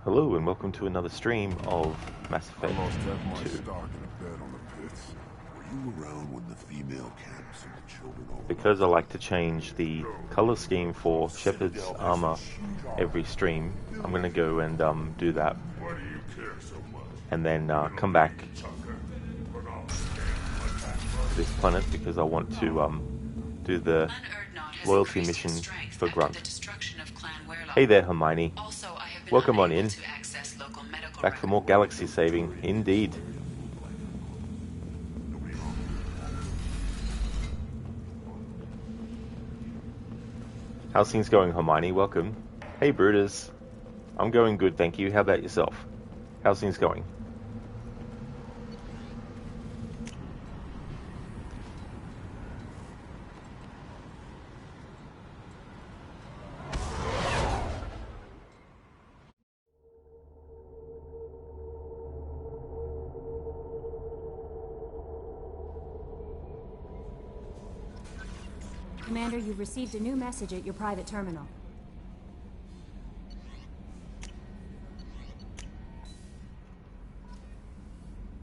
Hello and welcome to another stream of Mass Effect 2. Because I like to change the color scheme for Shepard's armor every stream, I'm going to go and do that. And then come back to this planet because I want to do the loyalty mission for Grunt. Hey there, Hermione. Welcome on in. Back for more galaxy saving, indeed. How's things going, Hermione? Welcome. Hey, Brutus. I'm going good, thank you. How about yourself? How's things going? Commander, you've received a new message at your private terminal.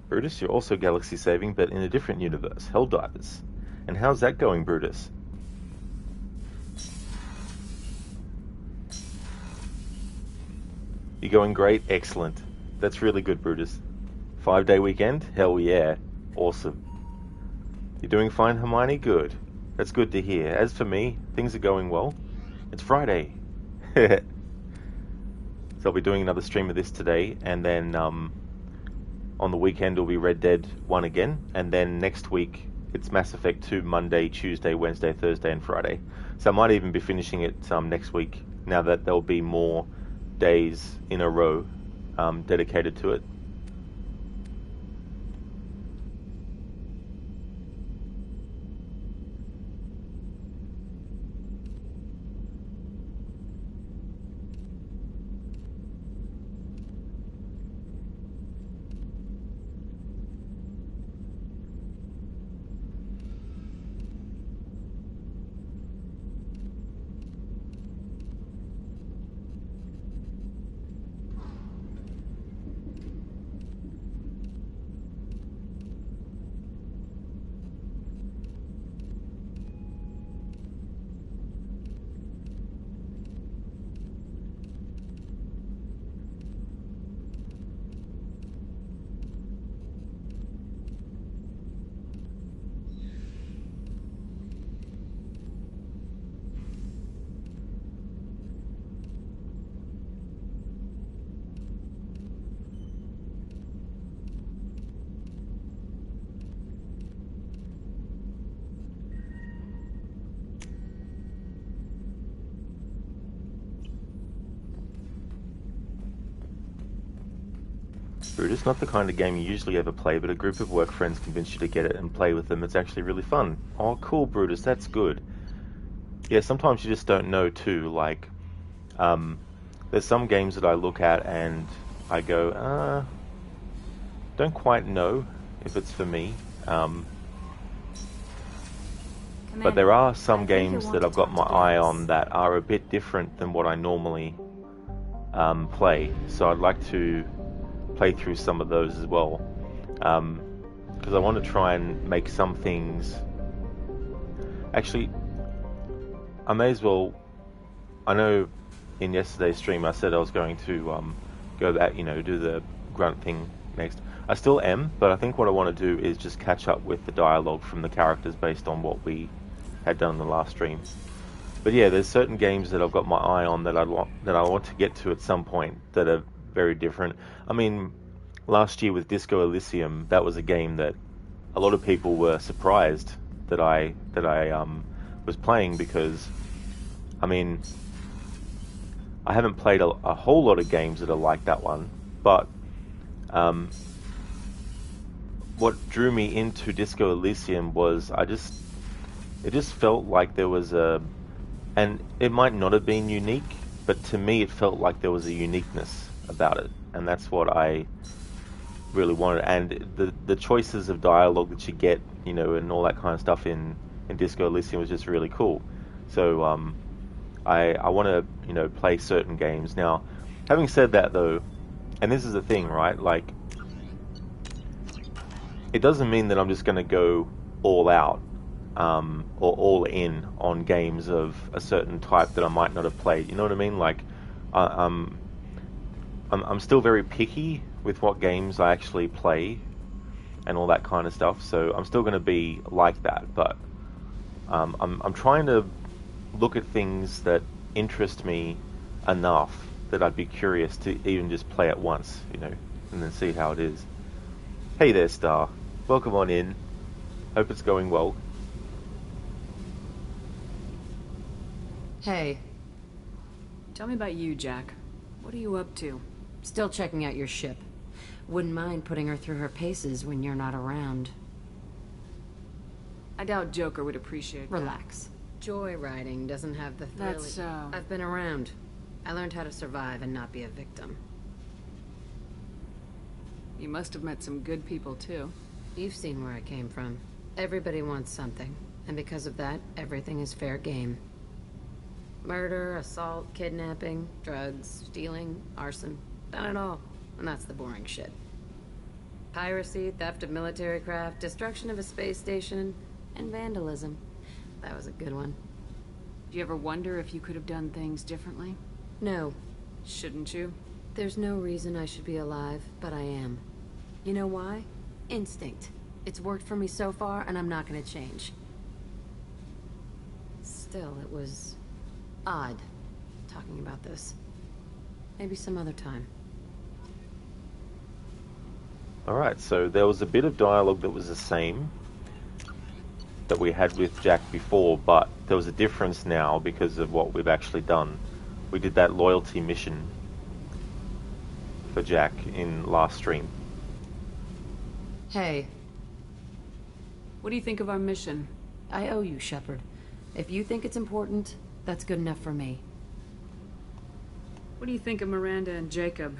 Brutus, you're also galaxy saving, but in a different universe, Helldivers. And how's that going, Brutus? You're going great? Excellent. That's really good, Brutus. 5-day weekend? Hell yeah. Awesome. You're doing fine, Hermione? Good. That's good to hear. As for me, things are going well. It's Friday. So I'll be doing another stream of this today, and then on the weekend will be Red Dead 1 again, and then next week it's Mass Effect 2 Monday, Tuesday, Wednesday, Thursday, and Friday. So I might even be finishing it next week, now that there'll be more days in a row dedicated to it. Brutus, not the kind of game you usually ever play, but a group of work friends convince you to get it and play with them. It's actually really fun. Oh, cool, Brutus, that's good. Yeah, sometimes you just don't know too. Like, there's some games that I look at and I go, don't quite know if it's for me. But there are some games that I've got my eye on that are a bit different than what I normally play. So I'd like to play through some of those as well, because I want to try and make some things. Actually, I may as well. I know in yesterday's stream I said I was going to go back, do the grunt thing next. I still am, but I think what I want to do is just catch up with the dialogue from the characters based on what we had done in the last stream. But yeah, there's certain games that I've got my eye on that I want to get to at some point that are very different. I mean, last year with Disco Elysium, that was a game that a lot of people were surprised that I was playing, because I mean, I haven't played a whole lot of games that are like that one, but what drew me into Disco Elysium was it just felt like there was and it might not have been unique, but to me it felt like there was a uniqueness about it, and that's what I really wanted. And the choices of dialogue that you get, and all that kind of stuff in Disco Elysium was just really cool. So I want to play certain games. Now, having said that though, and this is the thing, right? Like, it doesn't mean that I'm just going to go all out or all in on games of a certain type that I might not have played. You know what I mean? Like, I'm still very picky with what games I actually play and all that kind of stuff. So I'm still going to be like that, but I'm trying to look at things that interest me enough that I'd be curious to even just play it once, and then see how it is. Hey there, Star. Welcome on in. Hope it's going well. Hey. Tell me about you, Jack. What are you up to? Still checking out your ship. Wouldn't mind putting her through her paces when you're not around. I doubt Joker would appreciate that. Relax. Joyriding doesn't have the thrill. That's so... I've been around. I learned how to survive and not be a victim. You must have met some good people, too. You've seen where I came from. Everybody wants something, and because of that, everything is fair game. Murder, assault, kidnapping, drugs, stealing, arson. Done it all. And that's the boring shit. Piracy, theft of military craft, destruction of a space station, and vandalism. That was a good one. Do you ever wonder if you could have done things differently? No. Shouldn't you? There's no reason I should be alive, but I am. You know why? Instinct. It's worked for me so far, and I'm not gonna change. Still, it was... odd, talking about this. Maybe some other time. Alright, so there was a bit of dialogue that was the same that we had with Jack before, but there was a difference now because of what we've actually done. We did that loyalty mission for Jack in last stream. Hey. What do you think of our mission? I owe you, Shepard. If you think it's important, that's good enough for me. What do you think of Miranda and Jacob?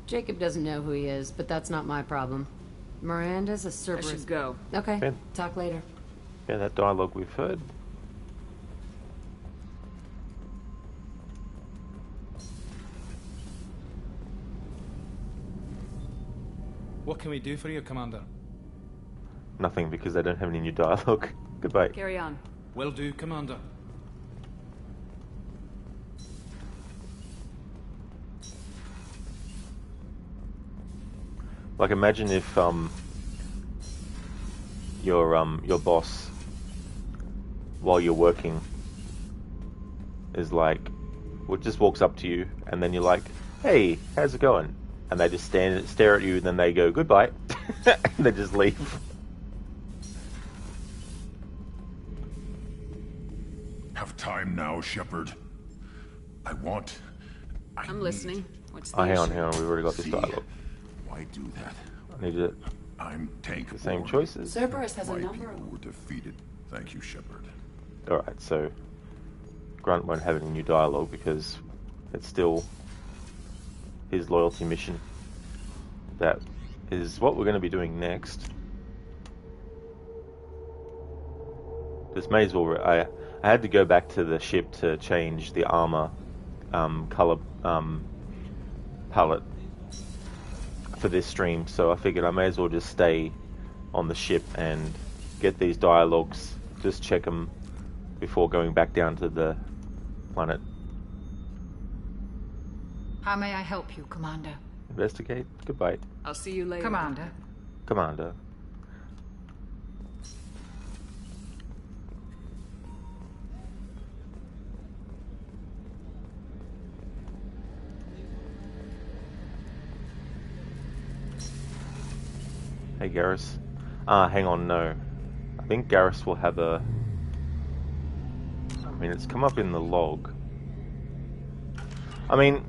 Jacob doesn't know who he is, but that's not my problem. Miranda's a Cerberus... I should go. Okay, Okay. talk later. Yeah, that dialogue we've heard. What can we do for you, Commander? Nothing, because they don't have any new dialogue. Goodbye. Carry on. Will do, Commander. Like, imagine if your boss, while you're working, is like, just walks up to you, and then you're like, "Hey, how's it going?" And they just stare at you, and then they go, "Goodbye," and they just leave. Have time now, Shepard. I'm listening. What's the Oh, hang issue? on, we've already got this See dialogue. why I do that? I need to I'm Tank. the same Boy. choices. Cerberus has a My number people of... were defeated. Thank you, Shepard. Alright, so Grunt won't have any new dialogue because it's still his loyalty mission. That is what we're going to be doing next. Just may as well. I had to go back to the ship to change the armor color palette for this stream, so I figured I may as well just stay on the ship and get these dialogues, just check them before going back down to the planet. How may I help you, Commander? Investigate. Goodbye, I'll see you later. Commander. Commander. Hey, Garrus. Hang on, no. I think Garrus will have a... I mean, it's come up in the log. I mean,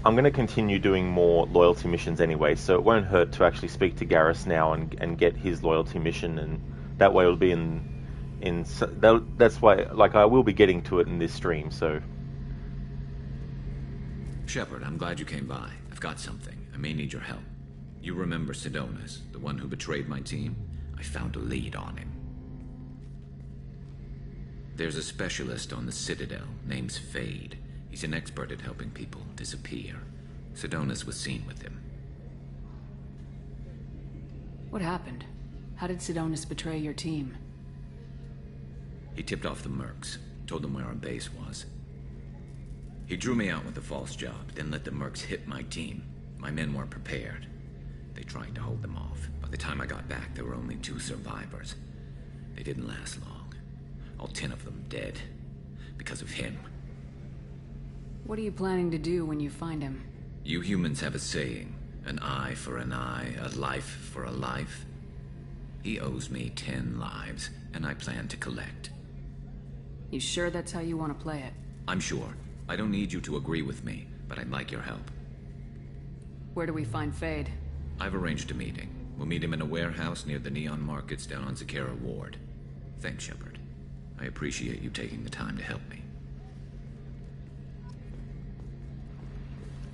I'm going to continue doing more loyalty missions anyway, so it won't hurt to actually speak to Garrus now and get his loyalty mission, and that way it'll be that's why, like, I will be getting to it in this stream, so... Shepard, I'm glad you came by. I've got something. I may need your help. You remember Sidonus, the one who betrayed my team? I found a lead on him. There's a specialist on the Citadel, name's Fade. He's an expert at helping people disappear. Sidonus was seen with him. What happened? How did Sidonus betray your team? He tipped off the mercs, told them where our base was. He drew me out with a false job, then let the mercs hit my team. My men weren't prepared. They tried to hold them off. By the time I got back, there were only 2 survivors. They didn't last long. All 10 of them dead. Because of him. What are you planning to do when you find him? You humans have a saying, an eye for an eye, a life for a life. He owes me 10 lives, and I plan to collect. You sure that's how you want to play it? I'm sure. I don't need you to agree with me, but I'd like your help. Where do we find Fade? I've arranged a meeting. We'll meet him in a warehouse near the Neon Markets down on Zakera Ward. Thanks, Shepard. I appreciate you taking the time to help me.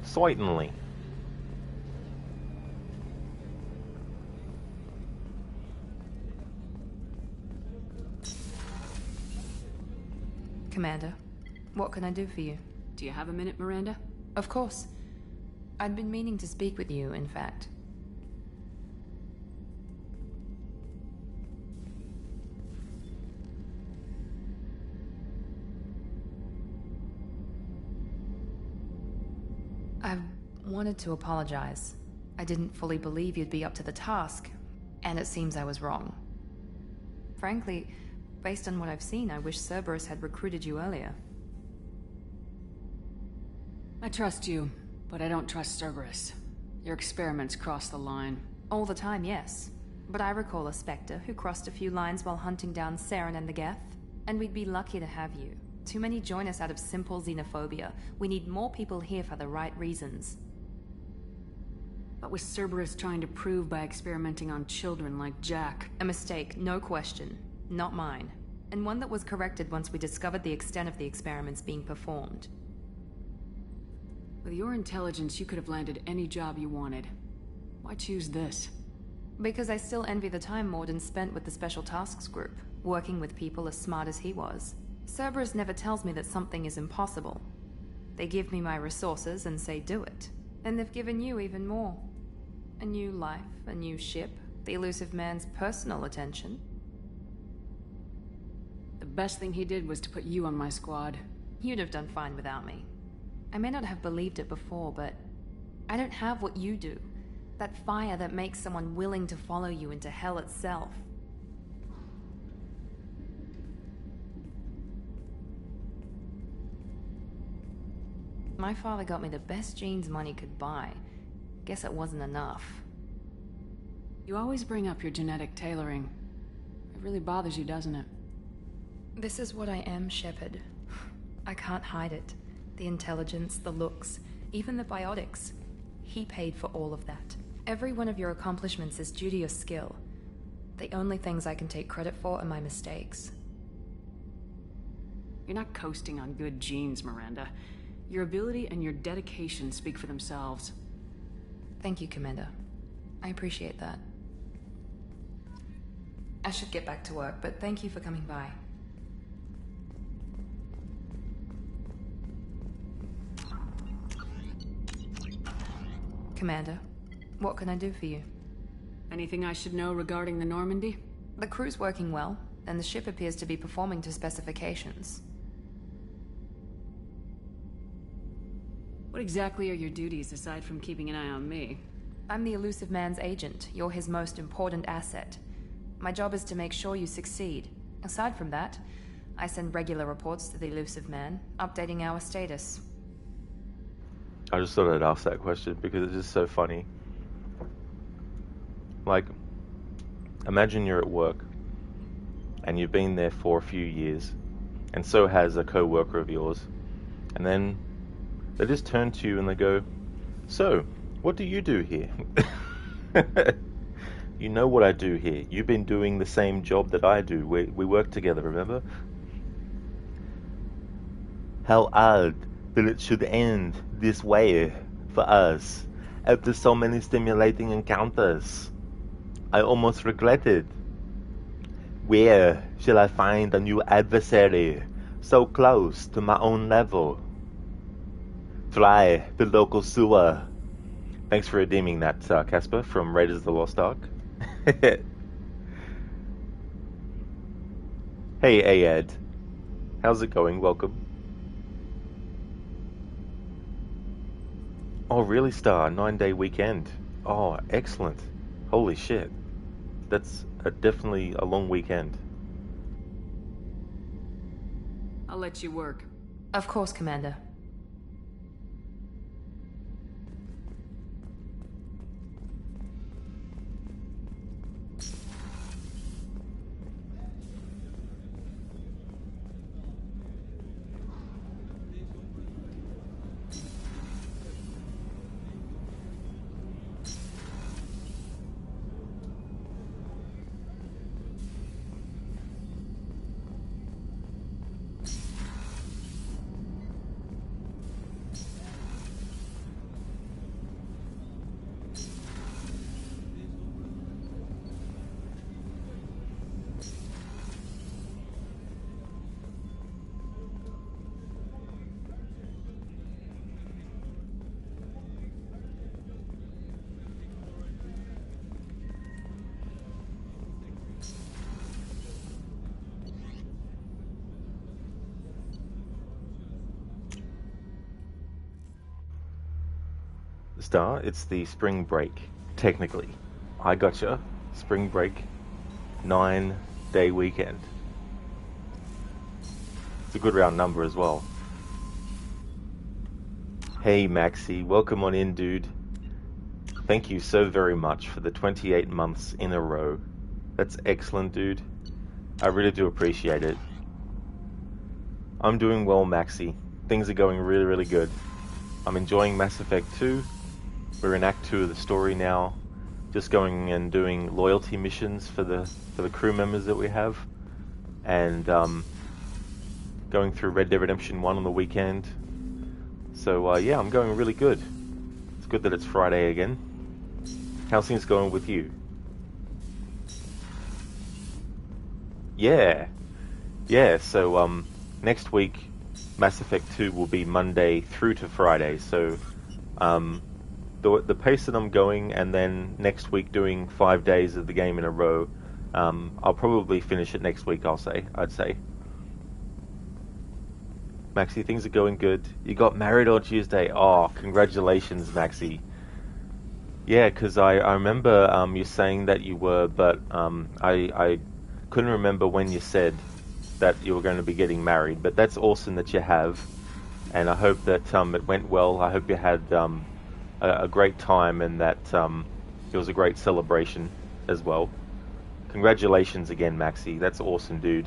Certainly. Commander, what can I do for you? Do you have a minute, Miranda? Of course. I'd been meaning to speak with you, in fact. I wanted to apologize. I didn't fully believe you'd be up to the task, and it seems I was wrong. Frankly, based on what I've seen, I wish Cerberus had recruited you earlier. I trust you, but I don't trust Cerberus. Your experiments cross the line. All the time, yes. But I recall a Spectre who crossed a few lines while hunting down Saren and the Geth, and we'd be lucky to have you. Too many join us out of simple xenophobia. We need more people here for the right reasons. What was Cerberus trying to prove by experimenting on children like Jack? A mistake, no question. Not mine. And one that was corrected once we discovered the extent of the experiments being performed. With your intelligence, you could have landed any job you wanted. Why choose this? Because I still envy the time Morden spent with the Special Tasks Group, working with people as smart as he was. Cerberus never tells me that something is impossible. They give me my resources and say do it. And they've given you even more. A new life, a new ship, the elusive man's personal attention. The best thing he did was to put you on my squad. You'd have done fine without me. I may not have believed it before, but I don't have what you do. That fire that makes someone willing to follow you into hell itself. My father got me the best jeans money could buy. Guess it wasn't enough. You always bring up your genetic tailoring. It really bothers you, doesn't it? This is what I am, Shepard. I can't hide it. The intelligence, the looks, even the biotics. He paid for all of that. Every one of your accomplishments is due to your skill. The only things I can take credit for are my mistakes. You're not coasting on good genes, Miranda. Your ability and your dedication speak for themselves. Thank you, Commander. I appreciate that. I should get back to work, but thank you for coming by. Commander, what can I do for you? Anything I should know regarding the Normandy? The crew's working well, and the ship appears to be performing to specifications. What exactly are your duties aside from keeping an eye on me? I'm the Elusive Man's agent. You're his most important asset. My job is to make sure you succeed. Aside from that, I send regular reports to the Elusive Man, updating our status. I just thought I'd ask that question because it's just so funny. Like, imagine you're at work and you've been there for a few years, and so has a co-worker of yours, and then they just turn to you and they go, "So, what do you do here?" You know what I do here. You've been doing the same job that I do. We work together, remember? How odd that it should end this way for us after so many stimulating encounters. I almost regret it. Where shall I find a new adversary so close to my own level? Try the local sewer. Thanks for redeeming that, Casper, from Raiders of the Lost Ark. Hey, Ayad. How's it going? Welcome. Oh, really, Star? 9-day weekend. Oh, excellent. Holy shit. That's definitely a long weekend. I'll let you work. Of course, Commander. Star, it's the spring break, technically. I gotcha. Spring break, 9-day weekend. It's a good round number as well. Hey Maxi, welcome on in, dude. Thank you so very much for the 28 months in a row. That's excellent, dude. I really do appreciate it. I'm doing well, Maxi. Things are going really, really good. I'm enjoying Mass Effect 2. We're in Act 2 of the story now. Just going and doing loyalty missions for the crew members that we have. And going through Red Dead Redemption 1 on the weekend. So yeah, I'm going really good. It's good that it's Friday again. How's things going with you? Yeah. Yeah, so next week Mass Effect 2 will be Monday through to Friday. So the pace that I'm going, and then next week doing 5 days of the game in a row, I'll probably finish it next week, I'd say. Maxi, things are going good. You got married on Tuesday. Oh, congratulations, Maxi. Yeah, because I remember you saying that you were, but I couldn't remember when you said that you were going to be getting married. But that's awesome that you have, and I hope that it went well. I hope you had a great time, and that it was a great celebration as well. Congratulations again, Maxi. That's awesome, dude.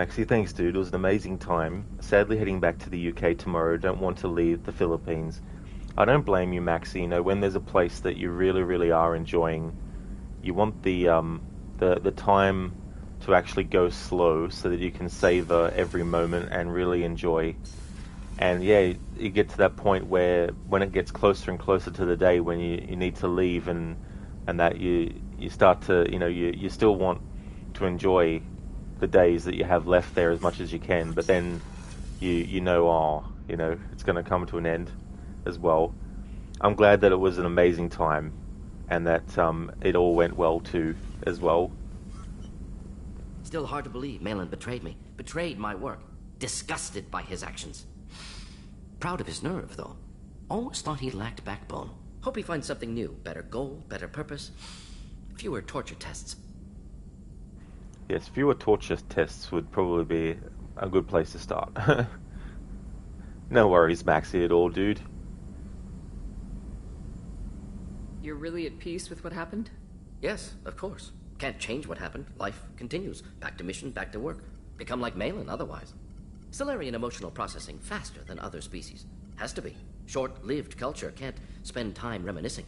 Maxie, thanks, dude. It was an amazing time. Sadly, heading back to the UK tomorrow. Don't want to leave the Philippines. I don't blame you, Maxie. You know, when there's a place that you really, really are enjoying, you want the time to actually go slow so that you can savor every moment and really enjoy. And yeah, you get to that point where when it gets closer and closer to the day when you need to leave and that you start to, you still want to enjoy the days that you have left there as much as you can, but then it's going to come to an end as well. I'm glad that it was an amazing time and that it all went well too as well. Still hard to believe Malin betrayed me. Betrayed my work. Disgusted by his actions. Proud of his nerve, though. Almost thought he lacked backbone. Hope he finds something new. Better goal, better purpose. Fewer torture tests. Yes, fewer torture tests would probably be a good place to start. No worries, Maxie, at all, dude. You're really at peace with what happened? Yes, of course. Can't change what happened. Life continues. Back to mission, back to work. Become like Malin otherwise. Solarian emotional processing faster than other species. Has to be. Short-lived culture can't spend time reminiscing.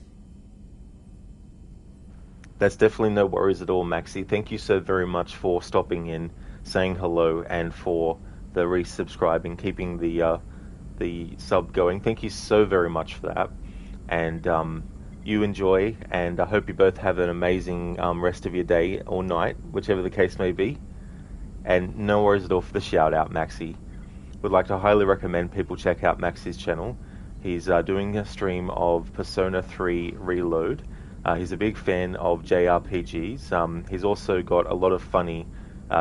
That's definitely no worries at all, Maxie. Thank you so very much for stopping in, saying hello, and for the resubscribing, keeping the sub going. Thank you so very much for that. And you enjoy, and I hope you both have an amazing rest of your day or night, whichever the case may be. And no worries at all for the shout out, Maxie. Would like to highly recommend people check out Maxie's channel. He's doing a stream of Persona 3 Reload. He's a big fan of JRPGs. He's also got a lot of funny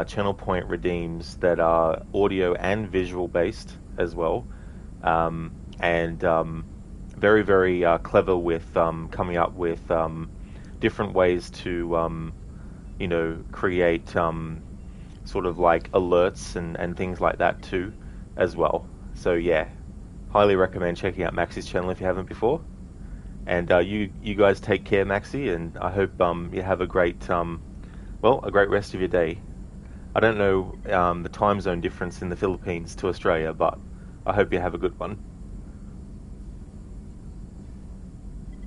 channel point redeems that are audio and visual based as well. Very, very clever with coming up with different ways to, create sort of like alerts and things like that too, as well. So yeah, highly recommend checking out Maxie's channel if you haven't before. And you guys take care, Maxie, and I hope you have a great rest of your day. I don't know the time zone difference in the Philippines to Australia, but I hope you have a good one.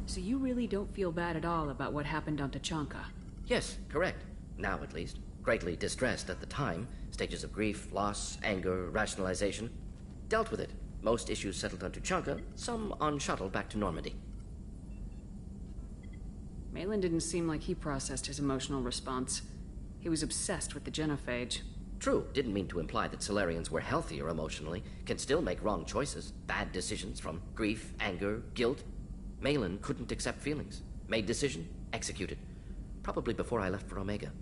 So you really don't feel bad at all about what happened on Tachanka? Yes, correct. Now at least. Greatly distressed at the time. Stages of grief, loss, anger, rationalization. Dealt with it. Most issues settled on Tachanka, some on shuttle back to Normandy. Malin didn't seem like he processed his emotional response. He was obsessed with the genophage. True, didn't mean to imply that Solarians were healthier emotionally, can still make wrong choices, bad decisions from grief, anger, guilt. Malin couldn't accept feelings. Made decision, executed. Probably before I left for Omega.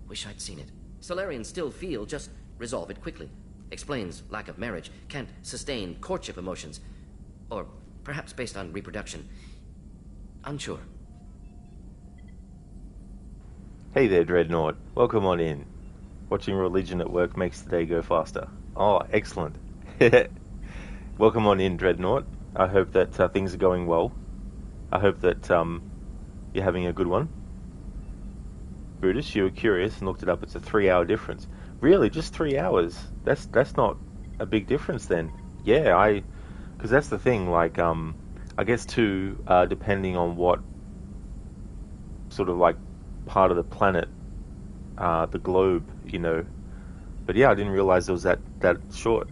Wish I'd seen it. Solarians still feel, just resolve it quickly. Explains lack of marriage, can't sustain courtship emotions. Or perhaps based on reproduction. Unsure. Hey there, Dreadnought. Welcome on in. Watching religion at work makes the day go faster. Oh, excellent. Welcome on in, Dreadnought. I hope that things are going well. I hope that you're having a good one. Brutus, you were curious and looked it up. It's a 3-hour difference. Really, just 3 hours? That's not a big difference then. Yeah, because that's the thing. Like, I guess too, depending on what sort of like part of the planet, the globe, But yeah, I didn't realize it was that short.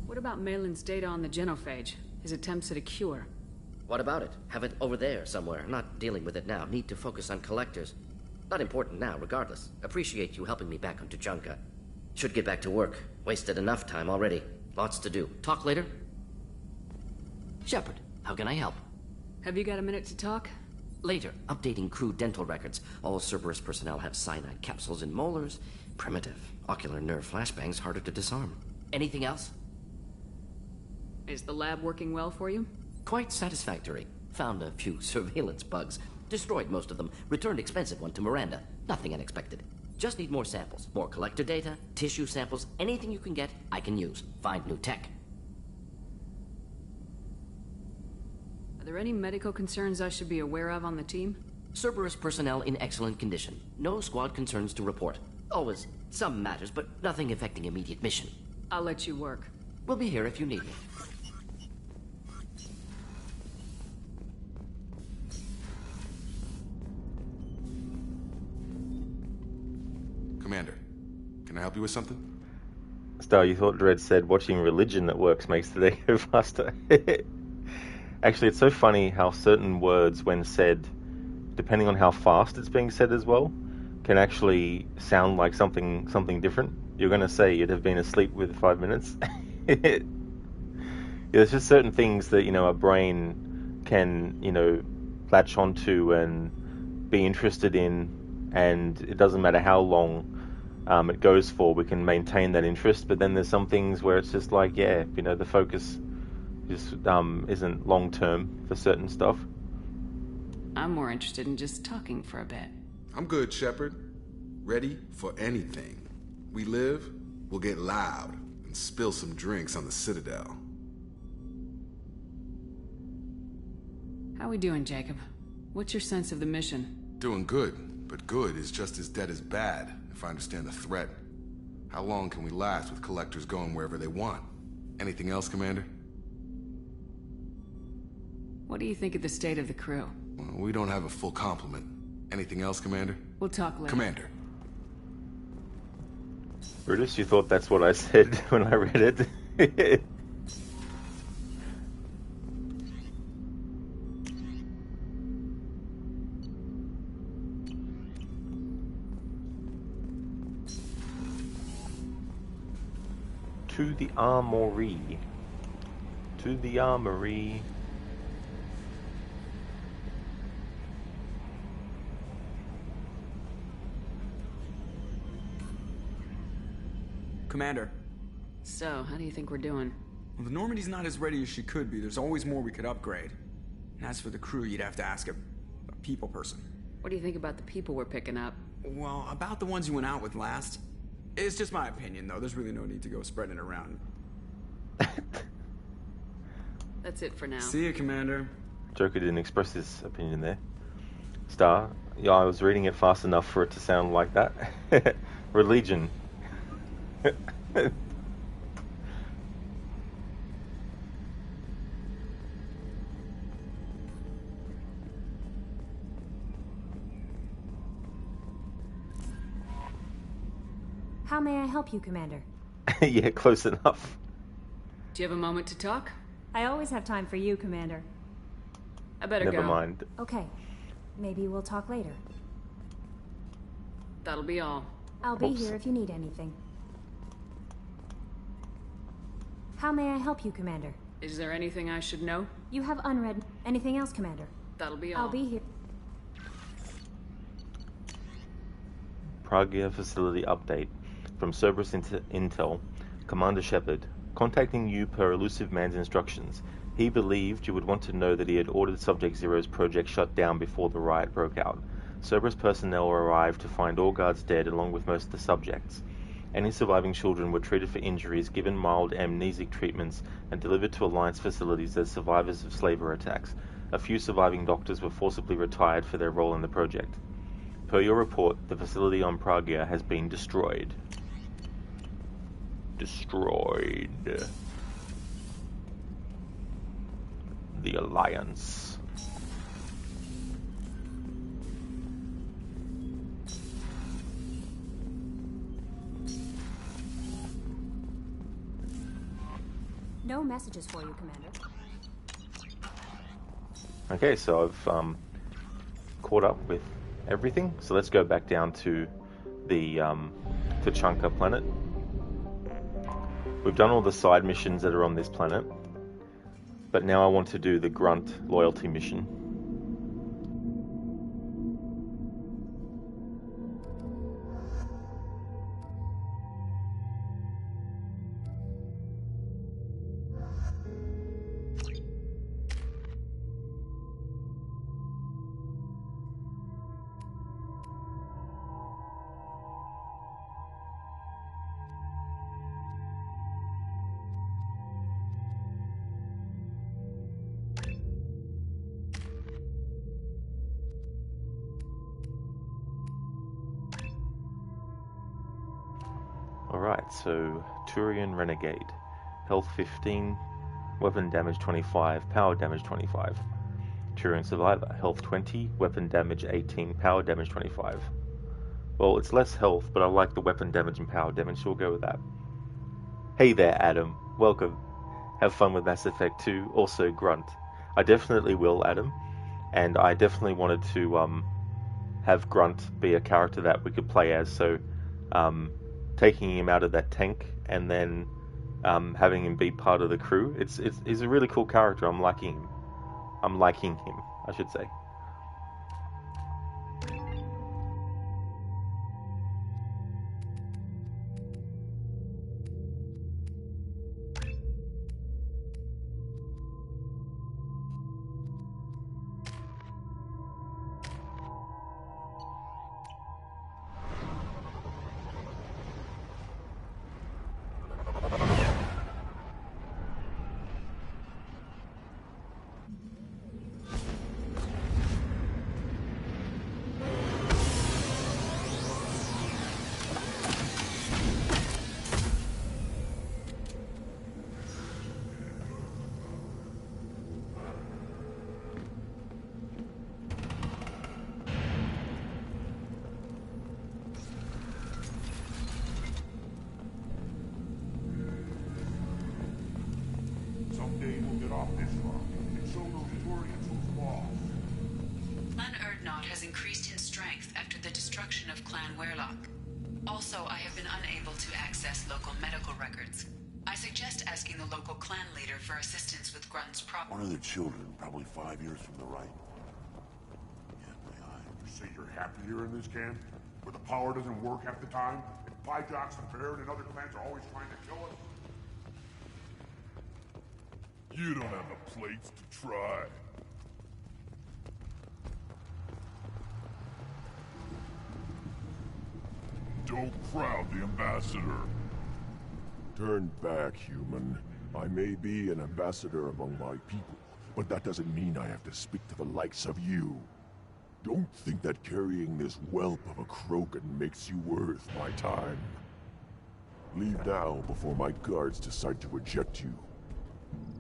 What about Malin's data on the genophage? His attempts at a cure? What about it? Have it over there somewhere. Not dealing with it now. Need to focus on collectors. Not important now, regardless. Appreciate you helping me back on Tachanka. Should get back to work. Wasted enough time already. Lots to do. Talk later? Shepard, how can I help? Have you got a minute to talk? Later. Updating crew dental records. All Cerberus personnel have cyanide capsules in molars. Primitive. Ocular nerve flashbangs harder to disarm. Anything else? Is the lab working well for you? Quite satisfactory. Found a few surveillance bugs. Destroyed most of them. Returned expensive one to Miranda. Nothing unexpected. Just need more samples. More collector data, tissue samples, anything you can get, I can use. Find new tech. Are there any medical concerns I should be aware of on the team? Cerberus personnel in excellent condition. No squad concerns to report. Always some matters, but nothing affecting immediate mission. I'll let you work. We'll be here if you need me. Commander, can I help you with something? Star, you thought Dredd said watching religion that works makes the day go faster. Actually, it's so funny how certain words, when said, depending on how fast it's being said as well, can actually sound like something different. You're going to say you'd have been asleep with 5 minutes. Yeah, there's just certain things that, our brain can, latch onto and be interested in, and it doesn't matter how long it goes for, we can maintain that interest. But then there's some things where it's just like, the focus just isn't long term for certain stuff. I'm more interested in just talking for a bit. I'm good, Shepard. Ready for anything. We live, we'll get loud and spill some drinks on the Citadel. How we doing, Jacob? What's your sense of the mission? Doing good, but good is just as dead as bad, if I understand the threat. How long can we last with collectors going wherever they want? Anything else, Commander? What do you think of the state of the crew? Well, we don't have a full complement. Anything else, Commander? We'll talk later. Commander. Brutus, you thought that's what I said when I read it? To the armory. To the armory. Commander. So, how do you think we're doing? Well, the Normandy's not as ready as she could be. There's always more we could upgrade. And as for the crew, you'd have to ask a people person. What do you think about the people we're picking up? Well, about the ones you went out with last. It's just my opinion, though. There's really no need to go spreading it around. That's it for now. See you, Commander. Joker didn't express his opinion there. Star, yeah, I was reading it fast enough for it to sound like that. Religion. How may I help you, Commander? Yeah, close enough. Do you have a moment to talk? I always have time for you, Commander. I better go. Never mind. Okay. Maybe we'll talk later. That'll be all. I'll be Oops. here if you need anything. How may I help you, Commander? Is there anything I should know? You have unread. Anything else, Commander? That'll be all. I'll be here. Pragia facility update. From Cerberus Intel, Commander Shepard. Contacting you per Elusive Man's instructions. He believed you would want to know that he had ordered Subject Zero's project shut down before the riot broke out. Cerberus personnel arrived to find all guards dead along with most of the subjects. Any surviving children were treated for injuries, given mild amnesic treatments, and delivered to Alliance facilities as survivors of slaver attacks. A few surviving doctors were forcibly retired for their role in the project. Per your report, the facility on Pragia has been destroyed. Destroyed. The Alliance. No messages for you, Commander. Okay, so I've caught up with everything. So let's go back down to the Tachanka planet. We've done all the side missions that are on this planet, but now I want to do the Grunt loyalty mission. Alright, so Turian Renegade. Health 15, weapon damage 25, power damage 25. Turian Survivor. Health 20, weapon damage 18, power damage 25. Well, it's less health, but I like the weapon damage and power damage, so we'll go with that. Hey there, Adam. Welcome. Have fun with Mass Effect 2. Also, Grunt. I definitely will, Adam. And I definitely wanted to have Grunt be a character that we could play as, so taking him out of that tank and then having him be part of the crew. He's a really cool character. I'm liking him, I should say. Someday we'll get off this rock and show those Turians who's boss. Clan Erdnot has increased in strength after the destruction of Clan Werlock. Also, I have been unable to access local medical records. I suggest asking the local clan leader for assistance with Grunt's problem. One of the children, probably 5 years from the right. Yeah, my eye. You say you're happy here in this camp? Where the power doesn't work half the time? And Pyjaks and Baird and other clans are always trying to kill us? You don't have the plates to try. Don't crowd the ambassador. Turn back, human. I may be an ambassador among my people, but that doesn't mean I have to speak to the likes of you. Don't think that carrying this whelp of a Krogan makes you worth my time. Leave now before my guards decide to eject you.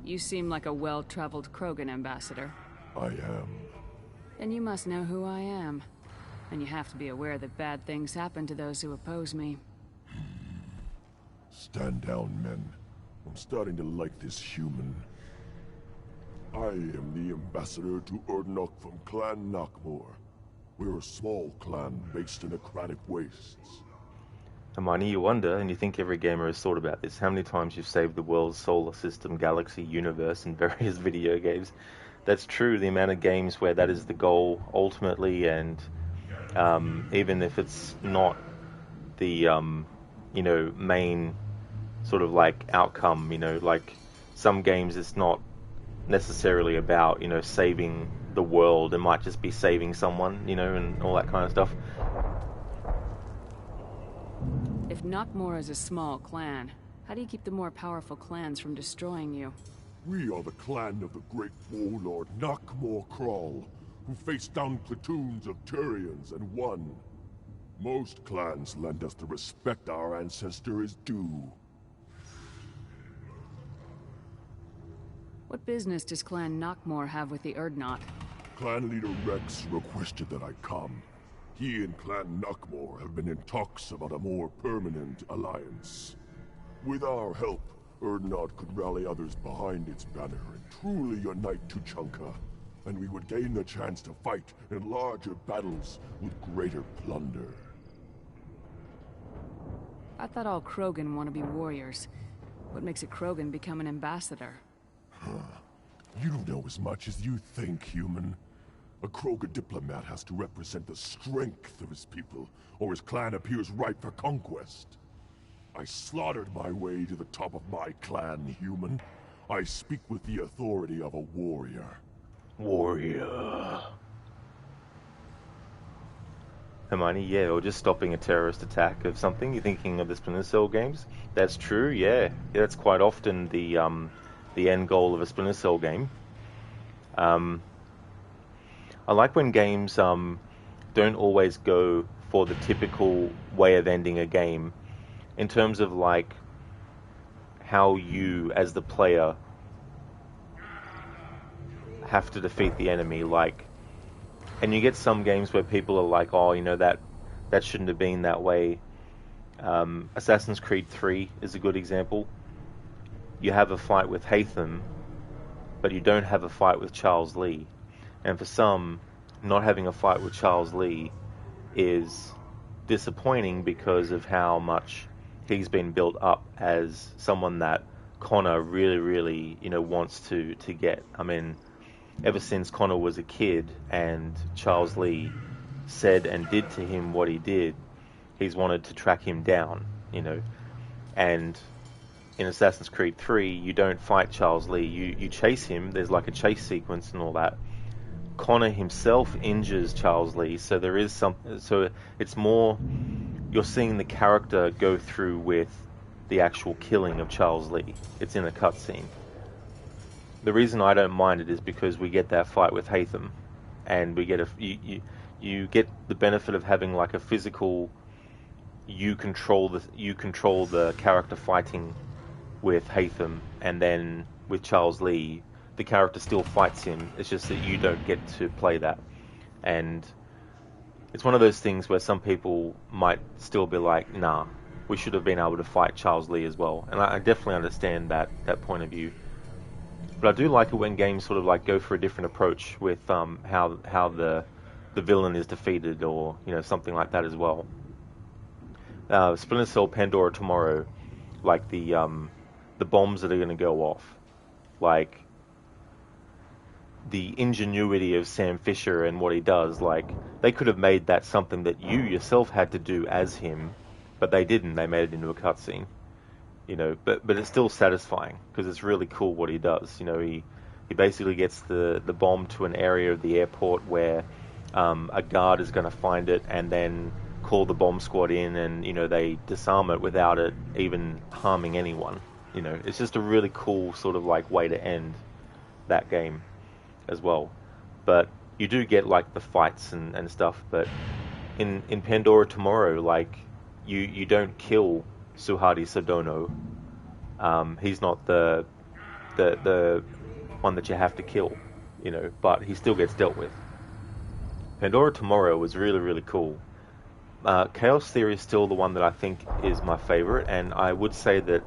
You seem like a well-traveled Krogan ambassador. I am. Then you must know who I am. And you have to be aware that bad things happen to those who oppose me. Stand down, men. I'm starting to like this human. I am the ambassador to Erdnok from Clan Nakmor. We're a small clan based in aquatic wastes. Hermione, you wonder, and you think every gamer has thought about this, how many times you've saved the world's solar system, galaxy, universe in various video games. That's true, the amount of games where that is the goal ultimately, and even if it's not the main sort of like outcome, like some games it's not necessarily about saving the world. It might just be saving someone, and all that kind of stuff. If Nakmor is a small clan, how do you keep the more powerful clans from destroying you? We are the clan of the great warlord Nakmor Krall, who faced down platoons of Turians and won. Most clans lend us the respect our ancestor is due. What business does Clan Nakmor have with the Erdnot? Clan leader Rex requested that I come. He and Clan Nakmor have been in talks about a more permanent alliance. With our help, Erdnot could rally others behind its banner and truly unite Tuchanka, and we would gain the chance to fight in larger battles with greater plunder. I thought all Krogan want to be warriors. What makes a Krogan become an ambassador? You don't know as much as you think, human. A Krogan diplomat has to represent the strength of his people, or his clan appears ripe for conquest. I slaughtered my way to the top of my clan, human. I speak with the authority of a warrior. Warrior. Hermione, yeah, or just stopping a terrorist attack of something. You're thinking of the Splinter Cell games? That's true, yeah. That's quite often the end goal of a Splinter Cell game. I like when games don't always go for the typical way of ending a game. in terms of like how you as the player have to defeat the enemy, like, and you get some games where people are like, oh, you know, that shouldn't have been that way. Assassin's Creed 3 is a good example. You have a fight with Haytham, but you don't have a fight with Charles Lee. And for some, not having a fight with Charles Lee is disappointing because of how much he's been built up as someone that Connor really, really, you know, wants to get. I mean, ever since Connor was a kid and Charles Lee said and did to him what he did, he's wanted to track him down, you know. And in Assassin's Creed 3, you don't fight Charles Lee, you chase him. There's like a chase sequence and all that. Connor himself injures Charles Lee, so there is some. So it's more you're seeing the character go through with the actual killing of Charles Lee. It's in a cutscene. The reason I don't mind it is because we get that fight with Haytham, and we get you get the benefit of having like a physical. You control the character fighting with Haytham, and then with Charles Lee, the character still fights him. It's just that you don't get to play that. And it's one of those things where some people might still be like, nah, we should have been able to fight Charles Lee as well. And I definitely understand that point of view. But I do like it when games sort of like go for a different approach with how the villain is defeated, or, you know, something like that as well. Splinter Cell Pandora Tomorrow, like the bombs that are going to go off, like the ingenuity of Sam Fisher and what he does, like they could have made that something that you yourself had to do as him, but they didn't. They made it into a cutscene, you know. But it's still satisfying because it's really cool what he does. You know, he basically gets the bomb to an area of the airport where a guard is going to find it and then call the bomb squad in, and, you know, they disarm it without it even harming anyone. You know, it's just a really cool sort of like way to end that game as well. But you do get like the fights and stuff, but in Pandora Tomorrow, like you don't kill Suhadi Sadono. He's not the one that you have to kill, you know, but he still gets dealt with. Pandora Tomorrow was really, really cool. Chaos Theory is still the one that I think is my favorite, and I would say that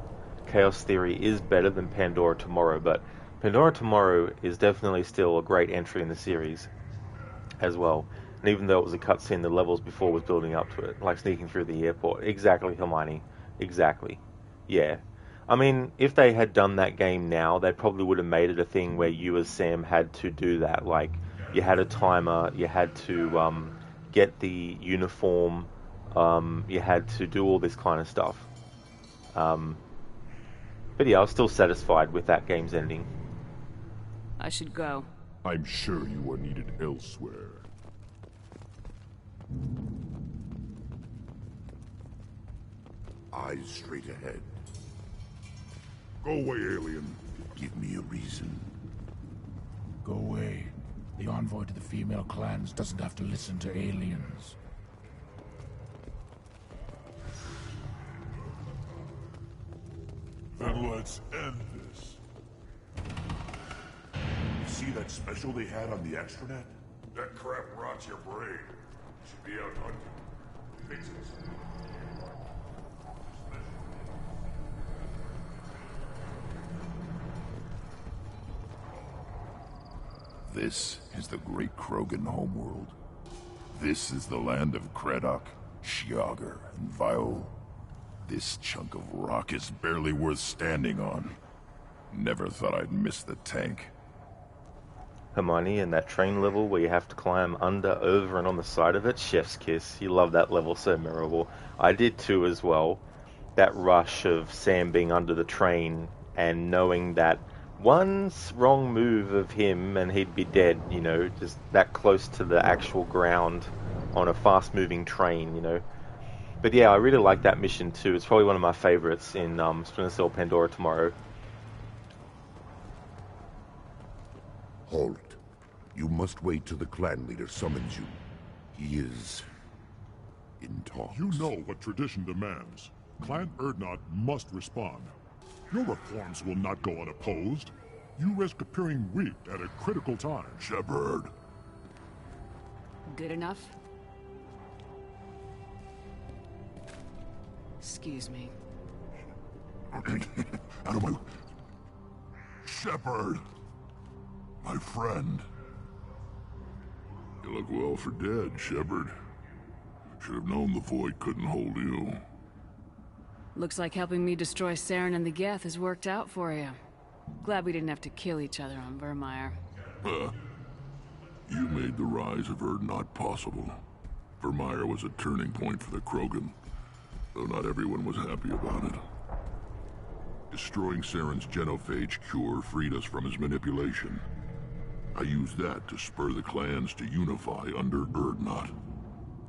Chaos Theory is better than Pandora Tomorrow, but Pandora Tomorrow is definitely still a great entry in the series as well. And even though it was a cutscene, the levels before was building up to it, like sneaking through the airport. Exactly, Hermione. Exactly. Yeah. I mean, if they had done that game now, they probably would have made it a thing where you as Sam had to do that. Like, you had a timer, you had to get the uniform, you had to do all this kind of stuff. But yeah, I was still satisfied with that game's ending. I should go. I'm sure you are needed elsewhere. Eyes straight ahead. Go away, alien. Give me a reason. Go away. The envoy to the female clans doesn't have to listen to aliens. Then let's end this. You see that special they had on the extranet? That crap rots your brain. You should be out hunting. Fix it. This is the great Krogan homeworld. This is the land of Kredok, Shiagar, and Viol. This chunk of rock is barely worth standing on. Never thought I'd miss the tank. Hermione, and that train level where you have to climb under, over, and on the side of it, chef's kiss. You love that level, so memorable. I did too as well. That rush of Sam being under the train and knowing that one wrong move of him and he'd be dead, you know, just that close to the actual ground on a fast-moving train, you know. But yeah, I really like that mission too. It's probably one of my favorites in Splinter Cell Pandora Tomorrow. Halt. You must wait till the clan leader summons you. He is in talks. You know what tradition demands. Clan Erdnot must respond. Your reforms will not go unopposed. You risk appearing weak at a critical time. Shepard. Good enough? Excuse me. Out of my... Shepard! My friend. You look well for dead, Shepard. Should have known the Void couldn't hold you. Looks like helping me destroy Saren and the Geth has worked out for you. Glad we didn't have to kill each other on Vermeer. You made the rise of Erdnot possible. Vermeer was a turning point for the Krogan, though not everyone was happy about it. Destroying Saren's genophage cure freed us from his manipulation. I used that to spur the clans to unify under Erdnot.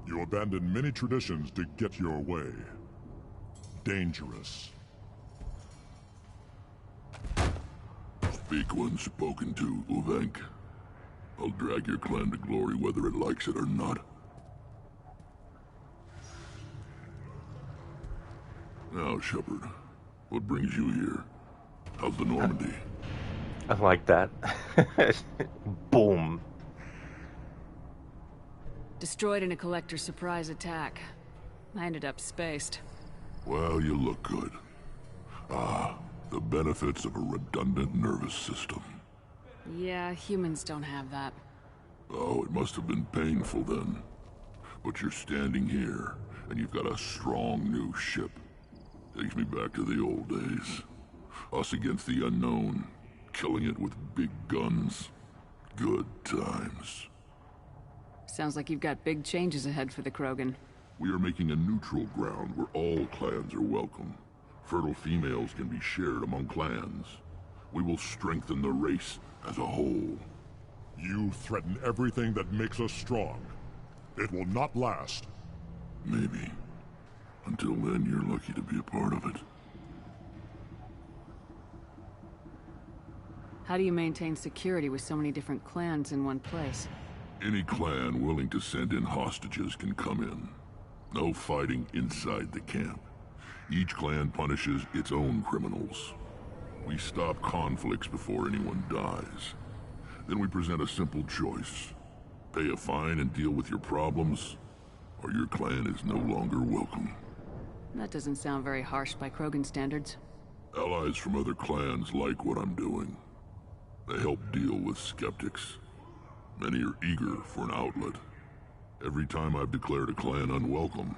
You abandoned many traditions to get your way. Dangerous. Speak when spoken to, Uvenk. I'll drag your clan to glory whether it likes it or not. Now, Shepard, what brings you here? How's the Normandy? I like that. Boom. Destroyed in a Collector surprise attack. I ended up spaced. Well, you look good. Ah, the benefits of a redundant nervous system. Yeah, humans don't have that. Oh, it must have been painful then. But you're standing here, and you've got a strong new ship. Takes me back to the old days. Us against the unknown, killing it with big guns. Good times. Sounds like you've got big changes ahead for the Krogan. We are making a neutral ground where all clans are welcome. Fertile females can be shared among clans. We will strengthen the race as a whole. You threaten everything that makes us strong. It will not last. Maybe. Until then, you're lucky to be a part of it. How do you maintain security with so many different clans in one place? Any clan willing to send in hostages can come in. No fighting inside the camp. Each clan punishes its own criminals. We stop conflicts before anyone dies. Then we present a simple choice. Pay a fine and deal with your problems, or your clan is no longer welcome. That doesn't sound very harsh by Krogan standards. Allies from other clans like what I'm doing. They help deal with skeptics. Many are eager for an outlet. Every time I've declared a clan unwelcome,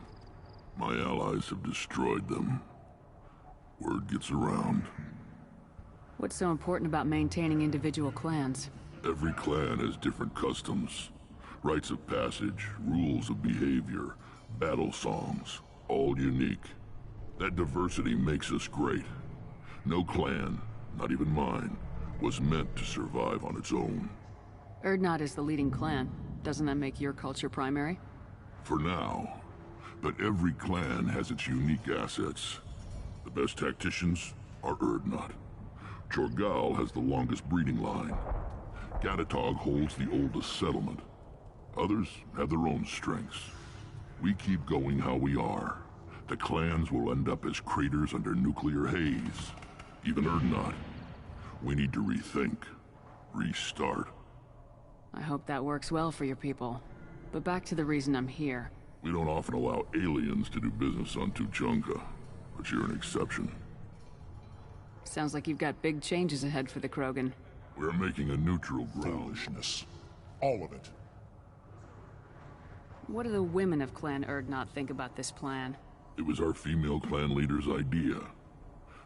my allies have destroyed them. Word gets around. What's so important about maintaining individual clans? Every clan has different customs, rites of passage, rules of behavior, battle songs, all unique. That diversity makes us great. No clan, not even mine, was meant to survive on its own. Erdnot is the leading clan. Doesn't that make your culture primary? For now. But every clan has its unique assets. The best tacticians are Erdnot. Chorgal has the longest breeding line. Gatatog holds the oldest settlement. Others have their own strengths. We keep going how we are. The clans will end up as craters under nuclear haze. Even Erdnot. We need to rethink. Restart. I hope that works well for your people. But back to the reason I'm here. We don't often allow aliens to do business on Tuchanka, but you're an exception. Sounds like you've got big changes ahead for the Krogan. We're making a neutral ground. Foolishness. All of it. What do the women of Clan Erdnot think about this plan? It was our female clan leader's idea.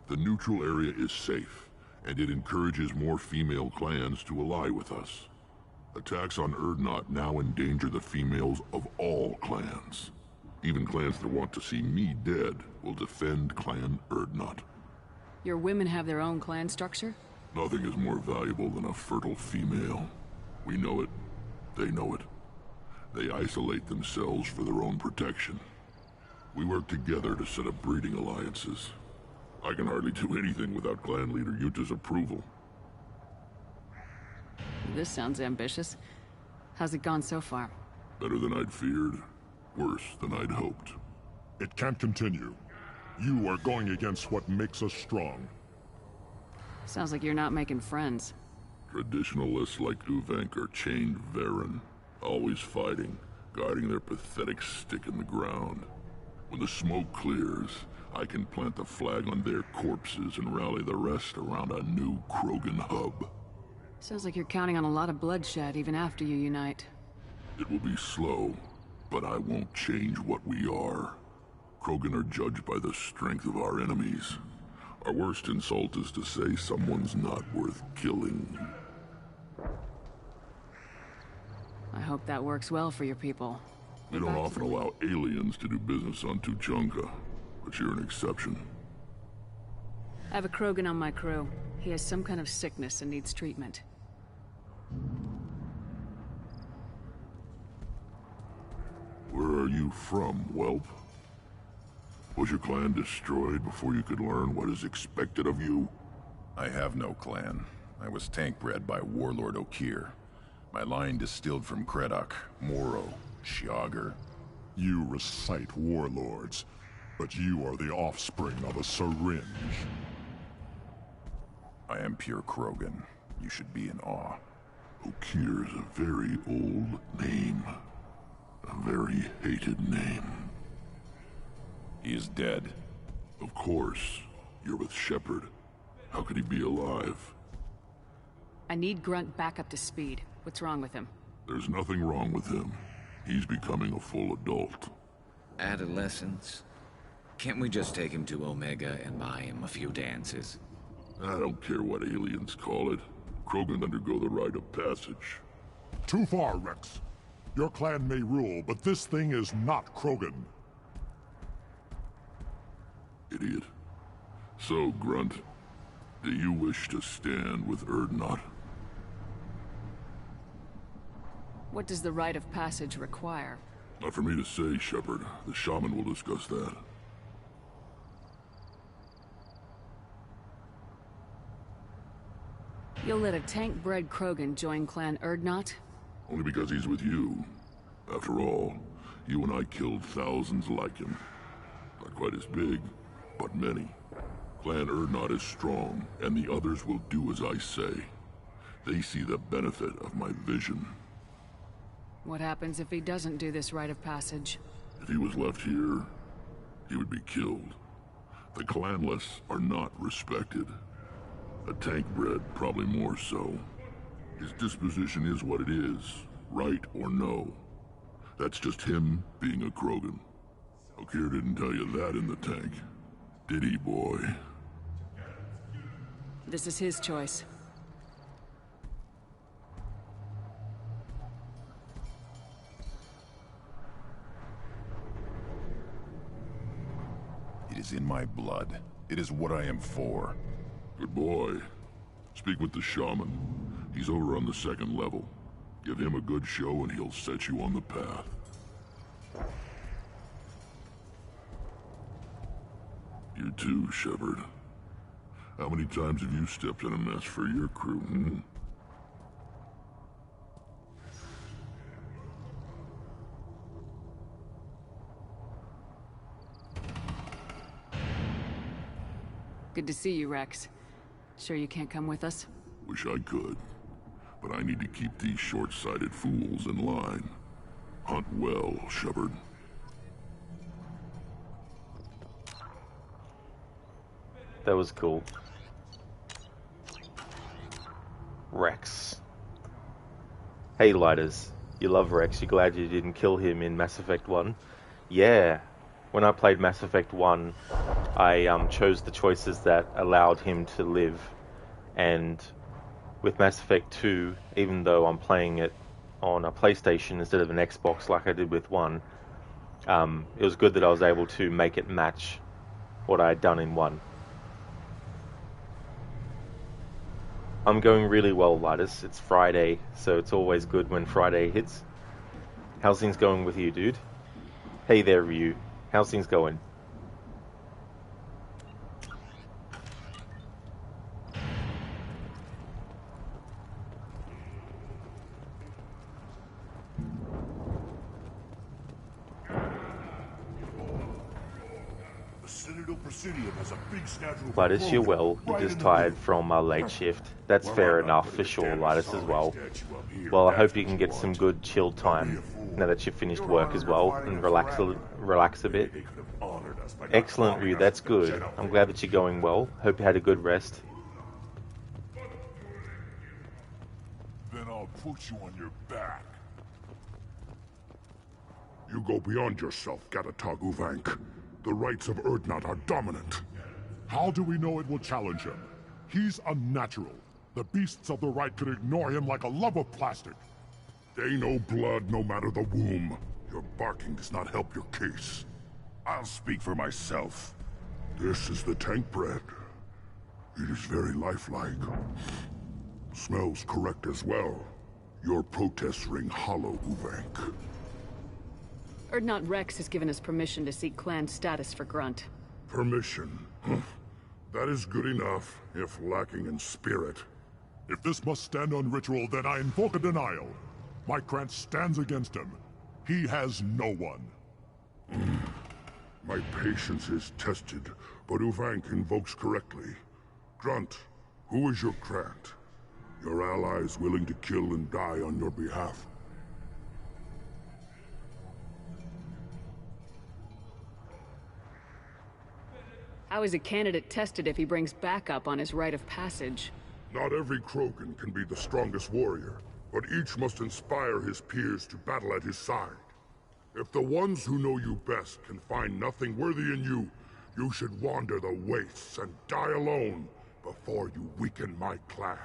The neutral area is safe, and it encourages more female clans to ally with us. Attacks on Erdnot now endanger the females of all clans. Even clans that want to see me dead will defend Clan Erdnot. Your women have their own clan structure? Nothing is more valuable than a fertile female. We know it. They know it. They isolate themselves for their own protection. We work together to set up breeding alliances. I can hardly do anything without clan leader Yuta's approval. This sounds ambitious. How's it gone so far? Better than I'd feared. Worse than I'd hoped. It can't continue. You are going against what makes us strong. Sounds like you're not making friends. Traditionalists like Uvenk are chained Varen, always fighting, guarding their pathetic stick in the ground. When the smoke clears, I can plant the flag on their corpses and rally the rest around a new Krogan hub. Sounds like you're counting on a lot of bloodshed even after you unite. It will be slow, but I won't change what we are. Krogan are judged by the strength of our enemies. Our worst insult is to say someone's not worth killing. I hope that works well for your people. We don't often allow aliens to do business on Tuchanka, but you're an exception. I have a Krogan on my crew. He has some kind of sickness and needs treatment. Where are you from, whelp? Was your clan destroyed before you could learn what is expected of you? I have no clan. I was tank bred by Warlord Okir. My line distilled from Kredok, Moro, Shiagar. You recite warlords, but you are the offspring of a syringe. I am pure Krogan. You should be in awe. Okir is a very old name. A very hated name. He is dead. Of course. You're with Shepard. How could he be alive? I need Grunt back up to speed. What's wrong with him? There's nothing wrong with him. He's becoming a full adult. Adolescence? Can't we just take him to Omega and buy him a few dances? I don't care what aliens call it. Krogan undergo the rite of passage. Too far, Rex. Your clan may rule, but this thing is not Krogan. Idiot. So, Grunt, do you wish to stand with Urdnot? What does the rite of passage require? Not for me to say, Shepard. The shaman will discuss that. You'll let a tank-bred Krogan join Clan Urdnot? Only because he's with you. After all, you and I killed thousands like him. Not quite as big, but many. Clan Urdnot is strong, and the others will do as I say. They see the benefit of my vision. What happens if he doesn't do this rite of passage? If he was left here, he would be killed. The clanless are not respected. A tank-bred, probably more so. His disposition is what it is, right or no. That's just him being a Krogan. Okir didn't tell you that in the tank. Did he, boy? This is his choice. It is in my blood. It is what I am for. Good boy. Speak with the shaman. He's over on the second level. Give him a good show and he'll set you on the path. You too, Shepard. How many times have you stepped in a mess for your crew, hmm? Good to see you, Rex. Sure you can't come with us? Wish I could. But I need to keep these short-sighted fools in line. Hunt well, Shepard. That was cool. Rex. Hey, Lighters. You love Rex. You're glad you didn't kill him in Mass Effect 1? Yeah. When I played Mass Effect 1, I chose the choices that allowed him to live. And with Mass Effect 2, even though I'm playing it on a PlayStation instead of an Xbox like I did with 1, it was good that I was able to make it match what I had done in 1. I'm going really well, Lidus. It's Friday, so it's always good when Friday hits. How's things going with you, dude? Hey there, Ryu. How's things going? The Citadel Presidium has a big statue of Linus, you're Krogan well. You're right just in the tired middle. from our late shift. That's Well, fair I'm not enough putting for a sure, damn Linus, as sorry well. statue up here, Well, I that's hope you what can get want. some good chill Don't be time a fool. now that you've finished You're work as honored well fighting and us relax forever. relax a bit. They could have honored us by not Excellent, calling Ryu. us That's the good. general. I'm glad that you're going well. Hope you had a good rest. Then I'll put you on your back. You go beyond yourself, Gatatog Uvank. The rights of Urdnot are dominant. How do we know it will challenge him? He's unnatural. The beasts of the right could ignore him like a lump of plastic. They know blood no matter the womb. Your barking does not help your case. I'll speak for myself. This is the tank bread. It is very lifelike. Smells correct as well. Your protests ring hollow, Uvank. Urdnot Rex has given us permission to seek clan status for Grunt. Permission. That is good enough, if lacking in spirit. If this must stand on ritual, then I invoke a denial. My Krant stands against him. He has no one. My patience is tested, but Uvank invokes correctly. Grunt, who is your Krant? Your allies willing to kill and die on your behalf? How is a candidate tested if he brings backup on his rite of passage? Not every Krogan can be the strongest warrior, but each must inspire his peers to battle at his side. If the ones who know you best can find nothing worthy in you, you should wander the wastes and die alone before you weaken my clan.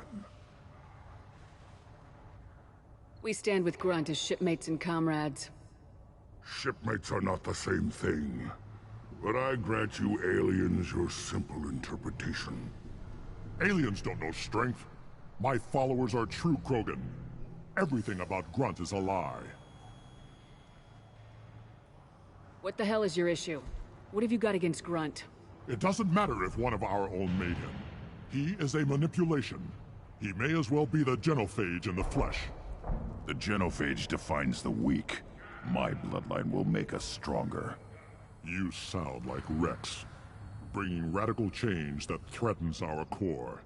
We stand with Grunt as shipmates and comrades. Shipmates are not the same thing. But I grant you aliens your simple interpretation. Aliens don't know strength. My followers are true Krogan. Everything about Grunt is a lie. What the hell is your issue? What have you got against Grunt? It doesn't matter if one of our own made him. He is a manipulation. He may as well be the genophage in the flesh. The genophage defines the weak. My bloodline will make us stronger. You sound like Rex, bringing radical change that threatens our core.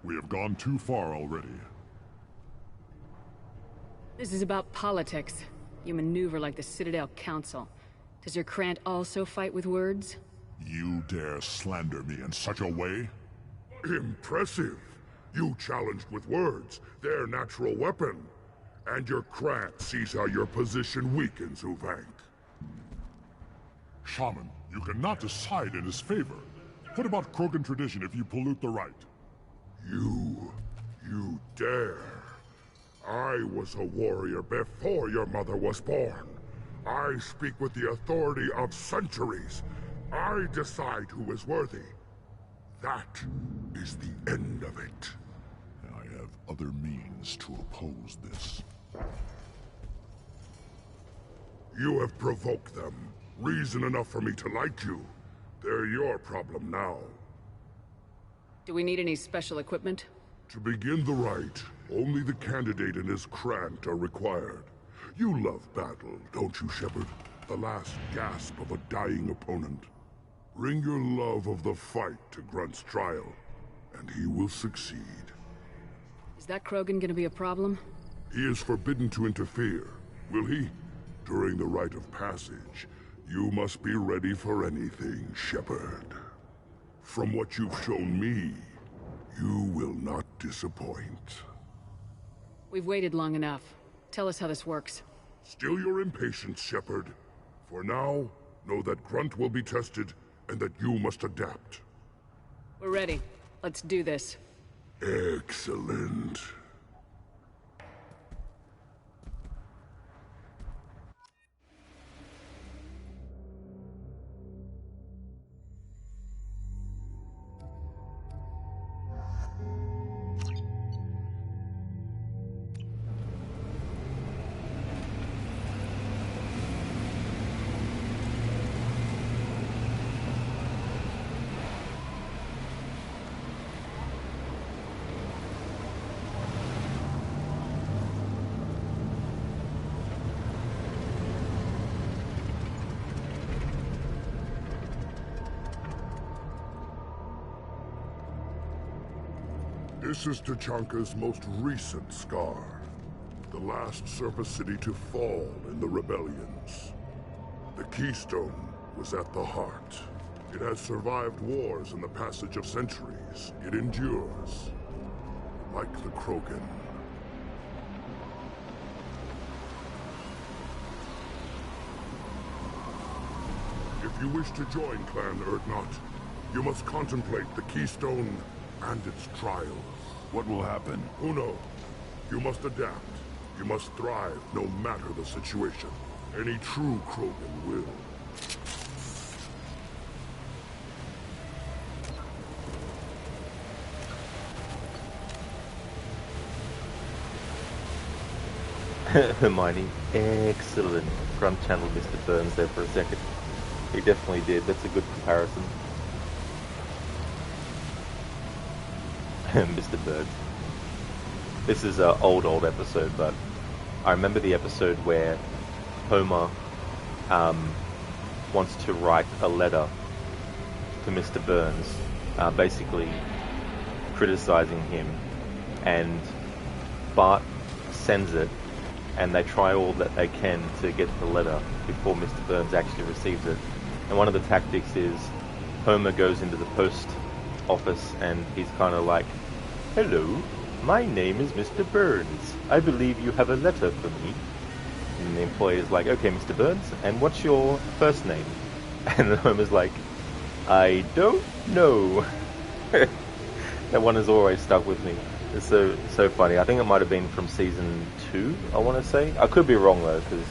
We have gone too far already. This is about politics. You maneuver like the Citadel Council. Does your Krant also fight with words? You dare slander me in such a way? Impressive! You challenged with words, their natural weapon. And your Krant sees how your position weakens, Uvank. Shaman, you cannot decide in his favor. What about Krogan tradition if you pollute the rite? You dare. I was a warrior before your mother was born. I speak with the authority of centuries. I decide who is worthy. That is the end of it. I have other means to oppose this. You have provoked them. Reason enough for me to like you. They're your problem now. Do we need any special equipment? To begin the rite, only the candidate and his Krant are required. You love battle, don't you, Shepard? The last gasp of a dying opponent. Bring your love of the fight to Grunt's trial, and he will succeed. Is that Krogan gonna be a problem? He is forbidden to interfere, will he? During the rite of passage, you must be ready for anything, Shepard. From what you've shown me, you will not disappoint. We've waited long enough. Tell us how this works. Still your impatience, Shepard. For now, know that Grunt will be tested, and that you must adapt. We're ready. Let's do this. Excellent. This is Tachanka's most recent scar. The last surface city to fall in the rebellions. The Keystone was at the heart. It has survived wars and the passage of centuries. It endures. Like the Krogan. If you wish to join Clan Urdnot, you must contemplate the Keystone and its trials. What will happen? Who knows? You must adapt. You must thrive no matter the situation. Any true Krogan will. Hermione, excellent. Front channel Mr. Burns there for a second. He definitely did. That's a good comparison. Mr. Burns. This is an old episode, but I remember the episode where Homer wants to write a letter to Mr. Burns, basically criticizing him, and Bart sends it, and they try all that they can to get the letter before Mr. Burns actually receives it. And one of the tactics is Homer goes into the post office and he's kind of like, "Hello, my name is Mr. Burns. I believe you have a letter for me." And the employee is like, "Okay, Mr. Burns, and what's your first name?" And Homer's like, "I don't know." That one has always stuck with me. It's so funny. I think it might have been from season 2, I want to say. I could be wrong though, because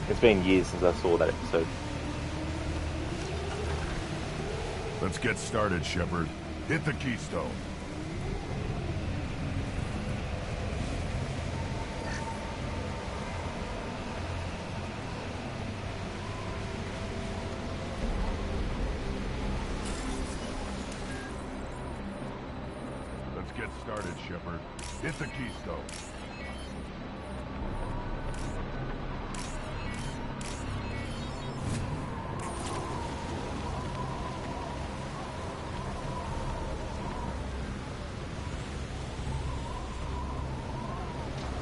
it's been years since I saw that episode. Let's get started, Shepard. Hit the keystone. Let's get started, Shepard. Hit the keystone.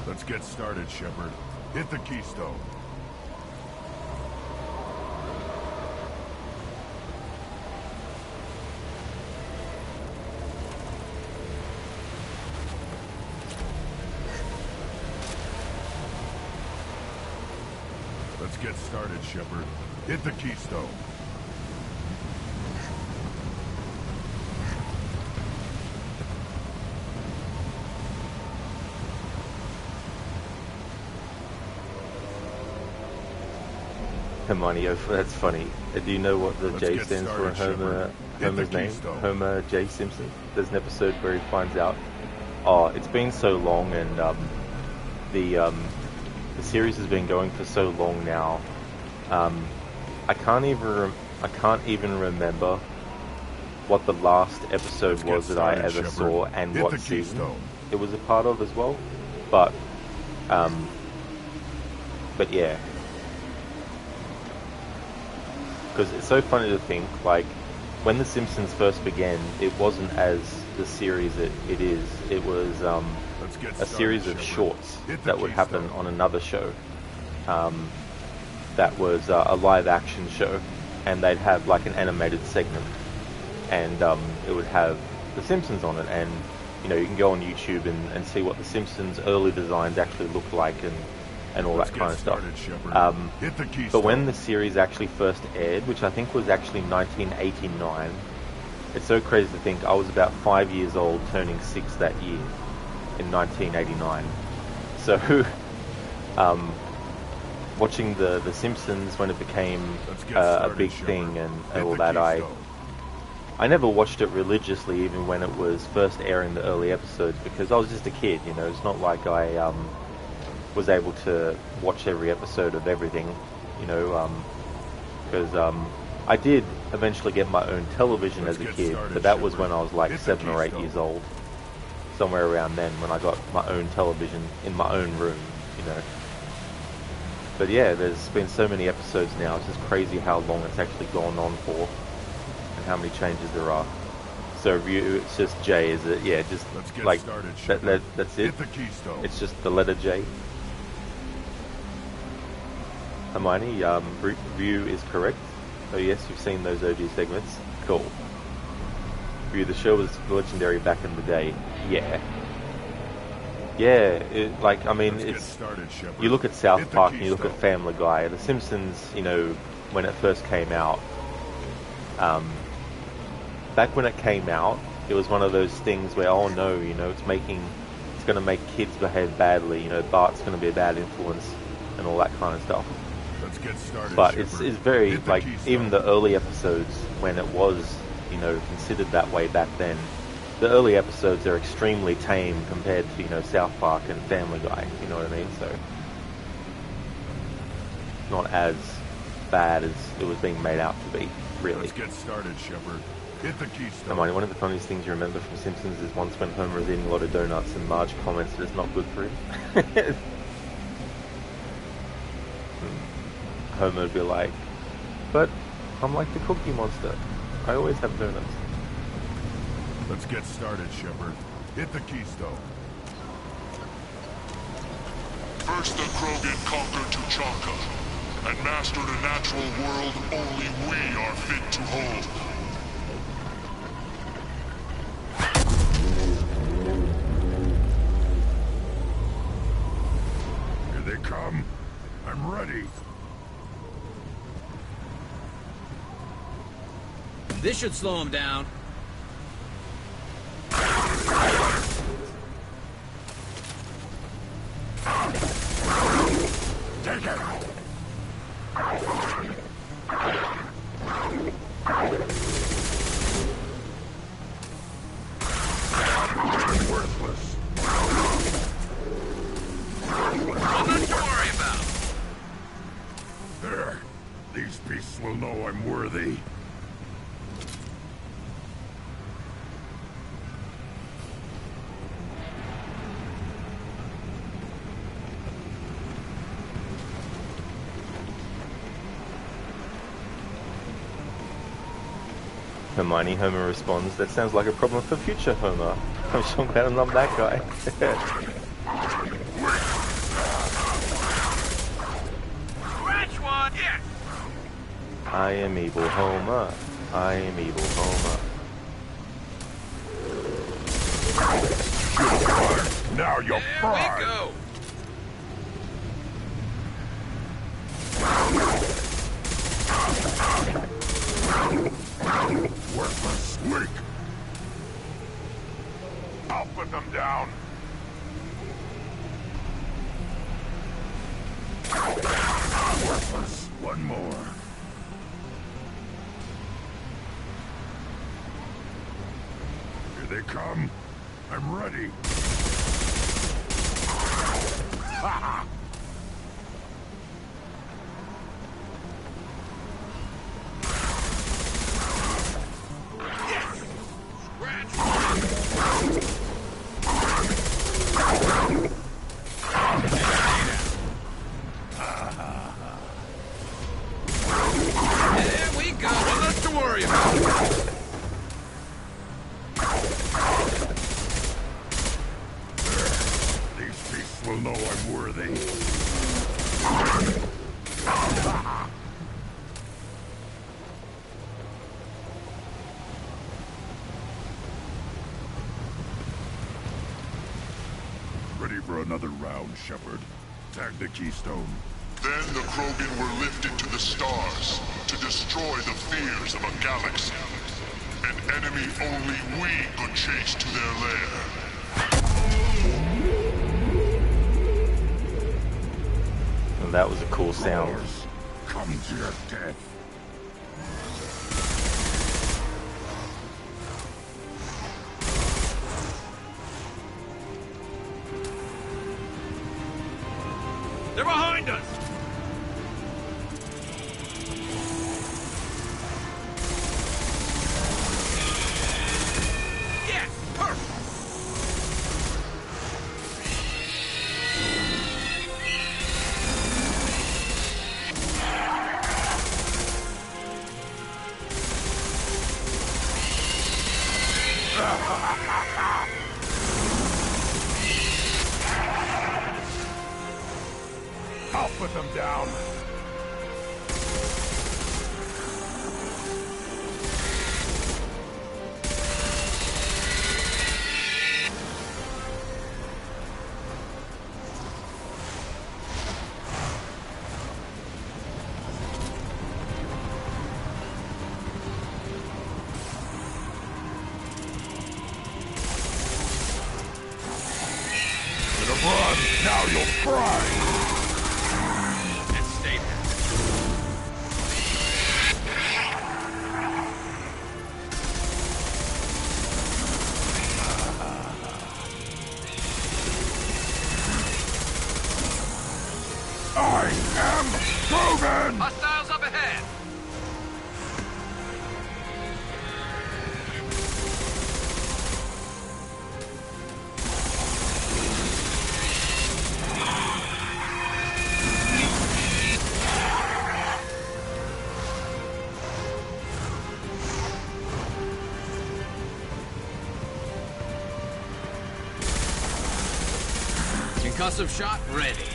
Let's get started, Shepard. Hit the keystone. Let's get started, Shepard. Hit the keystone. Hermione, oh, that's funny. Do you know what the J stands for in Homer's name? Homer J. Simpson. There's an episode where he finds out, oh, it's been so long, and the series has been going for so long now. I can't even remember what the last episode was that I ever saw and what season it was a part of as well. But yeah. Because it's so funny to think, like, when The Simpsons first began, it wasn't as the series it is. It was a series of shorts that would happen on another show. That was a live-action show, and they'd have, like, an animated segment. And it would have The Simpsons on it, and, you know, you can go on YouTube and see what The Simpsons' early designs actually looked like, and all that kind of stuff. But when the series actually first aired, which I think was actually 1989, it's so crazy to think I was about 5 years old, turning 6 that year, in 1989. So, watching the Simpsons when it became a big thing and all that, I never watched it religiously, even when it was first airing the early episodes, because I was just a kid, you know. It's not like I was able to watch every episode of everything, you know, because I did eventually get my own television as a kid, but that was when I was like 7 or 8 years old, somewhere around then, when I got my own television in my own room, you know. But yeah, there's been so many episodes now, it's just crazy how long it's actually gone on for, and how many changes there are. So Ryu, it's just J, is it? Yeah, just Let's get like started, that's it. Hit the keystone. It's just the letter J. Hermione, Ryu is correct. Oh yes, you've seen those OG segments. Cool. Ryu, the show was legendary back in the day. Yeah. Yeah, I mean, it's... You look at South Park and you look at Family Guy. The Simpsons, you know, when it first came out, back when it came out, it was one of those things where, oh no, you know, it's going to make kids behave badly, you know, Bart's going to be a bad influence and all that kind of stuff. Let's get started, but it's very, like, even the early episodes, when it was, you know, considered that way back then, the early episodes are extremely tame compared to, you know, South Park and Family Guy, you know what I mean? So, not as bad as it was being made out to be, really. Let's get started, Shepard. Hit the keystone. Hermione, one of the funniest things you remember from Simpsons is once when Homer is eating a lot of donuts and Marge comments that it's not good for him. Homer would be like, but I'm like the Cookie Monster. I always have donuts. Let's get started, Shepard. Hit the keystone. First the Krogan conquered Tuchanka, and mastered a natural world only we are fit to hold. Here they come. I'm ready. This should slow him down. Take it! Worthless. Nothing to worry about. There. These beasts will know I'm worthy. Hermione, Homer responds, that sounds like a problem for future Homer. I'm sure glad I'm not that guy. Scratch one, yes! I am evil Homer. I am evil Homer. Now you're fried. There we go. Worthless. Weak. I'll put them down. Worthless. One more. Here they come. I'm ready. Ha! There we go. Nothing to worry about. These beasts will know I'm worthy. Ready for another round, Shepard. Tag the keystone. Then the Krogan were lifted to the stars to destroy the fears of a galaxy. An enemy only we could chase to their lair. And that was a cool sound. Come to your death. They're behind us. Yes, perfect. I'll put them down. Run! Now you'll fry! And stay there. I am proven! Hostiles up ahead! Concussive shot ready.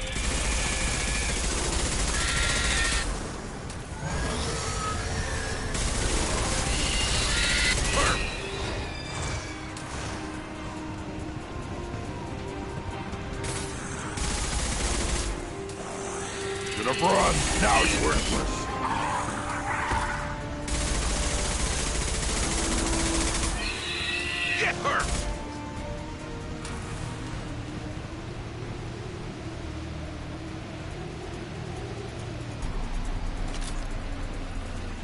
Should have run. Now you're worthless. Get her!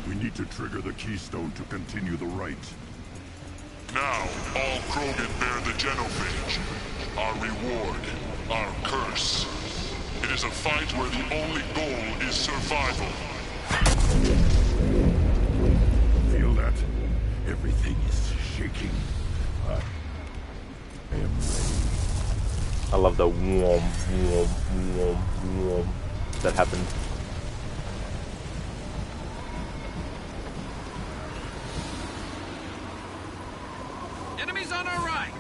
We need to trigger the keystone to continue the rite. Now, all Krogan bear the genophage. Our reward, our curse. It is a fight where the only goal is survival. Feel that? Everything is shaking. I am ready. I love the warm, that happened. Enemies on our right!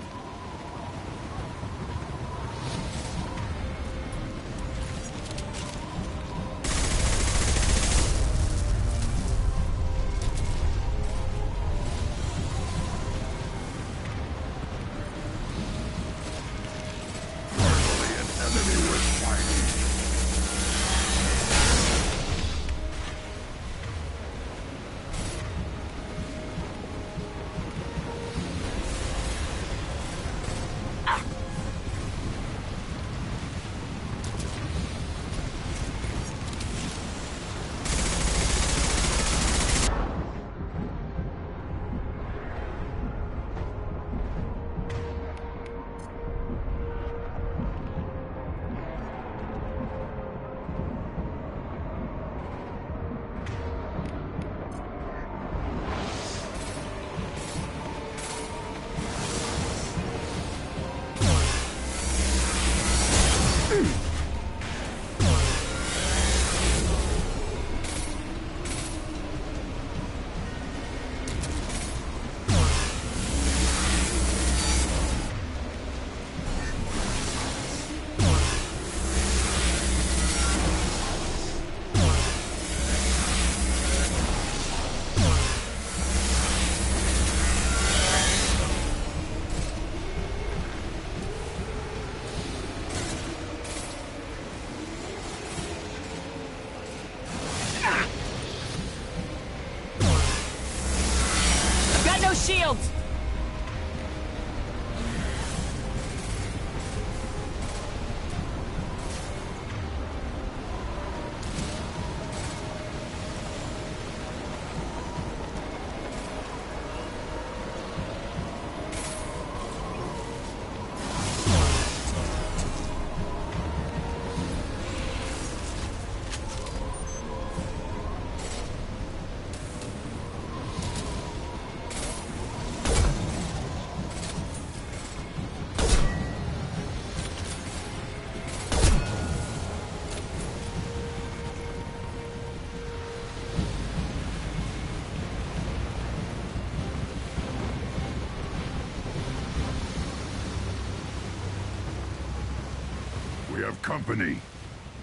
have company.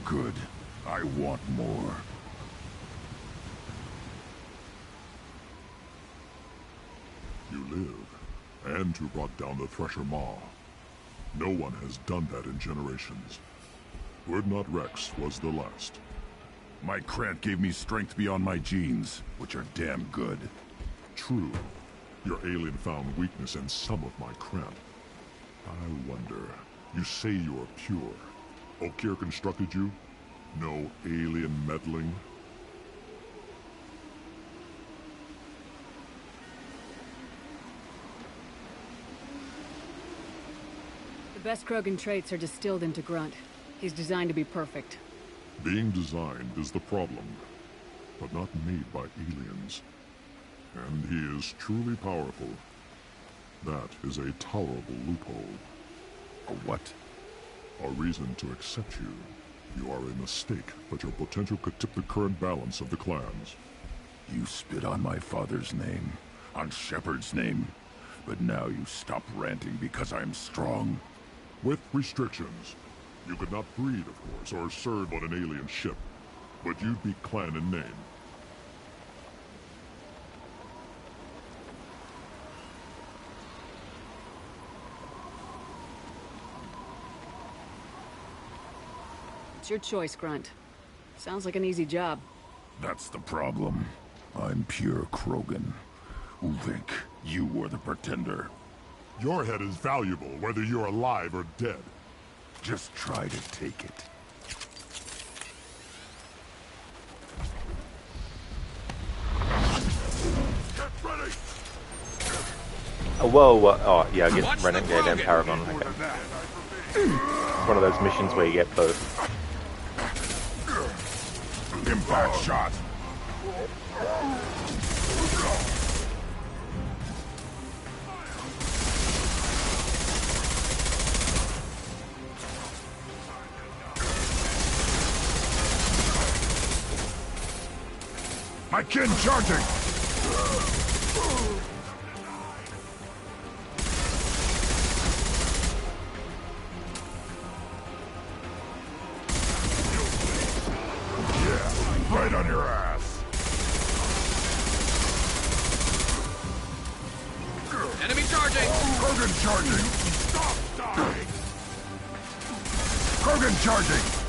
Good. I want more. You live, and you brought down the Thresher Maw. No one has done that in generations. Urdnot Rex was the last. My Krant gave me strength beyond my genes, which are damn good. True. Your alien found weakness in some of my Krant. I wonder, you say you're pure. Okier constructed you? No alien meddling? The best Krogan traits are distilled into Grunt. He's designed to be perfect. Being designed is the problem, but not made by aliens. And he is truly powerful. That is a tolerable loophole. A what? A reason to accept you. You are a mistake, but your potential could tip the current balance of the clans. You spit on my father's name, on Shepard's name, but now you stop ranting because I'm strong. With restrictions. You could not breed, of course, or serve on an alien ship, but you'd be clan in name. It's your choice, Grunt. Sounds like an easy job. That's the problem. I'm pure Krogan. Uvik, you were the pretender. Your head is valuable, whether you're alive or dead. Just try to take it. Get ready! Oh, yeah, I get Renegade and Paragon. Okay. One of those missions where you get both. Impact shot! My kin charging! Yeah, right on your ass. Enemy charging! Krogan charging! Stop dying! Krogan charging!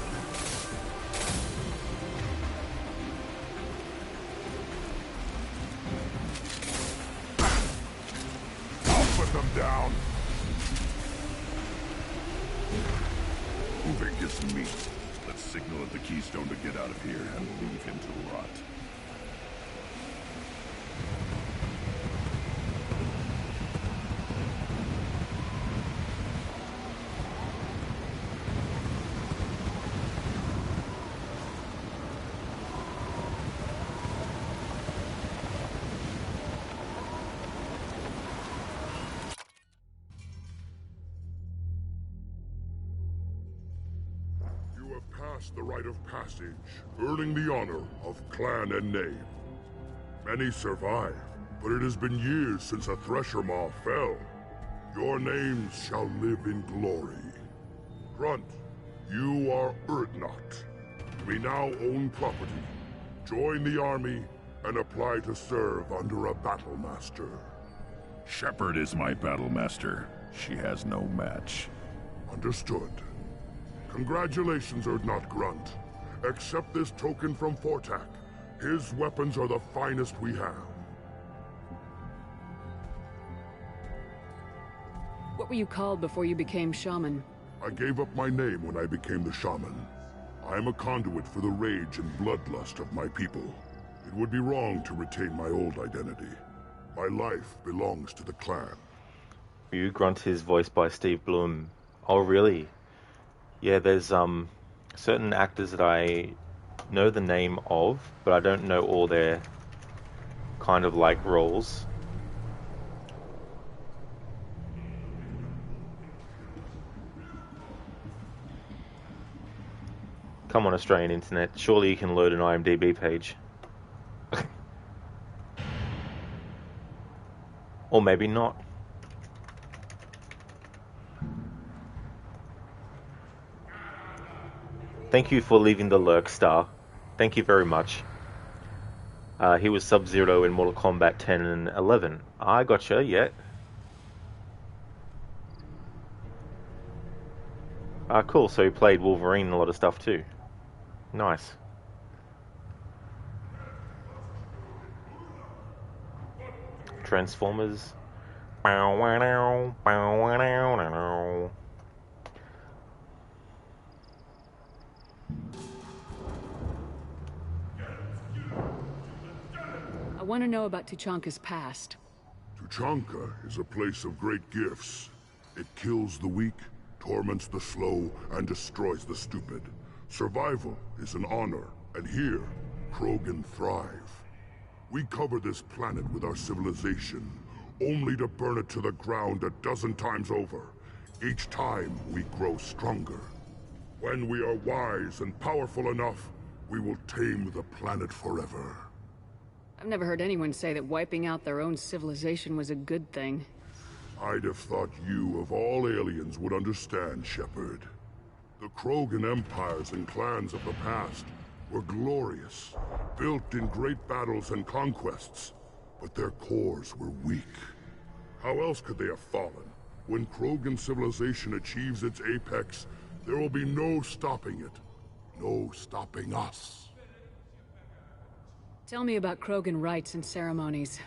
Down. Uvik is meat. Let's signal at the Keystone to get out of here and leave him to rot. The rite of passage, earning the honor of clan and name. Many survive, but it has been years since a Thresher Maw fell. Your names shall live in glory. Grunt, you are Urdnot. We now own property. Join the army and apply to serve under a battle master. Shepard is my battle master. She has no match. Understood. Congratulations, Urdnot Grunt. Accept this token from Fortak. His weapons are the finest we have. What were you called before you became shaman? I gave up my name when I became the shaman. I am a conduit for the rage and bloodlust of my people. It would be wrong to retain my old identity. My life belongs to the clan. You Grunt is voiced by Steve Bloom. Oh, really? Yeah, there's certain actors that I know the name of, but I don't know all their kind of like roles. Come on, Australian internet. Surely you can load an IMDb page. Or maybe not. Thank you for leaving the lurk, Star. Thank you very much. He was Sub-Zero in Mortal Kombat 10 and 11. I gotcha, yeah. Cool, so he played Wolverine and a lot of stuff too. Nice. Transformers. I want to know about Tuchanka's past. Tuchanka is a place of great gifts. It kills the weak, torments the slow, and destroys the stupid. Survival is an honor, and here, Krogan thrive. We cover this planet with our civilization, only to burn it to the ground a dozen times over. Each time, we grow stronger. When we are wise and powerful enough, we will tame the planet forever. I've never heard anyone say that wiping out their own civilization was a good thing. I'd have thought you, of all aliens, would understand, Shepard. The Krogan empires and clans of the past were glorious, built in great battles and conquests, but their cores were weak. How else could they have fallen? When Krogan civilization achieves its apex, there will be no stopping it. No stopping us. Tell me about Krogan rites and ceremonies.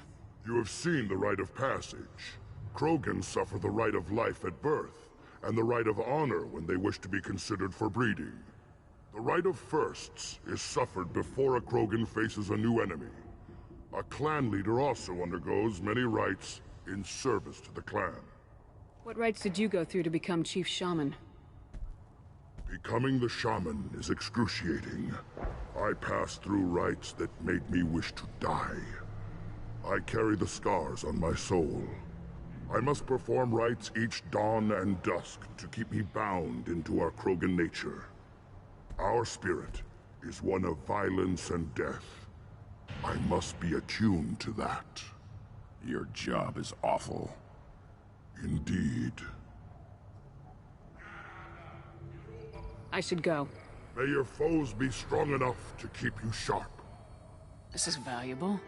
You have seen the rite of passage. Krogans suffer the rite of life at birth, and the rite of honor when they wish to be considered for breeding. The rite of firsts is suffered before a Krogan faces a new enemy. A clan leader also undergoes many rites in service to the clan. What rites did you go through to become Chief Shaman? Becoming the shaman is excruciating. I passed through rites that made me wish to die. I carry the scars on my soul. I must perform rites each dawn and dusk to keep me bound into our Krogan nature. Our spirit is one of violence and death. I must be attuned to that. Your job is awful. Indeed. I should go. May your foes be strong enough to keep you sharp. This is valuable.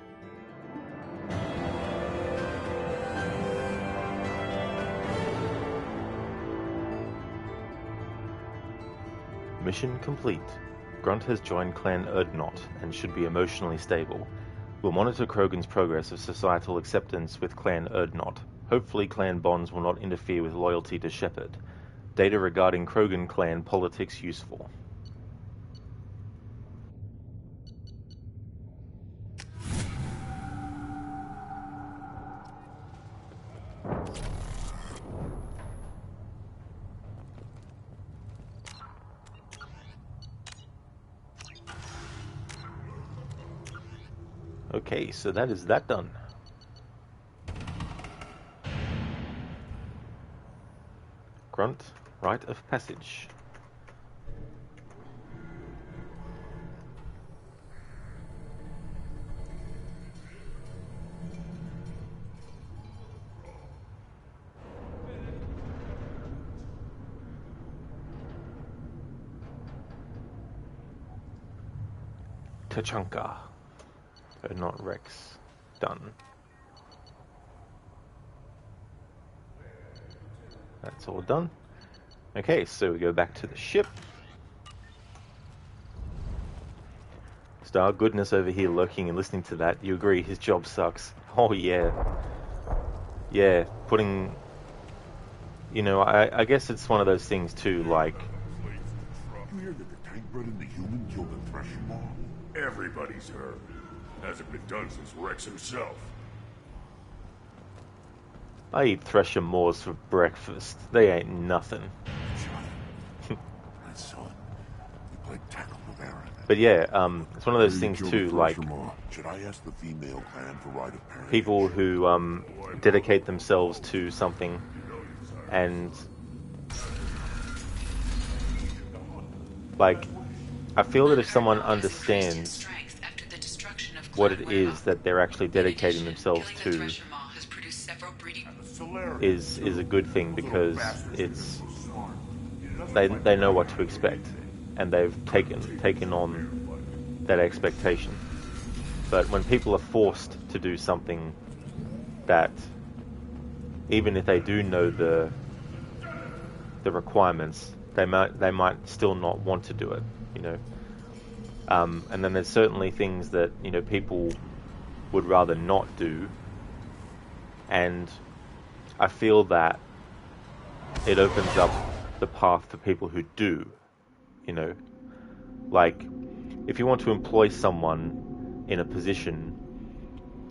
Mission complete. Grunt has joined Clan Erdnot and should be emotionally stable. We'll monitor Krogan's progress of societal acceptance with Clan Erdnot. Hopefully clan bonds will not interfere with loyalty to Shepard. Data regarding Krogan clan politics useful. Okay, so that is that done. Grunt, rite of passage. Tuchanka. Not Rex. Done. That's all done. Okay, so we go back to the ship. Star Goodness over here lurking and listening to that. You agree his job sucks. Oh yeah. Yeah, putting... You know, I guess it's one of those things too, like... You hear that the tank bred and the human killed the Thresher Maw? Everybody's heard. Hasn't been done since Rex himself. I eat Thresher Maws for breakfast. They ain't nothing. My son. We played tackle with Aaron. But yeah, it's one of those things too, like... Should I ask the female clan for rite of passage? People who dedicate themselves to something and... Like, I feel that if someone understands what it is that they're actually dedicating themselves to is a good thing, because it's they know what to expect. and they've taken on that expectation. But when people are forced to do something that, even if they do know the requirements, they might still not want to do it, you know. And then there's certainly things that, you know, people would rather not do, and I feel that it opens up the path for people who do, you know. Like, if you want to employ someone in a position,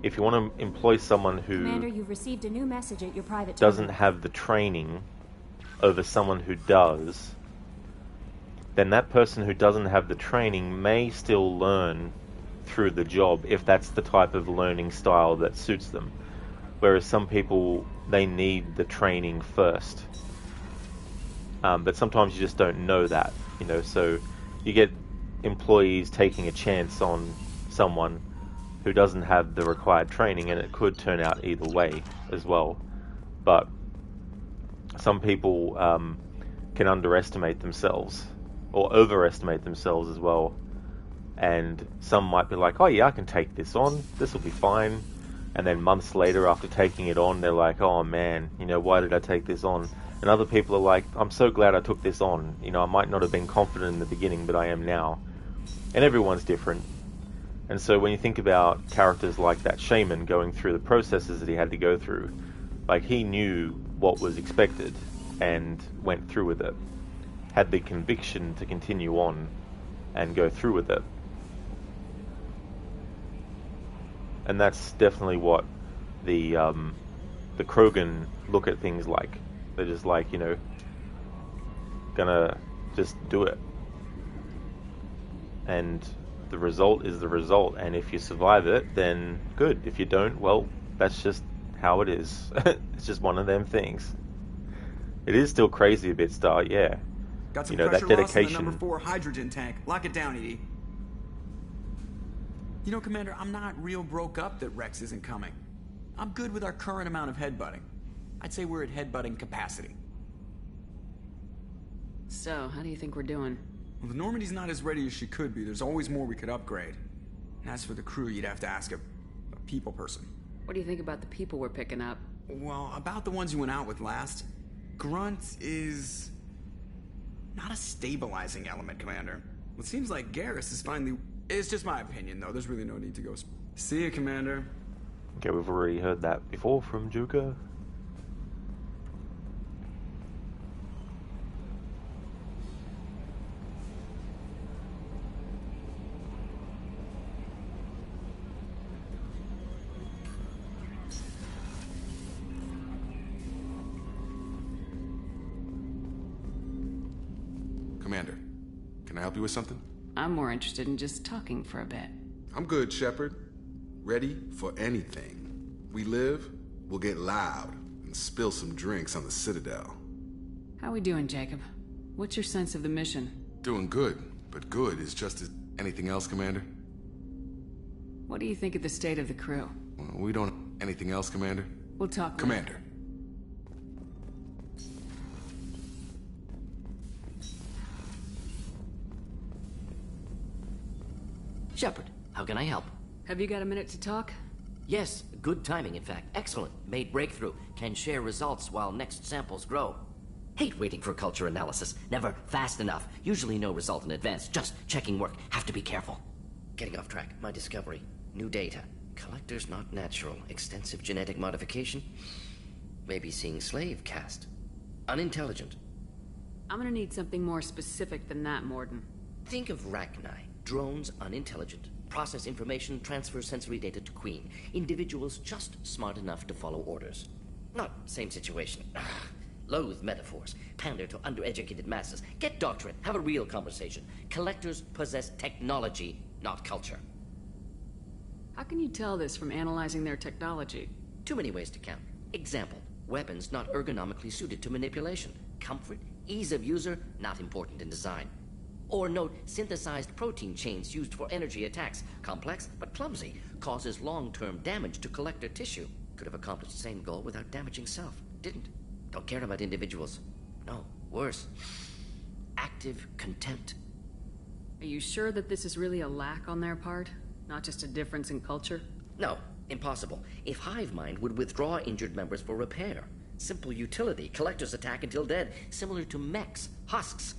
if you want to employ someone who Commander, you've received a new message at your private doesn't terminal. have the training over someone who does, then that person who doesn't have the training may still learn through the job if that's the type of learning style that suits them. Whereas some people, they need the training first. But sometimes you just don't know that, you know, so you get employees taking a chance on someone who doesn't have the required training, and it could turn out either way as well. But some people can underestimate themselves, or overestimate themselves as well, and some might be like, oh yeah, I can take this on, this will be fine, and then months later after taking it on, they're like, oh man, you know, why did I take this on? And other people are like, I'm so glad I took this on, you know, I might not have been confident in the beginning, but I am now. And everyone's different. And so when you think about characters like that shaman going through the processes that he had to go through, like, he knew what was expected and went through with it, had the conviction to continue on and go through with it. And that's definitely what the Krogan look at things like. They're just like, you know, gonna just do it. And the result is the result, and if you survive it, then good. If you don't, well, that's just how it is. It's just one of them things. It is still crazy a bit, Star, yeah. Got some you know, pressure that loss in the dedication. number 4 hydrogen tank. Lock it down, ED. You know, Commander, I'm not real broke up that Rex isn't coming. I'm good with our current amount of headbutting. I'd say we're at headbutting capacity. So, how do you think we're doing? Well, the Normandy's not as ready as she could be. There's always more we could upgrade. And as for the crew, you'd have to ask a people person. What do you think about the people we're picking up? Well, about the ones you went out with last, Grunt is not a stabilizing element, Commander. Well, it seems like Garrus is finally... It's just my opinion, though. There's really no need to go... See you, Commander. Okay, we've already heard that before from Juka. Commander, can I help you with something? I'm more interested in just talking for a bit. I'm good, Shepard. Ready for anything. We live, we'll get loud, and spill some drinks on the Citadel. How we doing, Jacob? What's your sense of the mission? Doing good, but good is just as... Anything else, Commander? What do you think of the state of the crew? Well, we don't... Anything else, Commander? We'll talk Commander. later. Shepard, how can I help? Have you got a minute to talk? Yes, good timing, in fact. Excellent. Made breakthrough. Can share results while next samples grow. Hate waiting for culture analysis. Never fast enough. Usually no result in advance. Just checking work. Have to be careful. Getting off track. My discovery. New data. Collectors not natural. Extensive genetic modification. Maybe seeing slave caste. Unintelligent. I'm gonna need something more specific than that, Morden. Think of Rachni. Drones unintelligent. Process information, transfer sensory data to Queen. Individuals just smart enough to follow orders. Not same situation. Loathe metaphors. Pander to undereducated masses. Get doctrine. Have a real conversation. Collectors possess technology, not culture. How can you tell this from analyzing their technology? Too many ways to count. Example. Weapons not ergonomically suited to manipulation. Comfort, ease of user, not important in design. Or note synthesized protein chains used for energy attacks. Complex, but clumsy. Causes long-term damage to collector tissue. Could have accomplished the same goal without damaging self. Didn't. Don't care about individuals. No, worse. Active contempt. Are you sure that this is really a lack on their part? Not just a difference in culture? No, impossible. If Hive Mind would withdraw injured members for repair. Simple utility, collectors attack until dead, similar to mechs, husks.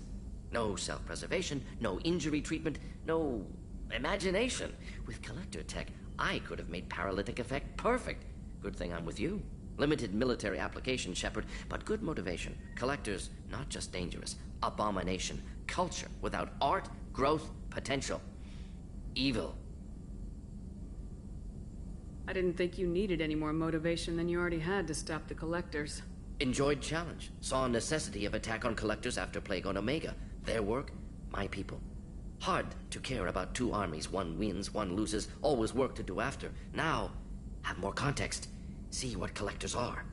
No self-preservation, no injury treatment, no imagination. With collector tech, I could have made paralytic effect perfect. Good thing I'm with you. Limited military application, Shepard, but good motivation. Collectors, not just dangerous. Abomination. Culture without art, growth, potential. Evil. I didn't think you needed any more motivation than you already had to stop the collectors. Enjoyed challenge. Saw necessity of attack on collectors after Plague on Omega. Their work, my people. Hard to care about two armies. One wins, one loses. Always work to do after. Now, have more context. See what collectors are.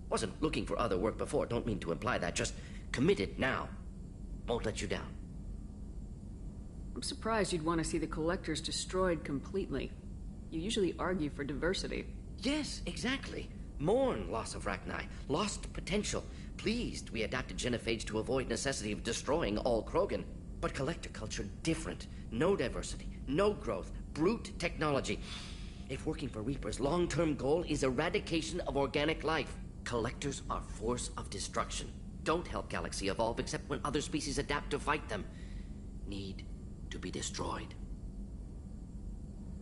Wasn't looking for other work before. Don't mean to imply that. Just committed now. Won't let you down. I'm surprised you'd want to see the collectors destroyed completely. You usually argue for diversity. Yes, exactly. Mourn loss of Rachni. Lost potential. Pleased we adapted genophage to avoid necessity of destroying all Krogan. But collector culture different. No diversity. No growth. Brute technology. If working for Reapers' long-term goal is eradication of organic life, collectors are force of destruction. Don't help Galaxy evolve except when other species adapt to fight them. Need to be destroyed.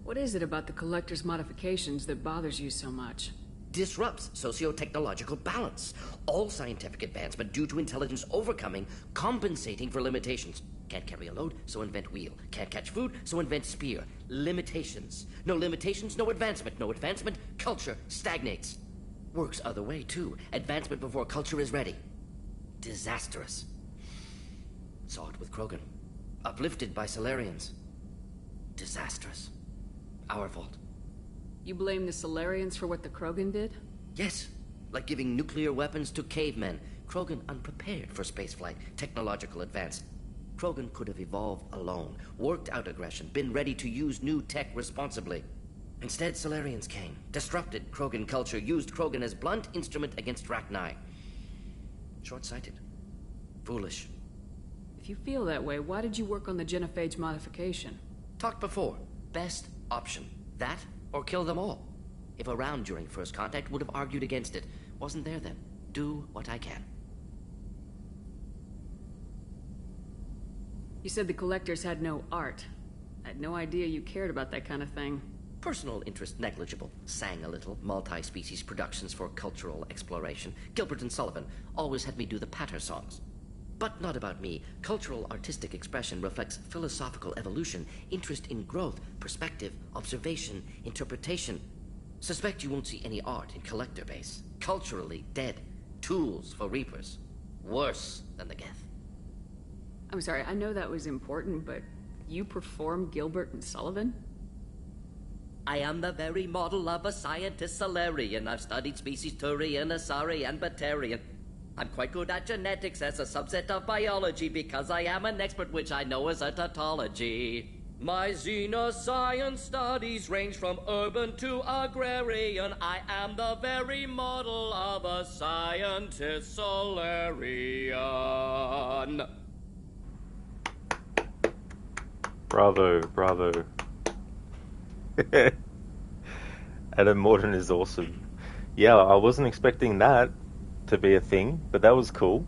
What is it about the collector's modifications that bothers you so much? Disrupts socio-technological balance. All scientific advancement due to intelligence overcoming, compensating for limitations. Can't carry a load, so invent wheel. Can't catch food, so invent spear. Limitations. No limitations, no advancement. No advancement, culture stagnates. Works other way, too. Advancement before culture is ready. Disastrous. Saw it with Krogan. Uplifted by Solarians. Disastrous. Our fault. You blame the Solarians for what the Krogan did? Yes. Like giving nuclear weapons to cavemen. Krogan unprepared for spaceflight, technological advance. Krogan could have evolved alone, worked out aggression, been ready to use new tech responsibly. Instead, Solarians came, disrupted Krogan culture, used Krogan as blunt instrument against Rachni. Short-sighted. Foolish. If you feel that way, why did you work on the genophage modification? Talked before. Best option. That or kill them all. If around during first contact, would have argued against it. Wasn't there then. Do what I can. You said the collectors had no art. I had no idea you cared about that kind of thing. Personal interest negligible. Sang a little. Multi-species productions for cultural exploration. Gilbert and Sullivan always had me do the patter songs. But not about me. Cultural artistic expression reflects philosophical evolution, interest in growth, perspective, observation, interpretation. Suspect you won't see any art in collector base. Culturally dead. Tools for Reapers. Worse than the Geth. I'm sorry, I know that was important, but you perform Gilbert and Sullivan? I am the very model of a scientist Solarian. I've studied species Turian, Asari, and Batarian. I'm quite good at genetics as a subset of biology because I am an expert which I know as a tautology. My xenoscience studies range from urban to agrarian. I am the very model of a scientist Solarian. Bravo, bravo. Adam Morton is awesome. Yeah, I wasn't expecting that to be a thing, but that was cool.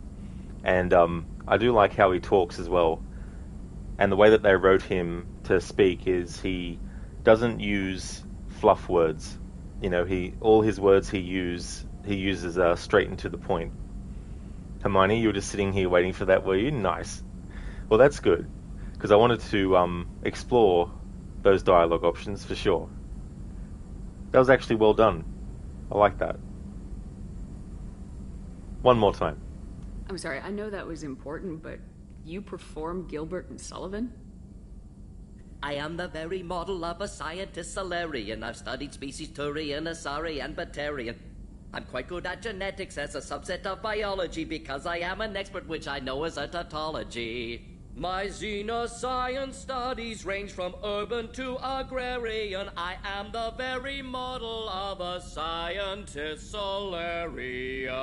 And I do like how he talks as well. And the way that they wrote him to speak is he doesn't use fluff words. You know, all his words he uses straight and to the point. Hermione, you were just sitting here waiting for that, were you? Nice. Well, that's good, because I wanted to explore those dialogue options for sure. That was actually well done. I like that. One more time. I'm sorry, I know that was important, but you perform Gilbert and Sullivan? I am the very model of a scientist Solarian. I've studied species Turian, Asari, and Batarian. I'm quite good at genetics as a subset of biology because I am an expert which I know as a tautology. My xenoscience studies range from urban to agrarian. I am the very model of a scientist Solarian.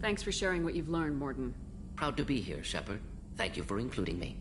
Thanks for sharing what you've learned, Morden. Proud to be here, Shepard. Thank you for including me.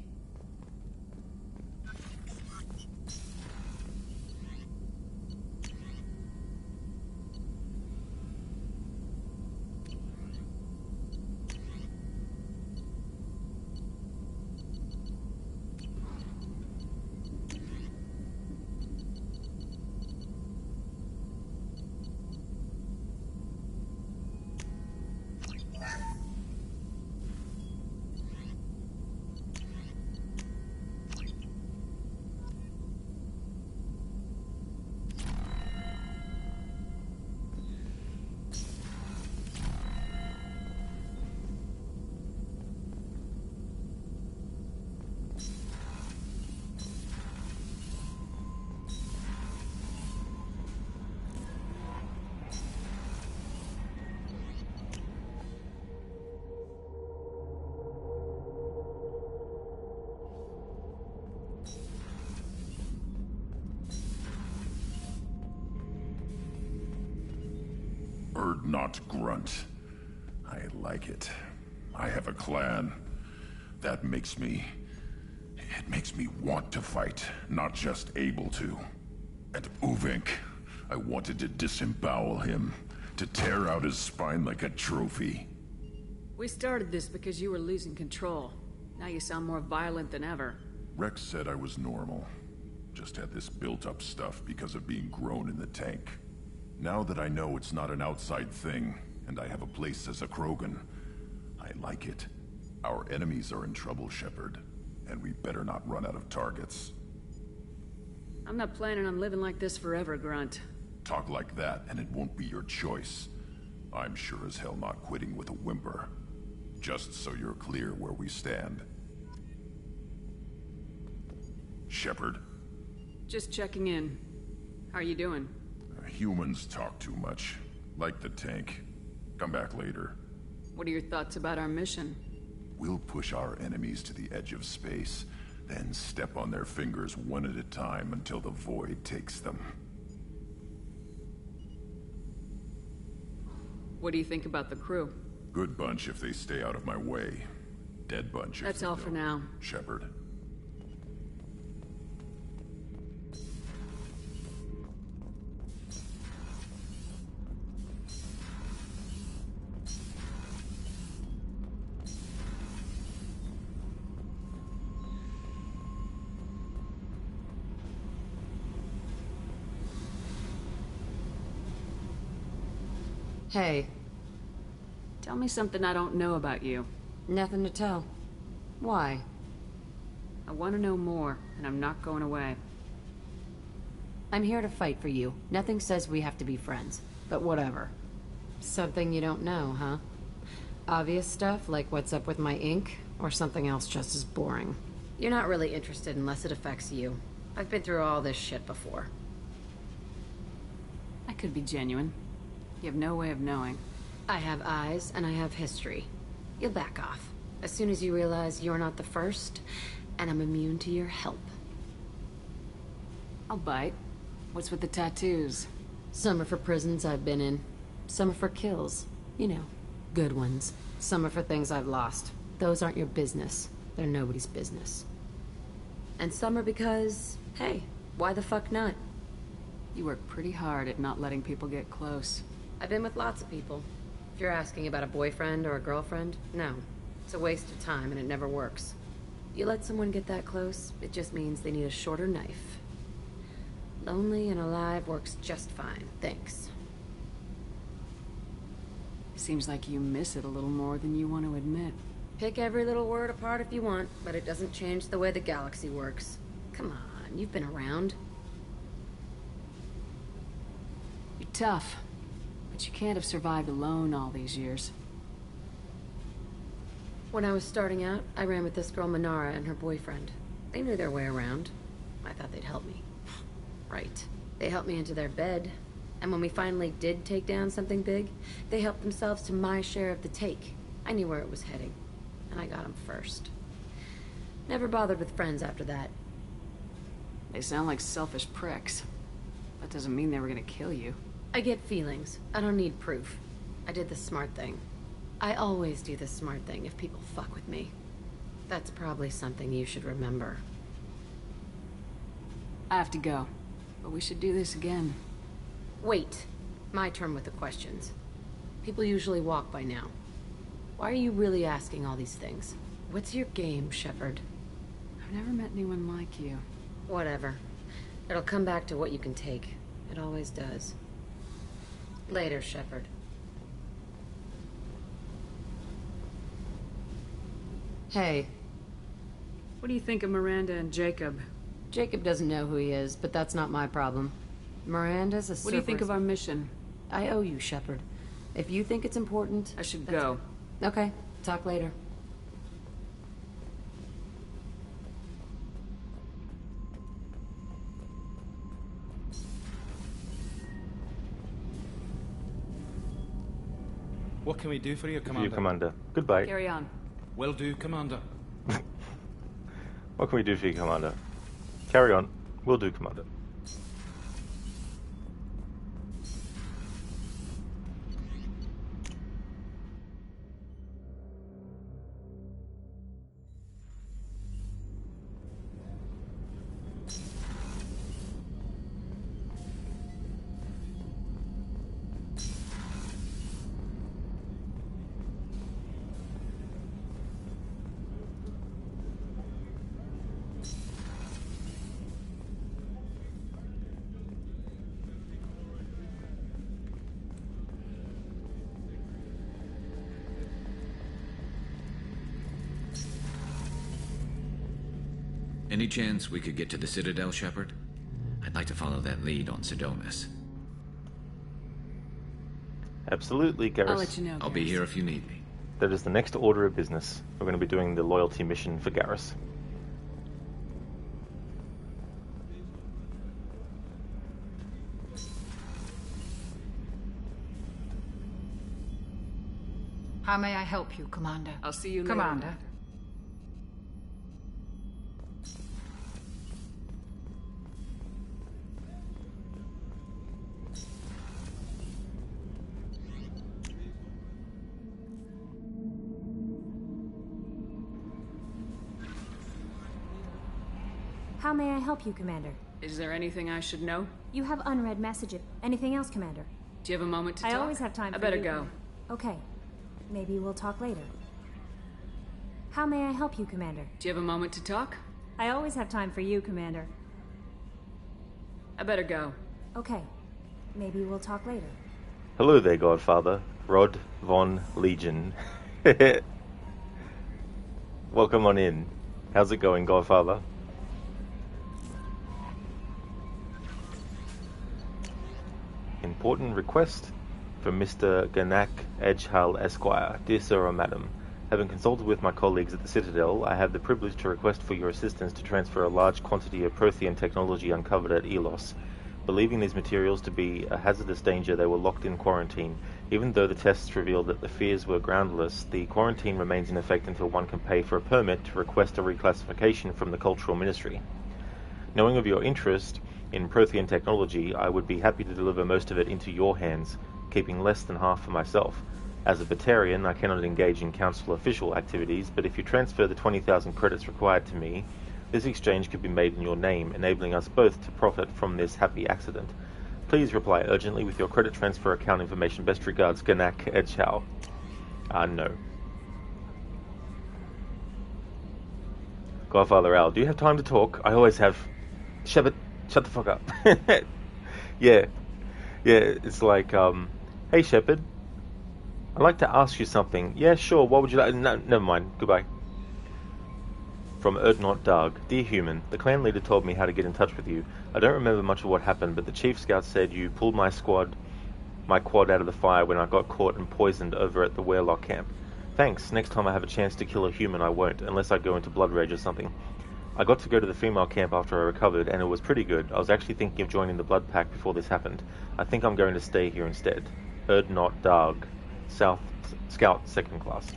Not grunt. I like it. I have a clan. That makes me... It makes me want to fight, not just able to. And Uvink, I wanted to disembowel him, to tear out his spine like a trophy. We started this because you were losing control. Now you sound more violent than ever. Rex said I was normal. Just had this built-up stuff because of being grown in the tank. Now that I know it's not an outside thing, and I have a place as a Krogan, I like it. Our enemies are in trouble, Shepard, and we better not run out of targets. I'm not planning on living like this forever, Grunt. Talk like that, and it won't be your choice. I'm sure as hell not quitting with a whimper. Just so you're clear where we stand. Shepard? Just checking in. How are you doing? Humans talk too much. Like the tank. Come back later. What are your thoughts about our mission? We'll push our enemies to the edge of space, then step on their fingers one at a time until the void takes them. What do you think about the crew? Good bunch if they stay out of my way. Dead bunch if That's they all don't. for now. Shepard. Hey. Tell me something I don't know about you. Nothing to tell. Why? I want to know more, and I'm not going away. I'm here to fight for you. Nothing says we have to be friends, but whatever. Something you don't know, huh? Obvious stuff, like what's up with my ink, or something else just as boring? You're not really interested unless it affects you. I've been through all this shit before. I could be genuine. You have no way of knowing. I have eyes, and I have history. You'll back off. As soon as you realize you're not the first, and I'm immune to your help. I'll bite. What's with the tattoos? Some are for prisons I've been in. Some are for kills. You know, good ones. Some are for things I've lost. Those aren't your business. They're nobody's business. And some are because, hey, why the fuck not? You work pretty hard at not letting people get close. I've been with lots of people. If you're asking about a boyfriend or a girlfriend, no. It's a waste of time and it never works. You let someone get that close, it just means they need a shorter knife. Lonely and alive works just fine, thanks. Seems like you miss it a little more than you want to admit. Pick every little word apart if you want, but it doesn't change the way the galaxy works. Come on, you've been around. You're tough, but you can't have survived alone all these years. When I was starting out, I ran with this girl Minara and her boyfriend. They knew their way around. I thought they'd help me. Right. They helped me into their bed, and when we finally did take down something big, they helped themselves to my share of the take. I knew where it was heading, and I got them first. Never bothered with friends after that. They sound like selfish pricks. That doesn't mean they were gonna kill you. I get feelings. I don't need proof. I did the smart thing. I always do the smart thing if people fuck with me. That's probably something you should remember. I have to go, but we should do this again. Wait. My turn with the questions. People usually walk by now. Why are you really asking all these things? What's your game, Shepard? I've never met anyone like you. Whatever. It'll come back to what you can take. It always does. Later, Shepard. Hey. What do you think of Miranda and Jacob? Jacob doesn't know who he is, but that's not my problem. Miranda's a What do you think of our mission? I owe you, Shepard. If you think it's important... I should go. Okay. Talk later. What can we do for you, Commander? You, Commander. Goodbye. Carry on. Will do, Commander. What can we do for you, Commander? Carry on. Will do, Commander. Any chance we could get to the Citadel, Shepard? I'd like to follow that lead on Sedomus. Absolutely, Garrus. I'll let you know, I'll be here if you need me. That is the next order of business. We're going to be doing the loyalty mission for Garrus. How may I help you, Commander? I'll see you later. Commander. How may I help you, Commander? Is there anything I should know? You have unread messages. Anything else, Commander? Do you have a moment to I talk? always have time for I better you. go. Okay. Maybe we'll talk later. How may I help you, Commander? Do you have a moment to talk? I always have time for you, Commander. I better go. Okay. Maybe we'll talk later. Hello there, Godfather. Rod Von Legion. Welcome on in. How's it going, Godfather? Important request from Mr. Ganak Edgehull Esquire. Dear Sir or Madam, having consulted with my colleagues at the Citadel, I have the privilege to request for your assistance to transfer a large quantity of Prothean technology uncovered at Elos. Believing these materials to be a hazardous danger, they were locked in quarantine. Even though the tests revealed that the fears were groundless, the quarantine remains in effect until one can pay for a permit to request a reclassification from the Cultural Ministry. Knowing of your interest in Prothean technology, I would be happy to deliver most of it into your hands, keeping less than half for myself. As a Batarian, I cannot engage in Council official activities, but if you transfer the 20,000 credits required to me, this exchange could be made in your name, enabling us both to profit from this happy accident. Please reply urgently with your credit transfer account information. Best regards, Ganak Edgehow. No. Godfather Al, do you have time to talk? I always have. Shepard, shut the fuck up. Yeah, it's like, hey Shepard, I'd like to ask you something. Yeah, sure, what would you like? No, never mind, goodbye. From Erdnot Darg. Dear human, the clan leader told me how to get in touch with you. I don't remember much of what happened, but the chief scout said you pulled my quad out of the fire when I got caught and poisoned over at the Weirlock camp. Thanks, next time I have a chance to kill a human I won't, unless I go into blood rage or something. I got to go to the female camp after I recovered, and it was pretty good. I was actually thinking of joining the blood pack before this happened. I think I'm going to stay here instead. Erdnot Darg, South Scout 2nd Class.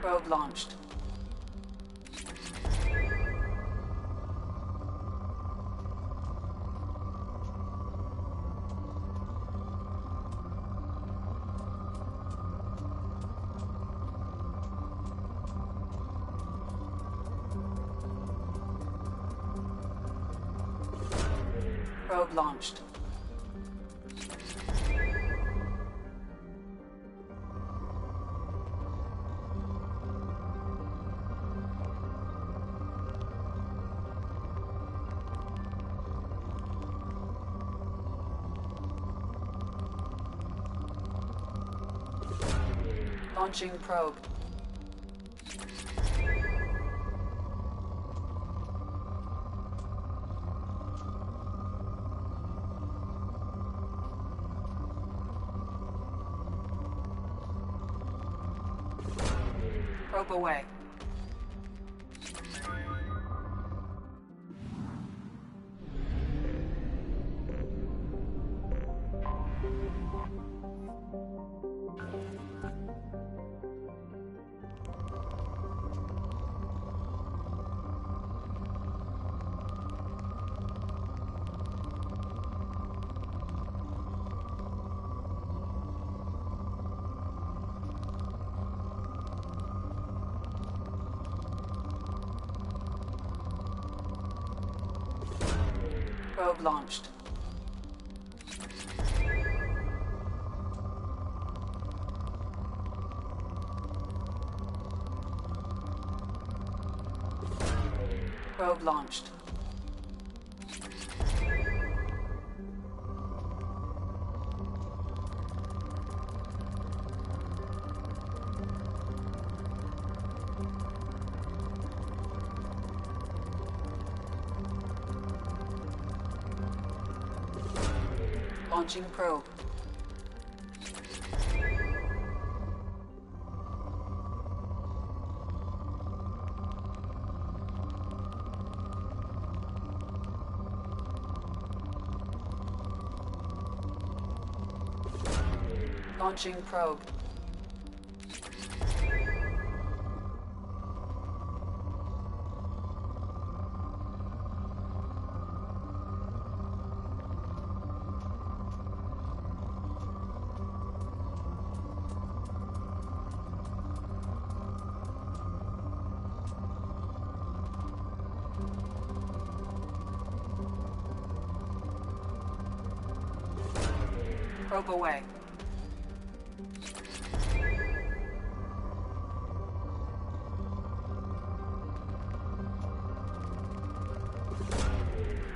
Probe launched. Probe launched. Launching probe. Probe away. Probe launched. Probe launched. Launching probe. Launching probe. Probe away.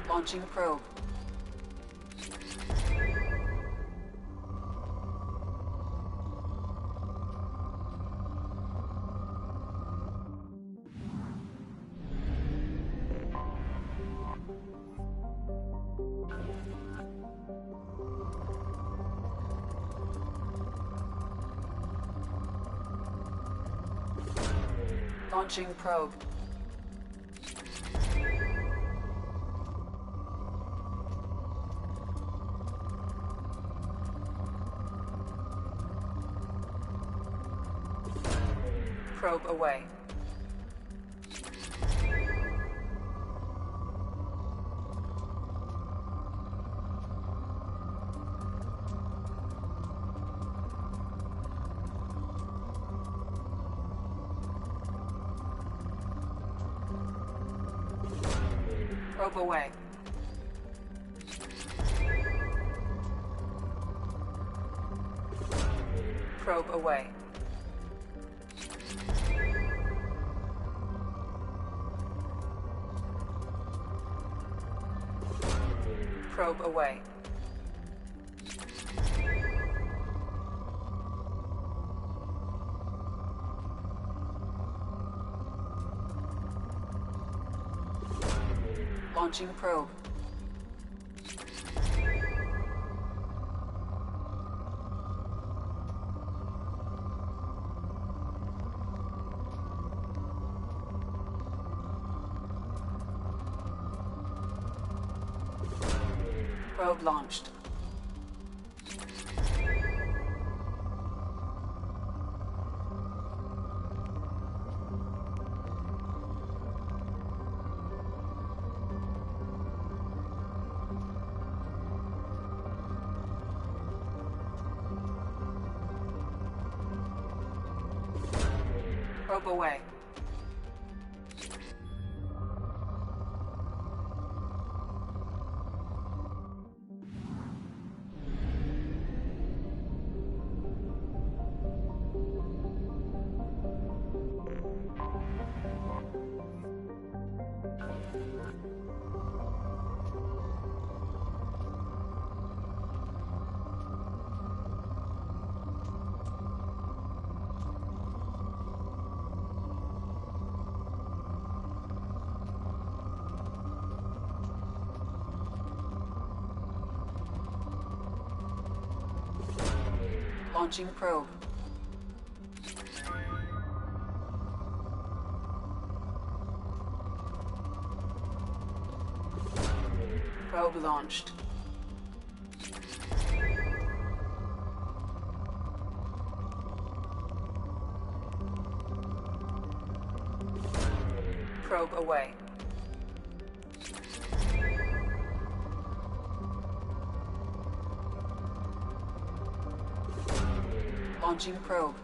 Launching probe. Launching probe. Probe away. Probe away. Probe away. Probe away. Launching probe. Probe launched. Probe away. Launching probe. Probe launched. Probe away. Launching probe.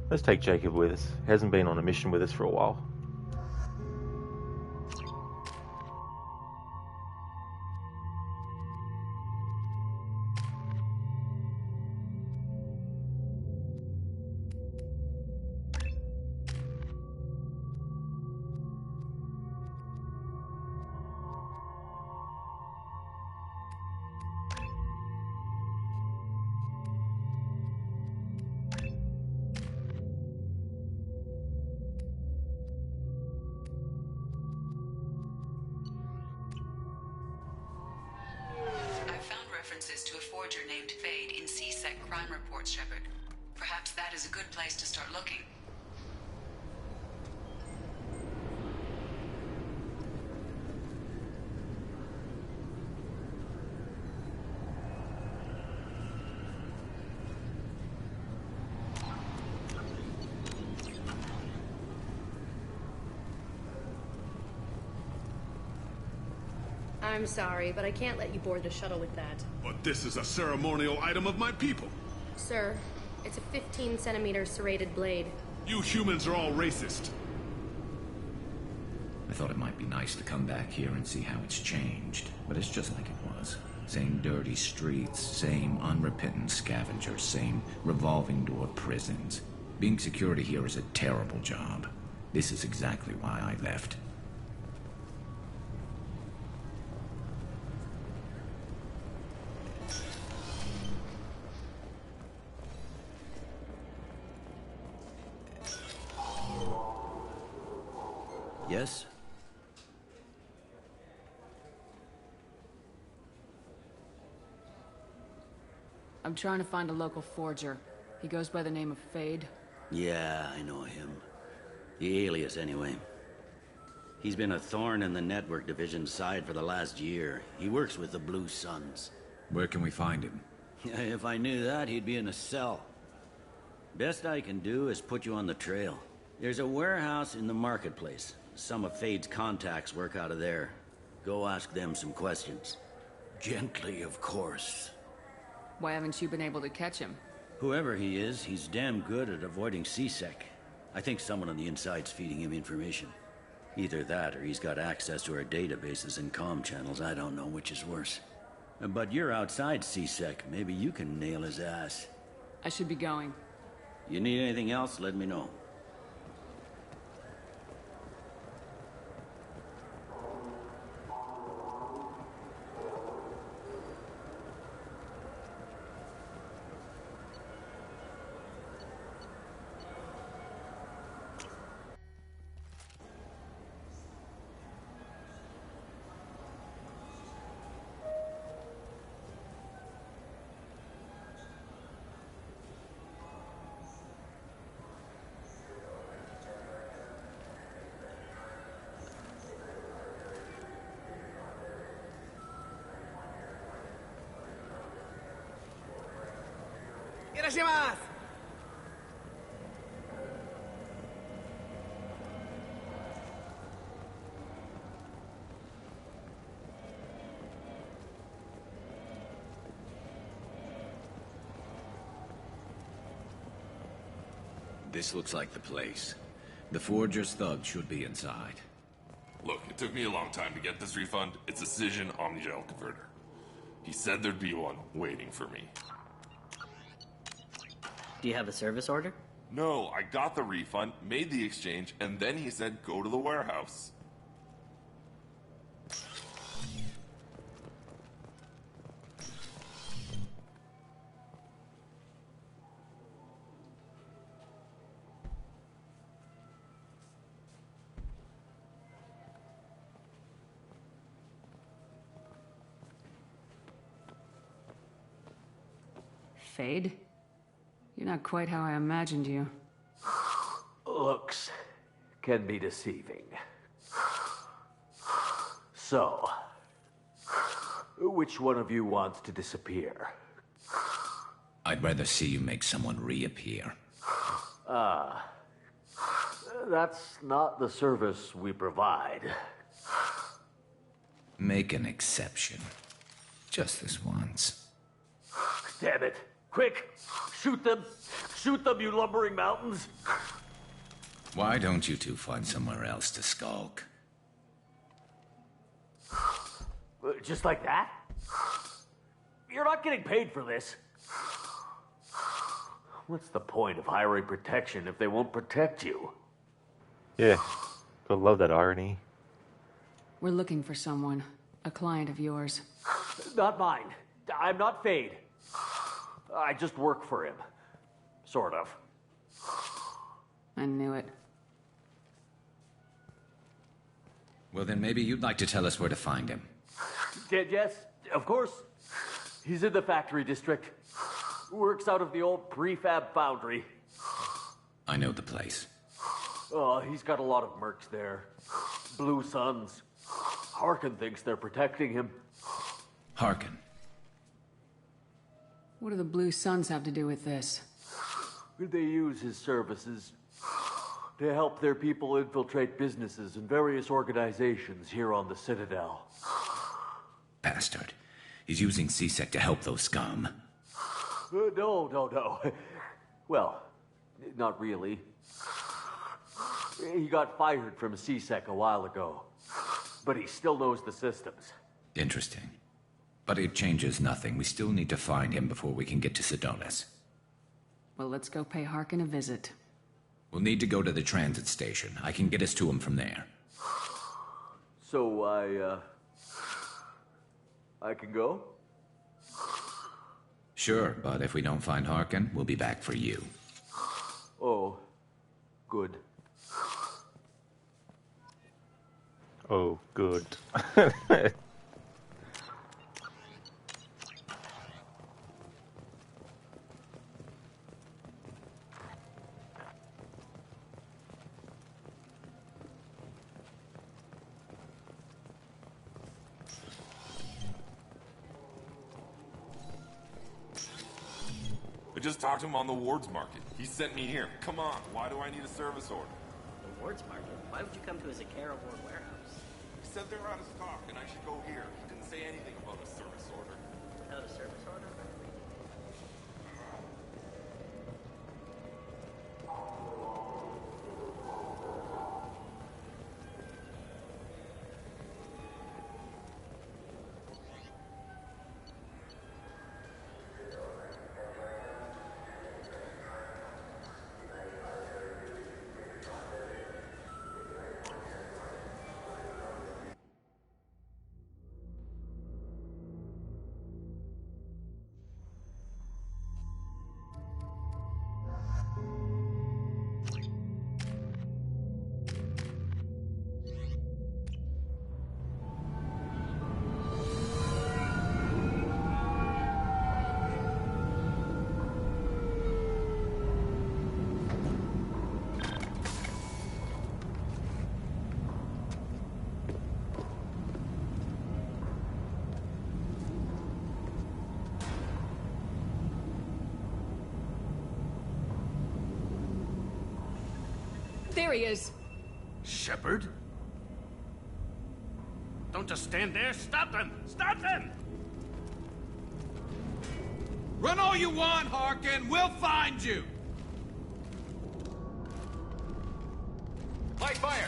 Let's take Jacob with us. He hasn't been on a mission with us for a while. To a forger named Fade in CSEC crime reports, Shepard. Perhaps that is a good place to start looking. I'm sorry, but I can't let you board the shuttle with that. But this is a ceremonial item of my people. Sir, it's a 15-centimeter serrated blade. You humans are all racist. I thought it might be nice to come back here and see how it's changed, but it's just like it was. Same dirty streets, same unrepentant scavengers, same revolving door prisons. Being security here is a terrible job. This is exactly why I left. Yes? I'm trying to find a local forger. He goes by the name of Fade. Yeah, I know him. The alias, anyway. He's been a thorn in the network division's side for the last year. He works with the Blue Suns. Where can we find him? If I knew that, he'd be in a cell. Best I can do is put you on the trail. There's a warehouse in the marketplace. Some of Fade's contacts work out of there. Go ask them some questions. Gently, of course. Why haven't you been able to catch him? Whoever he is, he's damn good at avoiding CSEC. I think someone on the inside's feeding him information. Either that, or he's got access to our databases and comm channels. I don't know which is worse. But you're outside CSEC. Maybe you can nail his ass. I should be going. You need anything else, let me know. This looks like the place. The Forger's thugs should be inside. Look, it took me a long time to get this refund. It's a Cision Omnigel converter. He said there'd be one waiting for me. Do you have a service order? No, I got the refund, made the exchange, and then he said go to the warehouse. Fade? You're not quite how I imagined you. Looks can be deceiving. So, which one of you wants to disappear? I'd rather see you make someone reappear. That's not the service we provide. Make an exception. Just this once. Damn it. Quick! Shoot them! Shoot them, you lumbering mountains! Why don't you two find somewhere else to skulk? Just like that? You're not getting paid for this. What's the point of hiring protection if they won't protect you? Yeah, gotta love that irony. We're looking for someone. A client of yours. Not mine. I'm not Fade. I just work for him. Sort of. I knew it. Well, then maybe you'd like to tell us where to find him. Yes, of course. He's in the factory district. Works out of the old prefab foundry. I know the place. Oh, he's got a lot of mercs there. Blue Suns. Harkin thinks they're protecting him. Harkin. What do the Blue Suns have to do with this? They use his services to help their people infiltrate businesses and various organizations here on the Citadel. Bastard. He's using CSEC to help those scum. No. Well, not really. He got fired from CSEC a while ago, but he still knows the systems. Interesting. But it changes nothing. We still need to find him before we can get to Sedonis. Well, let's go pay Harkin a visit. We'll need to go to the transit station. I can get us to him from there. So I can go? Sure, but if we don't find Harkin, we'll be back for you. Oh, good. Oh, good. just talked to him on the wards market. He sent me here. Come on, why do I need a service order? The Wards Market? Why would you come to a Zakara Ward warehouse? He said they're out of stock and I should go here. He didn't say anything about a service order. Without a service order? There he is. Shepard? Don't just stand there. Stop them! Stop them! Run all you want, Harkin. We'll find you. Light fire.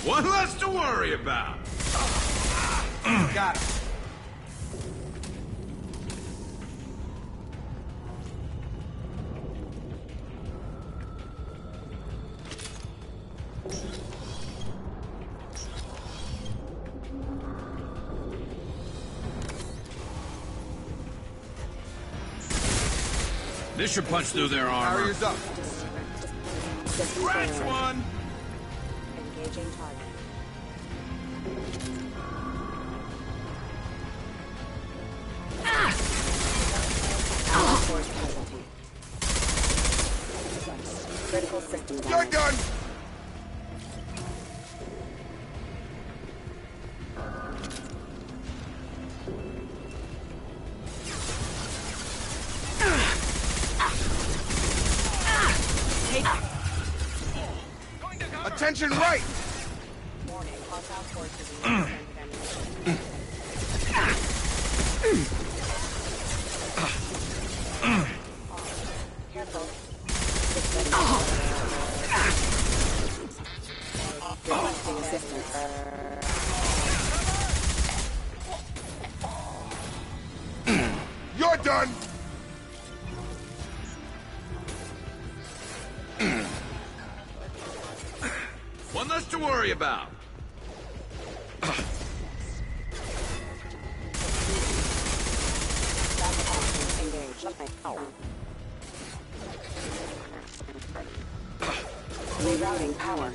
One less to worry about. Got it. This should punch through their armor. Barriers up. Scratch one! Engaging target. Critical system down. You're done! Attention right! Warning, hostile forces in Careful. Requesting assistance. You're done! One less to worry about. Rerouting power.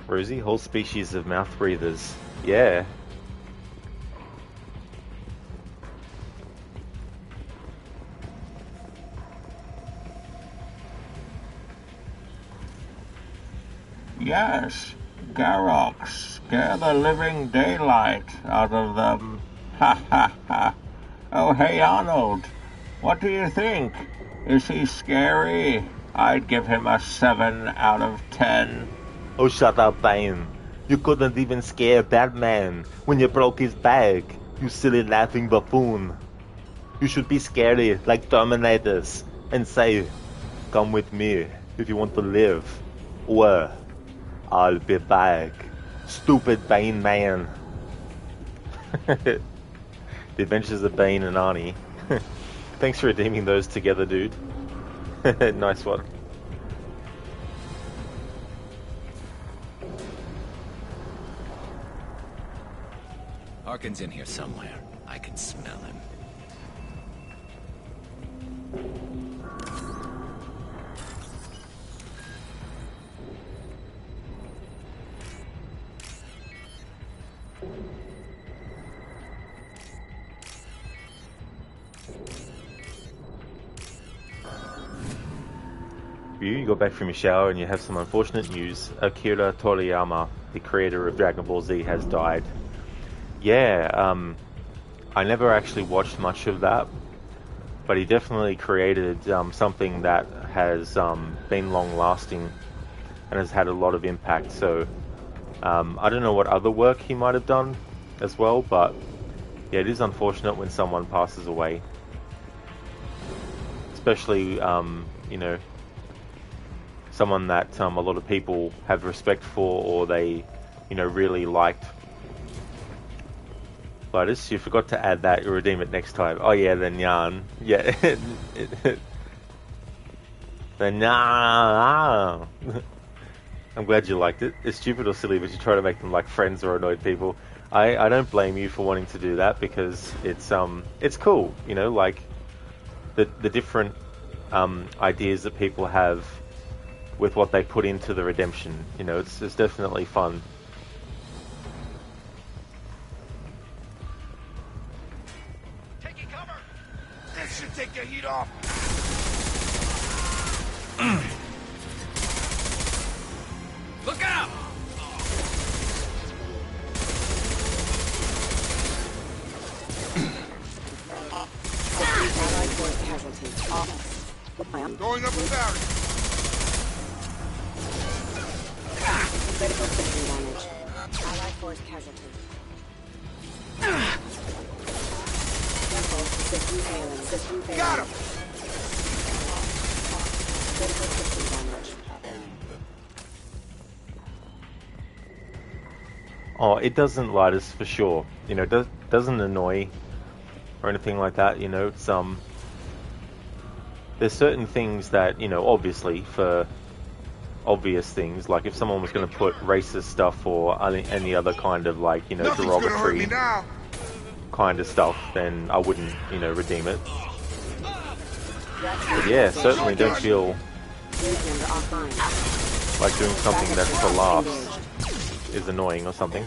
Rosie, whole species of mouth breathers. Yeah. Yes, Garrox, scare the living daylight out of them. Ha ha ha. Oh, hey Arnold, what do you think? Is he scary? I'd give him a 7 out of 10. Oh, shut up, Bane. You couldn't even scare Batman when you broke his back, you silly laughing buffoon. You should be scary like Terminators and say, come with me if you want to live, or I'll be back, stupid Bane man. The Adventures of Bane and Arnie. Thanks for redeeming those together, dude. Nice one. Harkin's in here somewhere. I can smell him. You got back from your shower and you have some unfortunate news. Akira Toriyama, the creator of Dragon Ball Z, has died. Yeah, I never actually watched much of that, but he definitely created something that has been long-lasting and has had a lot of impact. So I don't know what other work he might have done as well, but yeah, it is unfortunate when someone passes away, especially you know, someone that a lot of people have respect for, or they, you know, really liked. Lotus, you forgot to add that. You redeem it next time. Oh yeah, the Nyan. Yeah. The Nyan. I'm glad you liked it. It's stupid or silly, but you try to make them like friends or annoyed people. I don't blame you for wanting to do that, because it's cool, you know, like the different ideas that people have with what they put into the redemption. You know, it's definitely fun. Taking cover! This should take the heat off! Look out! Going up the barrier! Critical system damage. Allied force casualty. System failing. System failing. Got him! Critical system damage. Oh, it doesn't light us for sure. You know, doesn't annoy or anything like that. You know, it's there's certain things that, you know, obviously for obvious things, like if someone was going to put racist stuff or any other kind of, like, you know, derogatory kind of stuff, then I wouldn't, you know, redeem it. But yeah, certainly don't feel like doing something that's for laughs is annoying or something.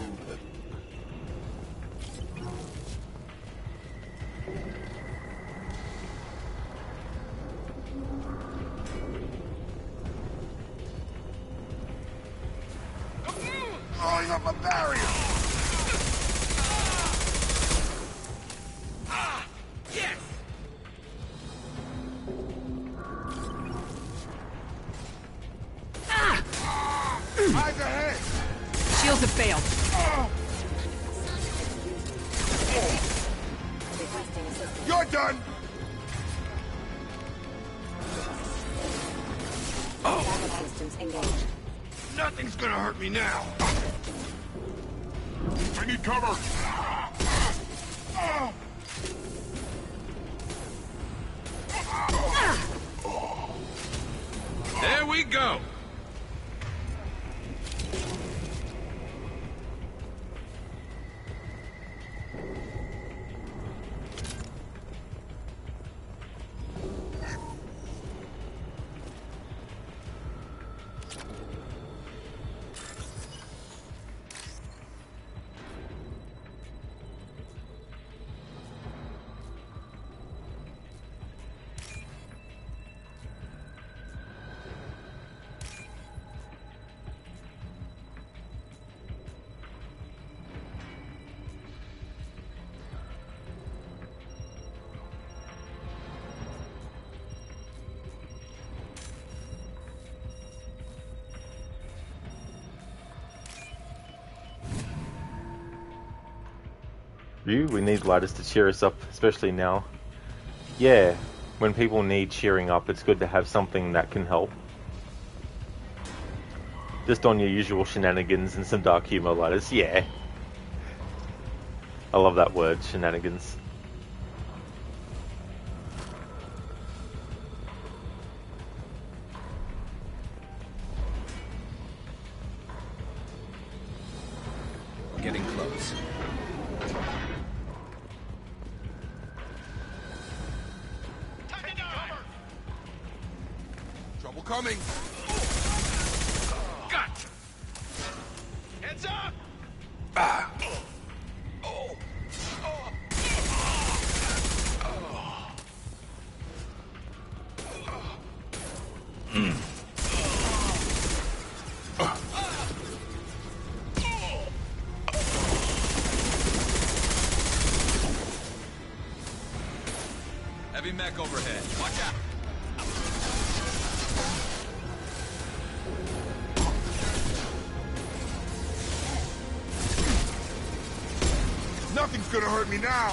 Throwing up a barrier! Yes! Eyes ahead! Shields have failed. You're done! Systems engaged. Nothing's gonna hurt me now! I need cover! There we go! We need lighters to cheer us up, especially now. Yeah, when people need cheering up, it's good to have something that can help. Just on your usual shenanigans and some dark humor, lighters. Yeah. I love that word, shenanigans. Getting close. coming. Gotcha. Heads up! Heavy mech overhead. Watch out. Nothing's gonna hurt me now.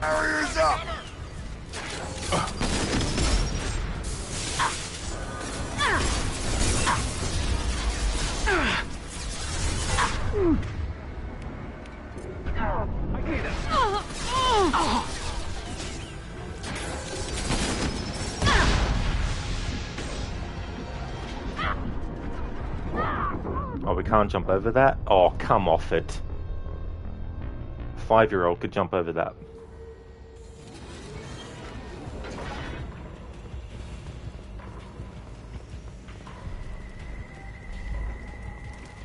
Barriers up! Oh, we can't jump over that? Oh, come off it. 5-year-old could jump over that.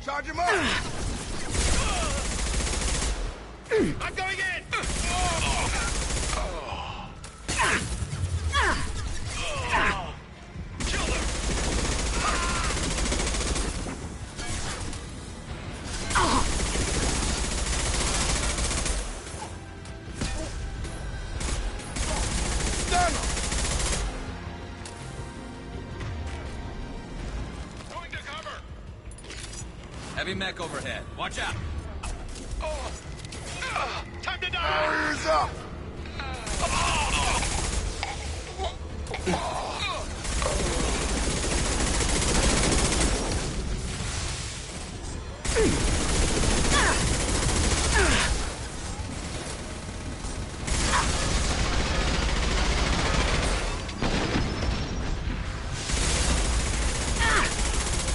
Charge him up! I'm going in! Heavy mech overhead. Watch out. Time to die! Barriers up!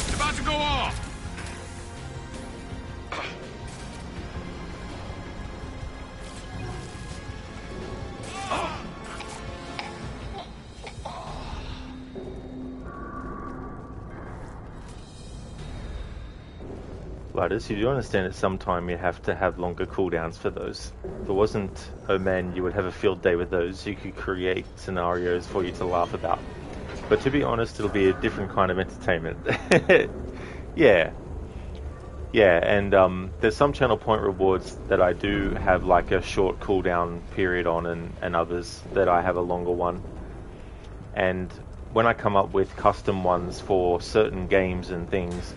It's about to go off. Gliders, you do understand at some time you have to have longer cooldowns for those. If it wasn't, oh man, you would have a field day with those. You could create scenarios for you to laugh about. But to be honest, it'll be a different kind of entertainment. Yeah. Yeah, and there's some channel point rewards that I do have like a short cooldown period on, and others that I have a longer one. And when I come up with custom ones for certain games and things,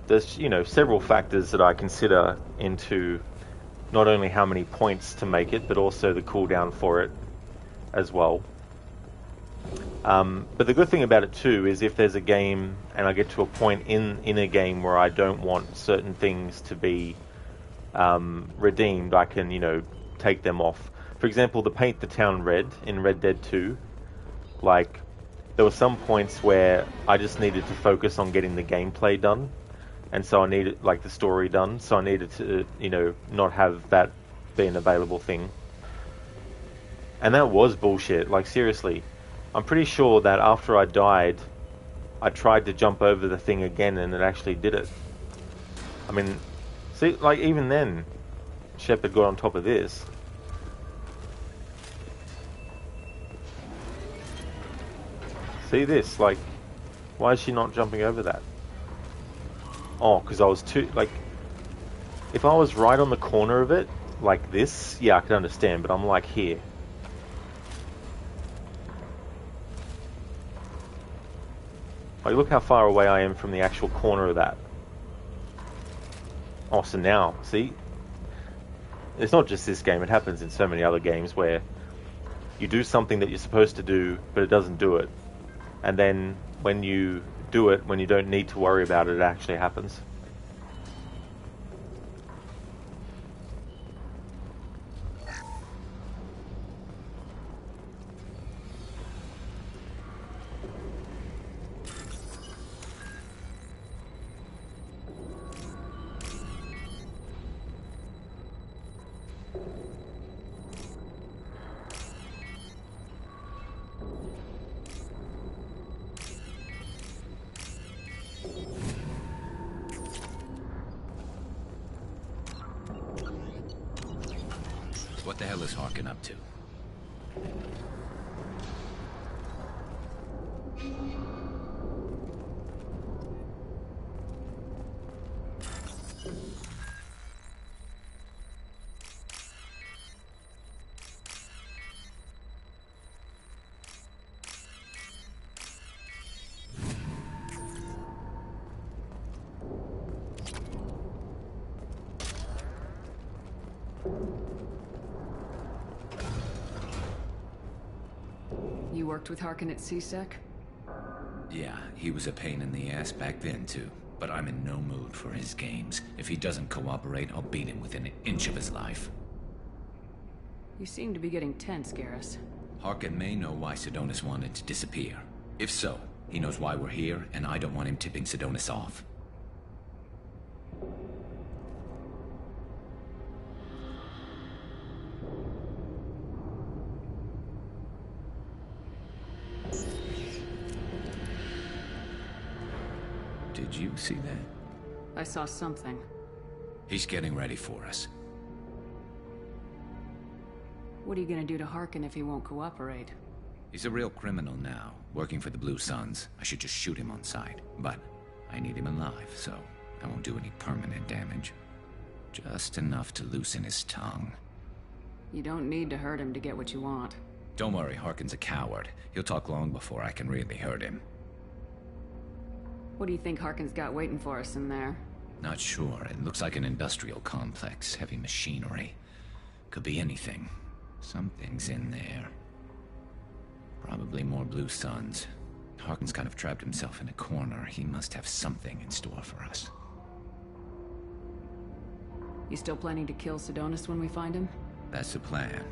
there's, you know, several factors that I consider into not only how many points to make it, but also the cooldown for it as well. But the good thing about it too is if there's a game and I get to a point in a game where I don't want certain things to be redeemed, I can, you know, take them off. For example, the paint the town red in Red Dead 2, like, there were some points where I just needed to focus on getting the gameplay done, and so I needed, like, the story done, so I needed to, you know, not have that be an available thing. And that was bullshit, like, seriously. I'm pretty sure that after I died, I tried to jump over the thing again and it actually did it. I mean, see, like, even then, Shepard got on top of this. See this, like, why is she not jumping over that? Oh, because I was too, like, if I was right on the corner of it, like this, yeah, I could understand, but I'm like here. Like, look how far away I am from the actual corner of that. Oh, so now, see? It's not just this game, it happens in so many other games where you do something that you're supposed to do, but it doesn't do it. And then when you do it, when you don't need to worry about it, it actually happens. What the hell is Harkin up to? You worked with Harkin at CSEC? Yeah, he was a pain in the ass back then, too. But I'm in no mood for his games. If he doesn't cooperate, I'll beat him within an inch of his life. You seem to be getting tense, Garrus. Harkin may know why Sidonis wanted to disappear. If so, he knows why we're here, and I don't want him tipping Sidonis off. Did you see that? I saw something. He's getting ready for us. What are you gonna do to Harkin if he won't cooperate? He's a real criminal now, working for the Blue Suns. I should just shoot him on sight. But I need him alive, so I won't do any permanent damage. Just enough to loosen his tongue. You don't need to hurt him to get what you want. Don't worry, Harkin's a coward. He'll talk long before I can really hurt him. What do you think Harkin's got waiting for us in there? Not sure. It looks like an industrial complex. Heavy machinery. Could be anything. Something's in there. Probably more Blue Suns. Harkin's kind of trapped himself in a corner. He must have something in store for us. You still planning to kill Sidonis when we find him? That's the plan.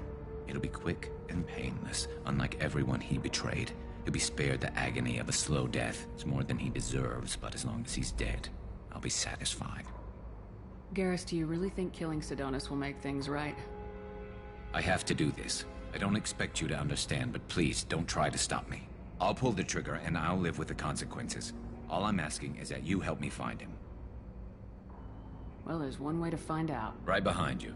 It'll be quick and painless, unlike everyone he betrayed. He'll be spared the agony of a slow death. It's more than he deserves, but as long as he's dead, I'll be satisfied. Garrus, do you really think killing Sidonis will make things right? I have to do this. I don't expect you to understand, but please don't try to stop me. I'll pull the trigger and I'll live with the consequences. All I'm asking is that you help me find him. Well, there's one way to find out. Right behind you.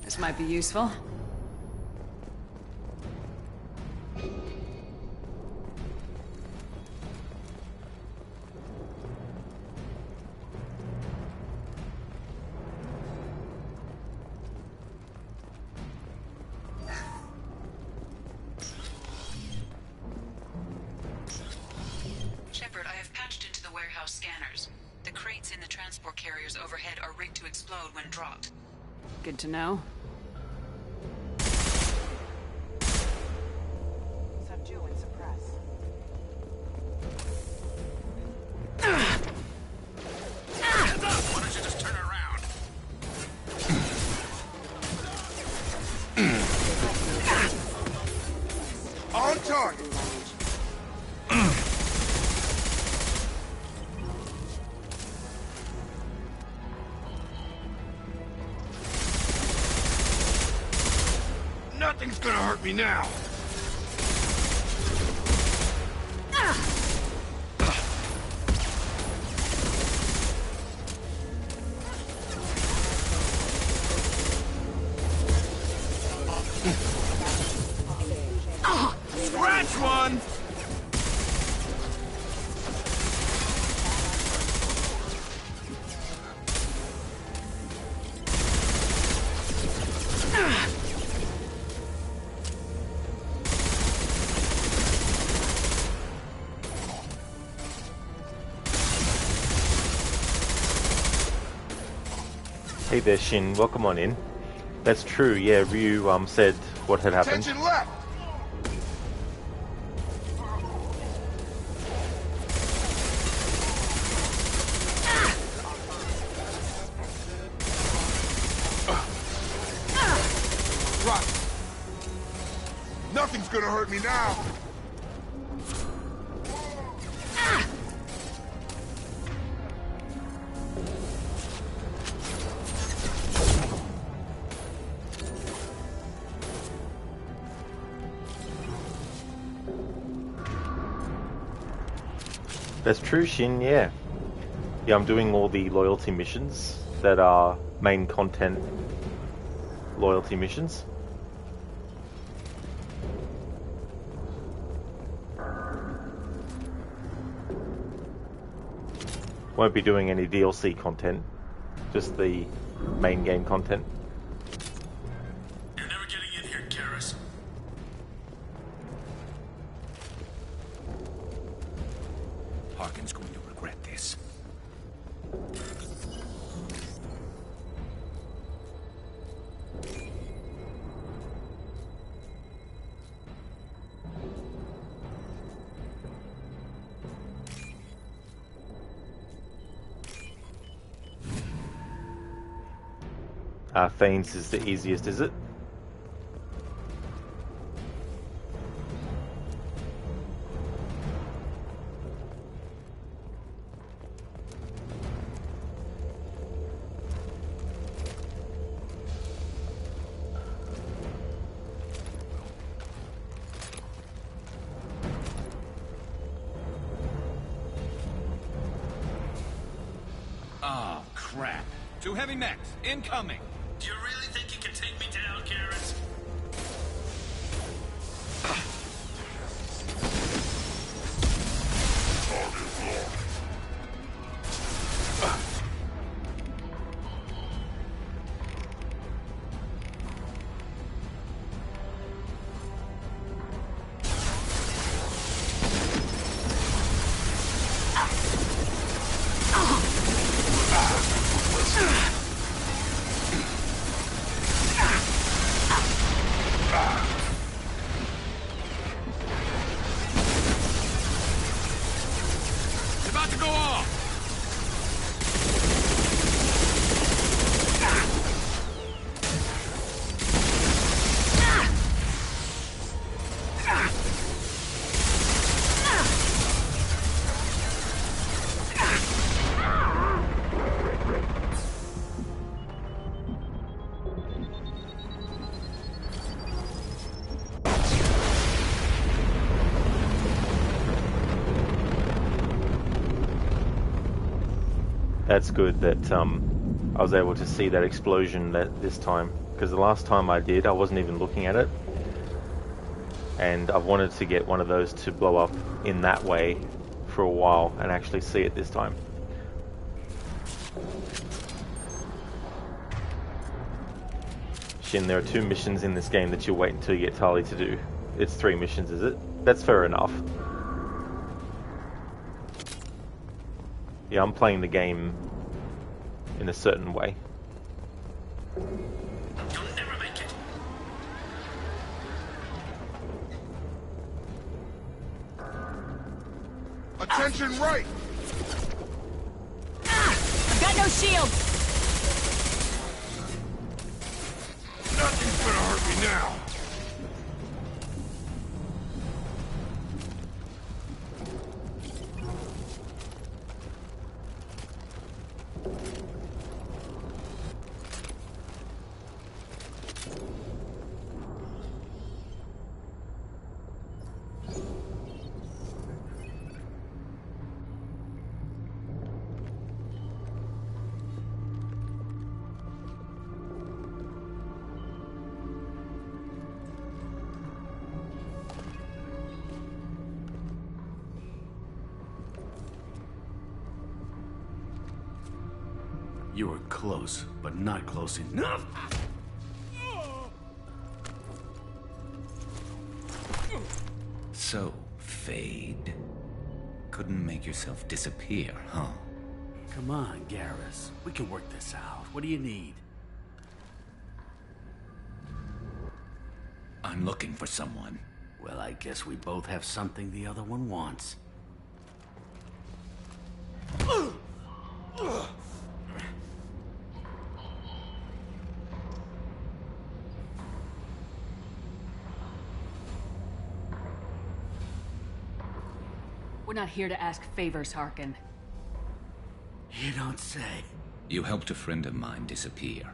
This might be useful. warehouse scanners. The crates in the transport carriers overhead are rigged to explode when dropped. Good to know. Subdue and suppress. Hands up! Why don't you just turn around? On target. Nothing's gonna hurt me now. Scratch one! Hey there, Shin. Welcome on in. That's true. Yeah, Ryu said what had happened. Attention left. Rock. Nothing's gonna hurt me now. That's true, Shin, yeah. Yeah, I'm doing all the loyalty missions that are main content loyalty missions. Won't be doing any DLC content, just the main game content. You're never getting in here, Karis. Harkin's going to regret this. Thanes is the easiest, is it? Oh, crap. Two heavy mechs, incoming. Do you really think you can take me down, Karis? That's good that I was able to see that explosion this time, because the last time I did, I wasn't even looking at it, and I've wanted to get one of those to blow up in that way for a while and actually see it this time. Shin, there are 2 missions in this game that you'll wait until you get Tali to do. It's 3 missions, is it? That's fair enough. Yeah, I'm playing the game in a certain way. You'll never make it. Attention right! I've got no shield! Nothing's gonna hurt me now! You were close, but not close enough. So, Fade. Couldn't make yourself disappear, huh? Come on, Garrus. We can work this out. What do you need? I'm looking for someone. Well, I guess we both have something the other one wants. We're not here to ask favors, Harkin. You don't say. You helped a friend of mine disappear.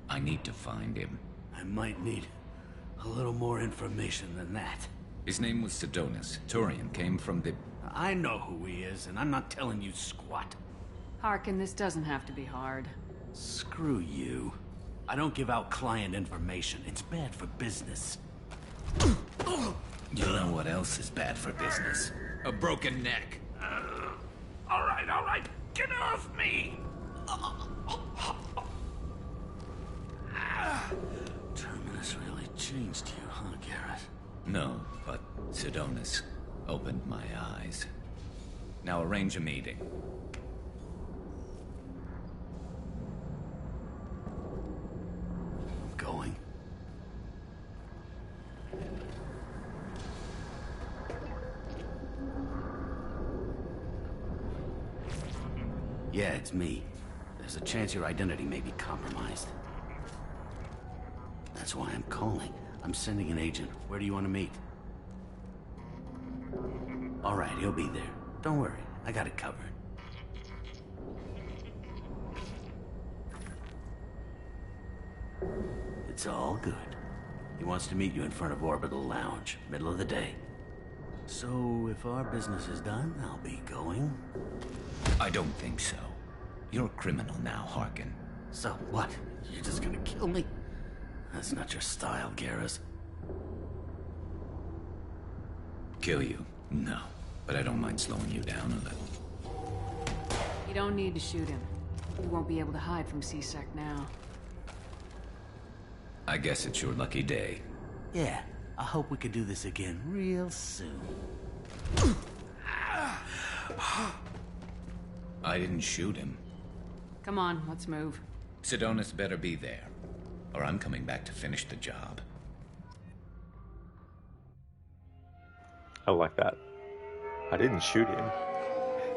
I need to find him. I might need a little more information than that. His name was Sidonis. Turian came from the... I know who he is, and I'm not telling you squat. Harkin, this doesn't have to be hard. Screw you. I don't give out client information. It's bad for business. You know what else is bad for business? A broken neck. All right. Get off me! Terminus really changed you, huh, Garrett? No, but Sidonis opened my eyes. Now arrange a meeting. I'm going. Yeah, it's me. There's a chance your identity may be compromised. That's why I'm calling. I'm sending an agent. Where do you want to meet? All right, he'll be there. Don't worry, I got it covered. It's all good. He wants to meet you in front of Orbital Lounge, middle of the day. So, if our business is done, I'll be going. I don't think so. You're a criminal now, Harkin. So what? You're just gonna kill me? That's not your style, Garrus. Kill you? No. But I don't mind slowing you down a little. You don't need to shoot him. You won't be able to hide from C-Sec now. I guess it's your lucky day. Yeah, I hope we can do this again real soon. I didn't shoot him. Come on, let's move. Sidonis better be there, or I'm coming back to finish the job. I like that. I didn't shoot him.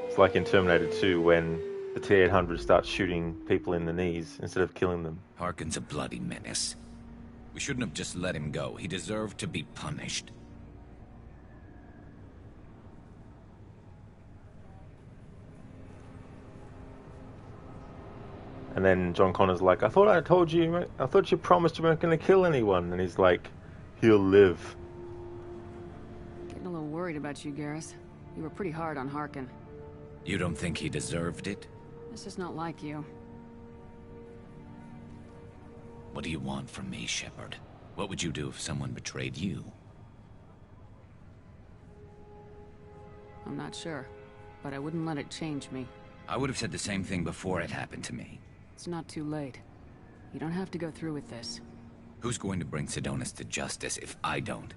It's like in Terminator 2 when the T-800 starts shooting people in the knees instead of killing them. Harkin's a bloody menace. We shouldn't have just let him go. He deserved to be punished. And then John Connor's like, I thought you promised you weren't going to kill anyone. And he's like, he'll live. Getting a little worried about you, Garrus. You were pretty hard on Harkin. You don't think he deserved it? This is not like you. What do you want from me, Shepard? What would you do if someone betrayed you? I'm not sure, but I wouldn't let it change me. I would have said the same thing before it happened to me. It's not too late. You don't have to go through with this. Who's going to bring Sidonis to justice if I don't?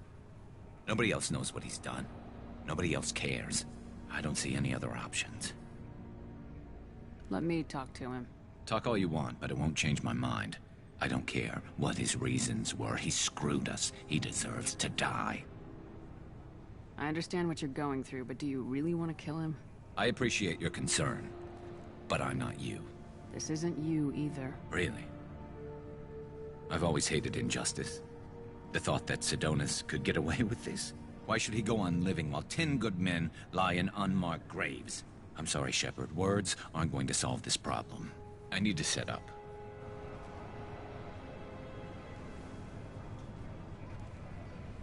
Nobody else knows what he's done. Nobody else cares. I don't see any other options. Let me talk to him. Talk all you want, but it won't change my mind. I don't care what his reasons were. He screwed us. He deserves to die. I understand what you're going through, but do you really want to kill him? I appreciate your concern, but I'm not you. This isn't you either. Really? I've always hated injustice. The thought that Sidonis could get away with this? Why should he go on living while 10 good men lie in unmarked graves? I'm sorry, Shepard. Words aren't going to solve this problem. I need to set up.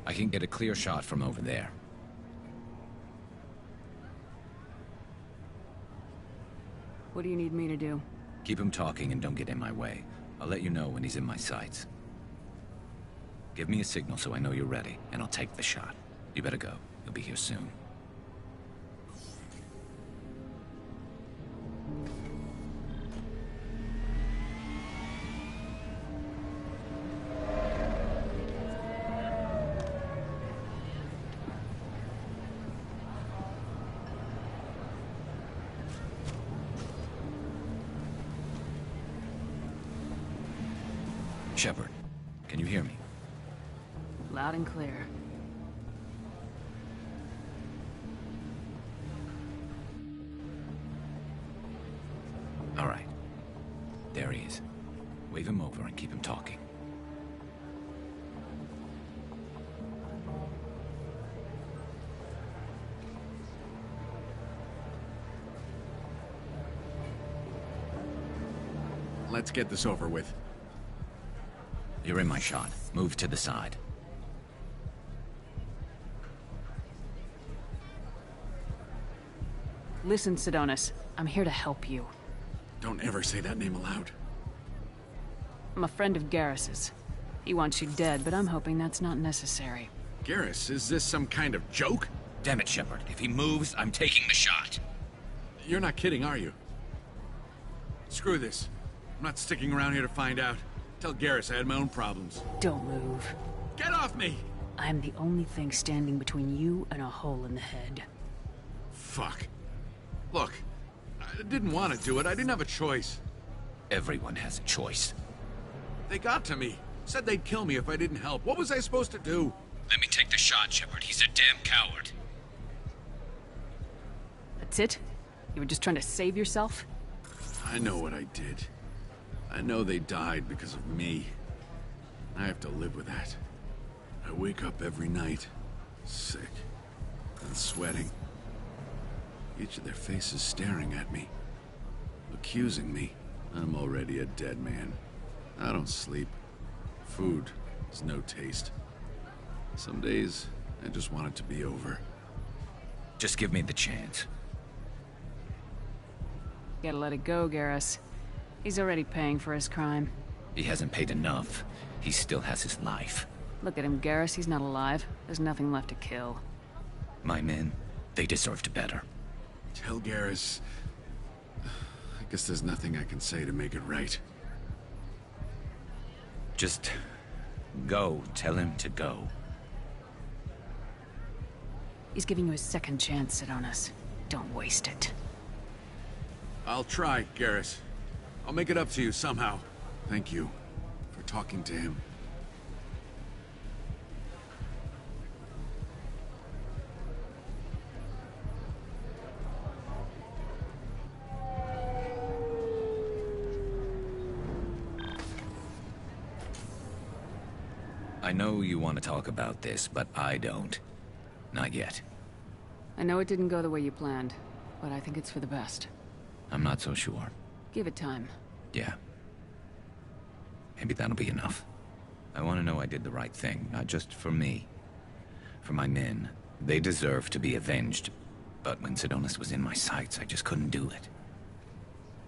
I can get a clear shot from over there. What do you need me to do? Keep him talking and don't get in my way. I'll let you know when he's in my sights. Give me a signal so I know you're ready, and I'll take the shot. You better go. You'll be here soon. Shepard, can you hear me? Loud and clear. All right. There he is. Wave him over and keep him talking. Let's get this over with. You're in my shot. Move to the side. Listen, Sidonis. I'm here to help you. Don't ever say that name aloud. I'm a friend of Garrus's. He wants you dead, but I'm hoping that's not necessary. Garrus, is this some kind of joke? Damn it, Shepard. If he moves, I'm taking the shot. You're not kidding, are you? Screw this. I'm not sticking around here to find out. Tell Garrus I had my own problems. Don't move. Get off me! I'm the only thing standing between you and a hole in the head. Fuck. Look, I didn't want to do it. I didn't have a choice. Everyone has a choice. They got to me. Said they'd kill me if I didn't help. What was I supposed to do? Let me take the shot, Shepard. He's a damn coward. That's it? You were just trying to save yourself? I know what I did. I know they died because of me. I have to live with that. I wake up every night, sick and sweating. Each of their faces staring at me, accusing me. I'm already a dead man. I don't sleep. Food has no taste. Some days, I just want it to be over. Just give me the chance. Gotta let it go, Garrus. He's already paying for his crime. He hasn't paid enough. He still has his life. Look at him, Garrus. He's not alive. There's nothing left to kill. My men, they deserved better. Tell Garrus... I guess there's nothing I can say to make it right. Just go. Tell him to go. He's giving you a second chance, Sidonis. Don't waste it. I'll try, Garrus. I'll make it up to you somehow. Thank you for talking to him. I know you want to talk about this, but I don't. Not yet. I know it didn't go the way you planned, but I think it's for the best. I'm not so sure. Give it time. Yeah. Maybe that'll be enough. I want to know I did the right thing, not just for me. For my men. They deserve to be avenged. But when Sidonis was in my sights, I just couldn't do it.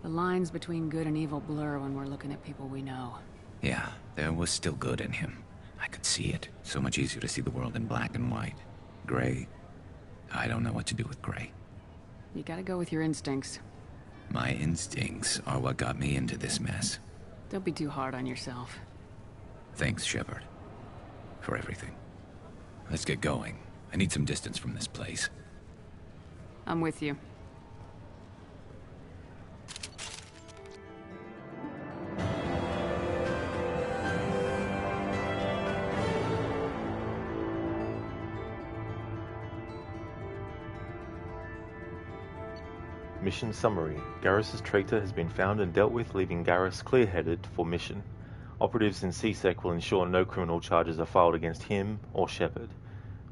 The lines between good and evil blur when we're looking at people we know. Yeah, there was still good in him. I could see it. So much easier to see the world in black and white. Gray. I don't know what to do with gray. You gotta go with your instincts. My instincts are what got me into this mess. Don't be too hard on yourself. Thanks, Shepard. For everything. Let's get going. I need some distance from this place. I'm with you. Mission summary. Garrus's traitor has been found and dealt with, leaving Garrus clear-headed for mission. Operatives in CSEC will ensure no criminal charges are filed against him or Shepard.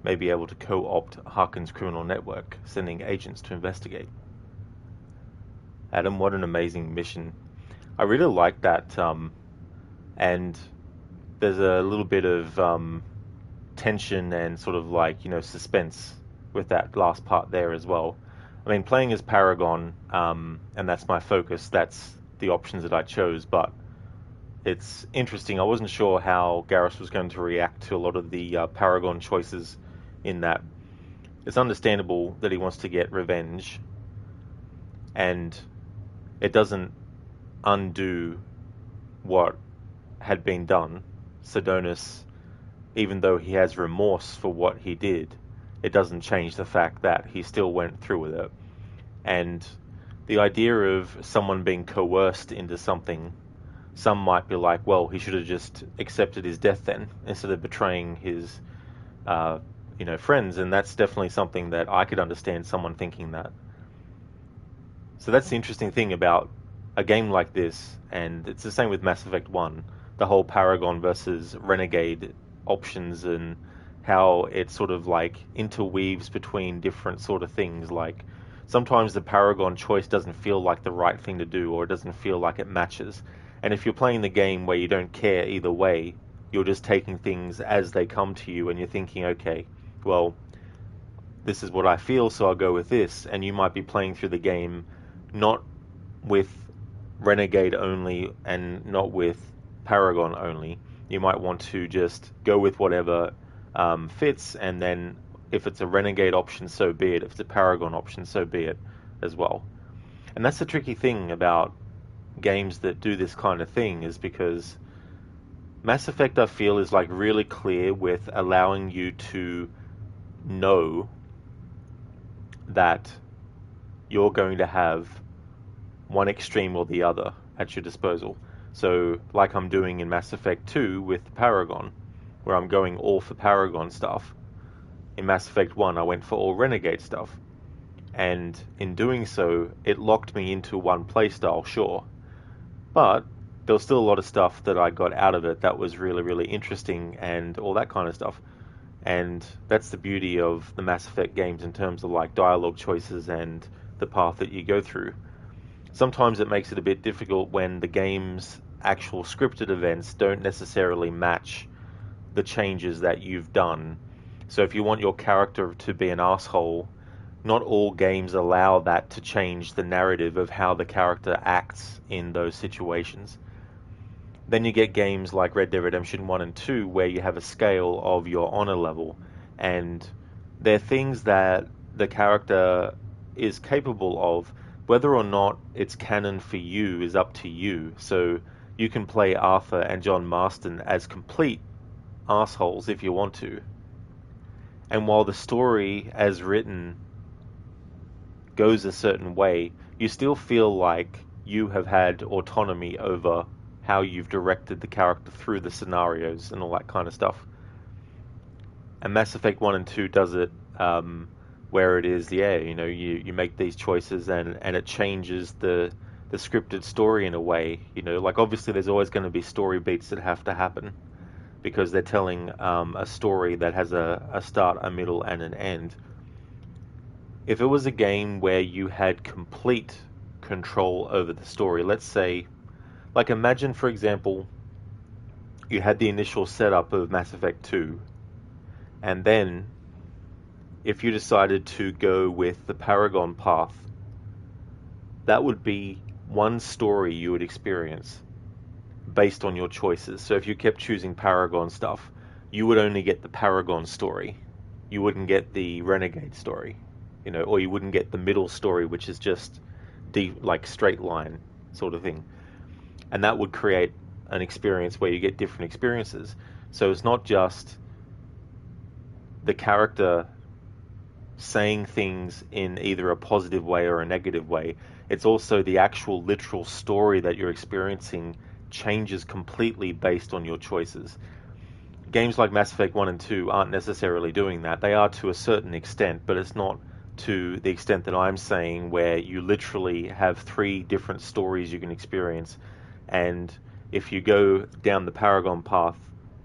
May be able to co-opt Harkin's criminal network, sending agents to investigate. Adam, what an amazing mission. I really like that, and there's a little bit of tension and sort of like, suspense with that last part there as well. I mean, playing as Paragon, and that's my focus, that's the options that I chose, but it's interesting. I wasn't sure how Garrus was going to react to a lot of the Paragon choices in that. It's understandable that he wants to get revenge, and it doesn't undo what had been done. Sedonis, even though he has remorse for what he did, it doesn't change the fact that he still went through with it. And the idea of someone being coerced into something, some might be like, well, he should have just accepted his death then, instead of betraying his, friends. And that's definitely something that I could understand someone thinking that. So that's the interesting thing about a game like this, and it's the same with Mass Effect 1, the whole Paragon versus Renegade options and how it sort of like interweaves between different sort of things. Like sometimes the Paragon choice doesn't feel like the right thing to do, or it doesn't feel like it matches. And if you're playing the game where you don't care either way, you're just taking things as they come to you and you're thinking, okay, well, this is what I feel, so I'll go with this. And you might be playing through the game not with Renegade only and not with Paragon only. You might want to just go with whatever fits, and then if it's a Renegade option, so be it. If it's a Paragon option, so be it as well. And that's the tricky thing about games that do this kind of thing, is because Mass Effect, I feel, is like really clear with allowing you to know that you're going to have one extreme or the other at your disposal. So, like I'm doing in Mass Effect 2 with Paragon, where I'm going all for Paragon stuff. In Mass Effect 1, I went for all Renegade stuff. And in doing so, it locked me into one playstyle, sure. But there was still a lot of stuff that I got out of it that was really, really interesting and all that kind of stuff. And that's the beauty of the Mass Effect games in terms of like dialogue choices and the path that you go through. Sometimes it makes it a bit difficult when the game's actual scripted events don't necessarily match the changes that you've done. So if you want your character to be an asshole, not all games allow that to change the narrative of how the character acts in those situations. Then you get games like Red Dead Redemption 1 and 2 where you have a scale of your honor level, and they're things that the character is capable of. Whether or not it's canon for you is up to you. So you can play Arthur and John Marston as complete assholes if you want to. And while the story as written goes a certain way, you still feel like you have had autonomy over how you've directed the character through the scenarios and all that kind of stuff. And Mass Effect 1 and 2 does it where it is, you make these choices and it changes the scripted story in a way. Like obviously there's always going to be story beats that have to happen because they're telling a story that has a start, a middle, and an end. If it was a game where you had complete control over the story, let's say, like imagine for example, you had the initial setup of Mass Effect 2, and then if you decided to go with the Paragon path, that would be one story you would experience based on your choices. So if you kept choosing Paragon stuff, you would only get the Paragon story. You wouldn't get the Renegade story, or you wouldn't get the middle story, which is just like straight line sort of thing. And that would create an experience where you get different experiences. So it's not just the character saying things in either a positive way or a negative way. It's also the actual literal story that you're experiencing changes completely based on your choices. Games like Mass Effect 1 and 2 aren't necessarily doing that. They are to a certain extent, but it's not to the extent that I'm saying, where you literally have 3 different stories you can experience, and if you go down the Paragon path,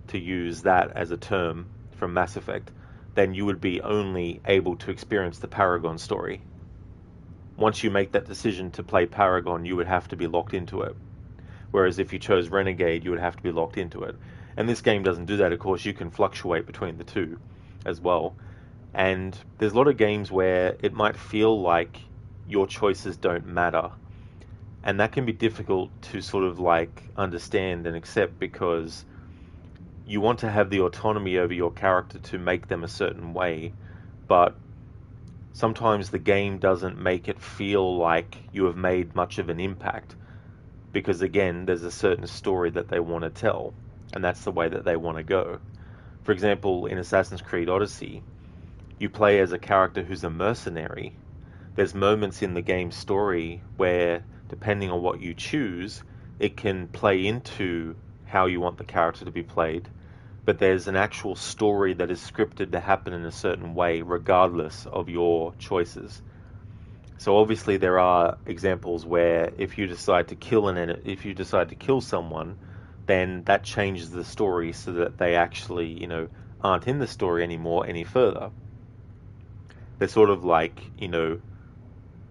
to use that as a term from Mass Effect, then you would be only able to experience the Paragon story. Once you make that decision to play Paragon, you would have to be locked into it. Whereas if you chose Renegade, you would have to be locked into it. And this game doesn't do that, of course. You can fluctuate between the two as well. And there's a lot of games where it might feel like your choices don't matter. And that can be difficult to sort of like understand and accept, because you want to have the autonomy over your character to make them a certain way, but sometimes the game doesn't make it feel like you have made much of an impact, because again, there's a certain story that they want to tell, and that's the way that they want to go. For example, in Assassin's Creed Odyssey, you play as a character who's a mercenary. There's moments in the game's story where, depending on what you choose, it can play into how you want the character to be played, but there's an actual story that is scripted to happen in a certain way regardless of your choices. So obviously there are examples where if you decide to kill someone, then that changes the story so that they actually, aren't in the story anymore any further. They're sort of like,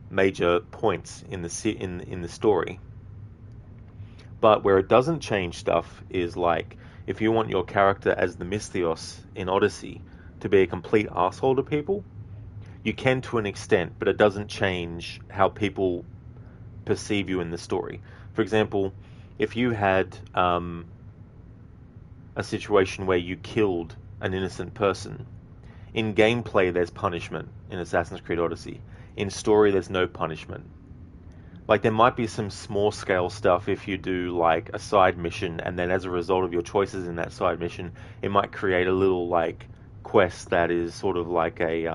major points in the story. But where it doesn't change stuff is like, if you want your character as the Misthios in Odyssey to be a complete asshole to people, you can to an extent, but it doesn't change how people perceive you in the story. For example, if you had a situation where you killed an innocent person, in gameplay there's punishment in Assassin's Creed Odyssey. In story there's no punishment. Like, there might be some small scale stuff if you do like a side mission, and then as a result of your choices in that side mission, it might create a little like quest that is sort of like a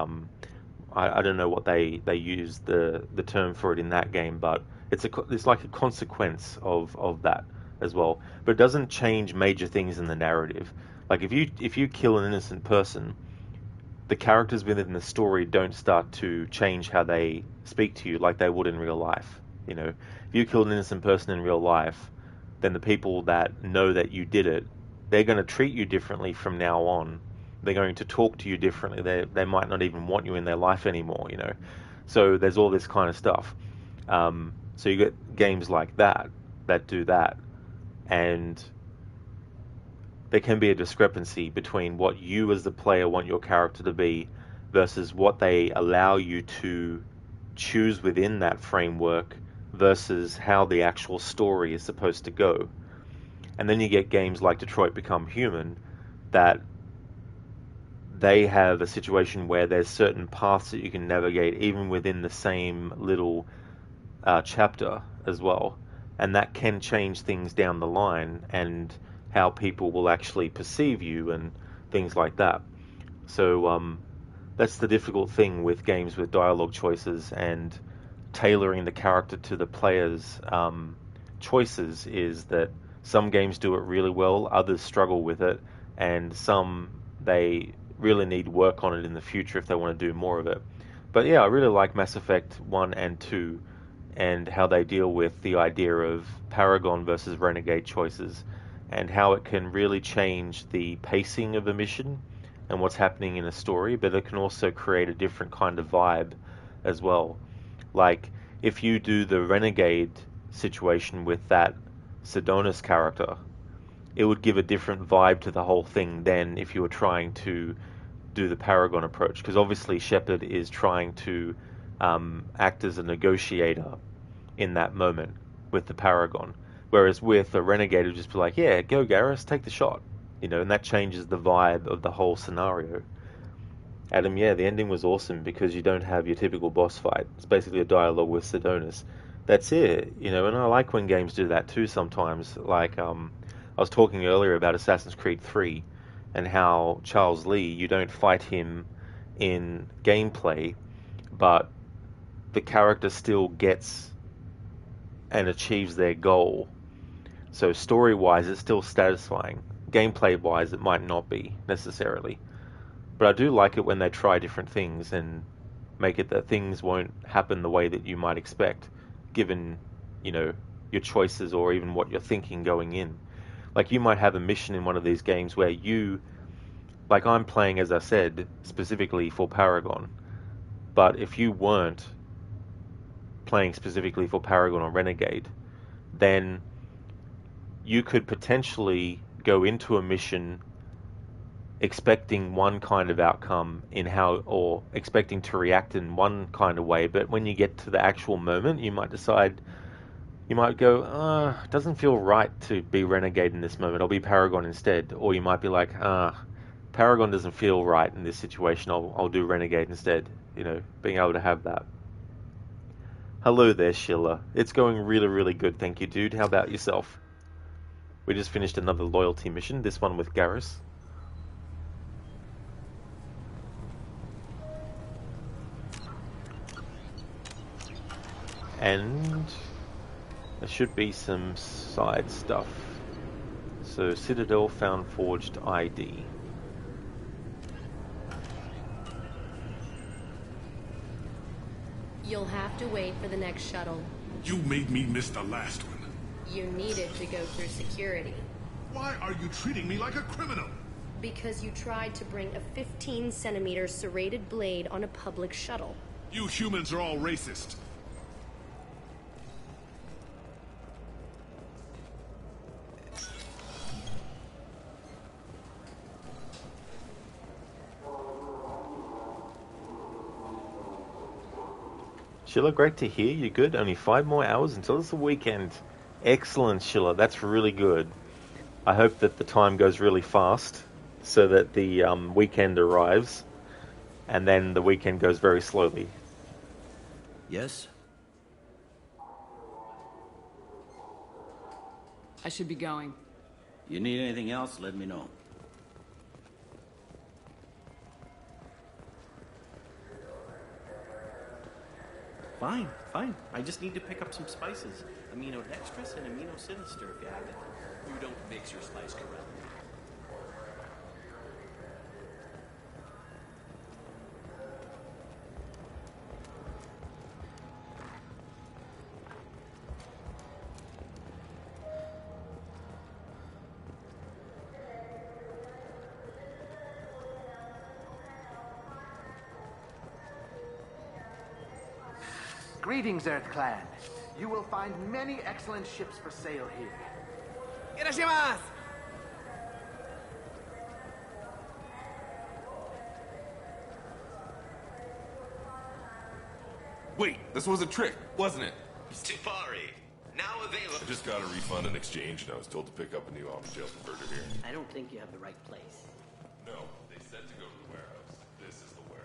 I don't know what they use the term for it in that game, but it's like a consequence of that as well. But it doesn't change major things in the narrative. Like, if you kill an innocent person, the characters within the story don't start to change how they speak to you like they would in real life. If you kill an innocent person in real life, then the people that know that you did it, they're going to treat you differently from now on. They're going to talk to you differently. They might not even want you in their life anymore, So there's all this kind of stuff. So you get games like that do that. And there can be a discrepancy between what you as the player want your character to be versus what they allow you to choose within that framework versus how the actual story is supposed to go. And then you get games like Detroit Become Human that they have a situation where there's certain paths that you can navigate even within the same little chapter as well. And that can change things down the line and how people will actually perceive you and things like that. So that's the difficult thing with games with dialogue choices and tailoring the character to the player's choices, is that some games do it really well, others struggle with it, and some they really need work on it in the future if they want to do more of it. But yeah, I really like Mass Effect 1 and 2 and how they deal with the idea of Paragon versus Renegade choices and how it can really change the pacing of a mission and what's happening in a story, but it can also create a different kind of vibe as well. Like, if you do the Renegade situation with that Sidonis character, it would give a different vibe to the whole thing than if you were trying to do the Paragon approach, because obviously Shepard is trying to act as a negotiator in that moment with the Paragon, whereas with a Renegade it would just be like, yeah, go Garrus, take the shot, and that changes the vibe of the whole scenario. Adam, yeah, the ending was awesome because you don't have your typical boss fight. It's basically a dialogue with Sidonis. That's it, and I like when games do that too sometimes. Like, I was talking earlier about Assassin's Creed 3 and how Charles Lee, you don't fight him in gameplay, but the character still gets and achieves their goal. So story-wise, it's still satisfying. Gameplay-wise, it might not be necessarily. But I do like it when they try different things and make it that things won't happen the way that you might expect, given, you know, your choices or even what you're thinking going in. Like, you might have a mission in one of these games where you, like I'm playing, as I said, specifically for Paragon, but if you weren't playing specifically for Paragon or Renegade, then you could potentially go into a mission expecting one kind of outcome or expecting to react in one kind of way, but when you get to the actual moment, you might go, it doesn't feel right to be Renegade in this moment, I'll be Paragon instead. Or you might be like, Paragon doesn't feel right in this situation, I'll do Renegade instead. You know, being able to have that. Hello there, Sheila. It's going really, really good, thank you, dude. How about yourself? We just finished another loyalty mission, this one with Garrus. And there should be some side stuff. So, Citadel found forged ID. You'll have to wait for the next shuttle. You made me miss the last one. You needed to go through security. Why are you treating me like a criminal? Because you tried to bring a 15-centimeter serrated blade on a public shuttle. You humans are all racist. Sheila, great to hear. You good? Only 5 more hours until it's the weekend. Excellent, Sheila. That's really good. I hope that the time goes really fast so that the weekend arrives and then the weekend goes very slowly. Yes? I should be going. You need anything else, let me know. Fine, fine. I just need to pick up some spices. Amino dextrous and amino sinister if you have it. You don't mix your spice correctly. Greetings, Earth Clan. You will find many excellent ships for sale here. Irashimasu! Wait, this was a trick, wasn't it? Tupari, now available. I just got a refund in exchange, and I was told to pick up a new jail converter here. I don't think you have the right place. No, they said to go to the warehouse. This is the warehouse.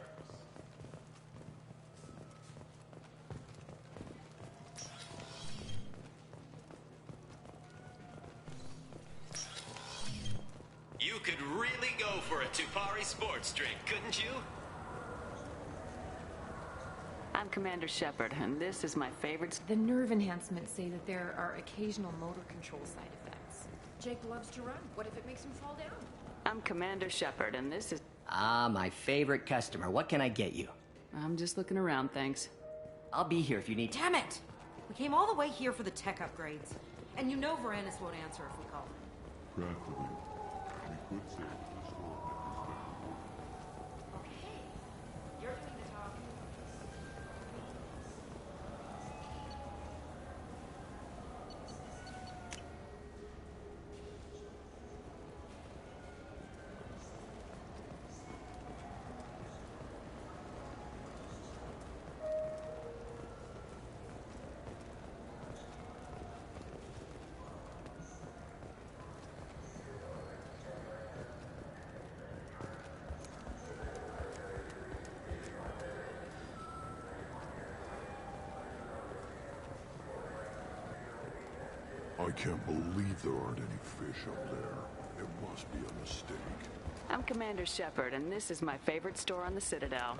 You could really go for a Tupari sports drink, couldn't you? I'm Commander Shepard, and this is my favorite... The nerve enhancements say that there are occasional motor control side effects. Jake loves to run. What if it makes him fall down? I'm Commander Shepard, and this is... Ah, my favorite customer. What can I get you? I'm just looking around, thanks. I'll be here if you need... Damn it! We came all the way here for the tech upgrades. And you know Varanus won't answer if we call him. You're doing the talking. I can't believe there aren't any fish up there. It must be a mistake. I'm Commander Shepard, and this is my favorite store on the Citadel.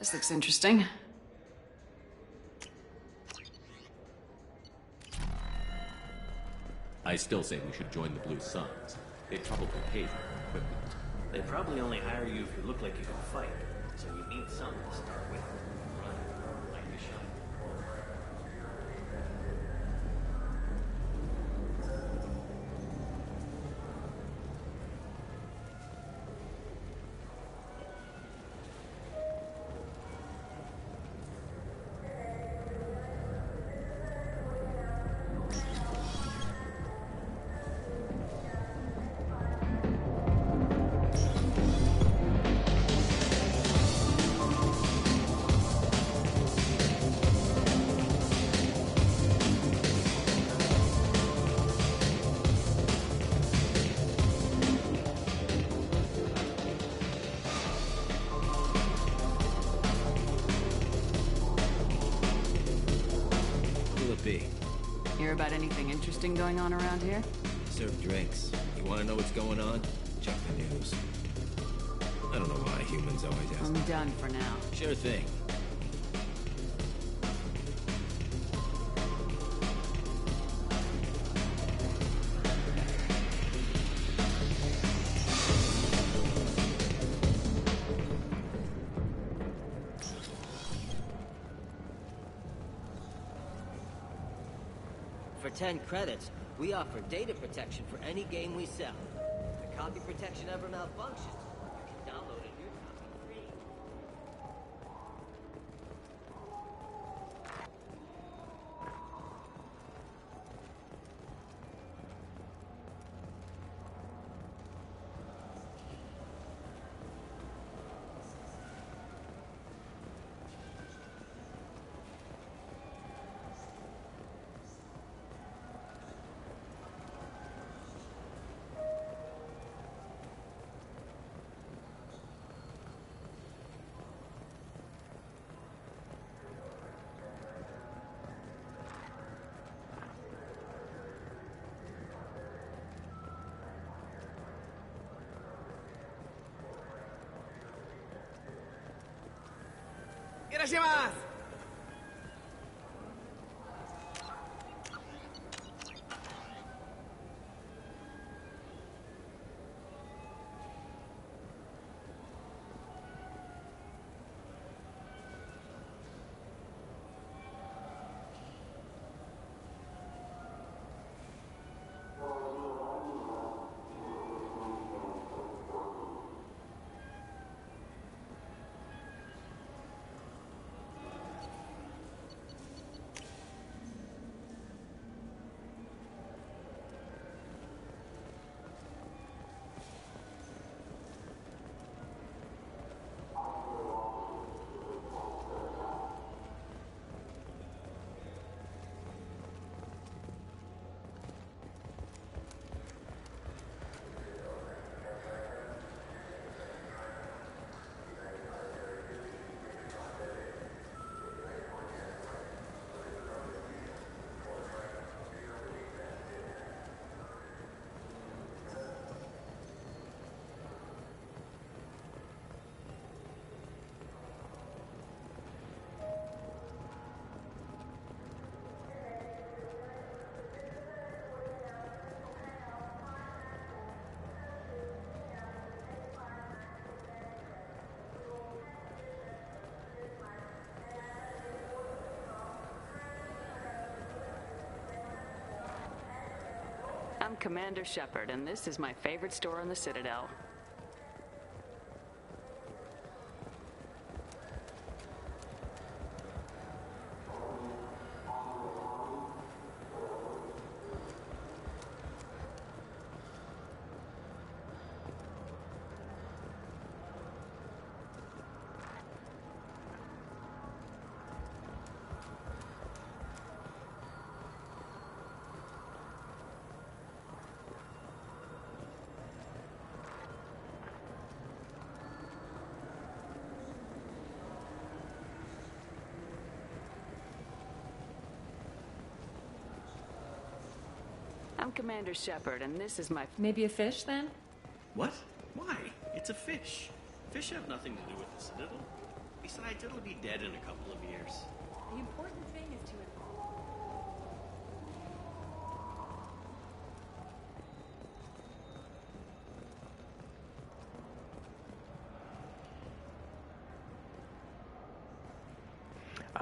This looks interesting. I still say we should join the Blue Suns. They'd probably pay for our equipment. They probably only hire you if you look like you can fight. So you need something to start with. Run, like a shot. Hear about anything interesting going on around here? Serve drinks. You want to know what's going on? Check the news. I don't know why humans always ask. I'm done for now. Sure thing. For 10 credits, we offer data protection for any game we sell. If the copy protection ever malfunctions, you can download a new copy free. ¡Gracias! I'm Commander Shepard, and this is my favorite store on the Citadel. I'm Commander Shepard, and this is my... Maybe a fish, then? What? Why? It's a fish. Fish have nothing to do with the Citadel. Besides, it'll be dead in a couple of years. The important thing is to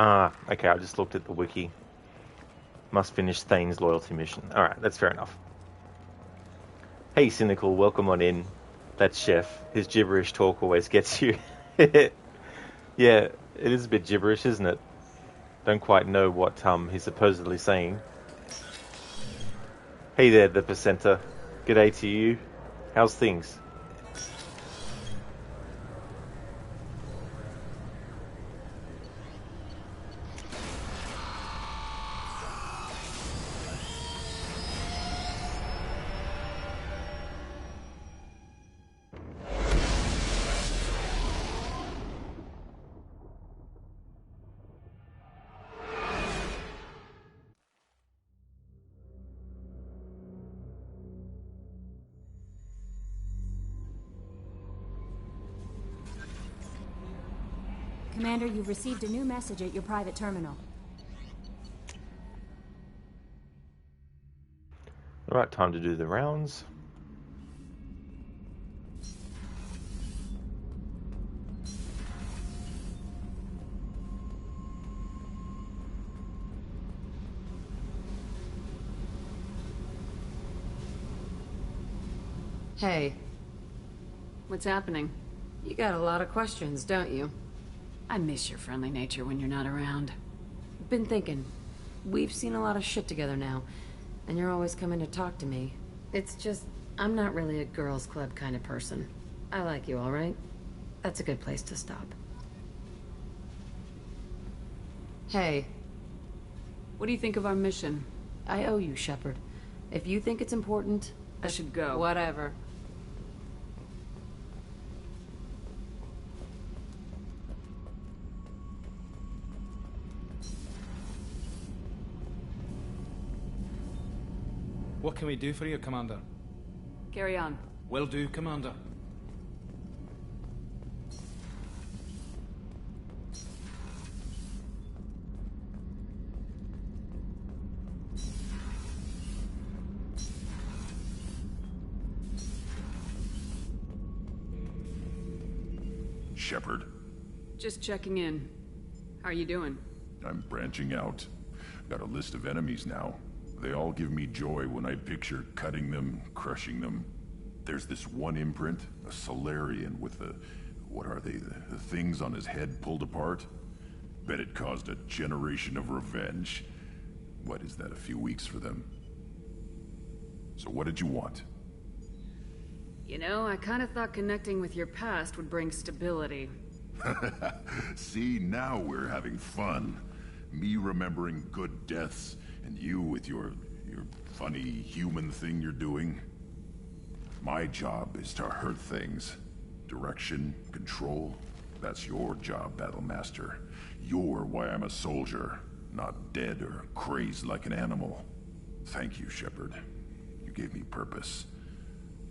Ah, okay, I just looked at the wiki. Must finish Thane's loyalty mission. Alright, that's fair enough. Hey, Cynical, welcome on in. That's Chef. His gibberish talk always gets you. Yeah, it is a bit gibberish, isn't it? Don't quite know what he's supposedly saying. Hey there, the Percenter. G'day to you. How's things? Commander, you've received a new message at your private terminal. Alright, time to do the rounds. Hey. What's happening? You got a lot of questions, don't you? I miss your friendly nature when you're not around. Been thinking. We've seen a lot of shit together now, and you're always coming to talk to me. It's just, I'm not really a girls' club kind of person. I like you, all right? That's a good place to stop. Hey. What do you think of our mission? I owe you, Shepard. If you think it's important... I should go. Whatever. What can we do for you, Commander? Carry on. Will do, Commander. Shepard. Just checking in. How are you doing? I'm branching out. Got a list of enemies now. They all give me joy when I picture cutting them, crushing them. There's this one imprint, a Solarian with the... what are they? The things on his head pulled apart? Bet it caused a generation of revenge. What is that, a few weeks for them? So what did you want? You know, I kind of thought connecting with your past would bring stability. See, now we're having fun. Me remembering good deaths, and you with your funny human thing you're doing. My job is to hurt things. Direction, control, that's your job, Battlemaster. You're why I'm a soldier, not dead or crazed like an animal. Thank you, Shepard. You gave me purpose.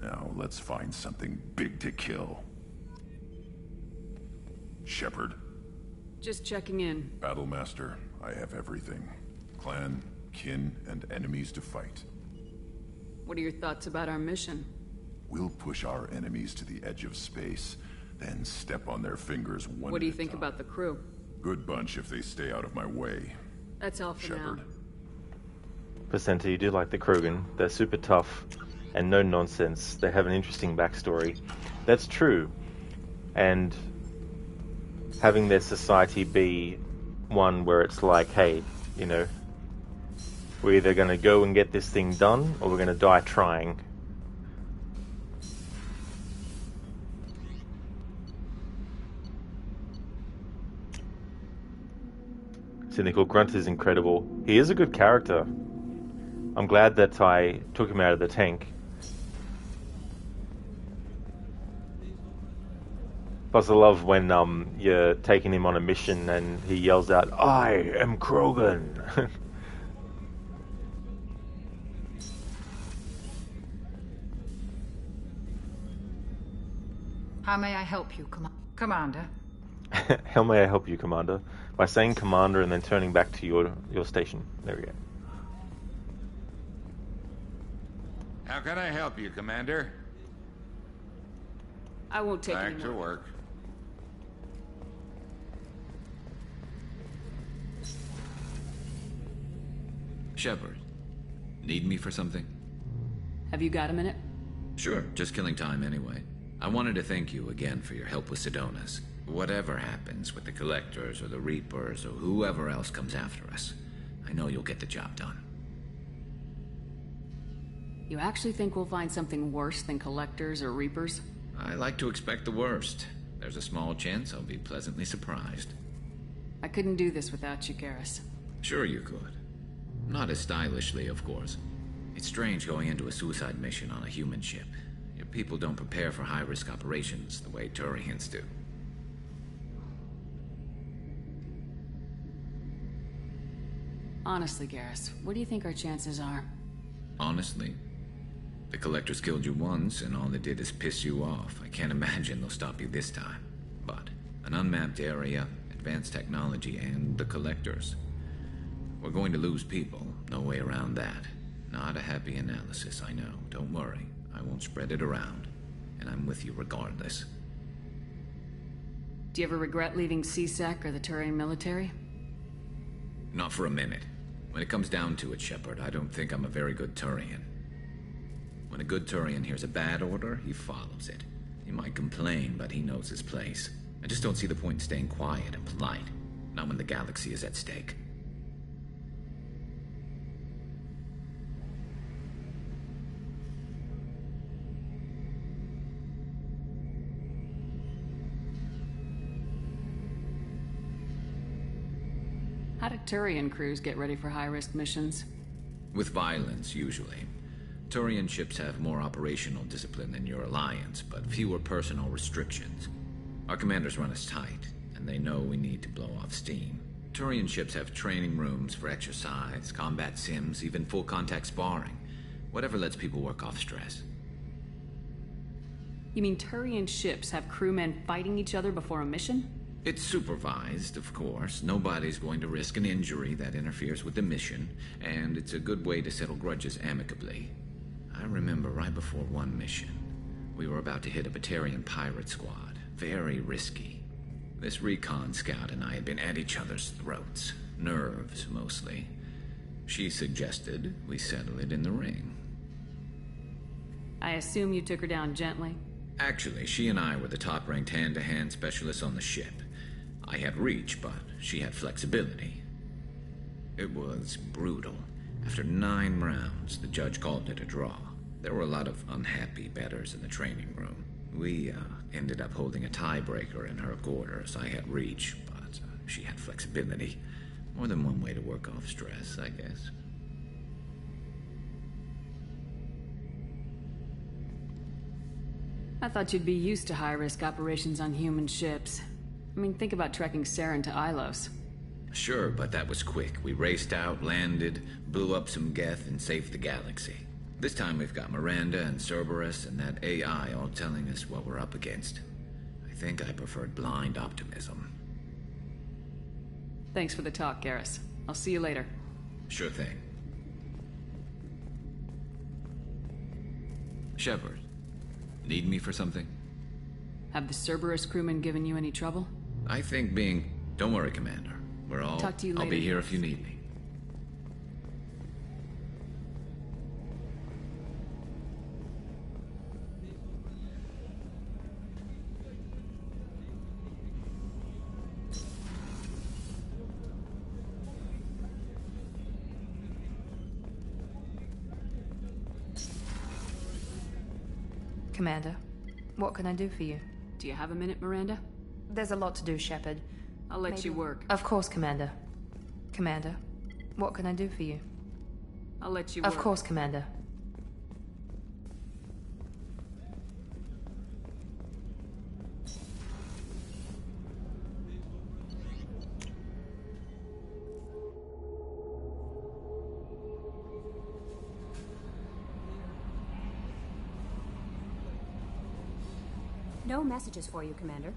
Now, let's find something big to kill. Shepard. Just checking in. Battlemaster, I have everything. Clan, kin, and enemies to fight. What are your thoughts about our mission? We'll push our enemies to the edge of space, then step on their fingers one What do you at a think time. about the crew? Good bunch if they stay out of my way. That's all for Shepard. now. Percenter, you do like the Krogan. They're super tough and no nonsense. They have an interesting backstory. That's true. And having their society be one where it's like, hey, you know, we're either going to go and get this thing done or we're going to die trying. Cynical Grunt is incredible. He is a good character. I'm glad that I took him out of the tank. Plus I love when you're taking him on a mission and he yells out, "I am Krogan." How may I help you, Commander? How may I help you, Commander? By saying Commander and then turning back to your station. There we go. How can I help you, Commander? I won't take Back any to more. work. Shepard, need me for something? Have you got a minute? Sure, just killing time anyway. I wanted to thank you again for your help with Sedona's. Whatever happens with the Collectors or the Reapers or whoever else comes after us, I know you'll get the job done. You actually think we'll find something worse than Collectors or Reapers? I like to expect the worst. There's a small chance I'll be pleasantly surprised. I couldn't do this without you, Garrus. Sure you could. Not as stylishly, of course. It's strange going into a suicide mission on a human ship. Your people don't prepare for high-risk operations the way Turians do. Honestly, Garrus, what do you think our chances are? Honestly, the Collectors killed you once, and all they did is piss you off. I can't imagine they'll stop you this time. But an unmapped area, advanced technology, and the Collectors. We're going to lose people. No way around that. Not a happy analysis, I know. Don't worry. I won't spread it around. And I'm with you regardless. Do you ever regret leaving CSEC or the Turian military? Not for a minute. When it comes down to it, Shepard, I don't think I'm a very good Turian. When a good Turian hears a bad order, he follows it. He might complain, but he knows his place. I just don't see the point in staying quiet and polite. Not when the galaxy is at stake. How do Turian crews get ready for high-risk missions? With violence, usually. Turian ships have more operational discipline than your alliance, but fewer personal restrictions. Our commanders run us tight, and they know we need to blow off steam. Turian ships have training rooms for exercise, combat sims, even full-contact sparring. Whatever lets people work off stress. You mean Turian ships have crewmen fighting each other before a mission? It's supervised, of course. Nobody's going to risk an injury that interferes with the mission, and it's a good way to settle grudges amicably. I remember right before one mission, we were about to hit a Batarian pirate squad. Very risky. This recon scout and I had been at each other's throats. Nerves, mostly. She suggested we settle it in the ring. I assume you took her down gently? Actually, she and I were the top-ranked hand-to-hand specialists on the ship. I had reach, but she had flexibility. It was brutal. After 9 rounds, the judge called it a draw. There were a lot of unhappy bettors in the training room. We ended up holding a tiebreaker in her quarters. I had reach, but she had flexibility. More than one way to work off stress, I guess. I thought you'd be used to high-risk operations on human ships. I mean, think about trekking Saren to Ilos. Sure, but that was quick. We raced out, landed, blew up some Geth, and saved the galaxy. This time we've got Miranda and Cerberus and that AI all telling us what we're up against. I think I preferred blind optimism. Thanks for the talk, Garrus. I'll see you later. Sure thing. Shepard, need me for something? Have the Cerberus crewmen given you any trouble? I think being... Don't worry, Commander. We're all... Talk to you I'll later. be here if you need me. Commander, what can I do for you? Do you have a minute, Miranda? There's a lot to do, Shepard. I'll let you work. Of course, Commander. Commander, what can I do for you? I'll let you Of work. course, Commander. No messages for you, Commander.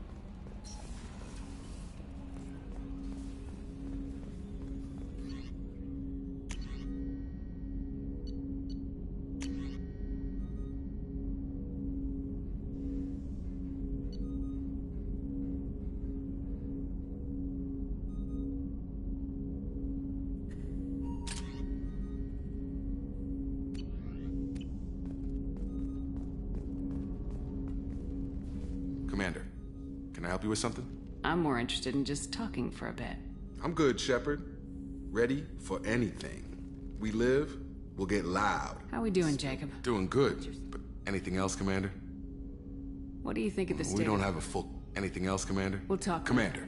Commander, can I help you with something? I'm more interested in just talking for a bit. I'm good, Shepard. Ready for anything. We live, we'll get loud. How we doing, Jacob? Doing good. But anything else, Commander? What do you think of the state? We don't have a full... Anything else, Commander? We'll talk. Commander.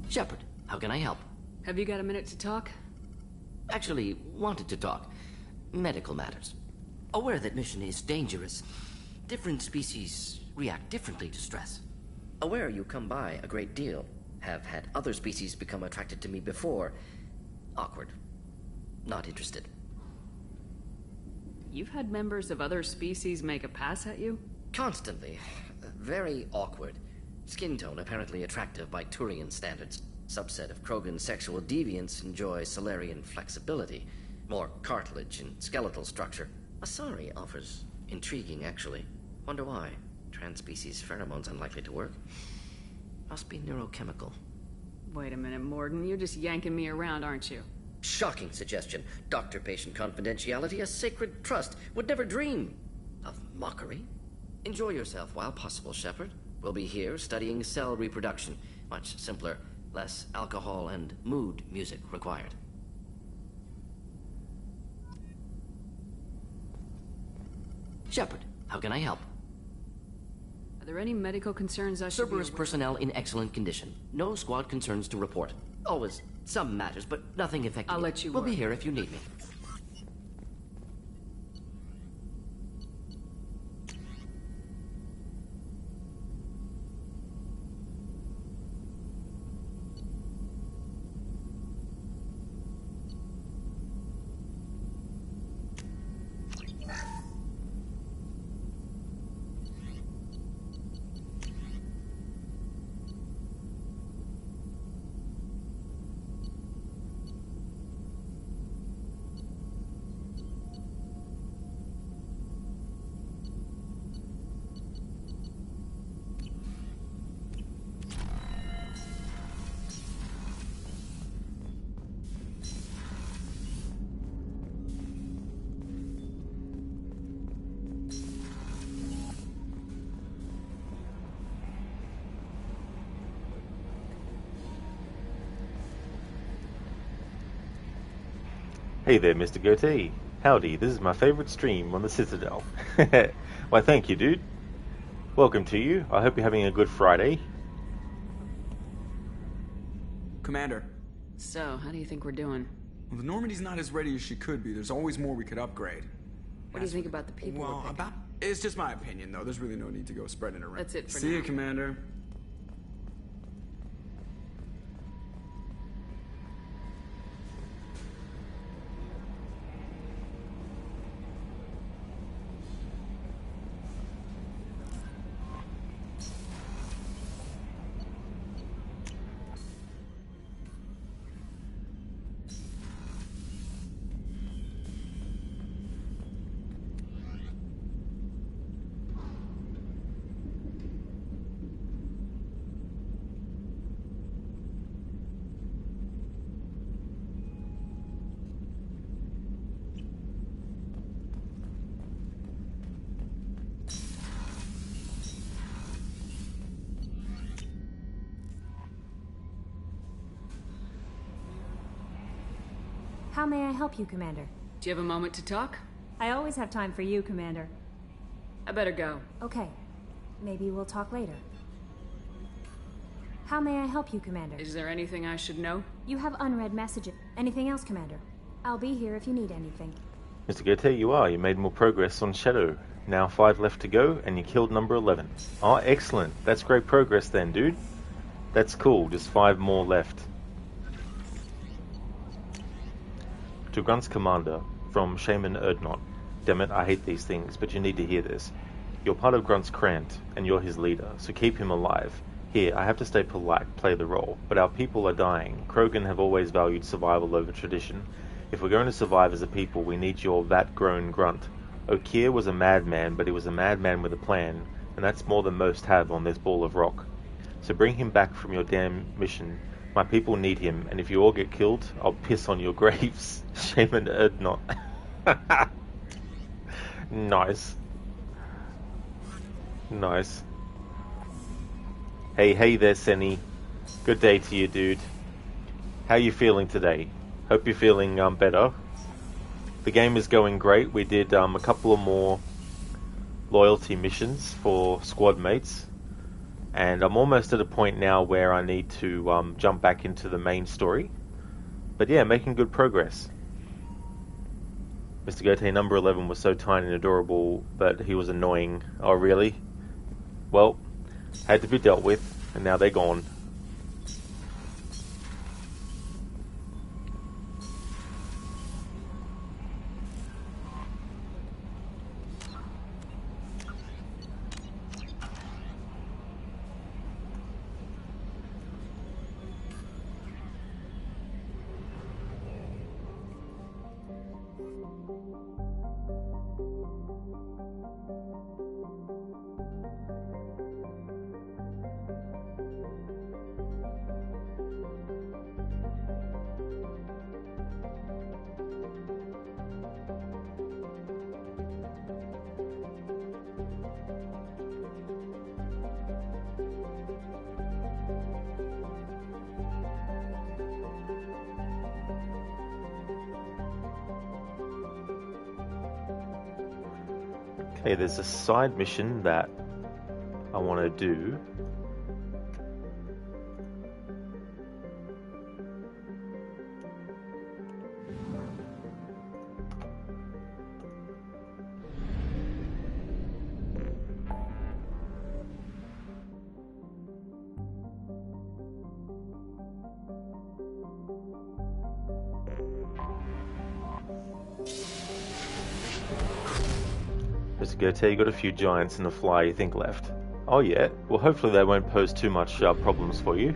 Shepard, how can I help? Have you got a minute to talk? Actually, wanted to talk. Medical matters. Aware that mission is dangerous. Different species react differently to stress. Aware you come by a great deal. Have had other species become attracted to me before. Awkward. Not interested. You've had members of other species make a pass at you? Constantly. Very awkward. Skin tone apparently attractive by Turian standards. Subset of Krogan sexual deviants enjoy Solarian flexibility. More cartilage and skeletal structure. Asari offers intriguing, actually. Wonder why. Trans-species pheromones unlikely to work. Must be neurochemical. Wait a minute, Morden. You're just yanking me around, aren't you? Shocking suggestion. Doctor-patient confidentiality, a sacred trust. Would never dream of mockery. Enjoy yourself while possible, Shepard. We'll be here studying cell reproduction. Much simpler, less alcohol and mood music required. Shepard, how can I help? Are there any medical concerns I should Cerberus personnel in excellent condition. No squad concerns to report. Always some matters, but nothing affecting. I'll let you We'll work. be here if you need me. Hey there, Mr. Goatee. Howdy, this is my favorite stream on the Citadel. Why, thank you, dude. Welcome to you. I hope you're having a good Friday. Commander. So, how do you think we're doing? Well, the Normandy's not as ready as she could be. There's always more we could upgrade. What do you think about the people? Well, it's just my opinion, though. There's really no need to go spreading it around. That's it for See now. you, Commander. How may I help you, Commander? Do you have a moment to talk? I always have time for you, Commander. I better go. Okay. Maybe we'll talk later. How may I help you, Commander? Is there anything I should know? You have unread messages. Anything else, Commander? I'll be here if you need anything. Mr. Goethe, you are. You made more progress on Shadow. Now 5 left to go, and you killed number 11. Oh, excellent. That's great progress then, dude. That's cool. Just 5 more left. To Grunt's commander, from Shaman Erdnot. Damn it, I hate these things, but you need to hear this. You're part of Grunt's Krant, and you're his leader, so keep him alive. Here, I have to stay polite, play the role, but our people are dying. Krogan have always valued survival over tradition. If we're going to survive as a people, we need your vat-grown Grunt. Okeer was a madman, but he was a madman with a plan, and that's more than most have on this ball of rock. So bring him back from your damn mission My people need him, and if you all get killed, I'll piss on your graves. Shaman Erdnot. Nice. Nice. Hey there, Senny. Good day to you, dude. How you feeling today? Hope you're feeling better. The game is going great. We did a couple of more loyalty missions for squad mates, and I'm almost at a point now where I need to jump back into the main story. But yeah, making good progress. Mr. Goethe number 11 was so tiny and adorable, but he was annoying. Oh really? Well, had to be dealt with, and now they're gone. Okay, there's a side mission that I want to do. Mr. Goethe, you got a few giants and a fly you think left. Oh yeah, well hopefully they won't pose too much problems for you.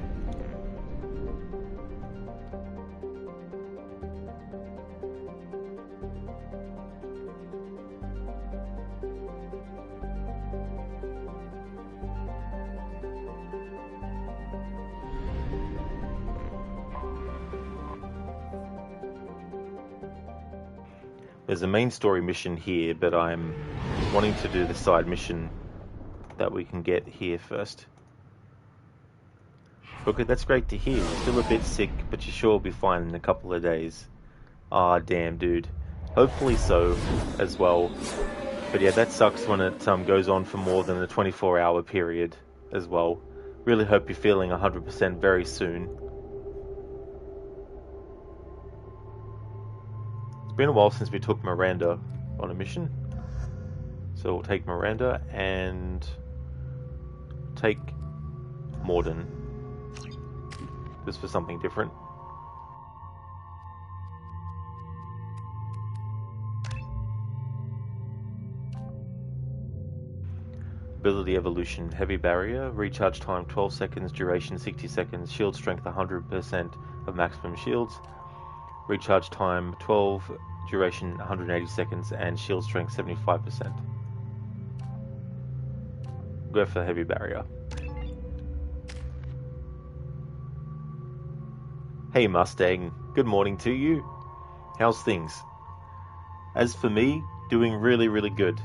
There's a main story mission here, but I'm wanting to do the side mission that we can get here first. Okay, that's great to hear. You're still a bit sick, but you sure will be fine in a couple of days. Ah, damn, dude. Hopefully so, as well. But yeah, that sucks when it goes on for more than a 24-hour period, as well. Really hope you're feeling 100% very soon. Been a while since we took Miranda on a mission, so we'll take Miranda and take Morden just for something different. Ability evolution: heavy barrier, recharge time 12 seconds, duration 60 seconds, shield strength 100% of maximum shields. Recharge time 12, duration 180 seconds, and shield strength 75%. Go for the heavy barrier. Hey Mustang, good morning to you. How's things? As for me, doing really, really good.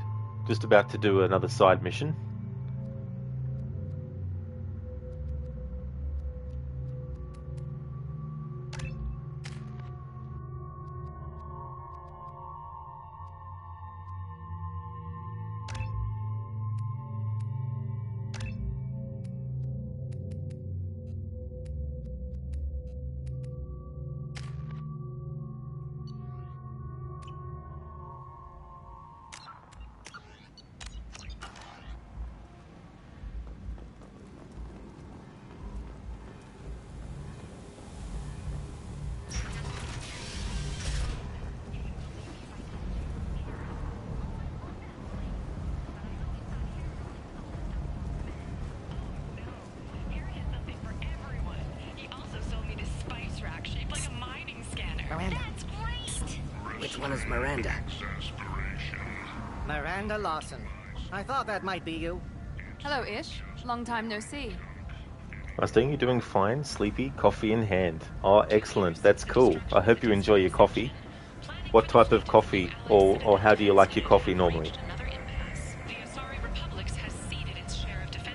Just about to do another side mission. Miranda. Which one is Miranda? Miranda Lawson. I thought that might be you. Hello, Ish. Long time no see. Mustang, you're doing fine. Sleepy, coffee in hand. Oh, excellent. That's cool. I hope you enjoy your coffee. What type of coffee, or how do you like your coffee normally?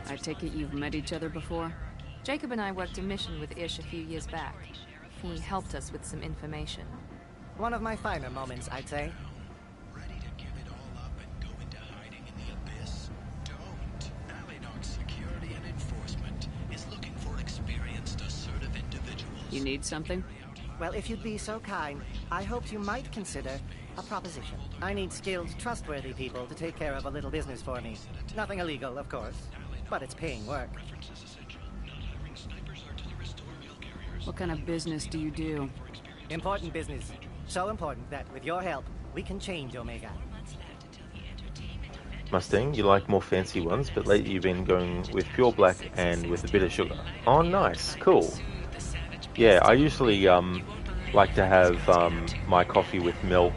I take it you've met each other before? Jacob and I worked a mission with Ish a few years back. He helped us with some information. One of my finer moments, I'd say. You need something? Well, if you'd be so kind, I hoped you might consider a proposition. I need skilled, trustworthy people to take care of a little business for me. Nothing illegal, of course, but it's paying work. What kind of business do you do? Important business. So important that, with your help, we can change Omega. Mustang, you like more fancy ones, but lately you've been going with pure black and with a bit of sugar. Oh, nice. Cool. Yeah, I usually like to have my coffee with milk.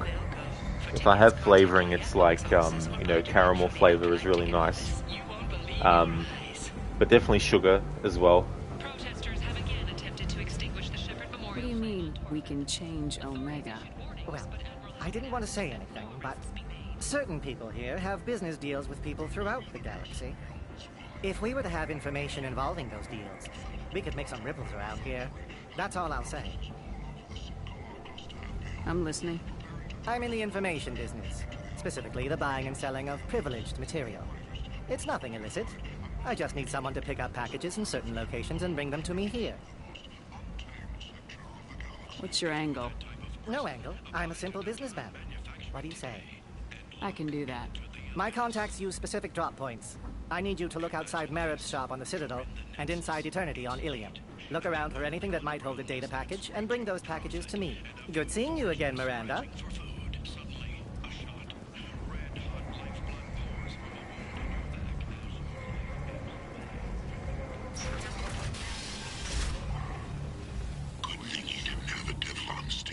If I have flavoring, it's like, you know, caramel flavor is really nice. But definitely sugar as well. What do you mean, we can change Omega? Well, I didn't want to say anything, but certain people here have business deals with people throughout the galaxy. If we were to have information involving those deals, we could make some ripples around here. That's all I'll say. I'm listening. I'm in the information business, specifically the buying and selling of privileged material. It's nothing illicit. I just need someone to pick up packages in certain locations and bring them to me here. What's your angle? No angle. I'm a simple businessman. What do you say? I can do that. My contacts use specific drop points. I need you to look outside Merib's shop on the Citadel and inside Eternity on Ilium. Look around for anything that might hold a data package and bring those packages to me. Good seeing you again, Miranda.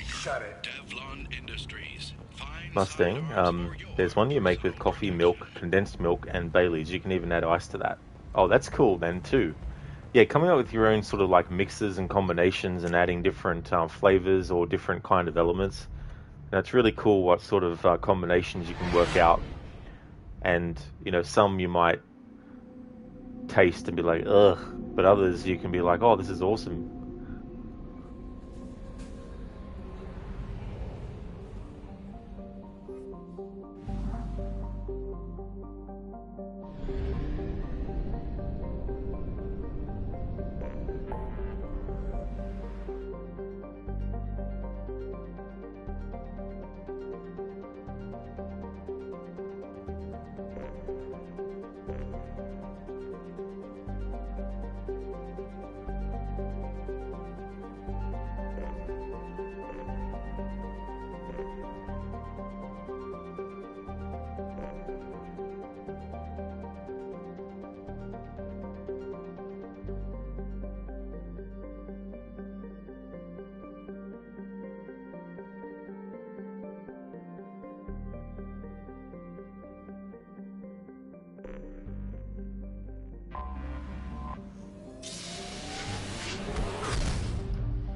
Shut it. Devlon Industries. Mustang, there's one you make with coffee, milk, condensed milk, and Baileys. You can even add ice to that. Oh, that's cool then too. Yeah, coming up with your own sort of like mixes and combinations and adding different flavors or different kind of elements. And it's really cool what sort of combinations you can work out. And, you know, some you might taste and be like, ugh, but others you can be like, oh, this is awesome.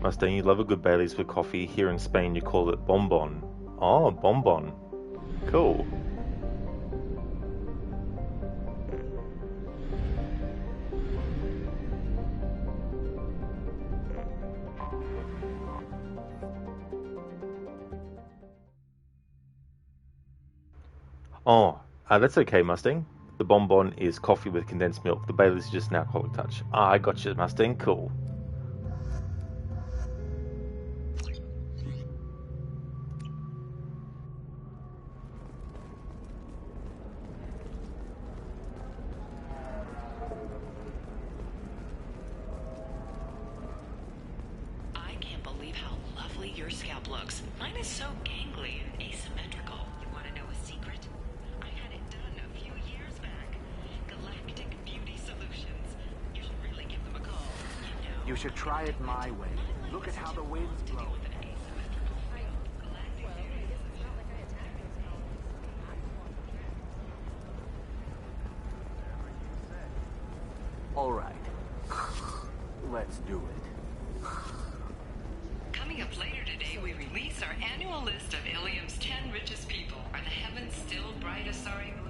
Mustang, you love a good Baileys with coffee. Here in Spain, you call it bonbon. Oh, bonbon. Cool. Oh, that's okay, Mustang. The bonbon is coffee with condensed milk. The Baileys is just an alcoholic touch. Ah, I got you, Mustang. Cool. I can't believe how lovely your scalp looks. Mine is so gangly and asymmetrical. You want to know a secret? I had it done a few years back. Galactic Beauty Solutions. You should really give them a call. You know. You should try it my way. Look at how the wind's blowing. All right. Let's do it. Coming up later today, we release our annual list of Ilium's 10 richest people. Are the heavens still bright as sorry blue?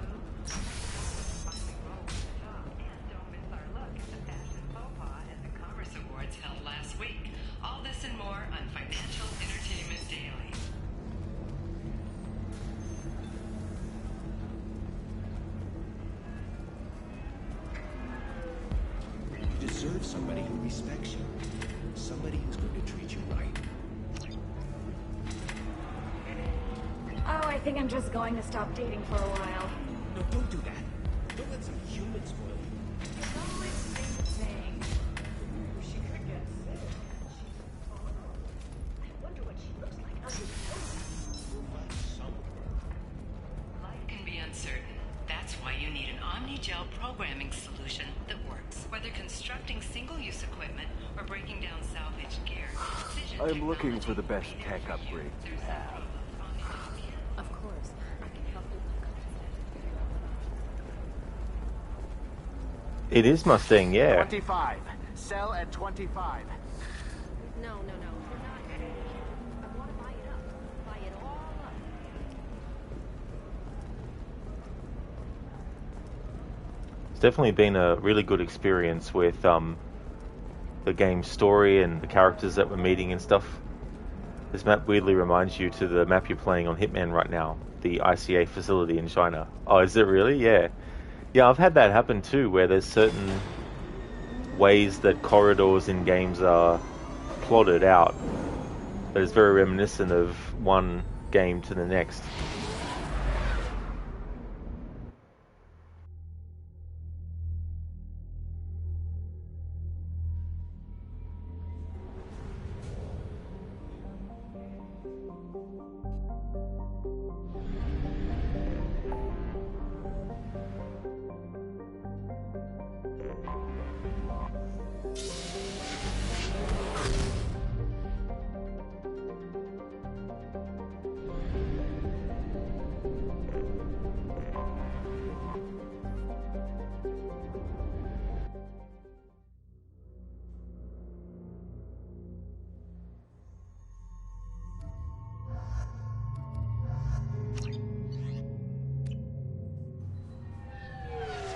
Don't miss our look at the fashion faux pas at the Commerce Awards held last week. All this and more on Financial Entertainment Daily. You deserve somebody who respects you. Somebody who's going to treat you right. Oh, I think I'm just going to stop dating for a while. No, don't do that. Don't let some human spoil you. It's always saying she could get sick. I wonder what she looks like under the Life can be uncertain. That's why you need an Omni-Gel programming solution that works. Whether constructing single-use equipment or breaking down salvaged gear, Precision I'm looking for the best tech upgrades you have. Of course. I can help you. It is Mustang, yeah. 25. Sell at 25. No. You're not. I want to buy it up. Buy it all up. It's definitely been a really good experience with the game's story and the characters that we're meeting and stuff. This map weirdly reminds you to the map you're playing on Hitman right now, the ICA facility in China. Oh, is it really? Yeah. Yeah, I've had that happen too, where there's certain ways that corridors in games are plotted out that is very reminiscent of one game to the next.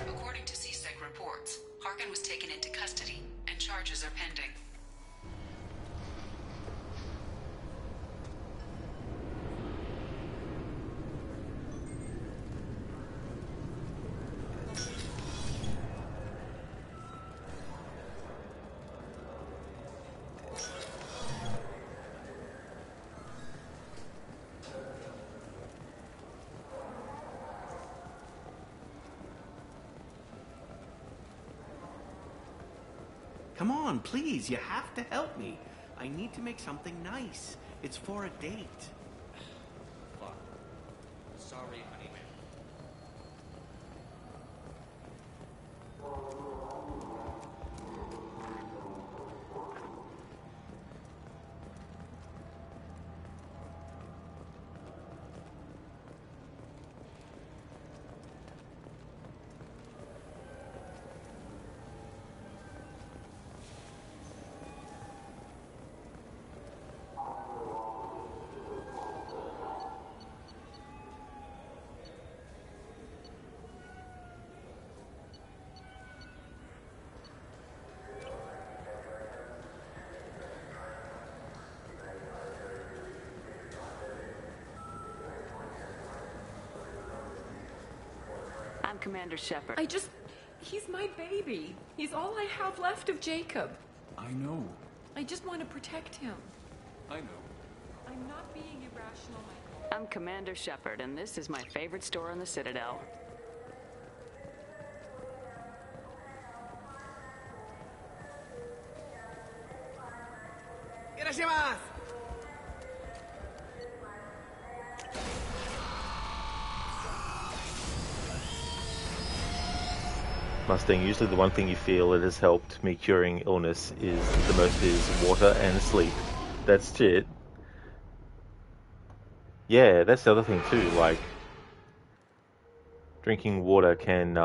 According to CSEC reports, Harkin was taken into custody and charges are pending. Come on, please, you have to help me. I need to make something nice. It's for a date. Fuck. Sorry, honey. I'm Commander Shepard. He's my baby. He's all I have left of Jacob. I know. I just want to protect him. I know. I'm not being irrational, Michael. I'm Commander Shepard, and this is my favorite store on the Citadel. Mustang, usually the one thing you feel it has helped me curing illness is the most is water and sleep. That's it. Yeah, that's the other thing too, like drinking water can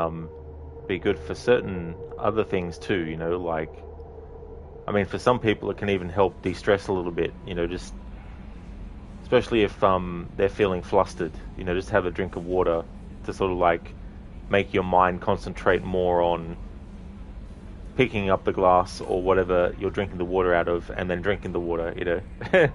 be good for certain other things too, you know, like I mean, for some people, it can even help de-stress a little bit. You know, just especially if they're feeling flustered. You know, just have a drink of water to sort of like make your mind concentrate more on picking up the glass or whatever you're drinking the water out of, and then drinking the water. You know.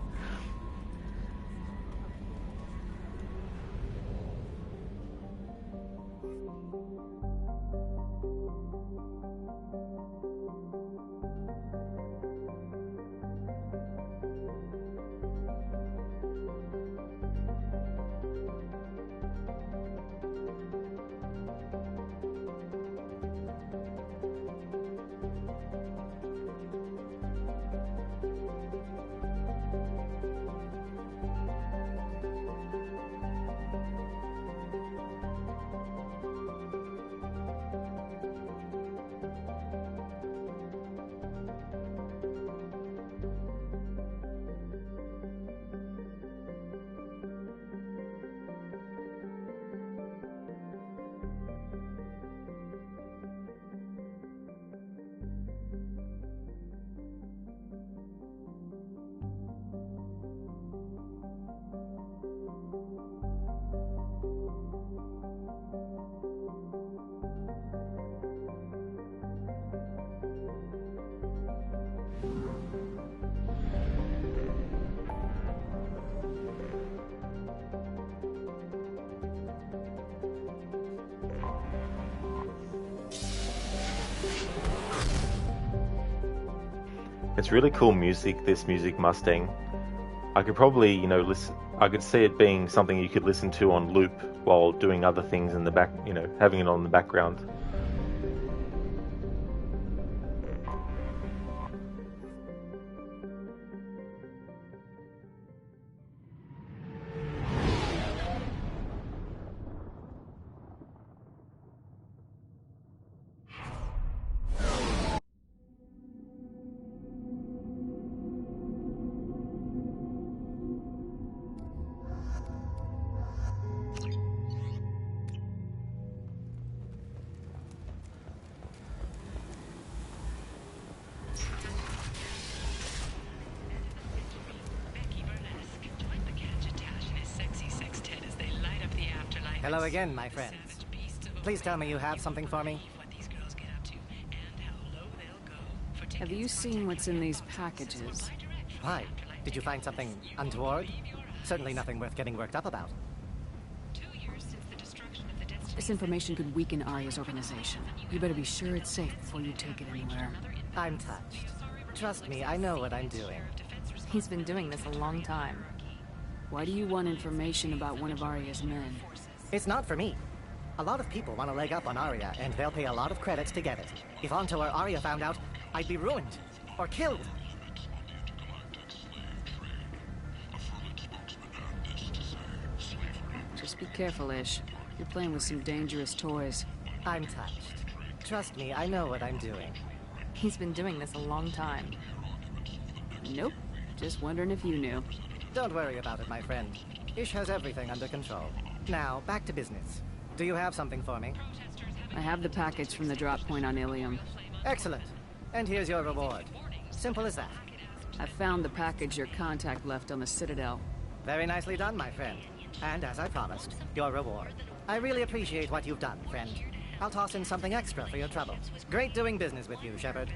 It's really cool music, this music Mustang. I could probably, you know, listen. I could see it being something you could listen to on loop while doing other things in the back, you know, having it on in the background. Hello again, my friends. Please tell me you have something for me. Have you seen what's in these packages? Why? Did you find something untoward? Certainly nothing worth getting worked up about. This information could weaken Arya's organization. You better be sure it's safe before you take it anywhere. I'm touched. Trust me, I know what I'm doing. He's been doing this a long time. Why do you want information about one of Arya's men? It's not for me. A lot of people want to leg up on Arya, and they'll pay a lot of credits to get it. If Anto or Arya found out, I'd be ruined. Or killed. Just be careful, Ish. You're playing with some dangerous toys. I'm touched. Trust me, I know what I'm doing. He's been doing this a long time. Nope. Just wondering if you knew. Don't worry about it, my friend. Ish has everything under control. Now, back to business. Do you have something for me? I have the package from the drop point on Ilium. Excellent. And here's your reward. Simple as that. I found the package your contact left on the Citadel. Very nicely done, my friend. And as I promised, your reward. I really appreciate what you've done, friend. I'll toss in something extra for your trouble. Great doing business with you, Shepard.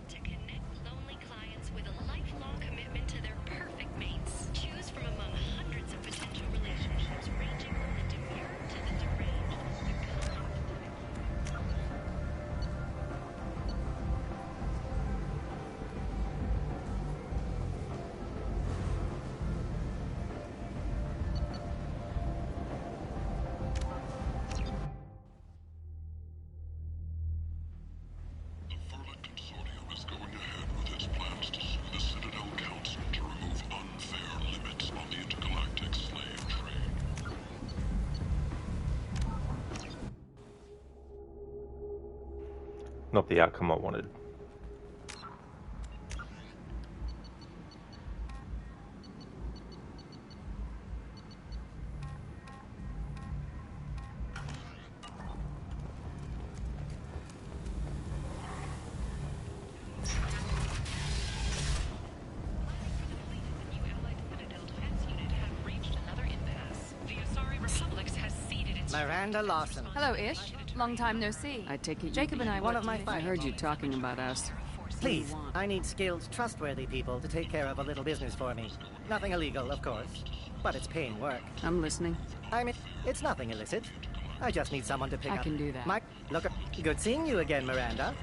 To connect lonely clients with a lifelong commitment to their perfect mates. Choose from among hundreds of potential relationships ranging from the demure to the deranged. Not the outcome I wanted. Miranda Lawson. Hello, Ish. Long time no see. I take it Jacob and I One worked of my in- I heard you talking about us. Please, I need skilled, trustworthy people to take care of a little business for me. Nothing illegal, of course, but it's paying work. I'm listening. I mean, it's nothing illicit. I just need someone to pick I up. can do that. Look, good seeing you again, Miranda.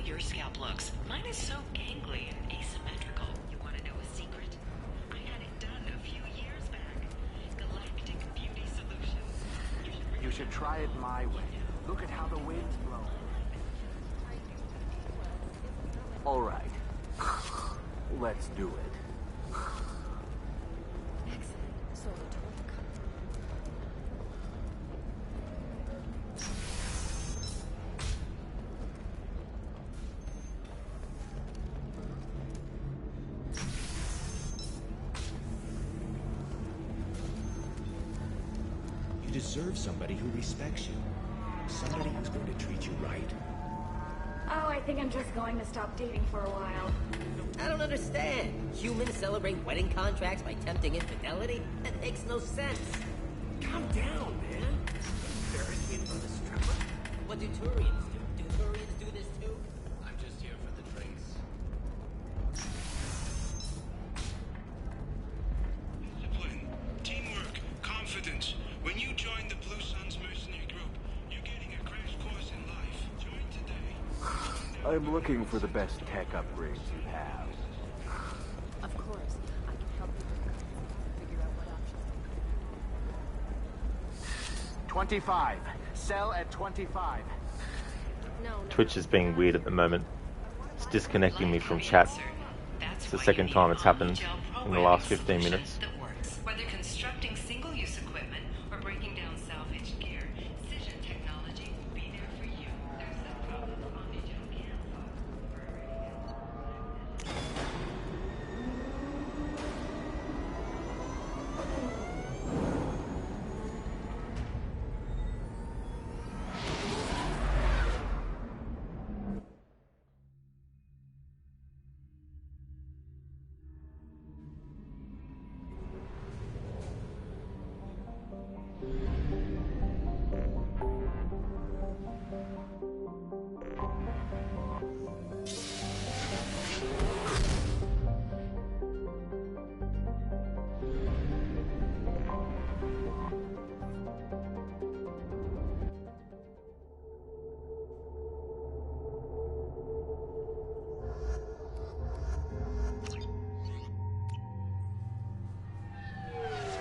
Your scalp looks. Mine is so gangly and asymmetrical. You want to know a secret? I had it done a few years back. Galactic Beauty Solutions. You should try it my way. Look at how the wind's blowing. All right. Let's do it. You deserve somebody who respects you. Somebody who's going to treat you right. Oh, I think I'm just going to stop dating for a while. I don't understand. Humans celebrate wedding contracts by tempting infidelity? That makes no sense. Calm down, man. Embarrass me in front of stripper. What do Turians do? Do Turians do this too? I'm just here for the drinks. Discipline, teamwork, confidence. When you join the Blue Suns mercenary group, you're getting a crash course in life. Join today. I'm looking for the best tech upgrades you have. Of course. I can help you figure out what options. 25. Sell at 25. Twitch is being weird at the moment. It's disconnecting me from chat. It's the second time it's happened in the last 15 minutes. Whether constructing single-use equipment or breaking down salvaged gear, Cision technology will be there for you. There's no problem Omnigel can't solve.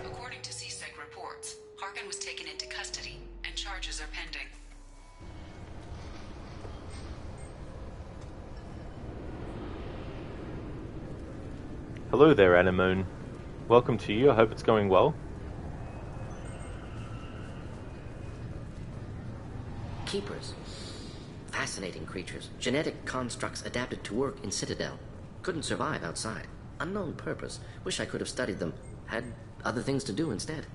According to CSEC reports, Harkin was taken into custody and charges are pending. Hello there, Anemoon. Welcome to you. I hope it's going well. Keepers. Fascinating creatures. Genetic constructs adapted to work in Citadel. Couldn't survive outside. Unknown purpose. Wish I could have studied them. Had other things to do instead.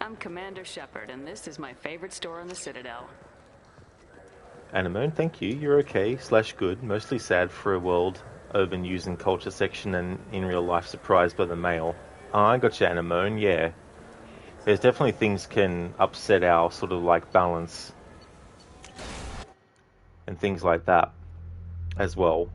I'm Commander Shepard, and this is my favorite store on the Citadel. Anemone, thank you. You're okay / good. Mostly sad for a world urban news and culture section and in real life surprised by the mail. Oh, I got you, Anemone, yeah. There's definitely things can upset our sort of like balance and things like that as well.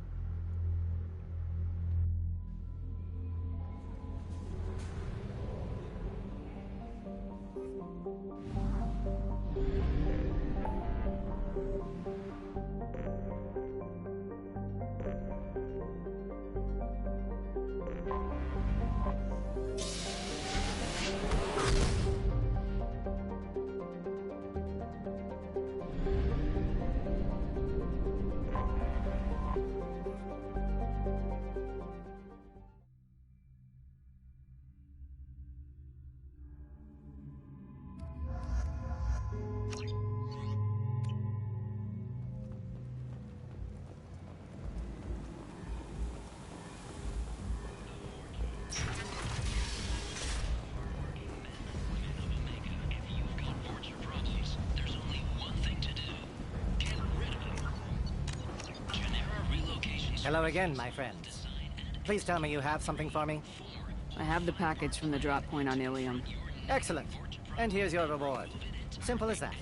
Hello again, my friends. Please tell me you have something for me. I have the package from the drop point on Ilium. Excellent. And here's your reward. Simple as that.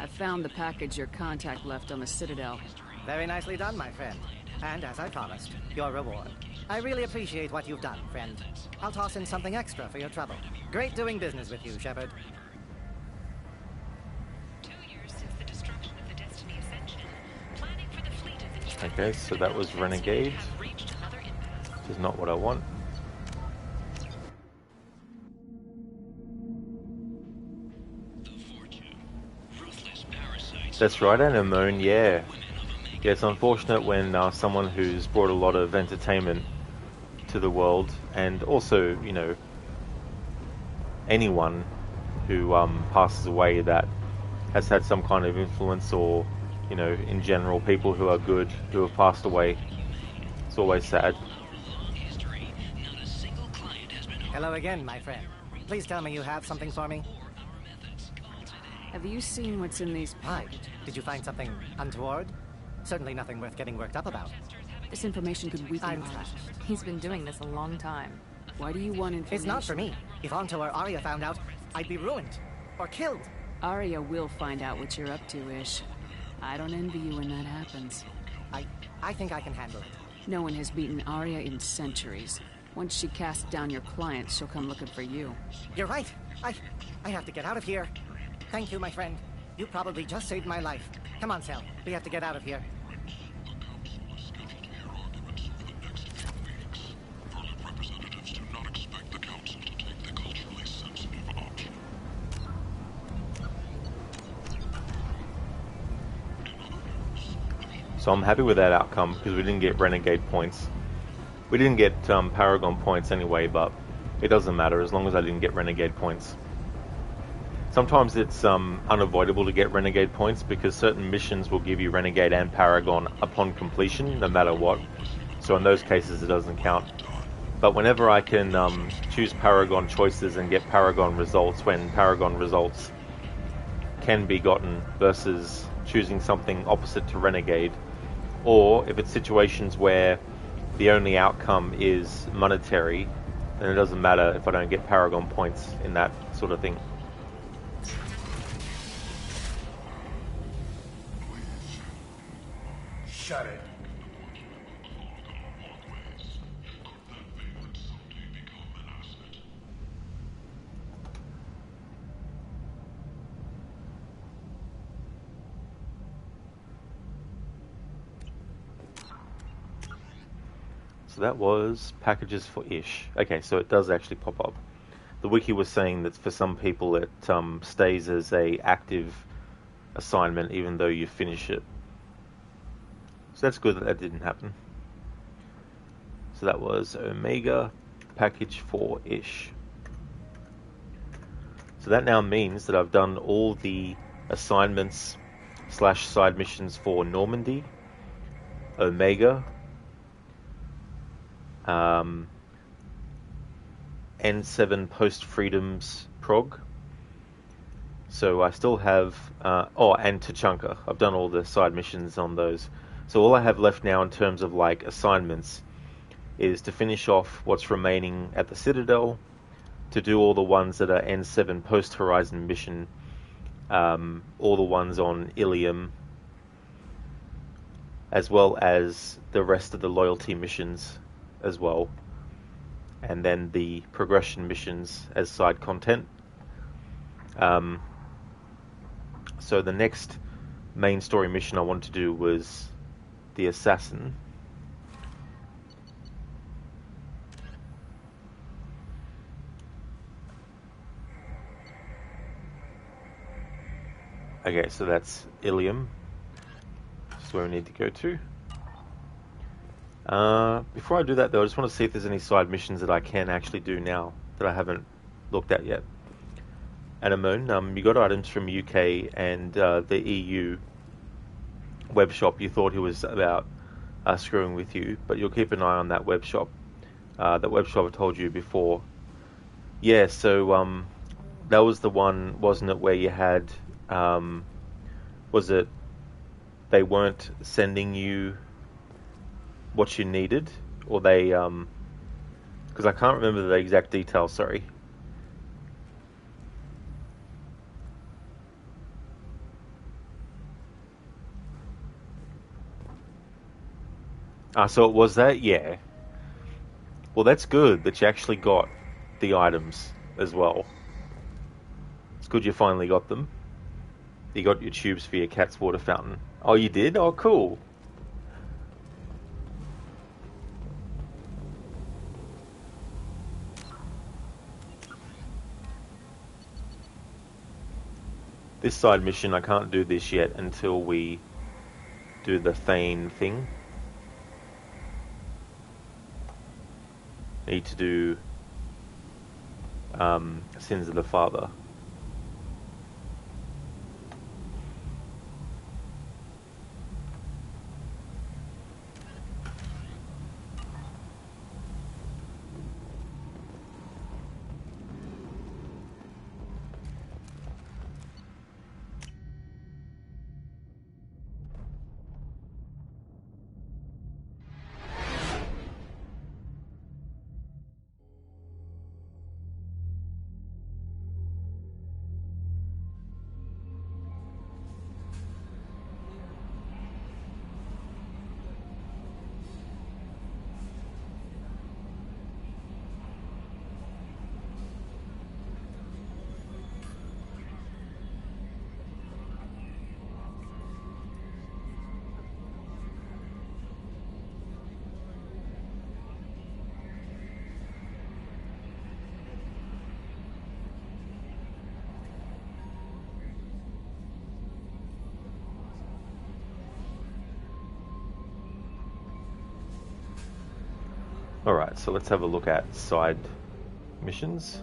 I found the package your contact left on the Citadel. Very nicely done, my friend. And as I promised, your reward. I really appreciate what you've done, friend. I'll toss in something extra for your trouble. Great doing business with you, Shepard. 2 years since the destruction of the Destiny Ascension. Planning for the fleet of the new Okay, so that was Renegade. Which is not what I want. That's right, Anemone, yeah. Yeah, it's unfortunate when someone who's brought a lot of entertainment to the world, and also, you know, anyone who passes away that has had some kind of influence, or, you know, in general, people who are good, who have passed away. It's always sad. Hello again, my friend. Please tell me you have something for me. Have you seen what's in these Why? Did you find something untoward? Certainly nothing worth getting worked up about. This information could weaken I'm Arya. flattered. He's been doing this a long time. Why do you want information? It's not for me. If Anto or Arya found out, I'd be ruined. Or killed. Arya will find out what you're up to, Ish. I don't envy you when that happens. I think I can handle it. No one has beaten Arya in centuries. Once she casts down your clients, she'll come looking for you. You're right. I have to get out of here. Thank you, my friend. You probably just saved my life. Come on, Sal. We have to get out of here. So I'm happy with that outcome because we didn't get Renegade points. We didn't get Paragon points anyway, but it doesn't matter as long as I didn't get Renegade points. Sometimes it's unavoidable to get Renegade points because certain missions will give you Renegade and Paragon upon completion, no matter what. So in those cases it doesn't count. But whenever I can choose Paragon choices and get Paragon results when Paragon results can be gotten versus choosing something opposite to Renegade, or if it's situations where the only outcome is monetary, then it doesn't matter if I don't get Paragon points in that sort of thing. Shut it. So that was packages for Ish. Okay, so it does actually pop up. The wiki was saying that for some people it stays as a active assignment even though you finish it. So that's good that that didn't happen. So that was Omega package for Ish. So that now means that I've done all the assignments / side missions for Normandy, Omega, N7 post-freedoms prog. So I still have... and Tachanka. I've done all the side missions on those. So all I have left now in terms of like assignments is to finish off what's remaining at the Citadel, to do all the ones that are N7 post-Horizon mission, all the ones on Ilium, as well as the rest of the loyalty missions as well, and then the progression missions as side content. So the next main story mission I wanted to do was the Assassin. Okay, so that's Ilium. That's where we need to go to. Before I do that though, I just want to see if there's any side missions that I can actually do now that I haven't looked at yet. Anemone, you got items from UK and the EU web shop. You thought he was about screwing with you, but you'll keep an eye on that web shop. That web shop I told you before. Yeah, so that was the one, wasn't it, where you had... was it they weren't sending you what you needed, or they because I can't remember the exact details, sorry. So it was that, yeah. Well, that's good that you actually got the items as well. It's good you finally got them. You got your tubes for your cat's water fountain. Oh, you did? Oh, cool. This side mission, I can't do this yet until we do the Thane thing. Need to do Sins of the Father. Alright, so let's have a look at side missions.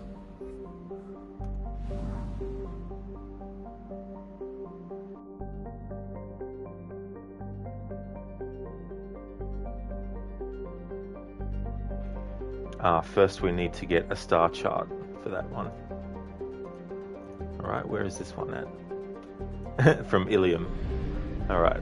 First we need to get a star chart for that one. Alright, where is this one at? From Ilium. Alright.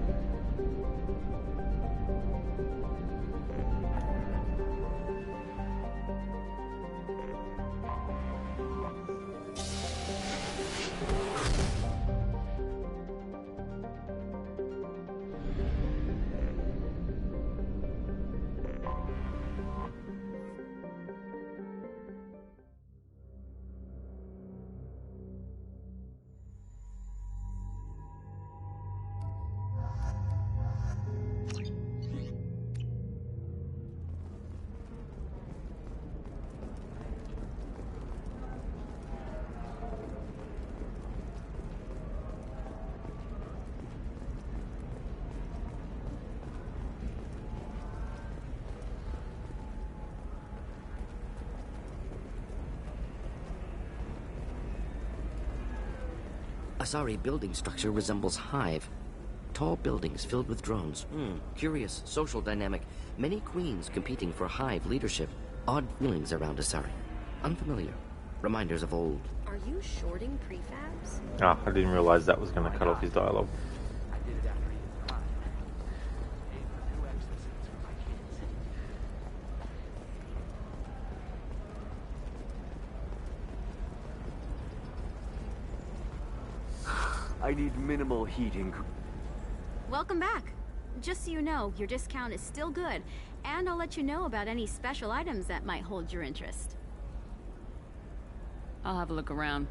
Asari building structure resembles Hive. Tall buildings filled with drones. Curious social dynamic. Many queens competing for hive leadership. Odd feelings around Asari. Unfamiliar. Reminders of old. Are you shorting prefabs? Ah, I didn't realize that was going to cut off his dialogue. I did it after he was gone. Paid for new exosets for my kids. I need minimal heating. Welcome back. Just so you know, your discount is still good, and I'll let you know about any special items that might hold your interest. I'll have a look around.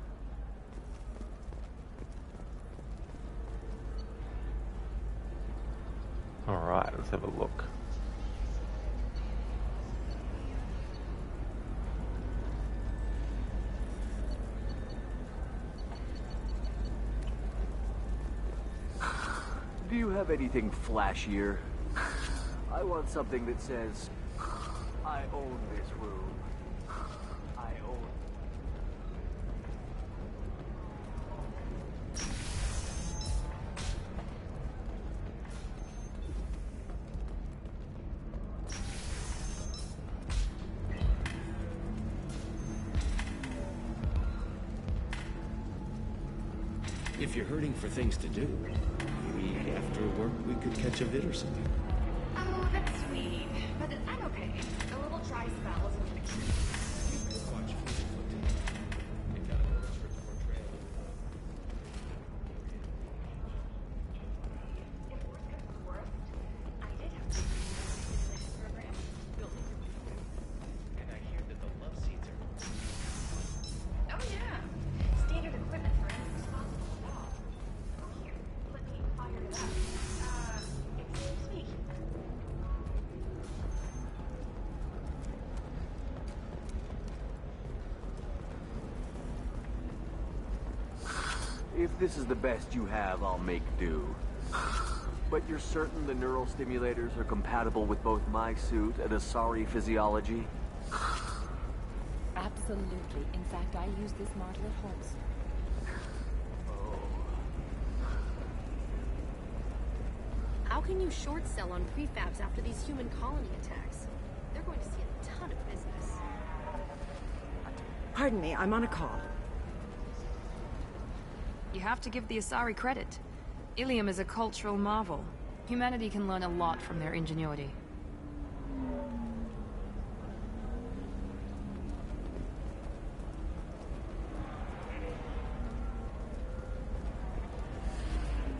Alright, let's have a look. Do you have anything flashier? I want something that says, I own this room. I own... If you're hurting for things to do, maybe after work we could catch a vid or something. Oh, that's sweet. But I'm okay. A little dry spell isn't an excuse. Watch music footage. It got a script portrayal. If worst comes to worst, I did have to do this program built into it. And I hear that the love seats are... Oh yeah. Standard equipment for any responsible adult. Oh here, let me fire it up. Excuse me. If this is the best you have, I'll make do. But you're certain the neural stimulators are compatible with both my suit and Asari physiology? Absolutely. In fact, I use this model at home, sir. How can you short sell on prefabs after these human colony attacks? They're going to see a ton of business. Pardon me, I'm on a call. You have to give the Asari credit. Ilium is a cultural marvel. Humanity can learn a lot from their ingenuity.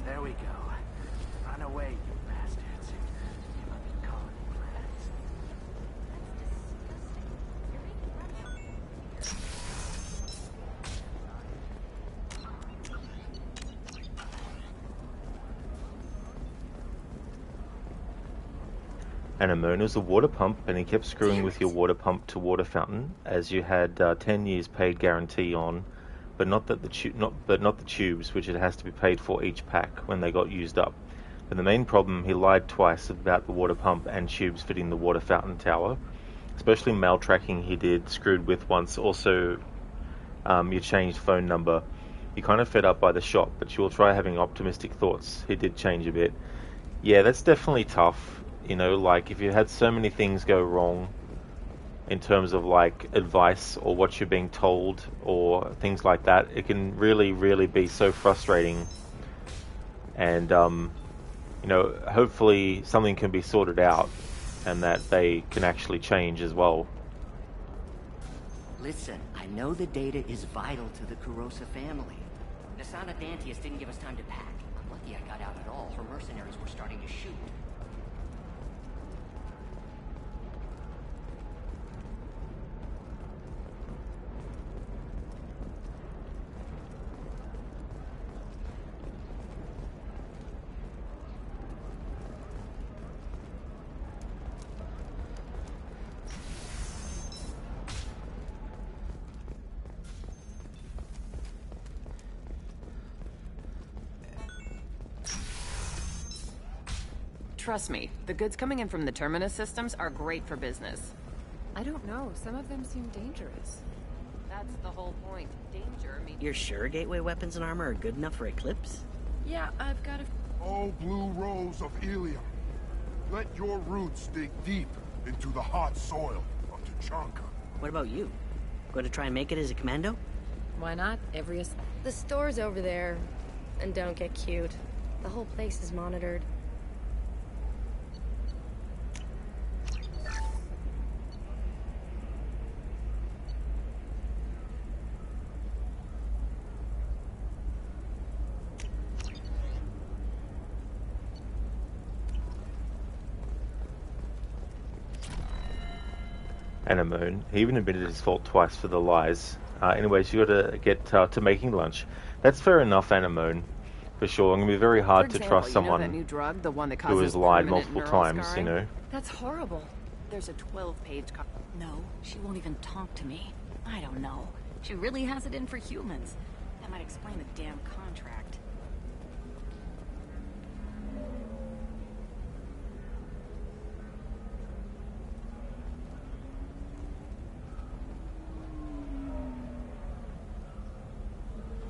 There we go. Run away, you bastards. Give up your colony plans. And a moon was a water pump, and he kept screwing with your water pump to water fountain, as you had 10 years paid guarantee on, but not the tubes, which it has to be paid for each pack when they got used up. But the main problem, he lied twice about the water pump and tubes fitting the water fountain tower, especially mail tracking. He did screwed with once. Also, you changed phone number. You kind of fed up by the shop, but you will try having optimistic thoughts. He did change a bit. Yeah, that's definitely tough. You know, like, if you had so many things go wrong in terms of, like, advice or what you're being told or things like that, it can really, really be so frustrating. And, you know, hopefully something can be sorted out and that they can actually change as well. Listen, I know the data is vital to the Kurosa family. Nasana Dantius didn't give us time to pack. I'm lucky I got out at all. Her mercenaries were starting to shoot. Trust me, the goods coming in from the Terminus systems are great for business. I don't know. Some of them seem dangerous. That's the whole point. Danger means... You're sure gateway weapons and armor are good enough for Eclipse? Yeah, I've got a... Oh, blue rose of Ilium, let your roots dig deep into the hot soil of Tuchanka. What about you? Going to try and make it as a commando? Why not? The store's over there. And don't get cute. The whole place is monitored. Anemone. He even admitted his fault twice for the lies. Anyways, you gotta get to making lunch. That's fair enough, Anemone. For sure. I'm gonna be very hard to trust someone that new drug, the one that who causes has lied permanent multiple neural times, scarring? you know. That's horrible. There's a 12-page No, she won't even talk to me. I don't know. She really has it in for humans. That might explain the damn contract.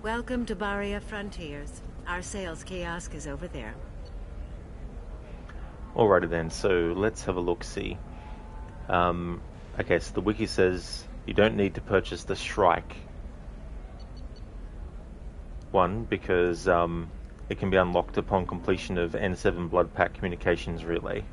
Welcome to Baria Frontiers. Our sales kiosk is over there. Alrighty then, so let's have a look-see. Okay, so the wiki says you don't need to purchase the Shrike. One, because it can be unlocked upon completion of N7 Blood Pack Communications Relay.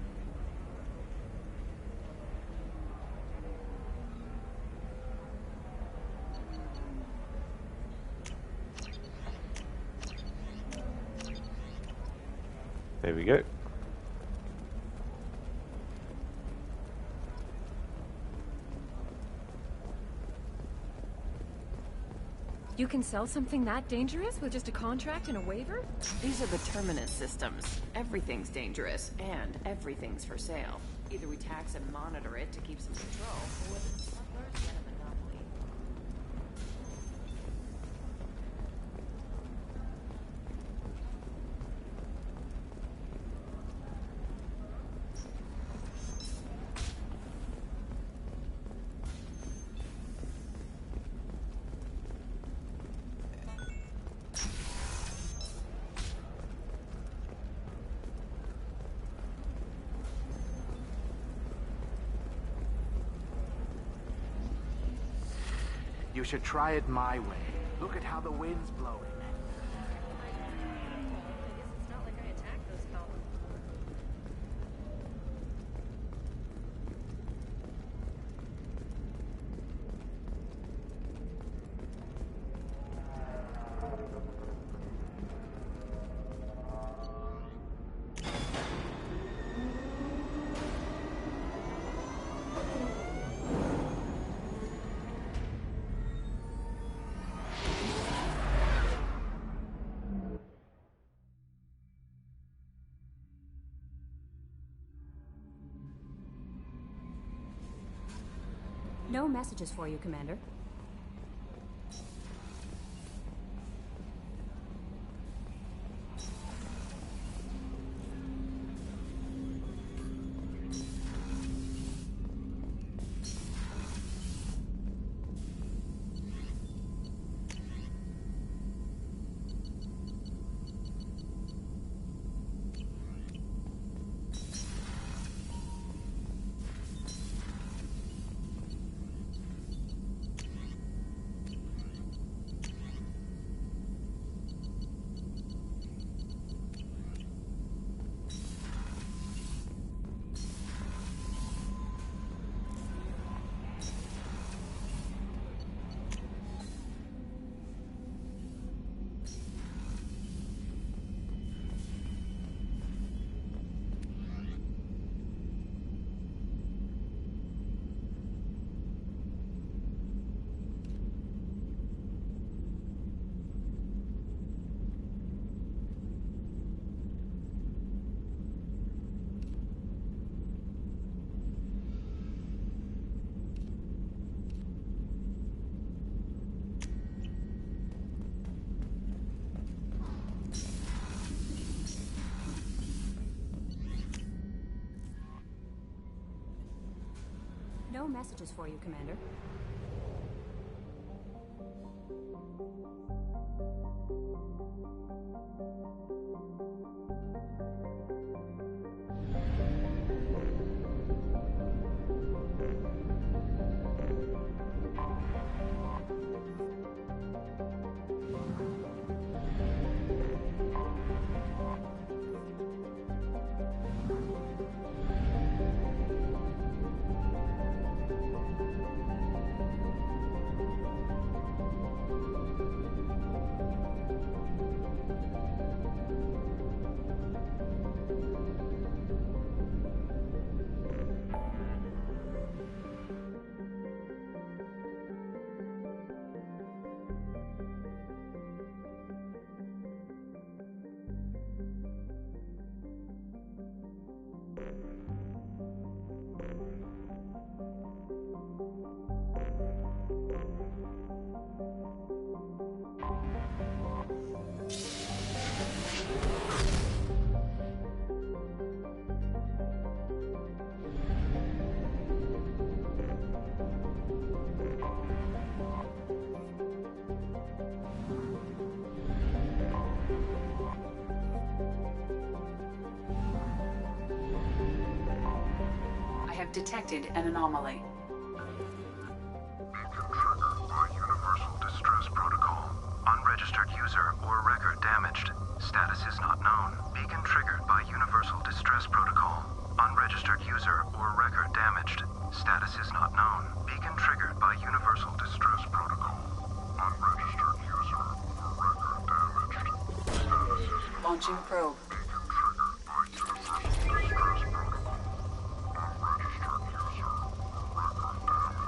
There we go. You can sell something that dangerous with just a contract and a waiver? These are the Terminus systems. Everything's dangerous, and everything's for sale. Either we tax and monitor it to keep some control, or the smugglers get a monopoly. You should try it my way. Look at how the wind's blowing. It's not like I attacked those columns. No messages for you, Commander. No messages for you, Commander. have detected an anomaly. Universal distress protocol. Unregistered user or record damaged. Status is not known. Beacon triggered by Universal distress protocol. Unregistered user or record damaged. Status is not known. Beacon triggered by Universal distress protocol. Unregistered user or record damaged. Status is not Launching probe. Beacon triggered by Universal distress protocol. Unregistered user or record damaged. Status is not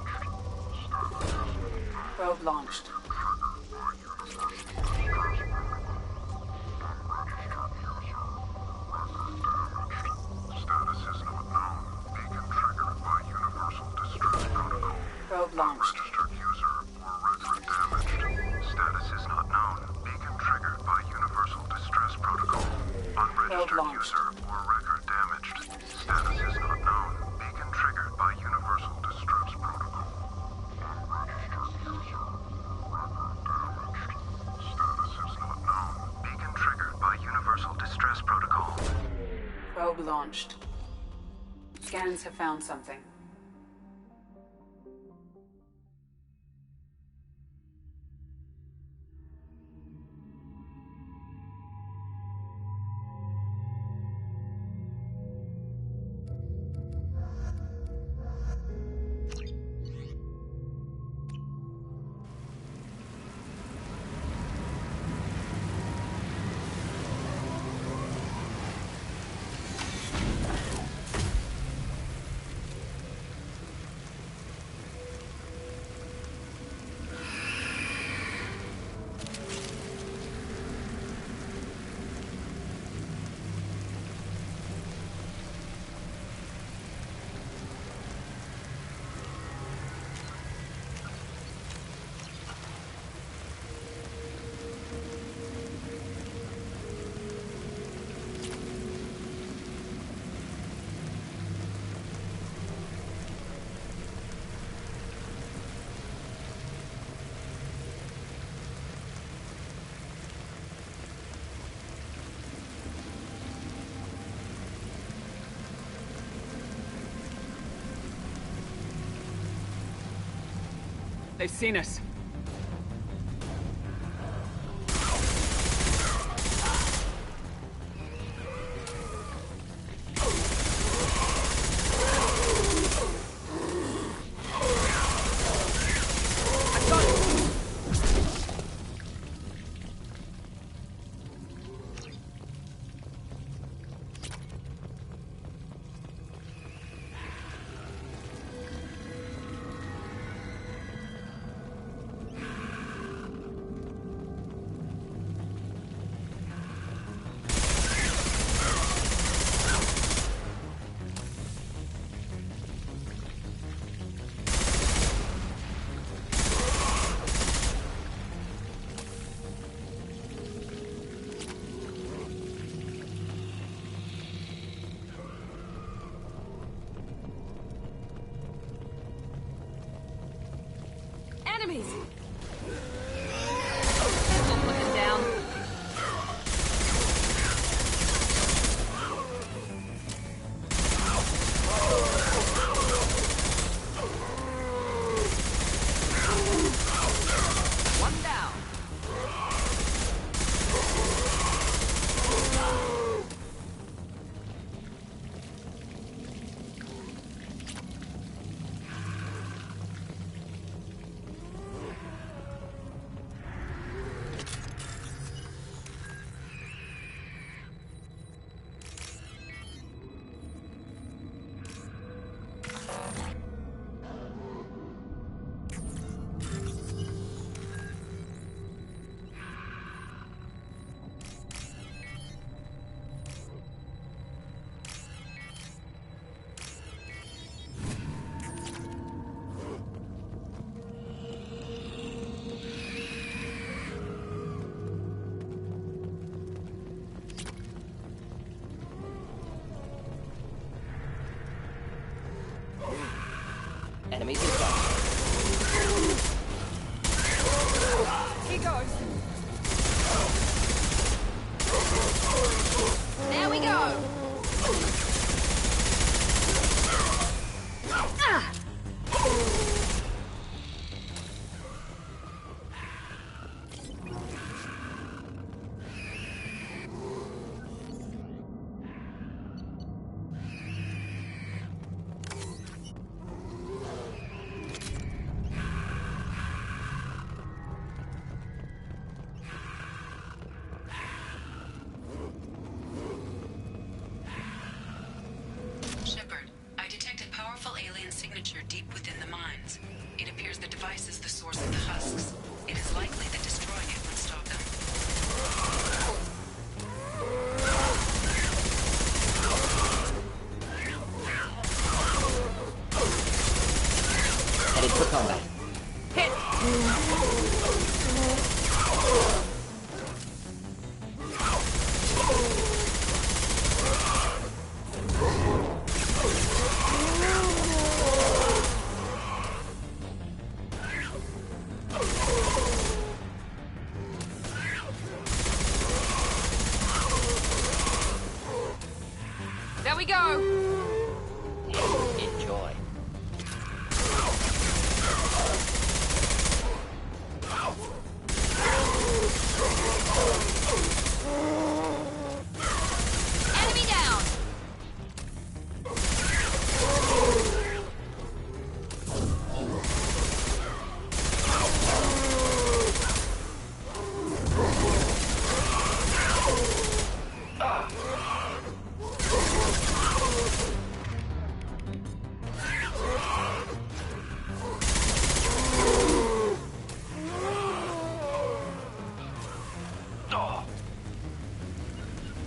known. Probe launched. Status is not known. Beacon triggered by Universal distress protocol. Probe launched. Registered user or record damaged. Status is not known. Beacon triggered by Universal distress protocol. Unregistered user or record damaged. Status is not known. Beacon triggered by Universal distress protocol. Unregistered user or record damaged. Status is not known. Beacon triggered by Universal distress protocol. Probe launched. Scans have found something. They've seen us. Enemies! I'm looking down. One down. Enemies in sight. He goes. There we go. Headed for combat. There we go. Enjoy. Enemy down.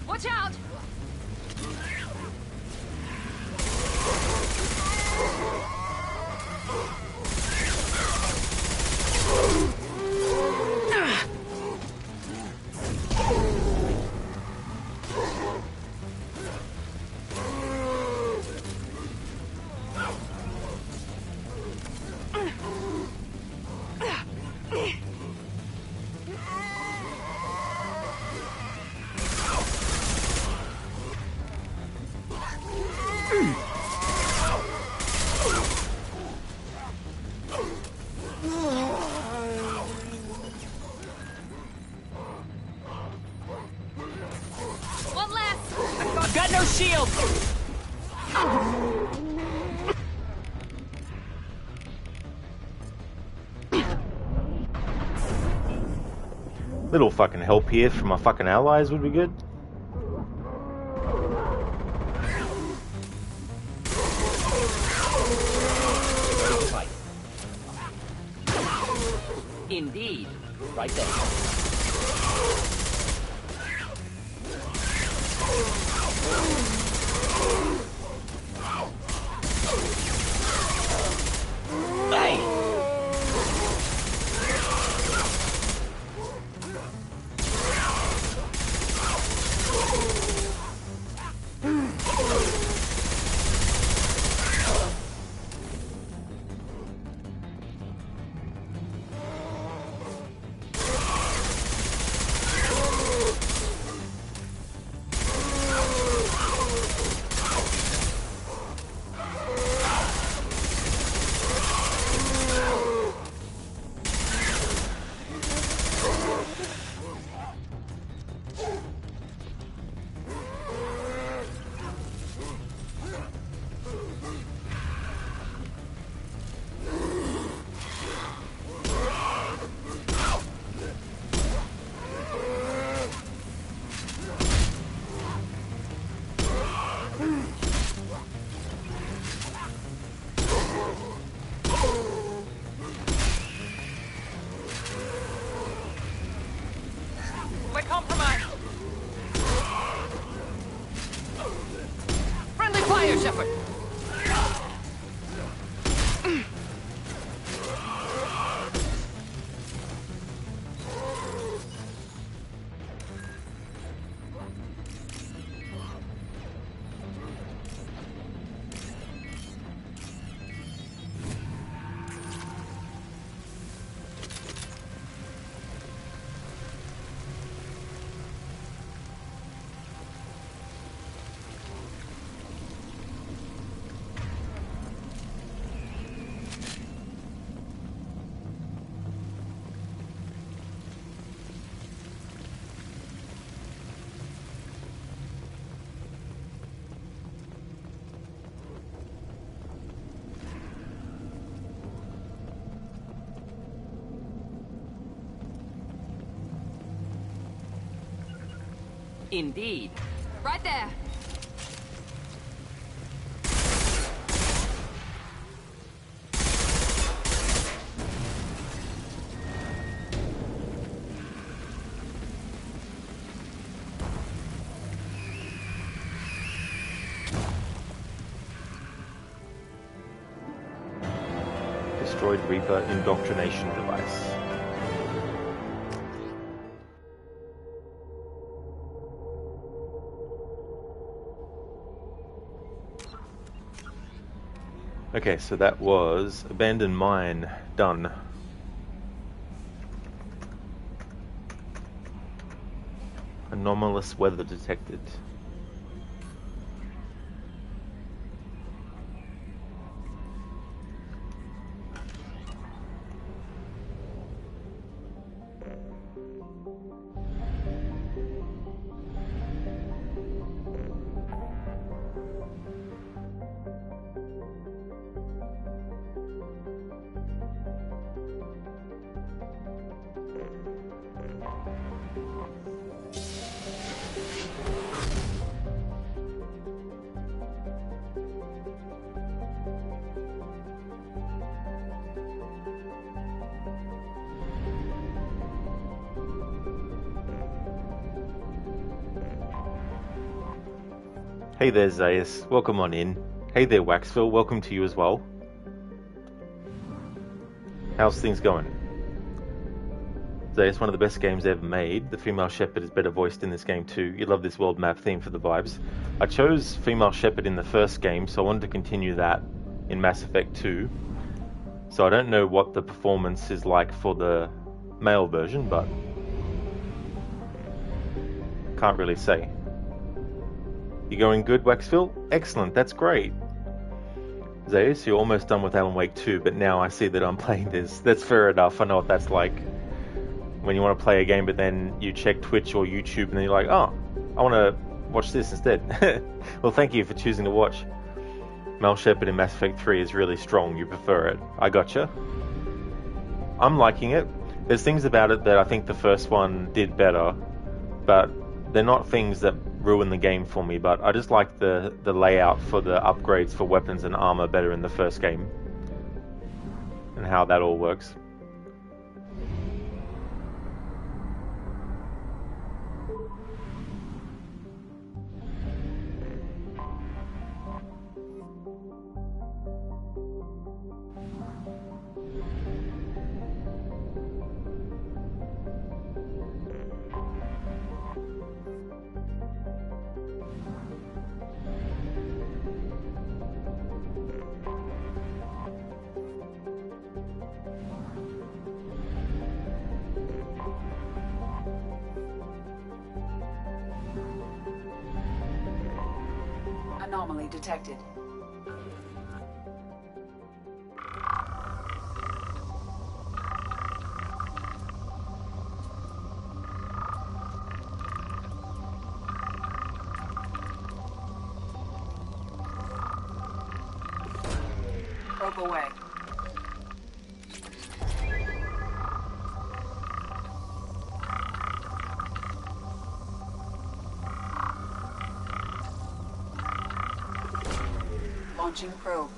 Watch out. One less. I've got no shield! Little fucking help here from my fucking allies would be good. Indeed. Right there. We're compromised. Friendly fire, Shepard. Indeed. Right there. Destroyed Reaper indoctrination device. Okay, so that was Abandoned Mine done. Anomalous weather detected. Hey there, Zayas. Welcome on in. Hey there, Waxville. Welcome to you as well. How's things going? Zayas, one of the best games ever made. The female shepherd is better voiced in this game too. You love this world map theme for the vibes. I chose female shepherd in the first game, so I wanted to continue that in Mass Effect 2. So I don't know what the performance is like for the male version, but can't really say. You going good, Waxville? Excellent, that's great. Zeus, you're almost done with Alan Wake 2, but now I see that I'm playing this. That's fair enough, I know what that's like. When you want to play a game, but then you check Twitch or YouTube, and then you're like, oh, I want to watch this instead. Well, thank you for choosing to watch. Mel Shepard in Mass Effect 3 is really strong, you prefer it. I gotcha. I'm liking it. There's things about it that I think the first one did better, but they're not things that ruin the game for me, but I just like the layout for the upgrades for weapons and armor better in the first game, and how that all works. Anomaly detected. Probe away. Launching probe.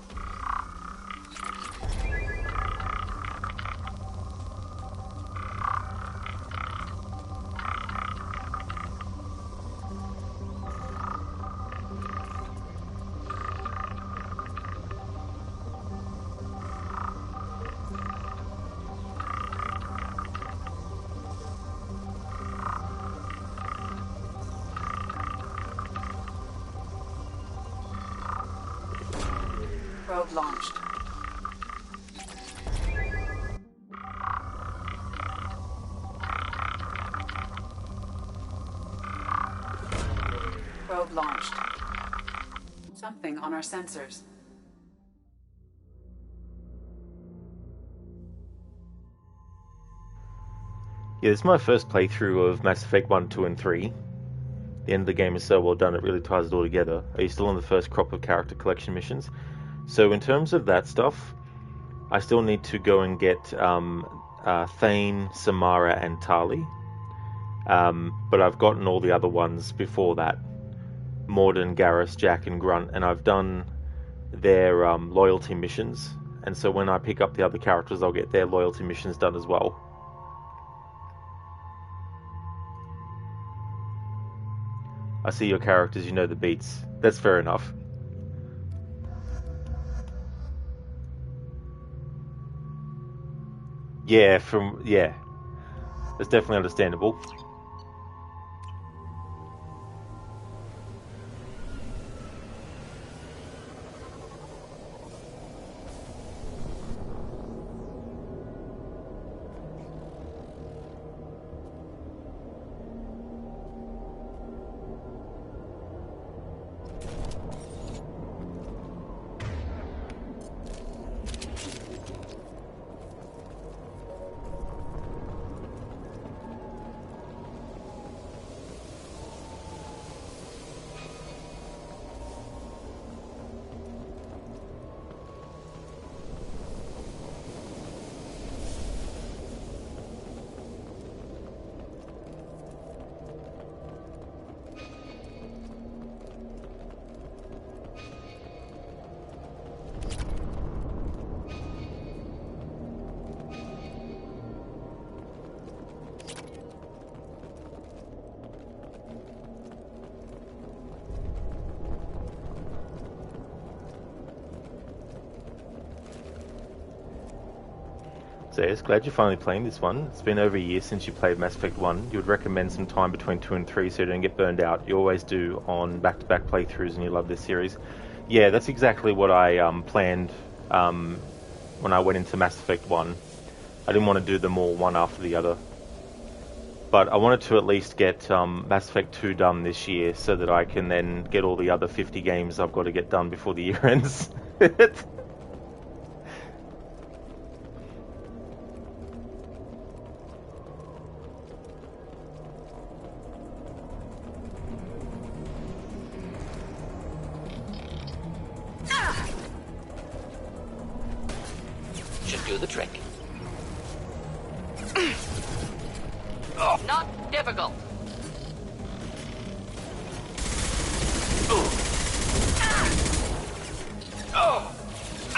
Probe launched. Probe launched. Something on our sensors. Yeah, this is my first playthrough of Mass Effect 1, 2, and 3. The end of the game is so well done, it really ties it all together. Are you still on the first crop of character collection missions? So in terms of that stuff, I still need to go and get Thane, Samara, and Tali. But I've gotten all the other ones before that. Morden, Garrus, Jack, and Grunt, and I've done their loyalty missions. And so when I pick up the other characters, I'll get their loyalty missions done as well. I see your characters, you know the beats. That's fair enough. Yeah, that's definitely understandable. So yes, glad you're finally playing this one. It's been over a year since you played Mass Effect 1. You would recommend some time between 2 and 3 so you don't get burned out. You always do on back-to-back playthroughs and you love this series. Yeah, that's exactly what I planned when I went into Mass Effect 1. I didn't want to do them all one after the other. But I wanted to at least get Mass Effect 2 done this year so that I can then get all the other 50 games I've got to get done before the year ends. Should do the trick. Not difficult.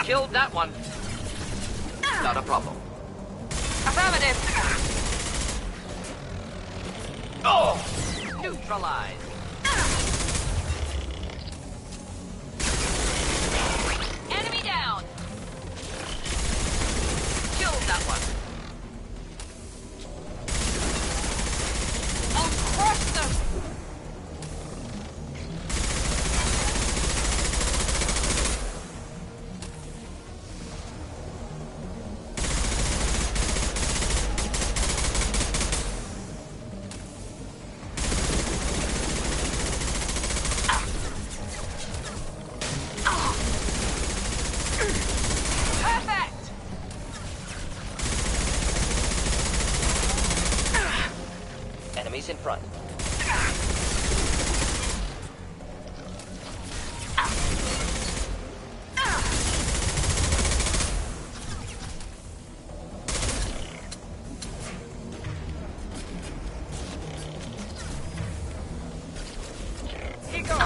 Killed that one. Not a problem. Affirmative. Neutralized. Enemy down. Killed that one. I'll crush them. Enemies in front. He goes.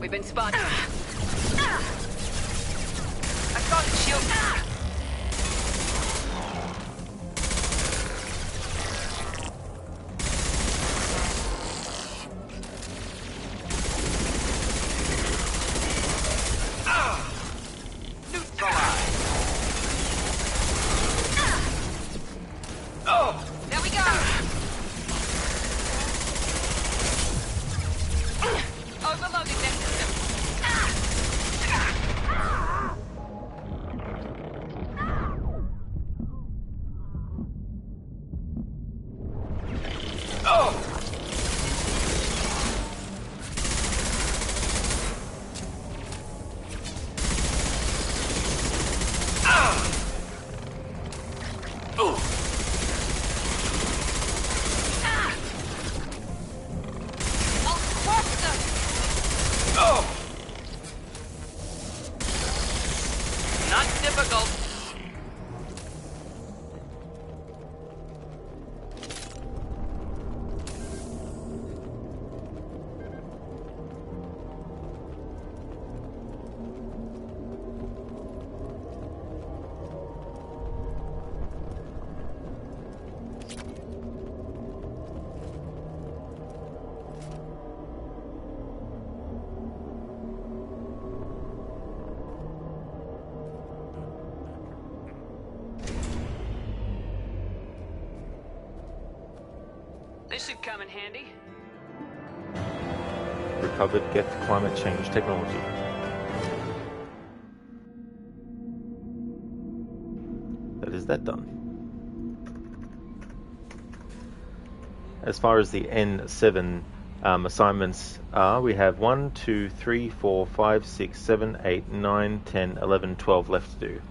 We've been spotted. I've got it, shield. There we go. Overloading their system. Not difficult. This should come in handy. Recovered Geth climate change technology. That is that done. As far as the N7 assignments are, we have 1, 2, 3, 4, 5, 6, 7, 8, 9, 10, 11, 12 left to do.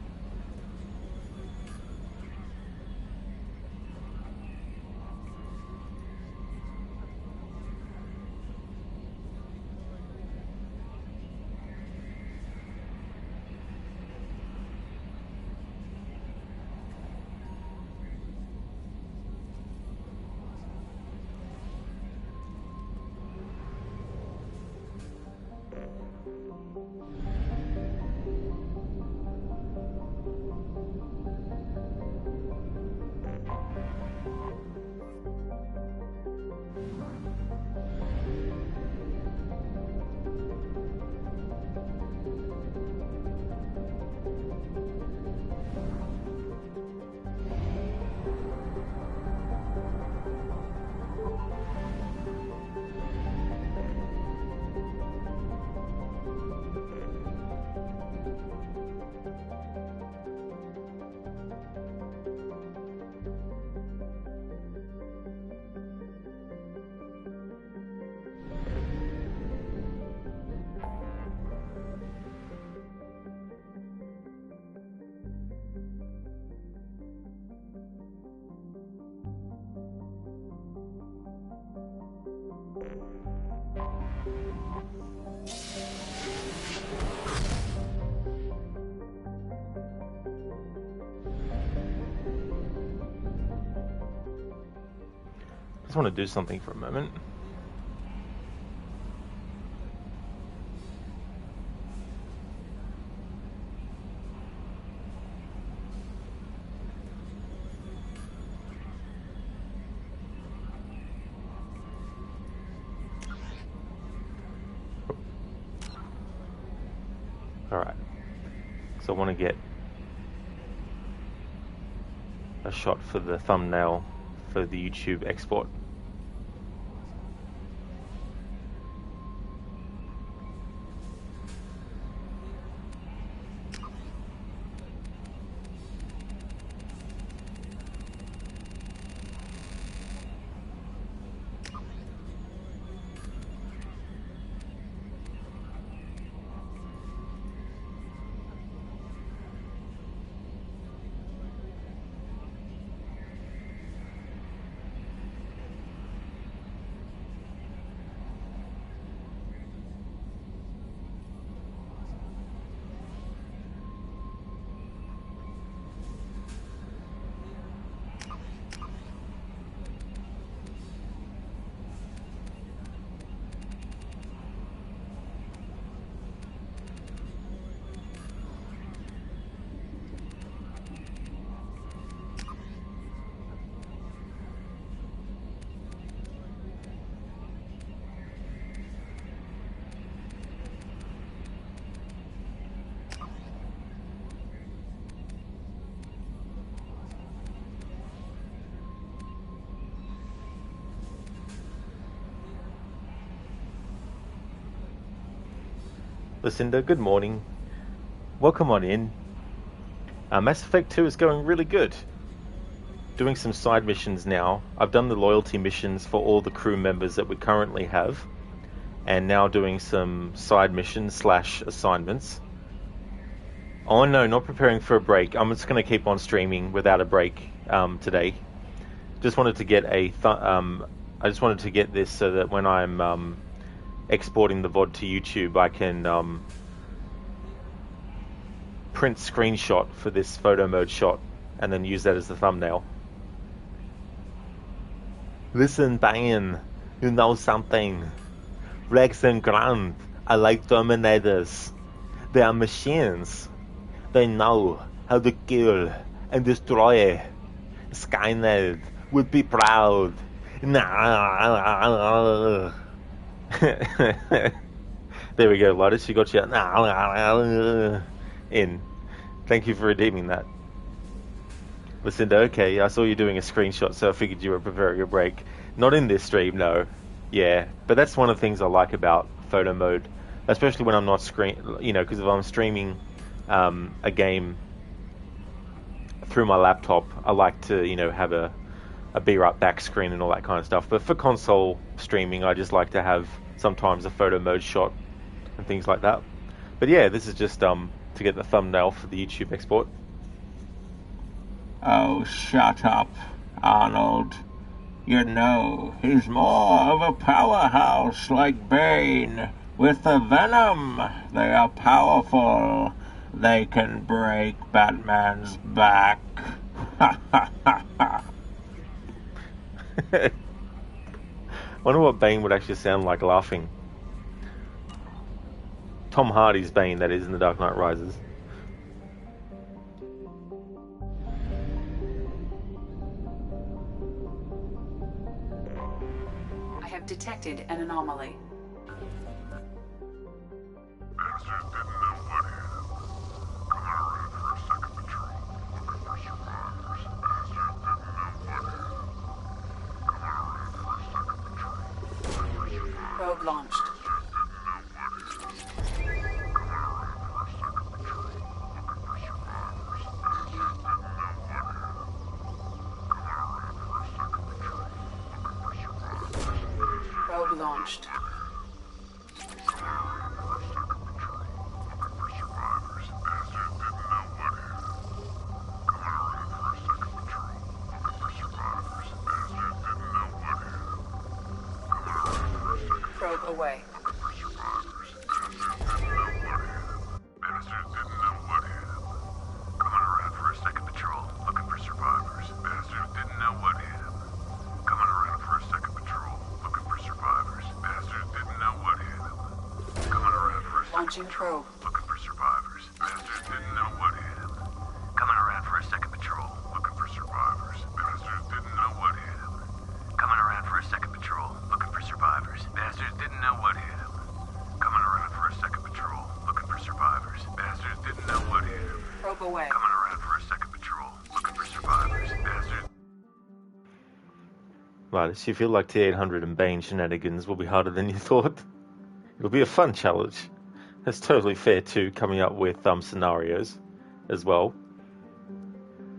I just want to do something for a moment. Alright, so I want to get a shot for the thumbnail for the YouTube export. Lucinda, good morning. Welcome on in. Mass Effect 2 is going really good. Doing some side missions now. I've done the loyalty missions for all the crew members that we currently have, and now doing some side missions / assignments. Oh no, not preparing for a break. I'm just going to keep on streaming without a break today. Just wanted to get I just wanted to get this so that when I'm exporting the VOD to YouTube, I can print screenshot for this photo mode shot and then use that as the thumbnail. Listen, Bane, you know something. Rex and Grant are like Terminators. They are machines. They know how to kill and destroy. Skynet would be proud. There we go, Lotus. You got your in. Thank you for redeeming that. Lucinda, okay, I saw you doing a screenshot, so I figured you were preparing a break. Not in this stream, no. Yeah, but that's one of the things I like about photo mode, especially when I'm not because if I'm streaming a game through my laptop, I like to, have a be right back screen and all that kind of stuff. But for console streaming, I just like to have sometimes a photo mode shot and things like that. But yeah, this is just to get the thumbnail for the YouTube export. Oh, shut up, Arnold. You know, he's more of a powerhouse like Bane. With the venom, they are powerful. They can break Batman's back. Ha ha ha ha. Wonder what Bane would actually sound like laughing. Tom Hardy's Bane, that is, in The Dark Knight Rises. I have detected an anomaly. Probe launched. Probe launched. Probe away. Launching probe. Looking for survivors. Bastards didn't know what hit him. Coming around for a second patrol. Looking for survivors. Bastards didn't know what hit him. Coming around for a second patrol. Looking for survivors. Bastards didn't know what hit him. Coming around for a second patrol. Looking for survivors. Bastards didn't know what hit him. Probe away. Coming around for a second patrol. Looking for survivors. Bastards. Right, so you feel like T-800 and Bane shenanigans will be harder than you thought? It'll be a fun challenge. That's totally fair too, coming up with scenarios as well.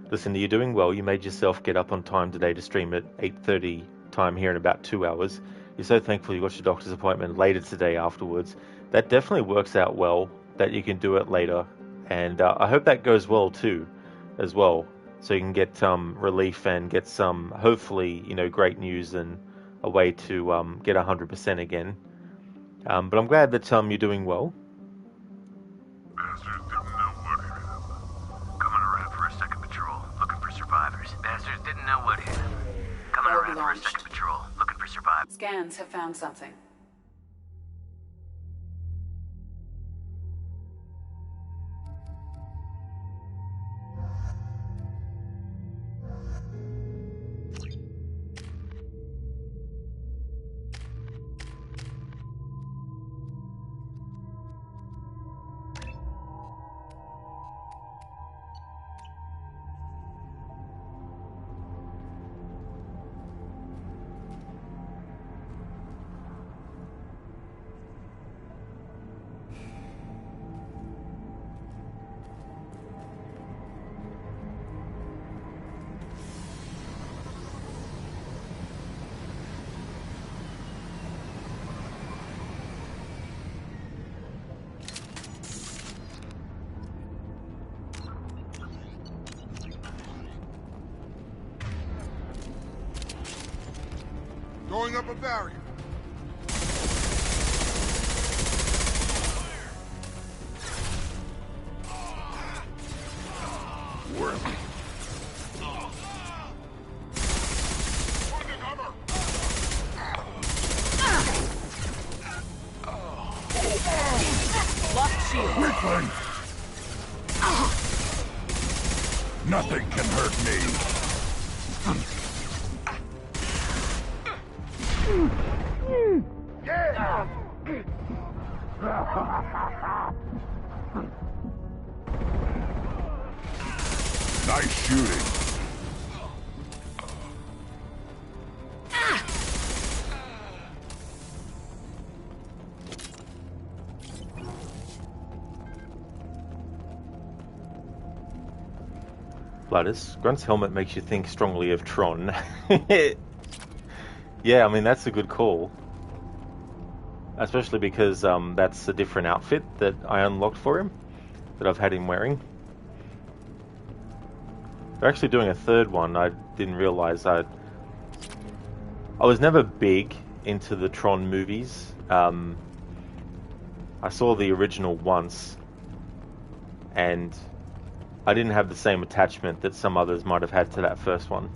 Listen, you're doing well. You made yourself get up on time today to stream at 8:30 time here in about 2 hours. You're so thankful you got your doctor's appointment later today afterwards. That definitely works out well, that you can do it later. And I hope that goes well too, as well. So you can get relief and get some, hopefully, great news and a way to get 100% again. But I'm glad that you're doing well. Bastards didn't know what hit him. Coming around for a second patrol. Looking for survivors. Bastards didn't know what hit him. Coming around for a second patrol. Looking for survivors. Scans have found something. Going up a barrier. Lost shield. Weakling! Nothing can hurt me. Nice shooting. Gladys, Grunt's helmet makes you think strongly of Tron. Yeah, I mean, that's a good call. Especially because that's a different outfit that I unlocked for him, that I've had him wearing. They're actually doing a third one. I didn't realize. I was never big into the Tron movies. I saw the original once, and I didn't have the same attachment that some others might have had to that first one.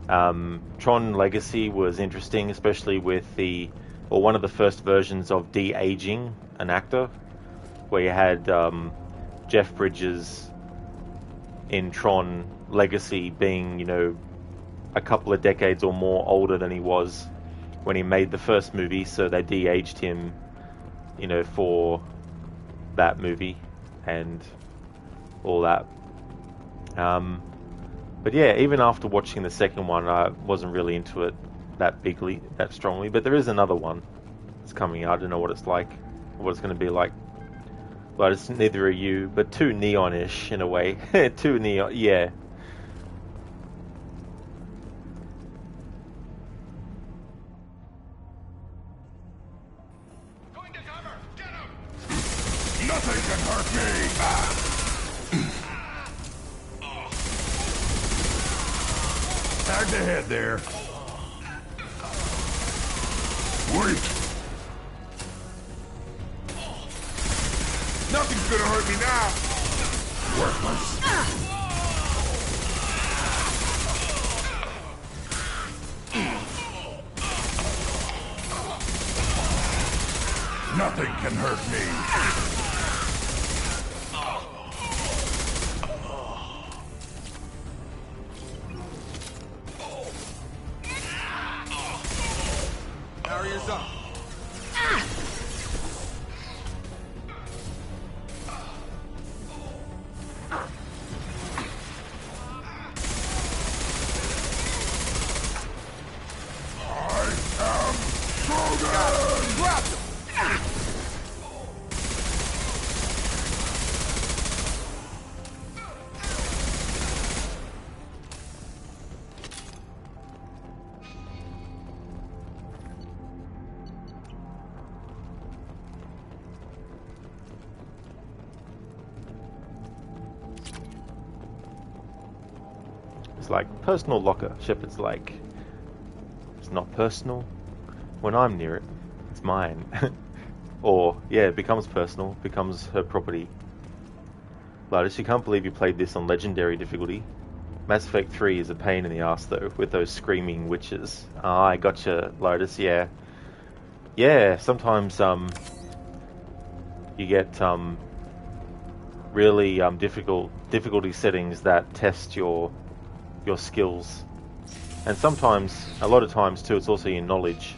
Tron Legacy was interesting, especially with one of the first versions of de-aging an actor, where you had Jeff Bridges in Tron Legacy being, a couple of decades or more older than he was when he made the first movie, so they de-aged him, for that movie and all that. But yeah, even after watching the second one, I wasn't really into it that strongly. But there is another one that's coming out. I don't know what it's like, what it's going to be like. But it's neither are you, but too neon-ish in a way. Too neon, yeah. Nothing can hurt me! Tagged ahead there. Wait! Nothing's gonna hurt me now. Worthless. Nothing can hurt me. Barrier's up. It's like personal locker. Shepard's like, it's not personal. When I'm near it, it's mine. Or, yeah, it becomes personal, becomes her property. Lotus, you can't believe you played this on Legendary difficulty. Mass Effect 3 is a pain in the ass, though, with those screaming witches. Ah, I gotcha, Lotus, yeah. Yeah, sometimes, you get, really, difficulty settings that test your skills. And sometimes, a lot of times too, it's also your knowledge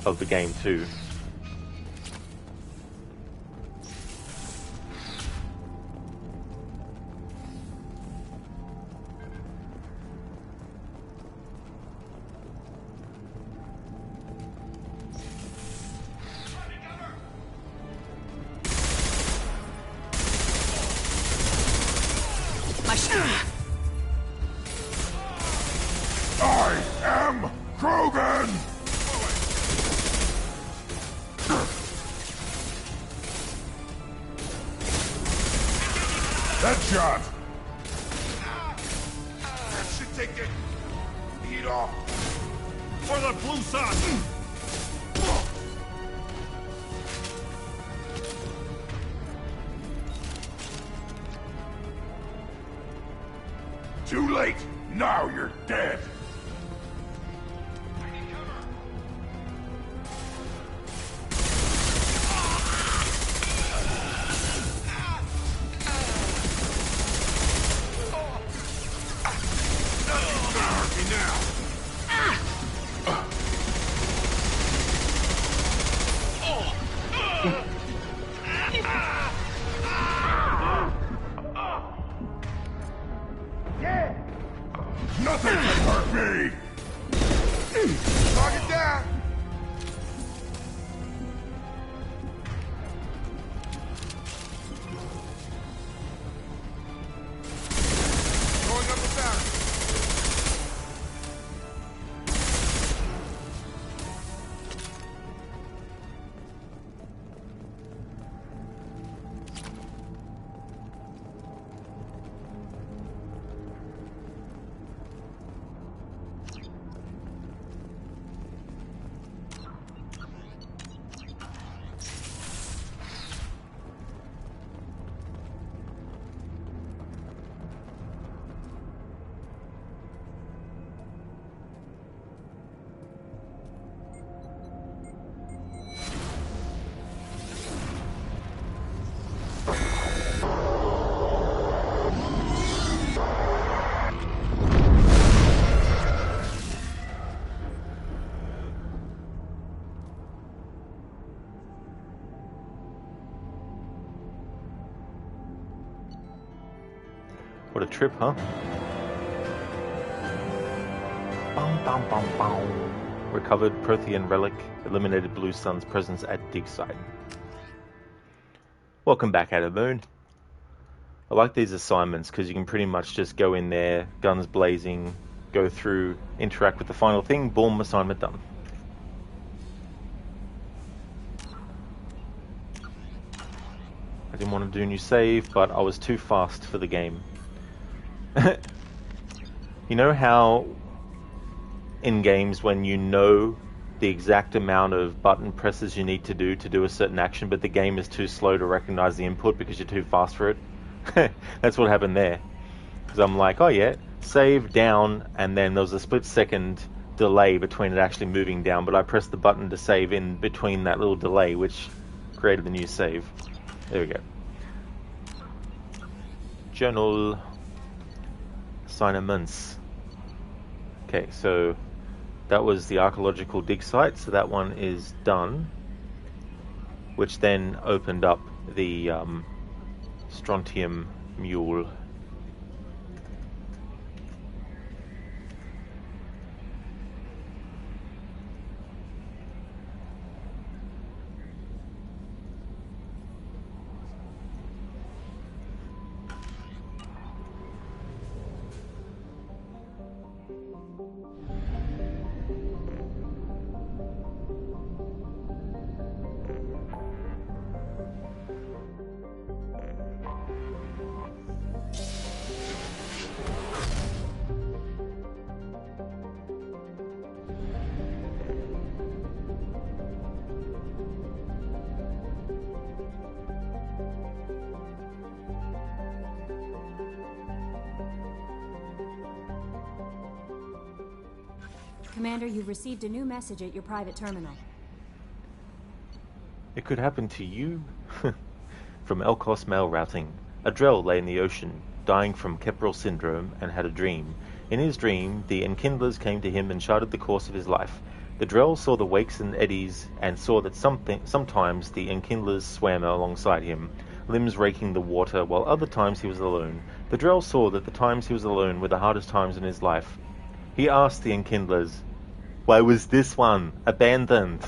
of the game too. I am Krogan! Headshot! That should take the heat off. For the blue sun! Too late! Now you're dead! Nothing can hurt me! Target down! Going up the barrel. What a trip, huh? Bum, bum, bum, bum. Recovered Prothean relic. Eliminated Blue Sun's presence at dig site. Welcome back, Adam Moon. I like these assignments because you can pretty much just go in there, guns blazing, go through, interact with the final thing, boom, assignment done. I didn't want to do new save, but I was too fast for the game. You know how in games when you know the exact amount of button presses you need to do a certain action, but the game is too slow to recognize the input because you're too fast for it? That's what happened there. Because I'm like, oh yeah, save down, and then there was a split second delay between it actually moving down, but I pressed the button to save in between that little delay, which created the new save. There we go. Journal assignments. Okay, so that was the archaeological dig site, so that one is done, which then opened up the strontium mule. Commander, you've received a new message at your private terminal. It could happen to you. From Elkos mail routing. A Drell lay in the ocean, dying from Keprel syndrome, and had a dream. In his dream, the Enkindlers came to him and charted the course of his life. The Drell saw the wakes and eddies, and saw that sometimes the Enkindlers swam alongside him, limbs raking the water, while other times he was alone. The Drell saw that the times he was alone were the hardest times in his life. He asked the Enkindlers, "Why was this one abandoned?"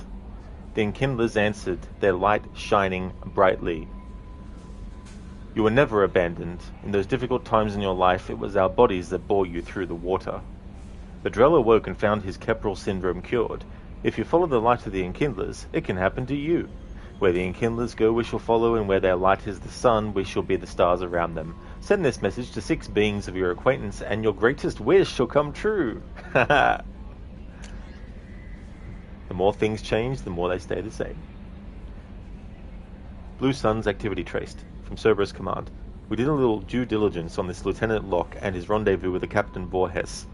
The Enkindlers answered, their light shining brightly. "You were never abandoned. In those difficult times in your life, it was our bodies that bore you through the water." The Drell awoke and found his Keprel syndrome cured. If you follow the light of the Enkindlers, it can happen to you. Where the Enkindlers go, we shall follow, and where their light is the sun, we shall be the stars around them. Send this message to 6 beings of your acquaintance, and your greatest wish shall come true. The more things change, the more they stay the same. Blue Sun's activity traced. From Cerberus Command. We did a little due diligence on this Lieutenant Locke and his rendezvous with the Captain Voorhis.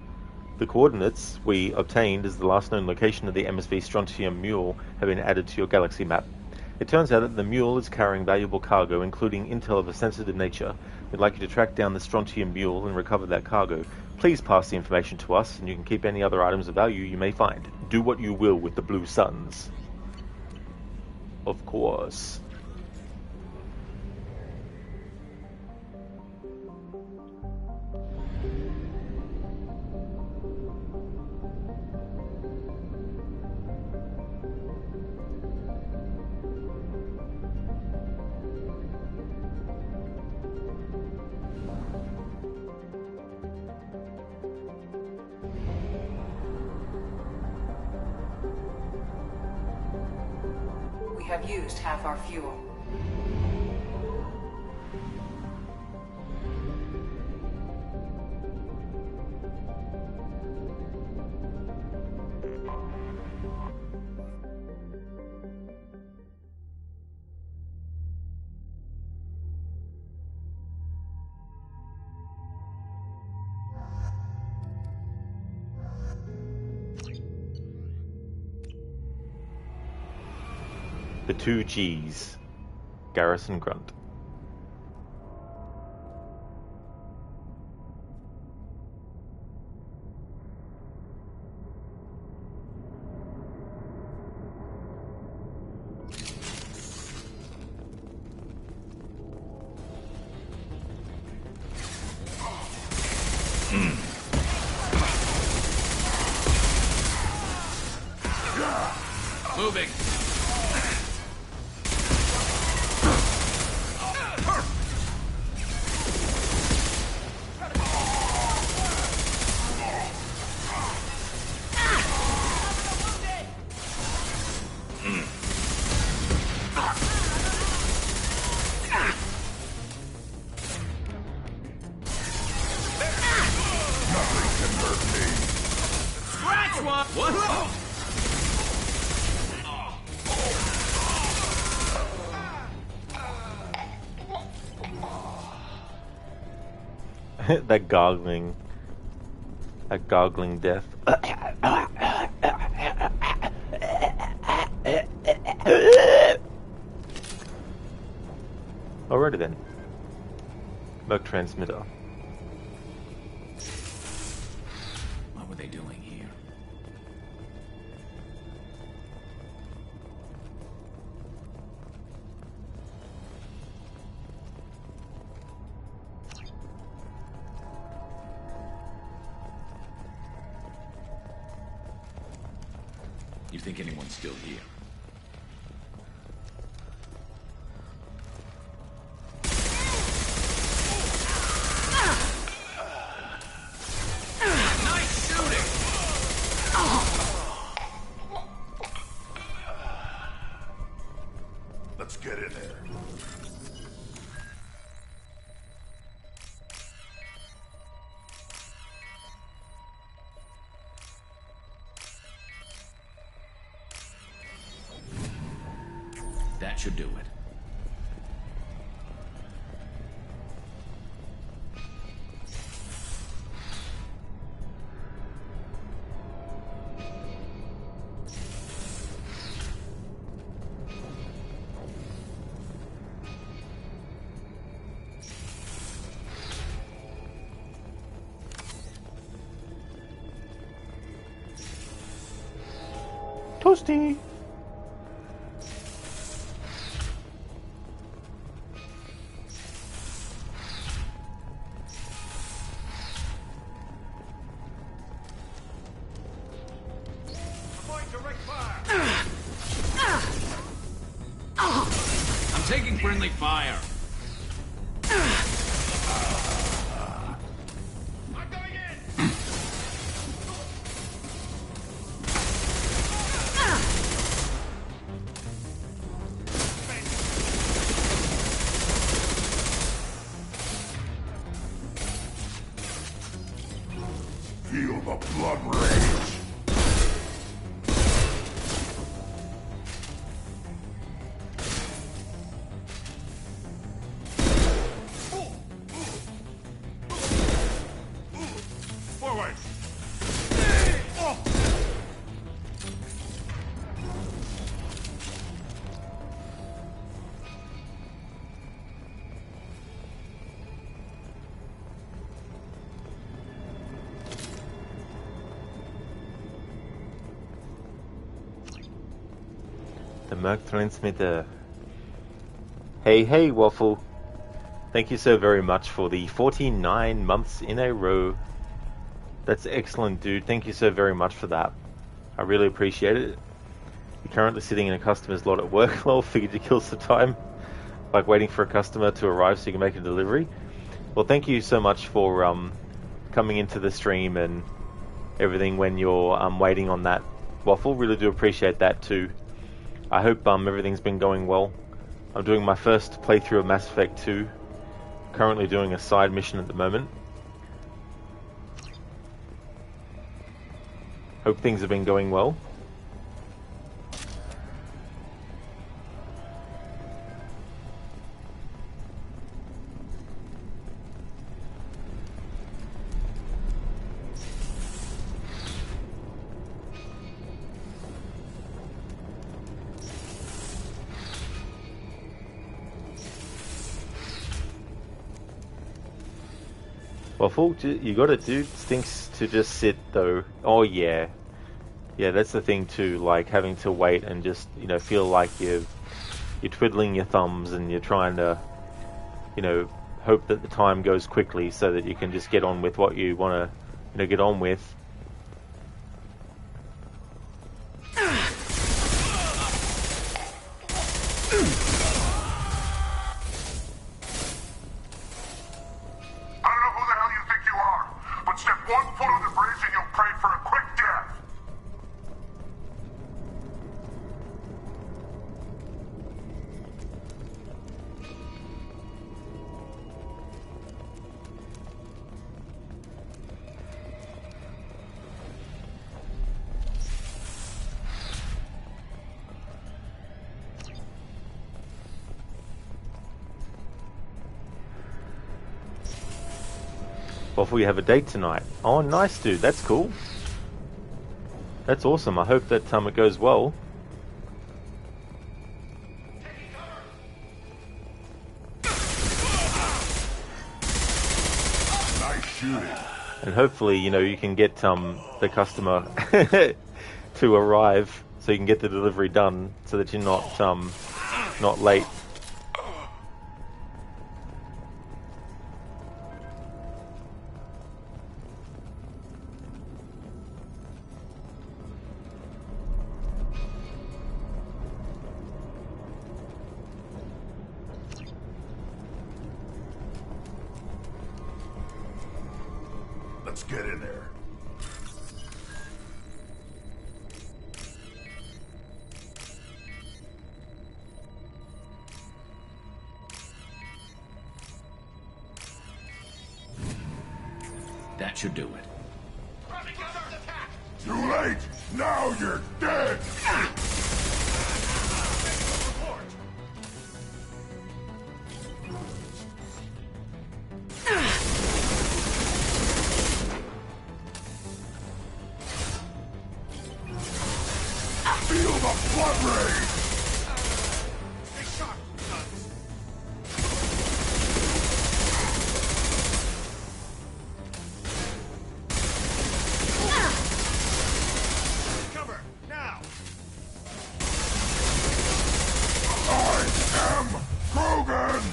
The coordinates we obtained as the last known location of the MSV Strontium Mule have been added to your galaxy map. It turns out that the Mule is carrying valuable cargo, including intel of a sensitive nature. We'd like you to track down the Strontium Mule and recover that cargo. Please pass the information to us, and you can keep any other items of value you may find. Do what you will with the Blue Suns. Of course. We have used half our fuel. The 2 Gs. Garrison Grunt. Moving. Scratch one. What? That gargling death. Alrighty then. Merc transmitter. What were they doing here? You think anyone's still here? Nice shooting! Let's get in there. That should do it. Toasty! I'm taking friendly fire. Feel the blood rage. The Merktransmitter. Hey, Waffle. Thank you so very much for the 49 months in a row. That's excellent, dude. Thank you so very much for that. I really appreciate it. You're currently sitting in a customer's lot at work. Lol, figured you kill some time. Like waiting for a customer to arrive so you can make a delivery. Well, thank you so much for coming into the stream and everything when you're waiting on that, Waffle. Really do appreciate that too. I hope everything's been going well. I'm doing my first playthrough of Mass Effect 2. Currently doing a side mission at the moment. Hope things have been going well. Waffle, you got it, dude. Stinks to just sit though. Oh yeah. Yeah, that's the thing too, like having to wait and just, feel like you're twiddling your thumbs and you're trying to, hope that the time goes quickly so that you can just get on with what you want to, get on with. Waffle, you have a date tonight. Oh, nice, dude. That's cool. That's awesome. I hope that it goes well. Nice shooting. And hopefully, you can get the customer to arrive so you can get the delivery done so that you're not late. Let's get in there. That should do it. Too late! Now you're dead! Feel the blood rage! Cover, now! I am Krogan!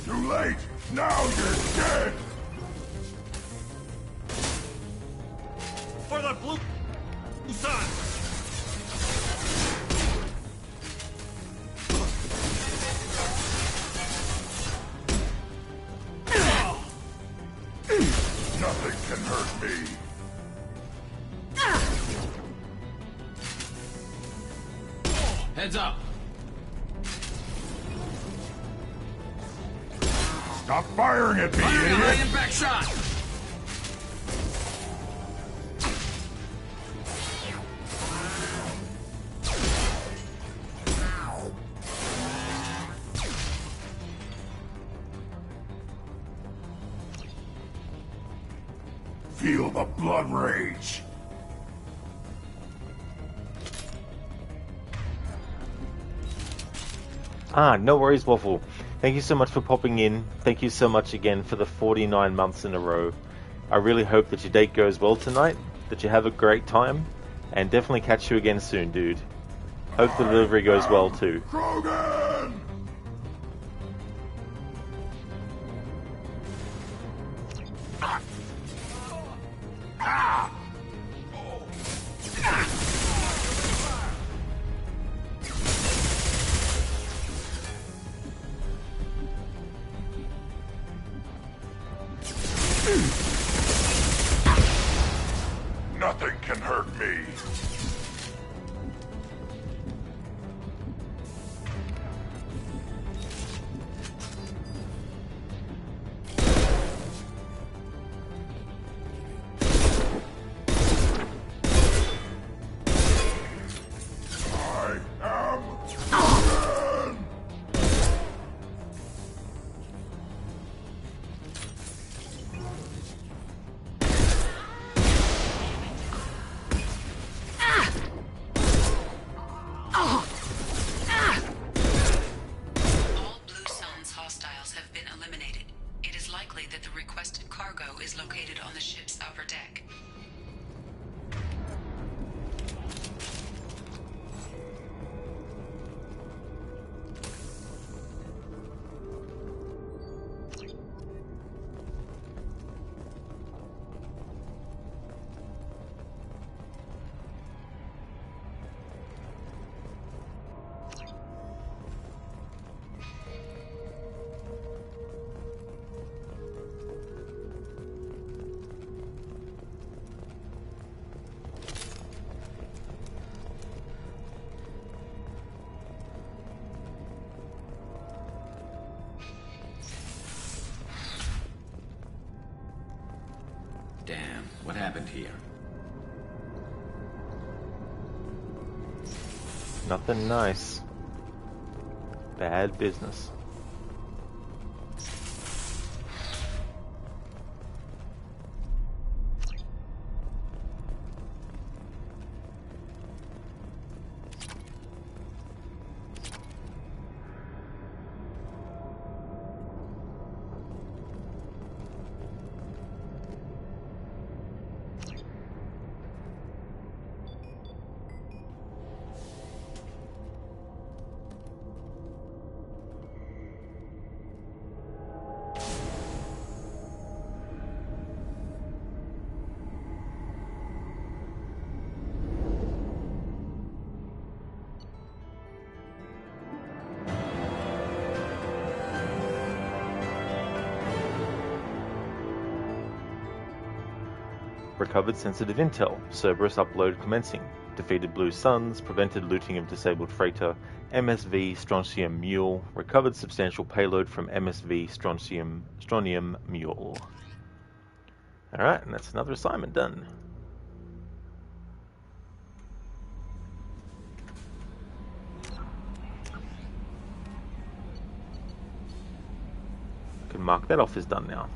Too late! Now you're dead! For the blue sun! Nothing can hurt me! Heads up! Stop firing at me, Fire idiot! high impact shot! Feel the blood rage! No worries, Waffle. Thank you so much for popping in. Thank you so much again for the 49 months in a row. I really hope that your date goes well tonight, that you have a great time, and definitely catch you again soon, dude. Hope the delivery goes well too. Krogan! Nothing can hurt me. I am Krogan! All Blue Sun's hostiles have been eliminated. It is likely that the requested cargo is located on the ship's upper deck. Damn, what happened here? Nothing nice. Bad business. Recovered sensitive intel. Cerberus upload commencing. Defeated Blue Suns. Prevented looting of disabled freighter. MSV Strontium Mule. Recovered substantial payload from MSV Strontium Mule. Alright, and that's another assignment done. Can mark that off as done now.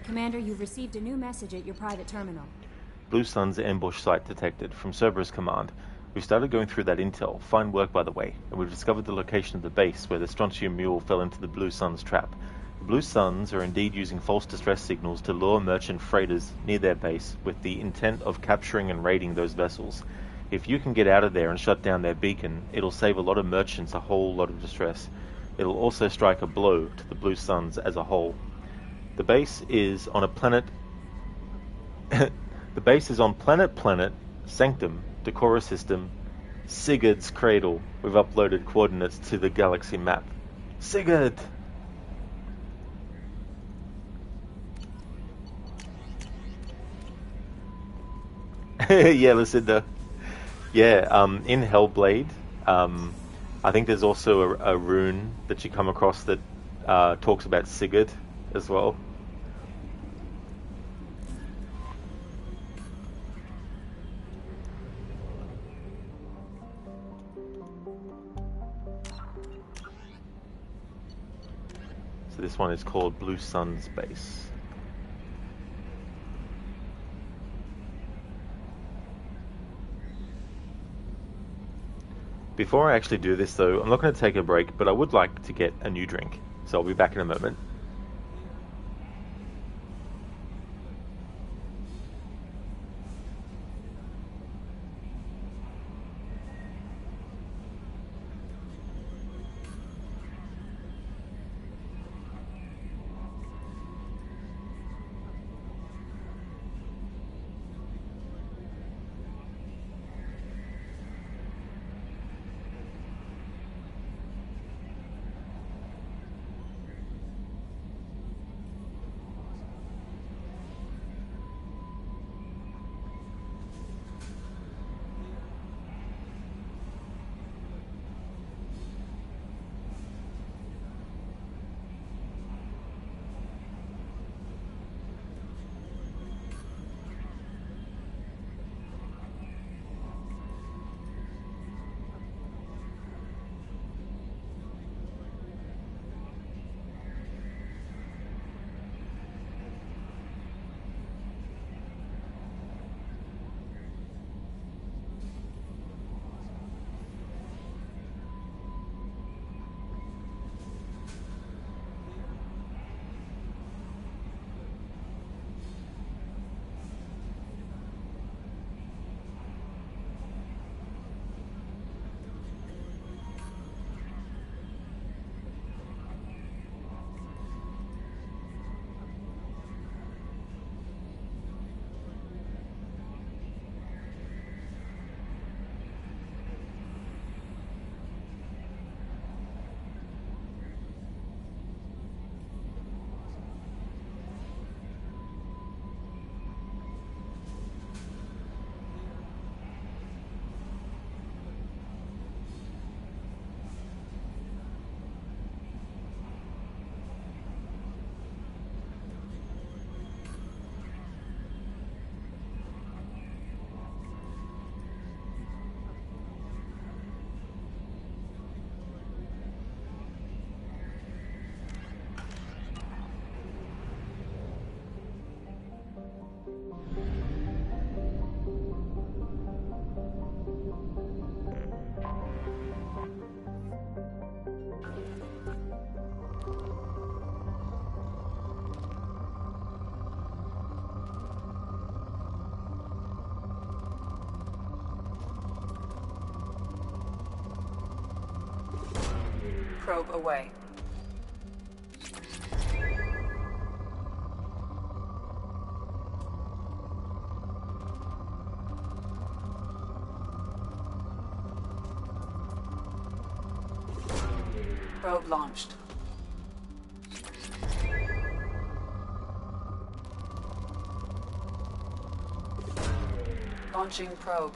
Commander, you've received a new message at your private terminal. Blue Sun's ambush site detected from Cerberus Command. We've started going through that intel. Fine work, by the way. And we've discovered the location of the base where the Strontium Mule fell into the Blue Sun's trap. The Blue Suns are indeed using false distress signals to lure merchant freighters near their base with the intent of capturing and raiding those vessels. If you can get out of there and shut down their beacon, it'll save a lot of merchants a whole lot of distress. It'll also strike a blow to the Blue Suns as a whole. The base is on a planet... The base is on planet Sanctum, Decora System, Sigurd's Cradle. We've uploaded coordinates to the galaxy map. Sigurd! Yeah, Lucinda. Yeah, in Hellblade, I think there's also a rune that you come across that talks about Sigurd as well. So this one is called Blue Sun's Base. Before I actually do this though, I'm not going to take a break, but I would like to get a new drink. So I'll be back in a moment. Probe away. Probe launched. Launching probe.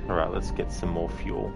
Alright, let's get some more fuel.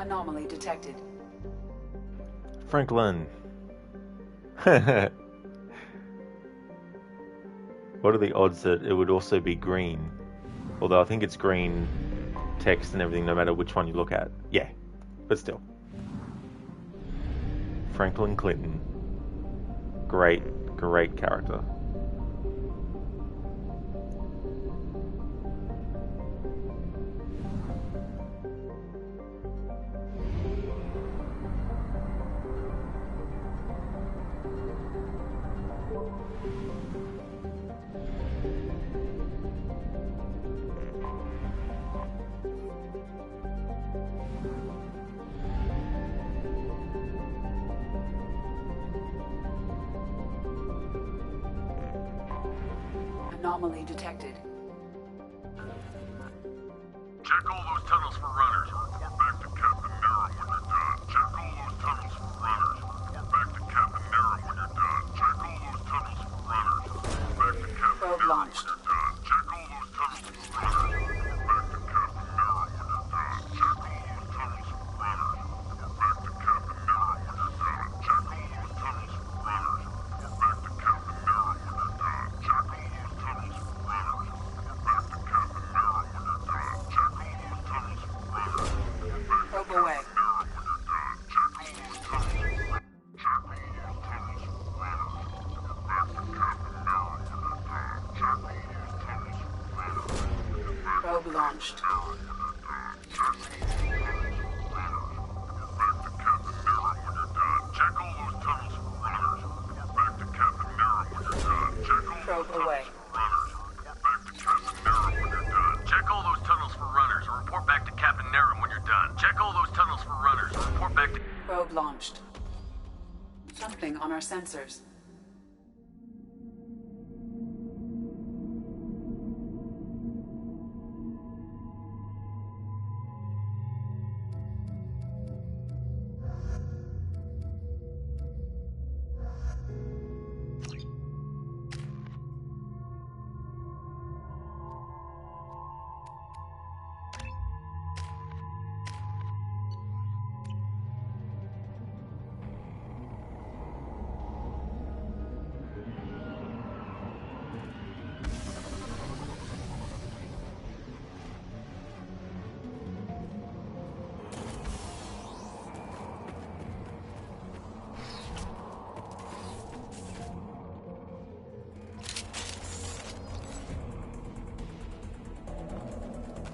Anomaly detected. Franklin. What are the odds that it would also be green? Although I think it's green text and everything no matter which one you look at. Yeah, but still. Franklin Clinton. Great character. Anomaly detected. Check all those tunnels for runners. Report back to Captain Nero when you're done. Check all those tunnels for runners. Report back to Captain Nero when you're done. Check all those tunnels for runners. Report back to Captain Nero when you're done. Check all those tunnels for runners. Report back to Captain Nero when you're done. Check all those tunnels for runners. Report back to Captain Nero when you're done. Check all those tunnels for runners. Report back to Captain Nero when you're done. Check all those tunnels for runners. Report back to Captain Nero when you're done. Check all those tunnels for runners. Probe away. Probe launched. Probe away. Check all those tunnels for runners and report back to Captain Nero when you're done. Check all those tunnels for runners and report back to... Probe launched. Something on our sensors.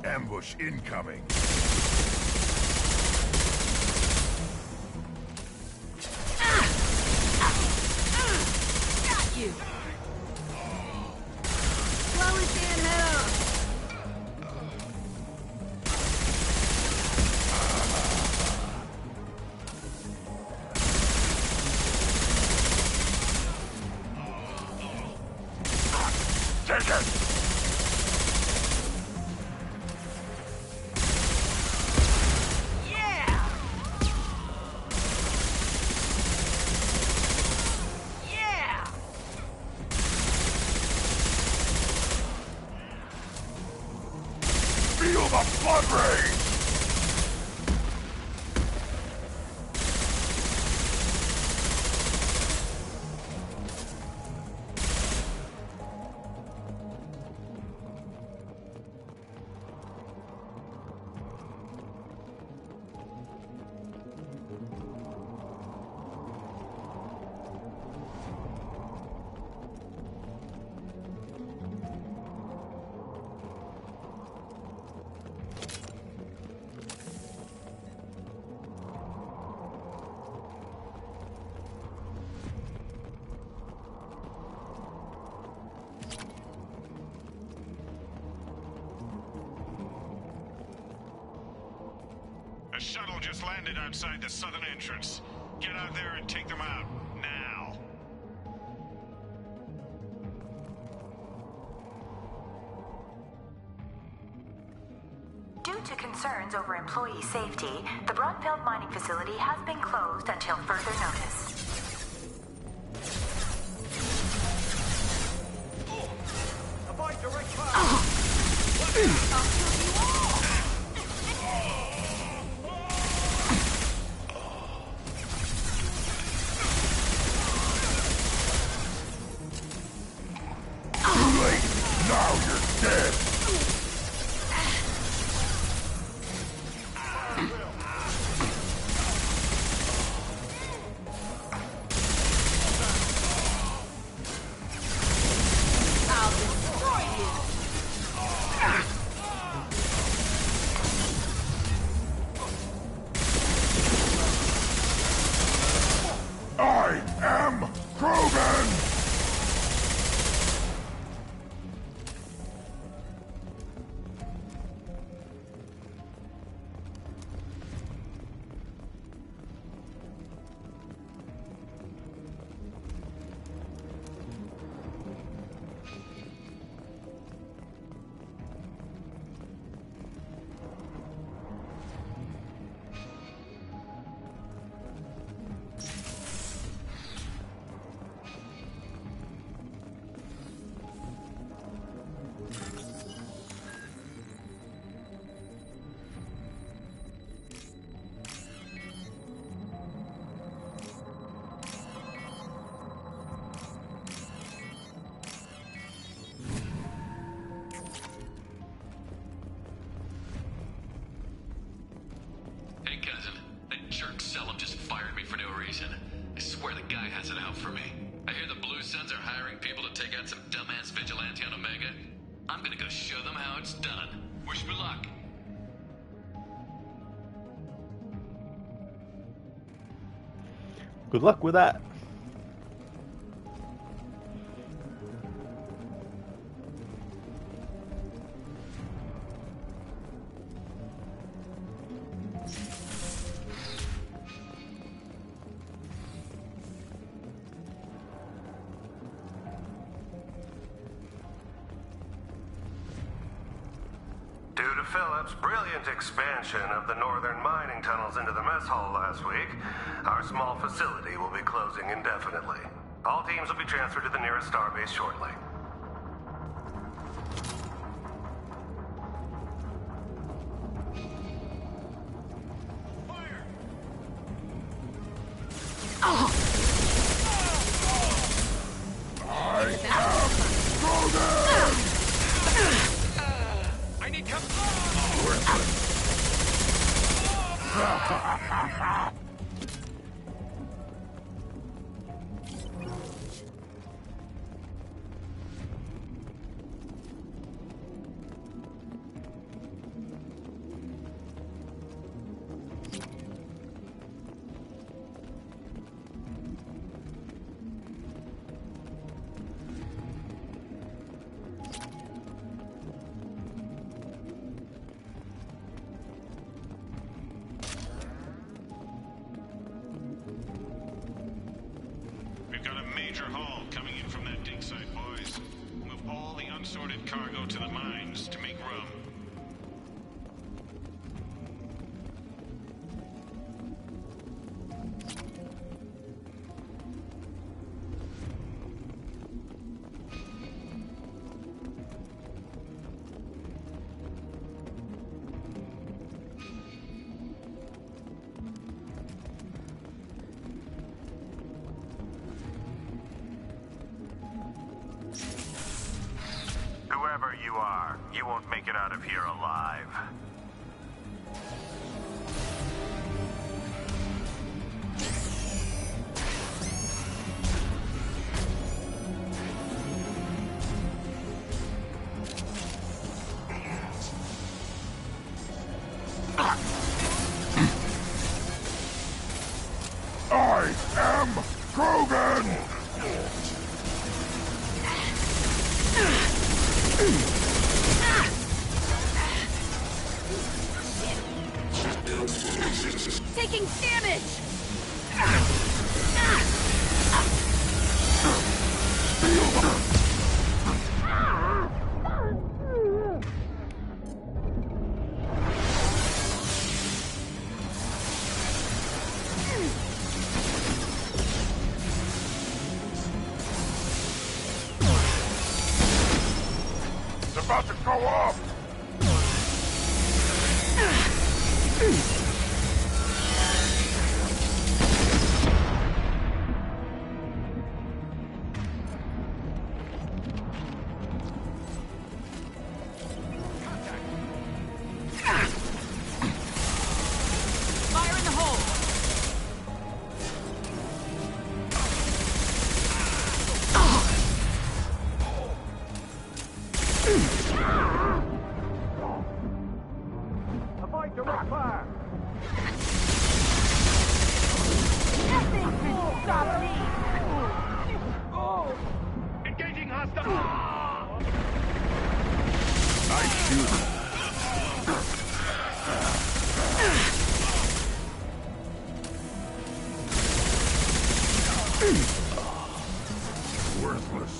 Ambush incoming. Got you. Slow his damn head off. Take it! Feel the blood rain! A shuttle just landed outside the southern entrance. Get out there and take them out, now. Due to concerns over employee safety, the Brunfeld mining facility has been closed until further notice. Avoid direct fire! I'll kill you all! Now it's done. Wish me luck. Good luck with that. Due to Phillips' brilliant expansion of the northern mining tunnels into the mess hall last week, our small facility will be closing indefinitely. All teams will be transferred to the nearest starbase shortly. I need come. We've got a major haul coming in from that dig site, boys. Move all the unsorted cargo to the mines to make room. Whoever you are, you won't make it out of here alive. I am Krogan! Taking damage! It's about to go off! Fire in the hole! Avoid direct fire! Nothing can stop me! Engaging hostile! Nice shooting. Worthless.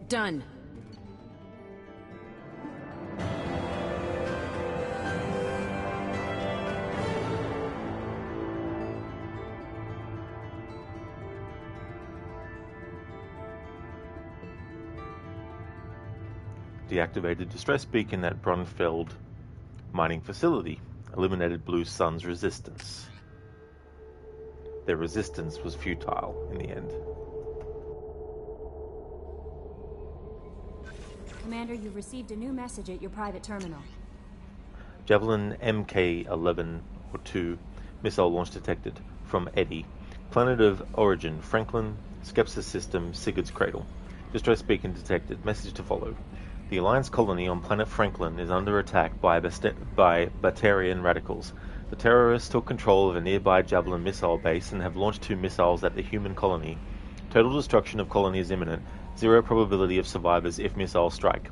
Done. Deactivated distress beacon at Brunfeld mining facility. Eliminated Blue Sun's resistance. Their resistance was futile in the end. Commander, you've received a new message at your private terminal. Javelin MK-11 or 2 missile launch detected from Eddy. Planet of origin, Franklin, Skepsis system, Sigurd's Cradle. Distress beacon detected. Message to follow. The Alliance colony on planet Franklin is under attack by Batarian radicals. The terrorists took control of a nearby Javelin missile base and have launched 2 missiles at the human colony. Total destruction of colony is imminent. 0 probability of survivors if missiles strike.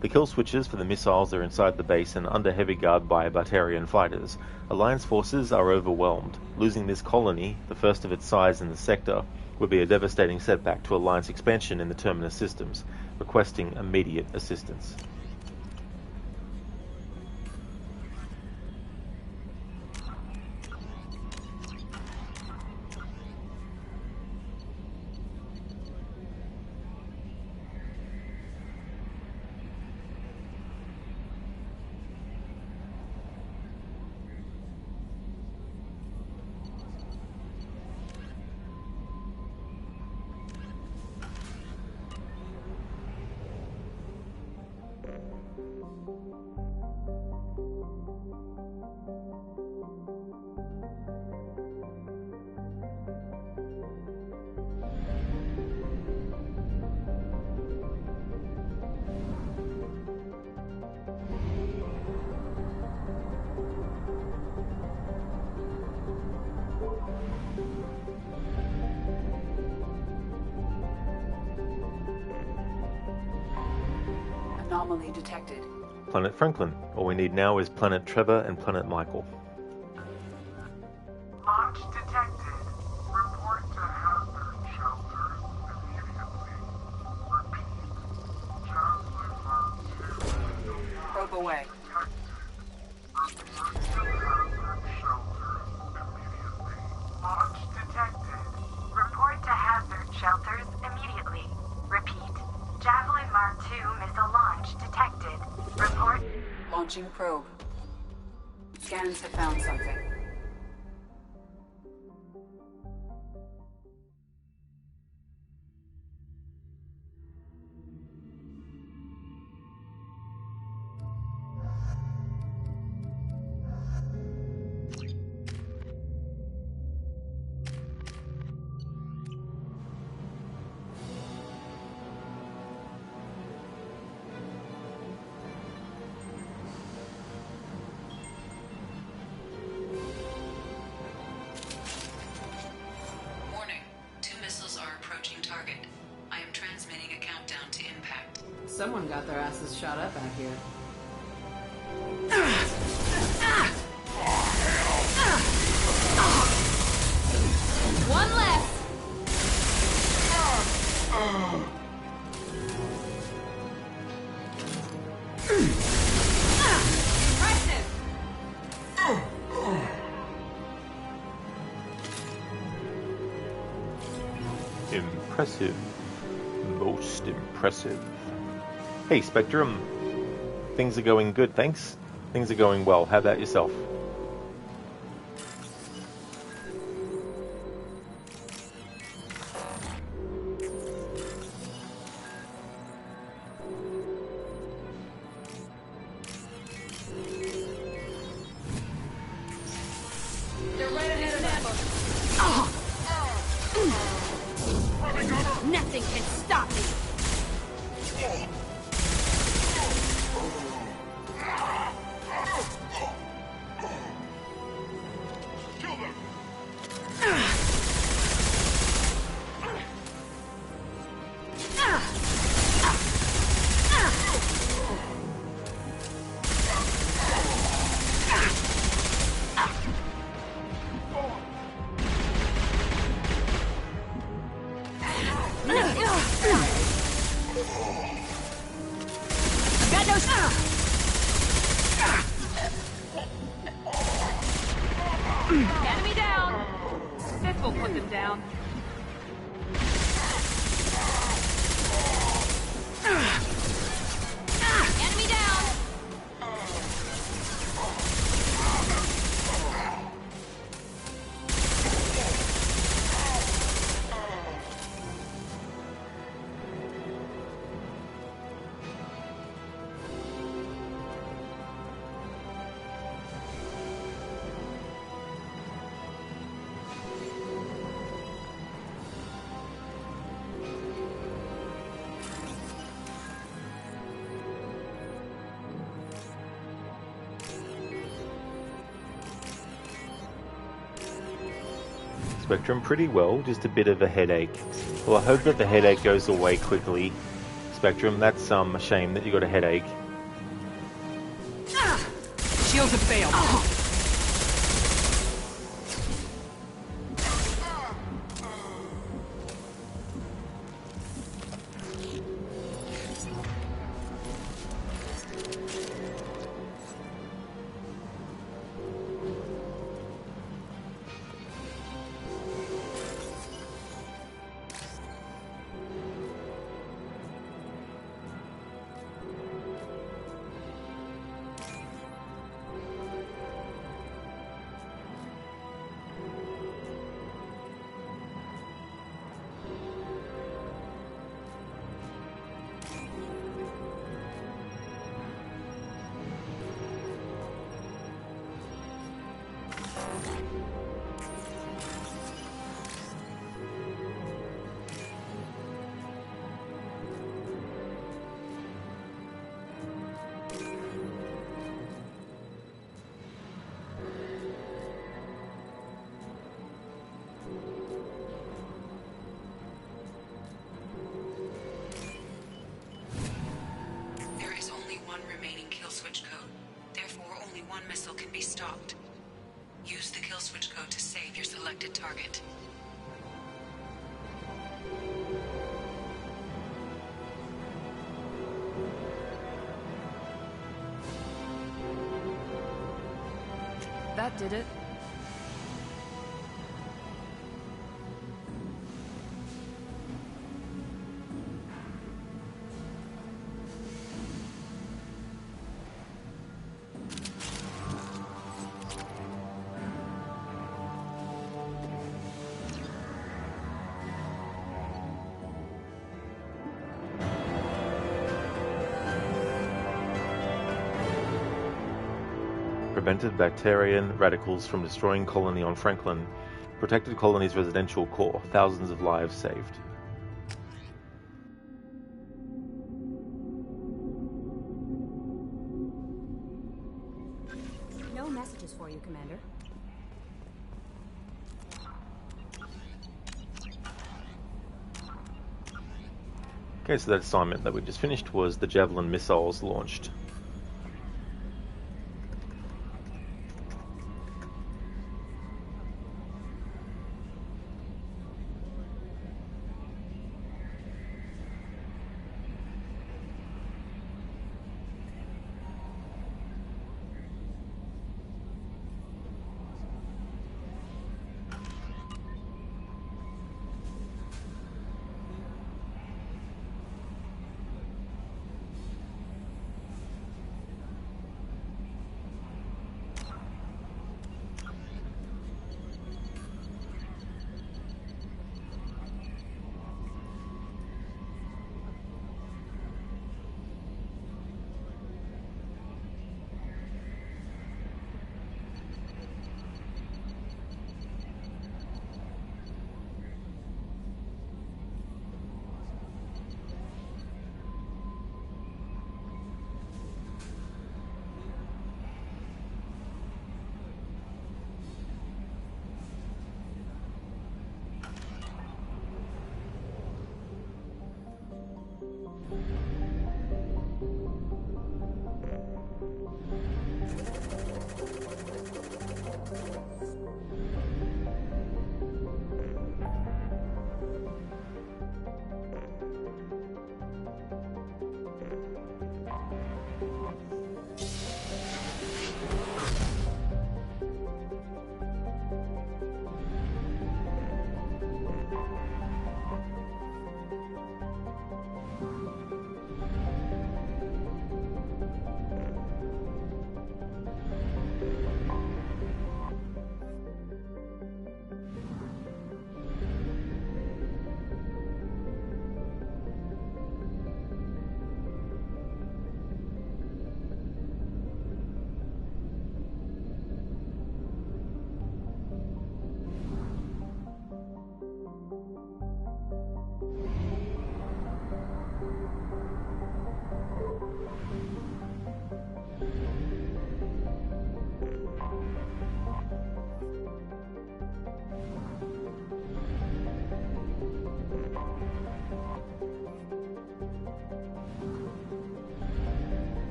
The kill switches for the missiles are inside the base and under heavy guard by Batarian fighters. Alliance forces are overwhelmed. Losing this colony, the first of its size in the sector, would be a devastating setback to Alliance expansion in the Terminus systems, requesting immediate assistance. Anomaly detected. Planet Franklin. All we need now is Planet Trevor and Planet Michael. Launch detected. Report to hazard shelters immediately. Repeat. Javelin Mark 2. Probe away. Report to hazard shelters immediately. Launch detected. Report to hazard shelters immediately. Repeat. Javelin Mark 2 missile launch detected. Report. Launching probe. Scans have found something. Someone got their asses shot up out here. One less! Impressive. Most impressive. Hey, Spectrum. Things are going good, thanks. Things are going well. How about yourself? Nothing can stop me! Enemy down! This will put them down. Enemy down! Spectrum pretty well, just a bit of a headache. Well, I hope that the headache goes away quickly. Spectrum, that's a shame that you got a headache. Shields have failed. There is only one remaining kill switch code. Therefore, only one missile can be stopped. Use the kill switch code to save your selected target. That did it. Prevented Bacterian radicals from destroying colony on Franklin. Protected colony's residential core. Thousands of lives saved. No messages for you, Commander. Okay, so that assignment that we just finished was the Javelin missiles launched.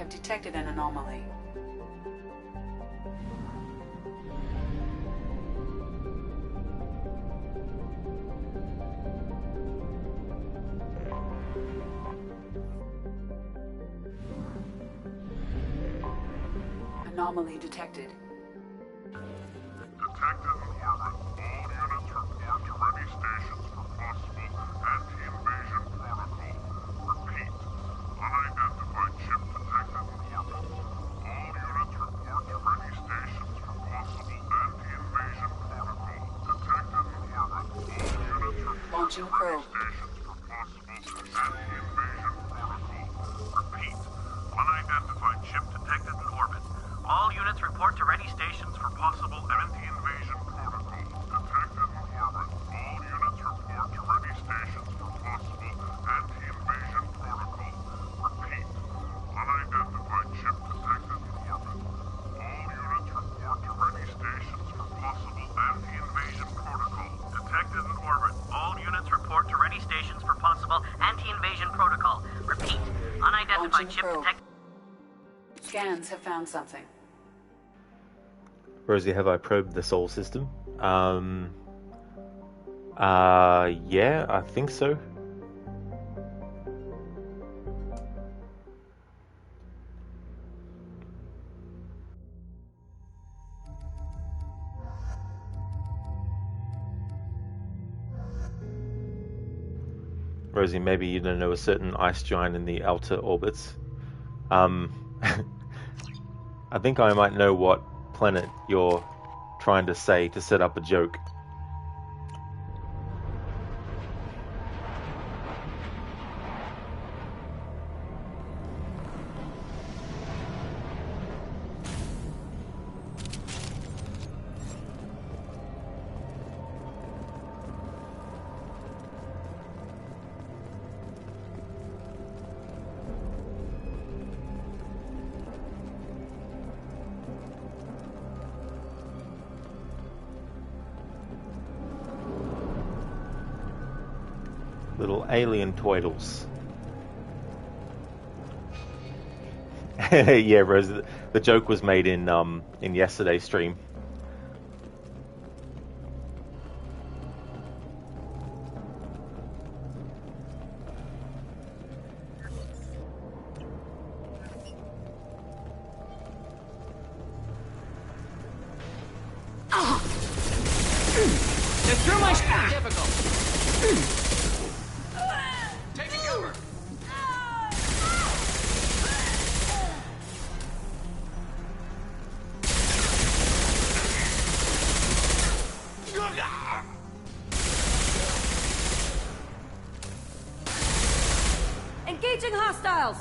have detected an anomaly. Anomaly detected. Detected in orbit. All units report to ready stations for possible anti-invasion protocol. Repeat. Unidentified chip detected in orbit. All units report to ready stations for possible anti-invasion protocol. Detected in orbit. All units report Launching to ready probe. stations for possible anti-invasion protocol. Repeat. Unidentified chip detected in orbit. All units report to ready stations for possible anti-invasion protocol. Detected in orbit. All units report to ready stations for possible anti-invasion protocol. Repeat. Unidentified chip detected in orbit. All units report to ready stations for possible anti-invasion protocol. Detected in orbit. All units report to ready stations for possible anti-invasion protocol. Repeat. Unidentified chip detected. Scans have found something. Rosie, have I probed the Sol system? Yeah, I think so. Rosie, maybe you don't know a certain ice giant in the outer orbits. I think I might know what planet you're trying to say to set up a joke. Little alien toidles. Yeah, Rose, the joke was made in yesterday's stream. They threw my shot. Difficult. Taking cover. Engaging hostiles.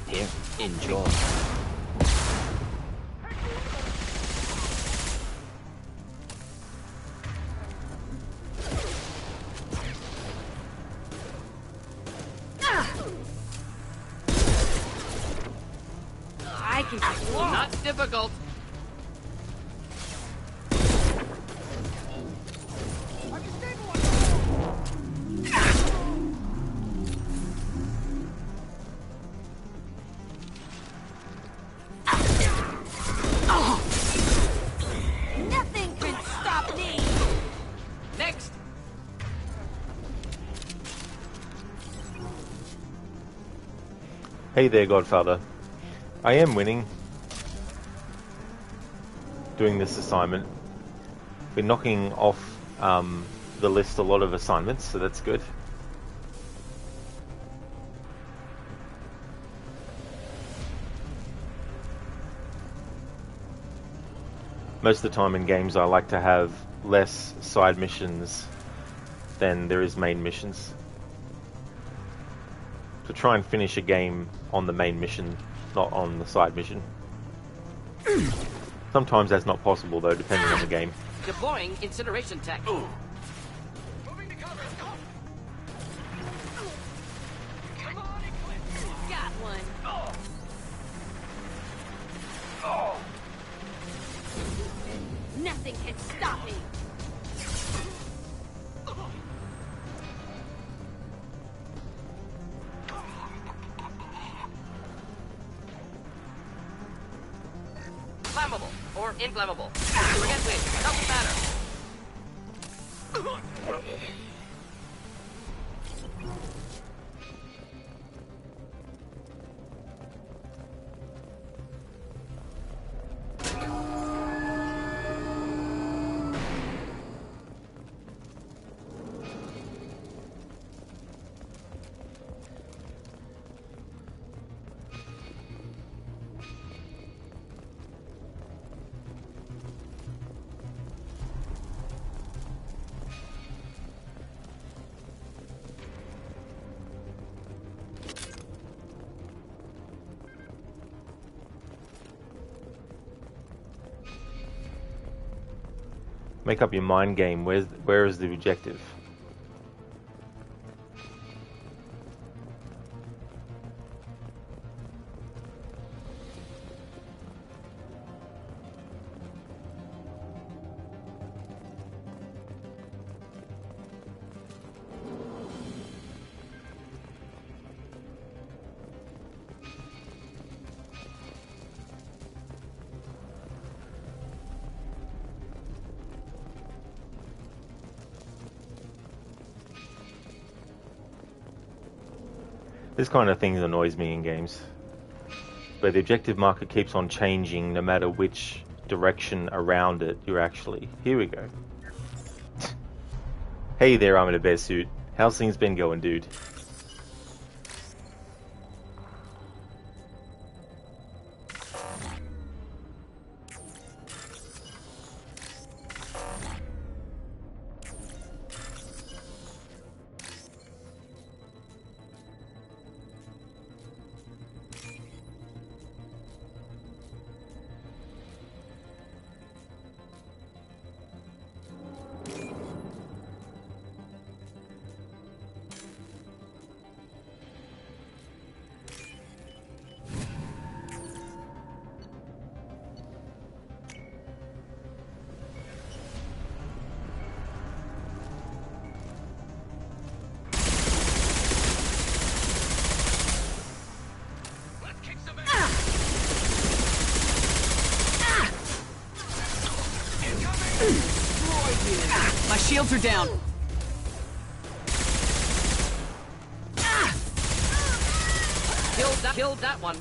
Here, enjoy. I can just walk. Not difficult. Hey there, Godfather. I am winning. Doing this assignment. Been knocking off the list a lot of assignments, so that's good. Most of the time in games I like to have less side missions than there is main missions. To try and finish a game on the main mission, not on the side mission. Sometimes that's not possible though, depending on the game. Deploying incineration tech. Got one. Nothing can stop me. Flammable or inflammable. Forget which. Doesn't matter. Make up your mind game. Where is the objective? This kind of thing annoys me in games, where the objective marker keeps on changing no matter which direction around it you're actually... Here we go. Hey there, I'm in a bear suit. How's things been going, dude? My shields are down. Killed that one.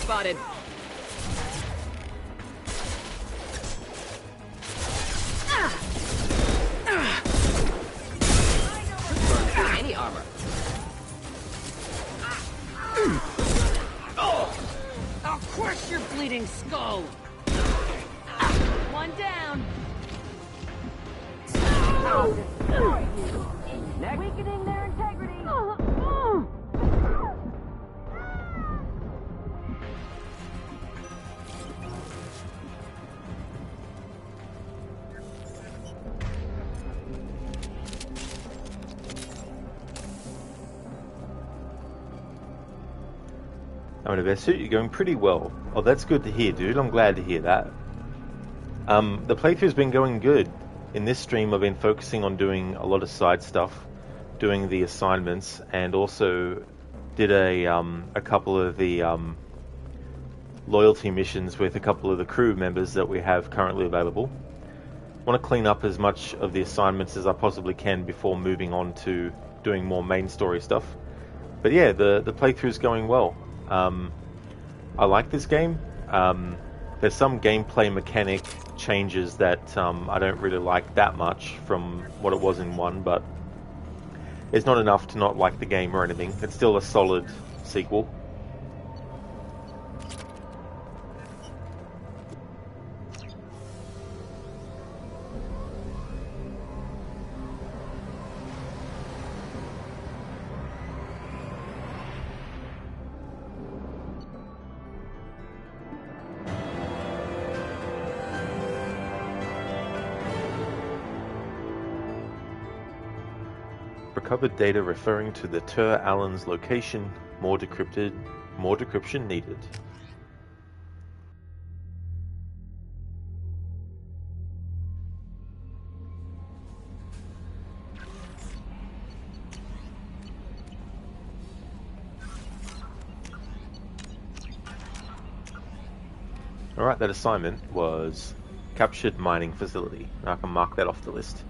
Spotted. Any armor. I'll crush your bleeding skull. One down. Weakening their integrity. I'm in a best suit. You're going pretty well. Oh, that's good to hear, dude. I'm glad to hear that. The playthrough's been going good. In this stream, I've been focusing on doing a lot of side stuff, doing the assignments, and also did a couple of the loyalty missions with a couple of the crew members that we have currently available. I want to clean up as much of the assignments as I possibly can before moving on to doing more main story stuff. But yeah, the playthrough's going well. I like this game. There's some gameplay mechanic changes that I don't really like that much from what it was in 1, but it's not enough to not like the game or anything. It's still a solid sequel. Recovered data referring to the Tur Allen's location. More decryption needed. Alright, that assignment was captured mining facility. Now I can mark that off the list.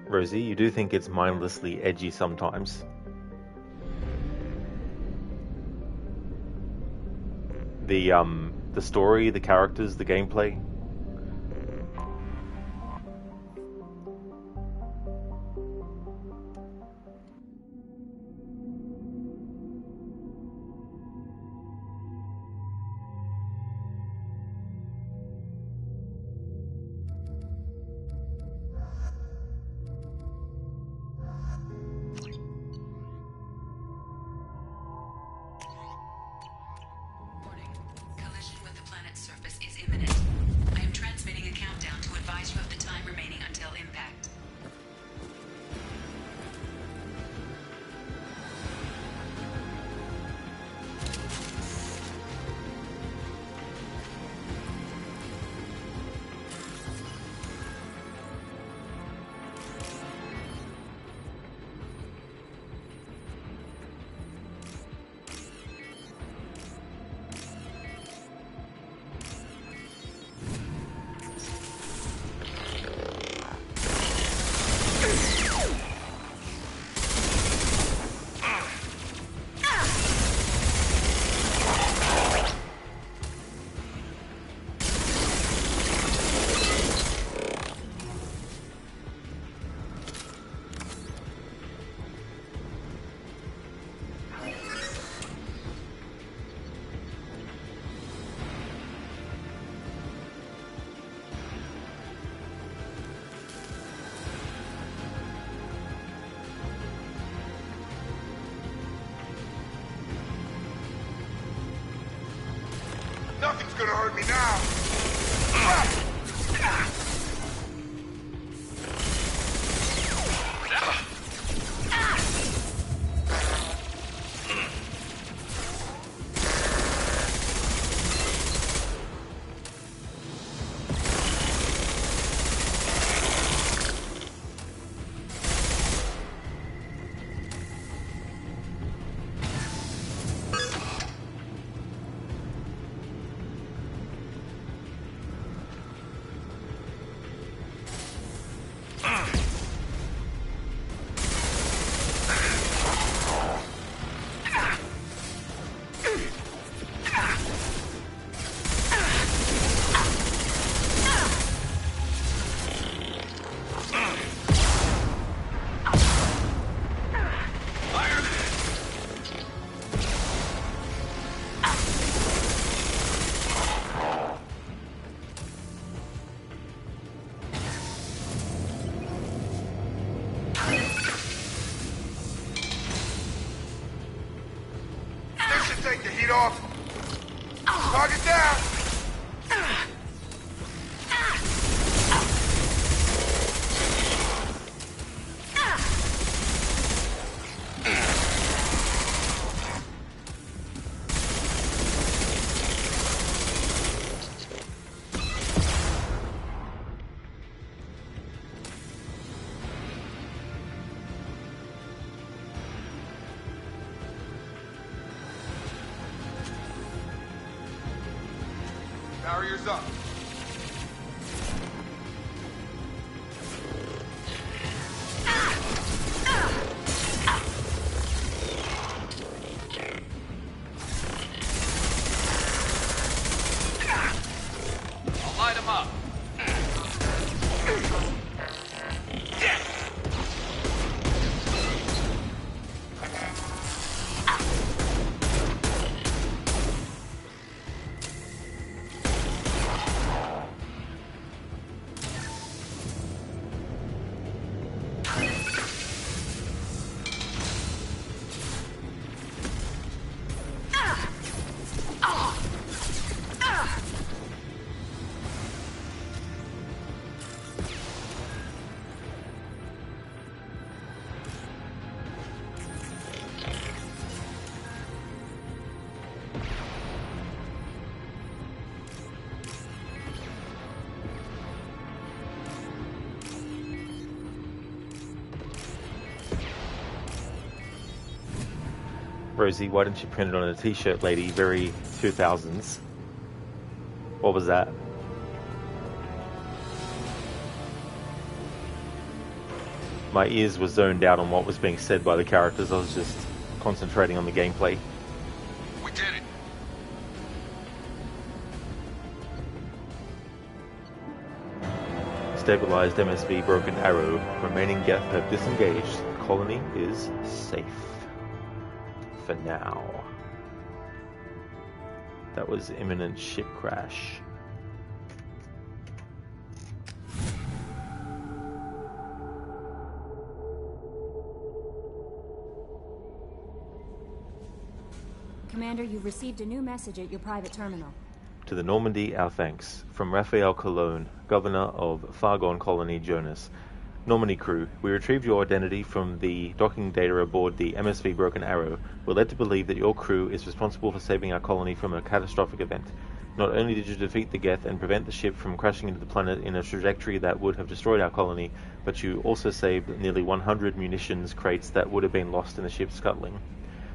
Rosie, you do think it's mindlessly edgy sometimes. The story, the characters, the gameplay. Nothing's gonna hurt me now. Take the heat off. Target down. Barriers up. I'll light him up. Rosie, why didn't you print it on a t-shirt, lady? Very 2000s. What was that? My ears were zoned out on what was being said by the characters. I was just concentrating on the gameplay. We did it. Stabilized MSV Broken Arrow. Remaining Geth have disengaged. The colony is safe. For now. That was imminent ship crash. Commander, you've received a new message at your private terminal. To the Normandy, our thanks. From Raphael Cologne, Governor of Paragon Colony, Jonas. Normandy crew, we retrieved your identity from the docking data aboard the MSV Broken Arrow. We're led to believe that your crew is responsible for saving our colony from a catastrophic event. Not only did you defeat the Geth and prevent the ship from crashing into the planet in a trajectory that would have destroyed our colony, but you also saved nearly 100 munitions crates that would have been lost in the ship's scuttling.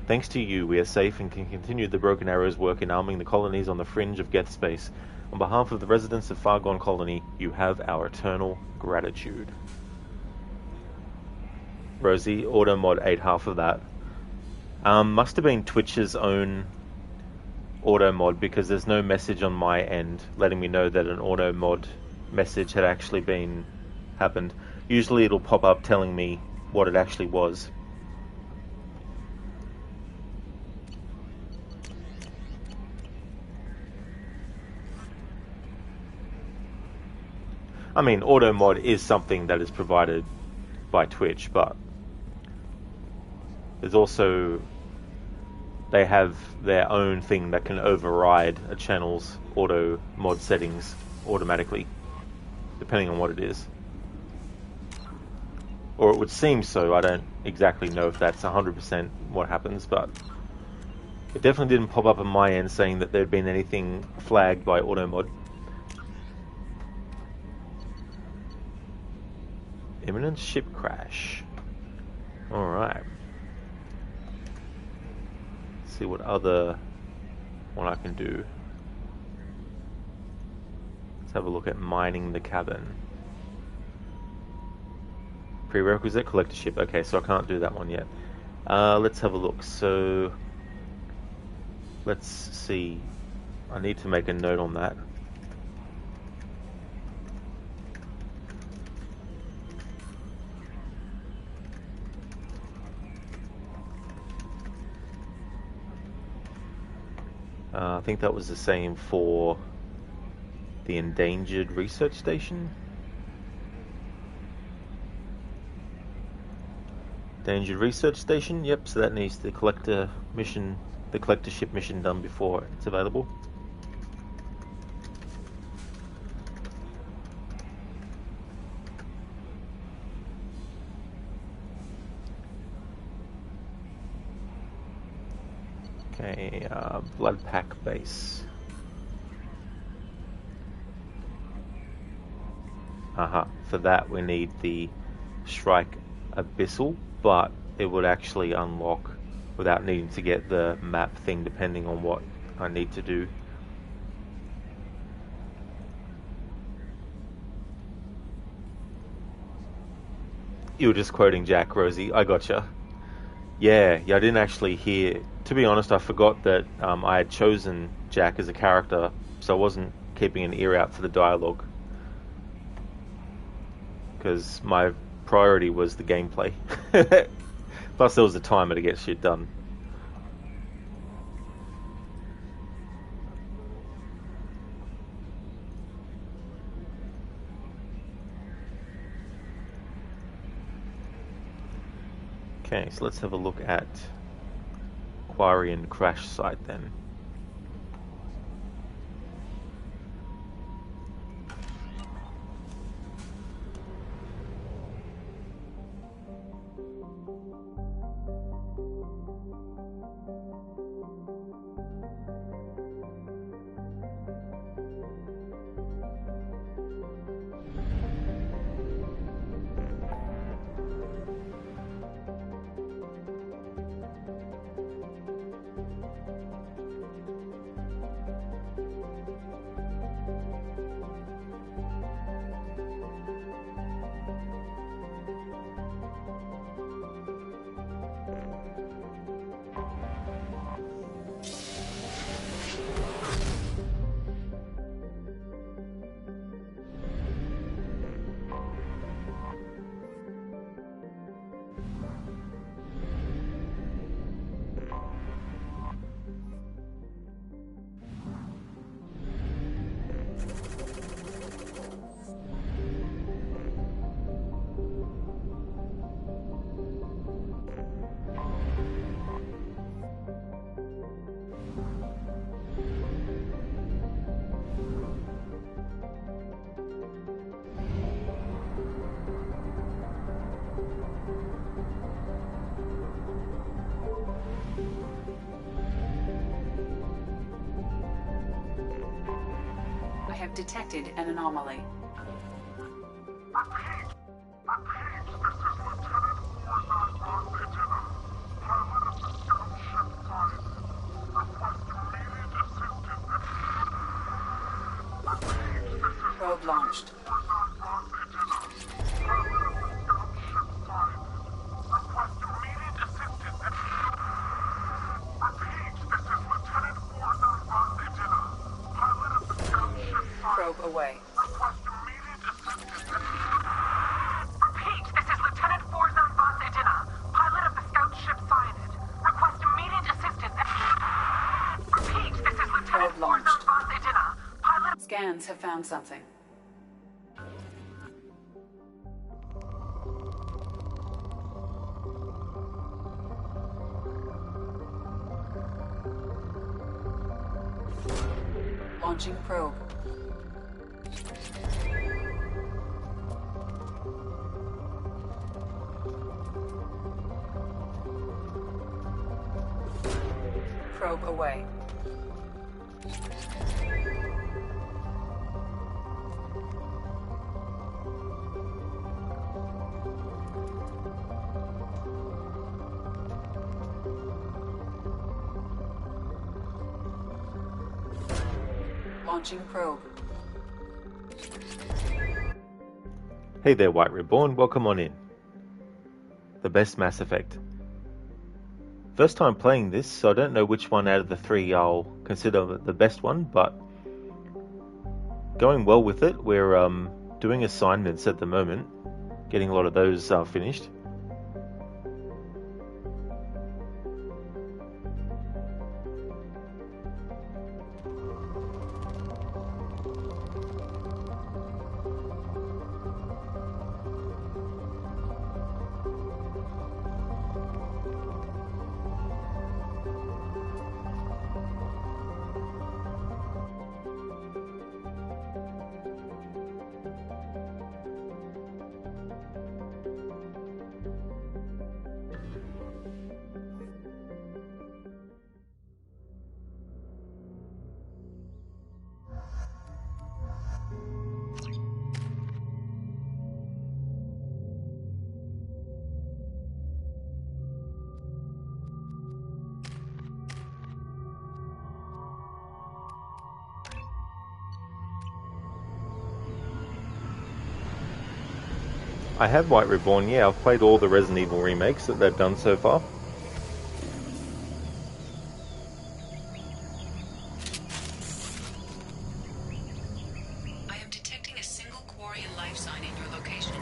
Thanks to you, we are safe and can continue the Broken Arrow's work in arming the colonies on the fringe of Geth space. On behalf of the residents of Paragon Colony, you have our eternal gratitude. Rosie, auto mod ate half of that. Must have been Twitch's own auto mod, because there's no message on my end letting me know that an auto mod message had actually been happened. Usually it'll pop up telling me what it actually was. I mean, auto mod is something that is provided by Twitch, but there's also they have their own thing that can override a channel's auto mod settings automatically, depending on what it is. Or it would seem so. I don't exactly know if that's 100% what happens, but it definitely didn't pop up on my end saying that there'd been anything flagged by auto mod. Imminent ship crash. Alright. See what other one I can do. Let's have a look at mining the cabin. Prerequisite, collect a ship. Okay, so I can't do that one yet. Let's have a look. So, let's see. I need to make a note on that. I think that was the same for the endangered research station. Endangered research station, yep, so that needs the collector mission, the collector ship mission done before it's available. Okay, blood pack base. For that we need the strike abyssal, but it would actually unlock without needing to get the map thing, depending on what I need to do. You were just quoting Jack, Rosie. I gotcha. Yeah, I didn't actually hear. To be honest, I forgot that I had chosen Jack as a character, so I wasn't keeping an ear out for the dialogue. Because my priority was the gameplay. Plus there was a timer to get shit done. Okay, so let's have a look at Quarian crash site then. Have detected an anomaly. Probe launched. Probe away. Repeat, this is Lieutenant Forzan Vos Edina, pilot of the scout ship Cyanid. Request immediate assistance. Repeat, this is Lieutenant Forzan Vos Edina, pilot... Scans have found something. Launching probe. Probe away. Launching probe. Hey there, White Reborn. Welcome on in. The best Mass Effect. First time playing this, so I don't know which one out of the three I'll consider the best one, but going well with it. We're doing assignments at the moment, getting a lot of those finished. I have White Reborn, yeah, I've played all the Resident Evil remakes that they've done so far. I am detecting a single Quarian life sign in your location.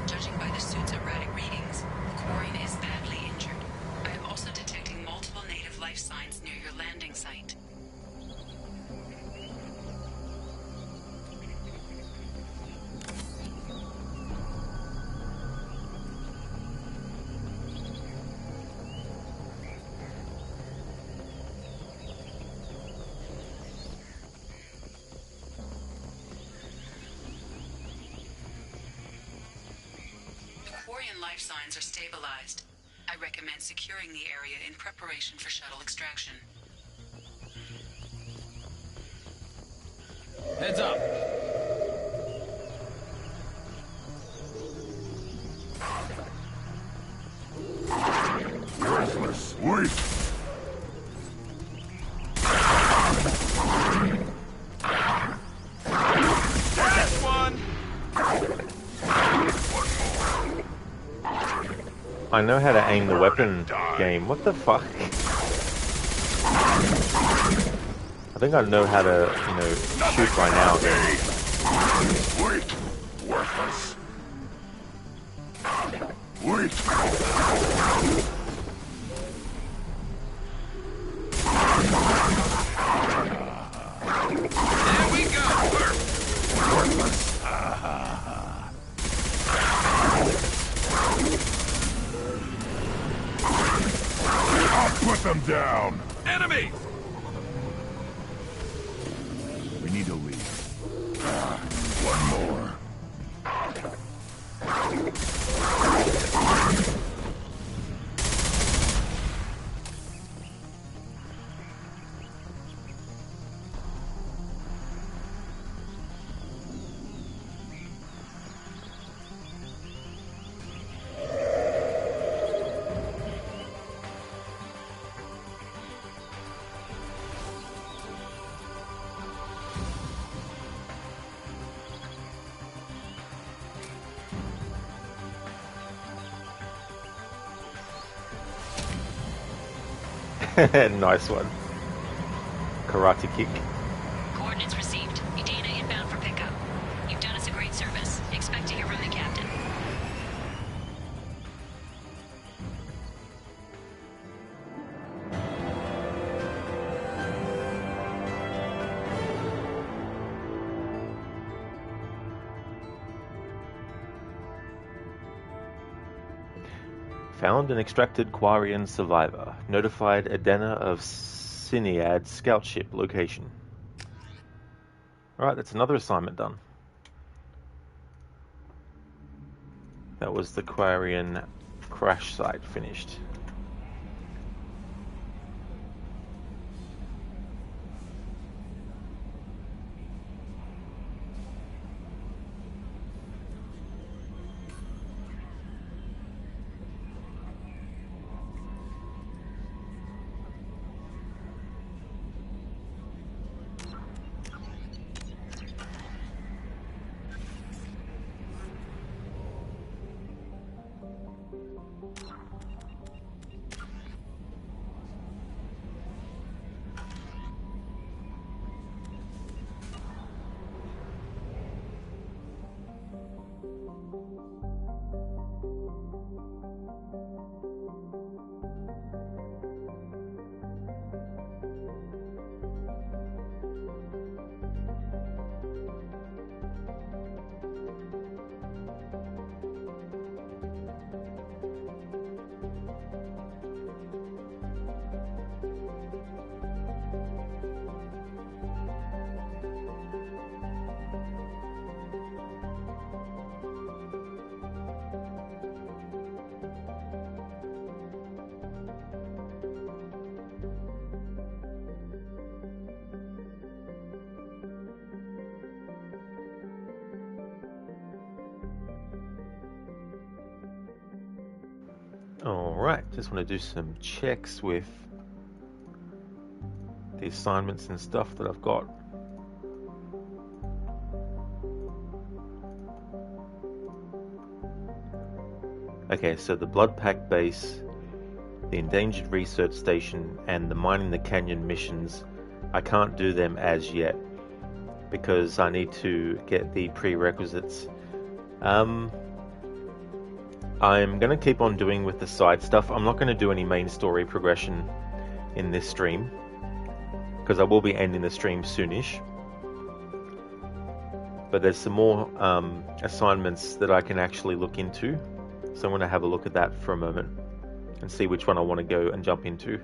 Judging by the suit's erratic readings, the Quarian is badly injured. I am also detecting multiple native life signs near your landing site. Life signs are stabilized. I recommend securing the area in preparation for shuttle extraction. Heads up! Worthless. Wait! Last one! I know how to aim the weapon game. What the fuck? I think I know how to, shoot by now. Wait! Worthless. Wait! There we go! Worthless. I'll put them down! Enemy! We need to leave. One more. Nice one. Karate kick. Coordinates received. Udina inbound for pickup. You've done us a great service. Expect to hear from the captain. Found and extracted Quarian survivor. Notified Adena of Cinead scout ship location. Alright, that's another assignment done. That was the Quarian crash site finished. Alright, just want to do some checks with the assignments and stuff that I've got. Okay, so the Blood Pack base, the Endangered Research Station, and the Mining the Canyon missions, I can't do them as yet because I need to get the prerequisites. I'm going to keep on doing with the side stuff. I'm not going to do any main story progression in this stream because I will be ending the stream soonish. But there's some more assignments that I can actually look into. So I'm going to have a look at that for a moment and see which one I want to go and jump into.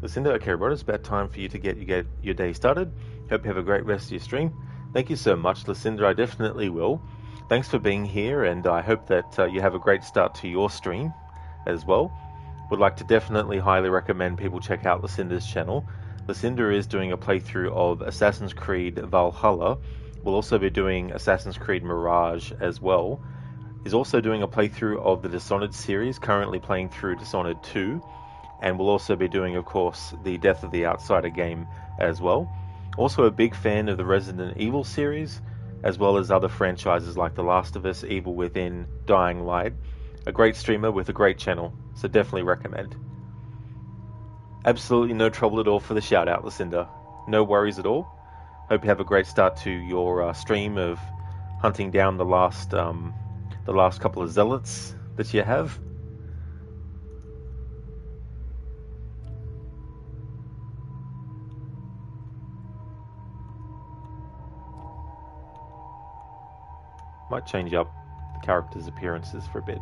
Lucinda, okay, Rod, it's about time for you to get your day started. Hope you have a great rest of your stream. Thank you so much, Lucinda. I definitely will. Thanks for being here, and I hope that you have a great start to your stream as well. Would like to definitely highly recommend people check out Lucinda's channel. Lucinda is doing a playthrough of Assassin's Creed Valhalla. We'll also be doing Assassin's Creed Mirage as well. He's also doing a playthrough of the Dishonored series, currently playing through Dishonored 2. And we'll also be doing, of course, the Death of the Outsider game as well. Also a big fan of the Resident Evil series, as well as other franchises like The Last of Us, Evil Within, Dying Light. A great streamer with a great channel, so definitely recommend. Absolutely no trouble at all for the shout out, Lucinda. No worries at all. Hope you have a great start to your stream of hunting down the last couple of zealots that you have. Might change up the characters' appearances for a bit.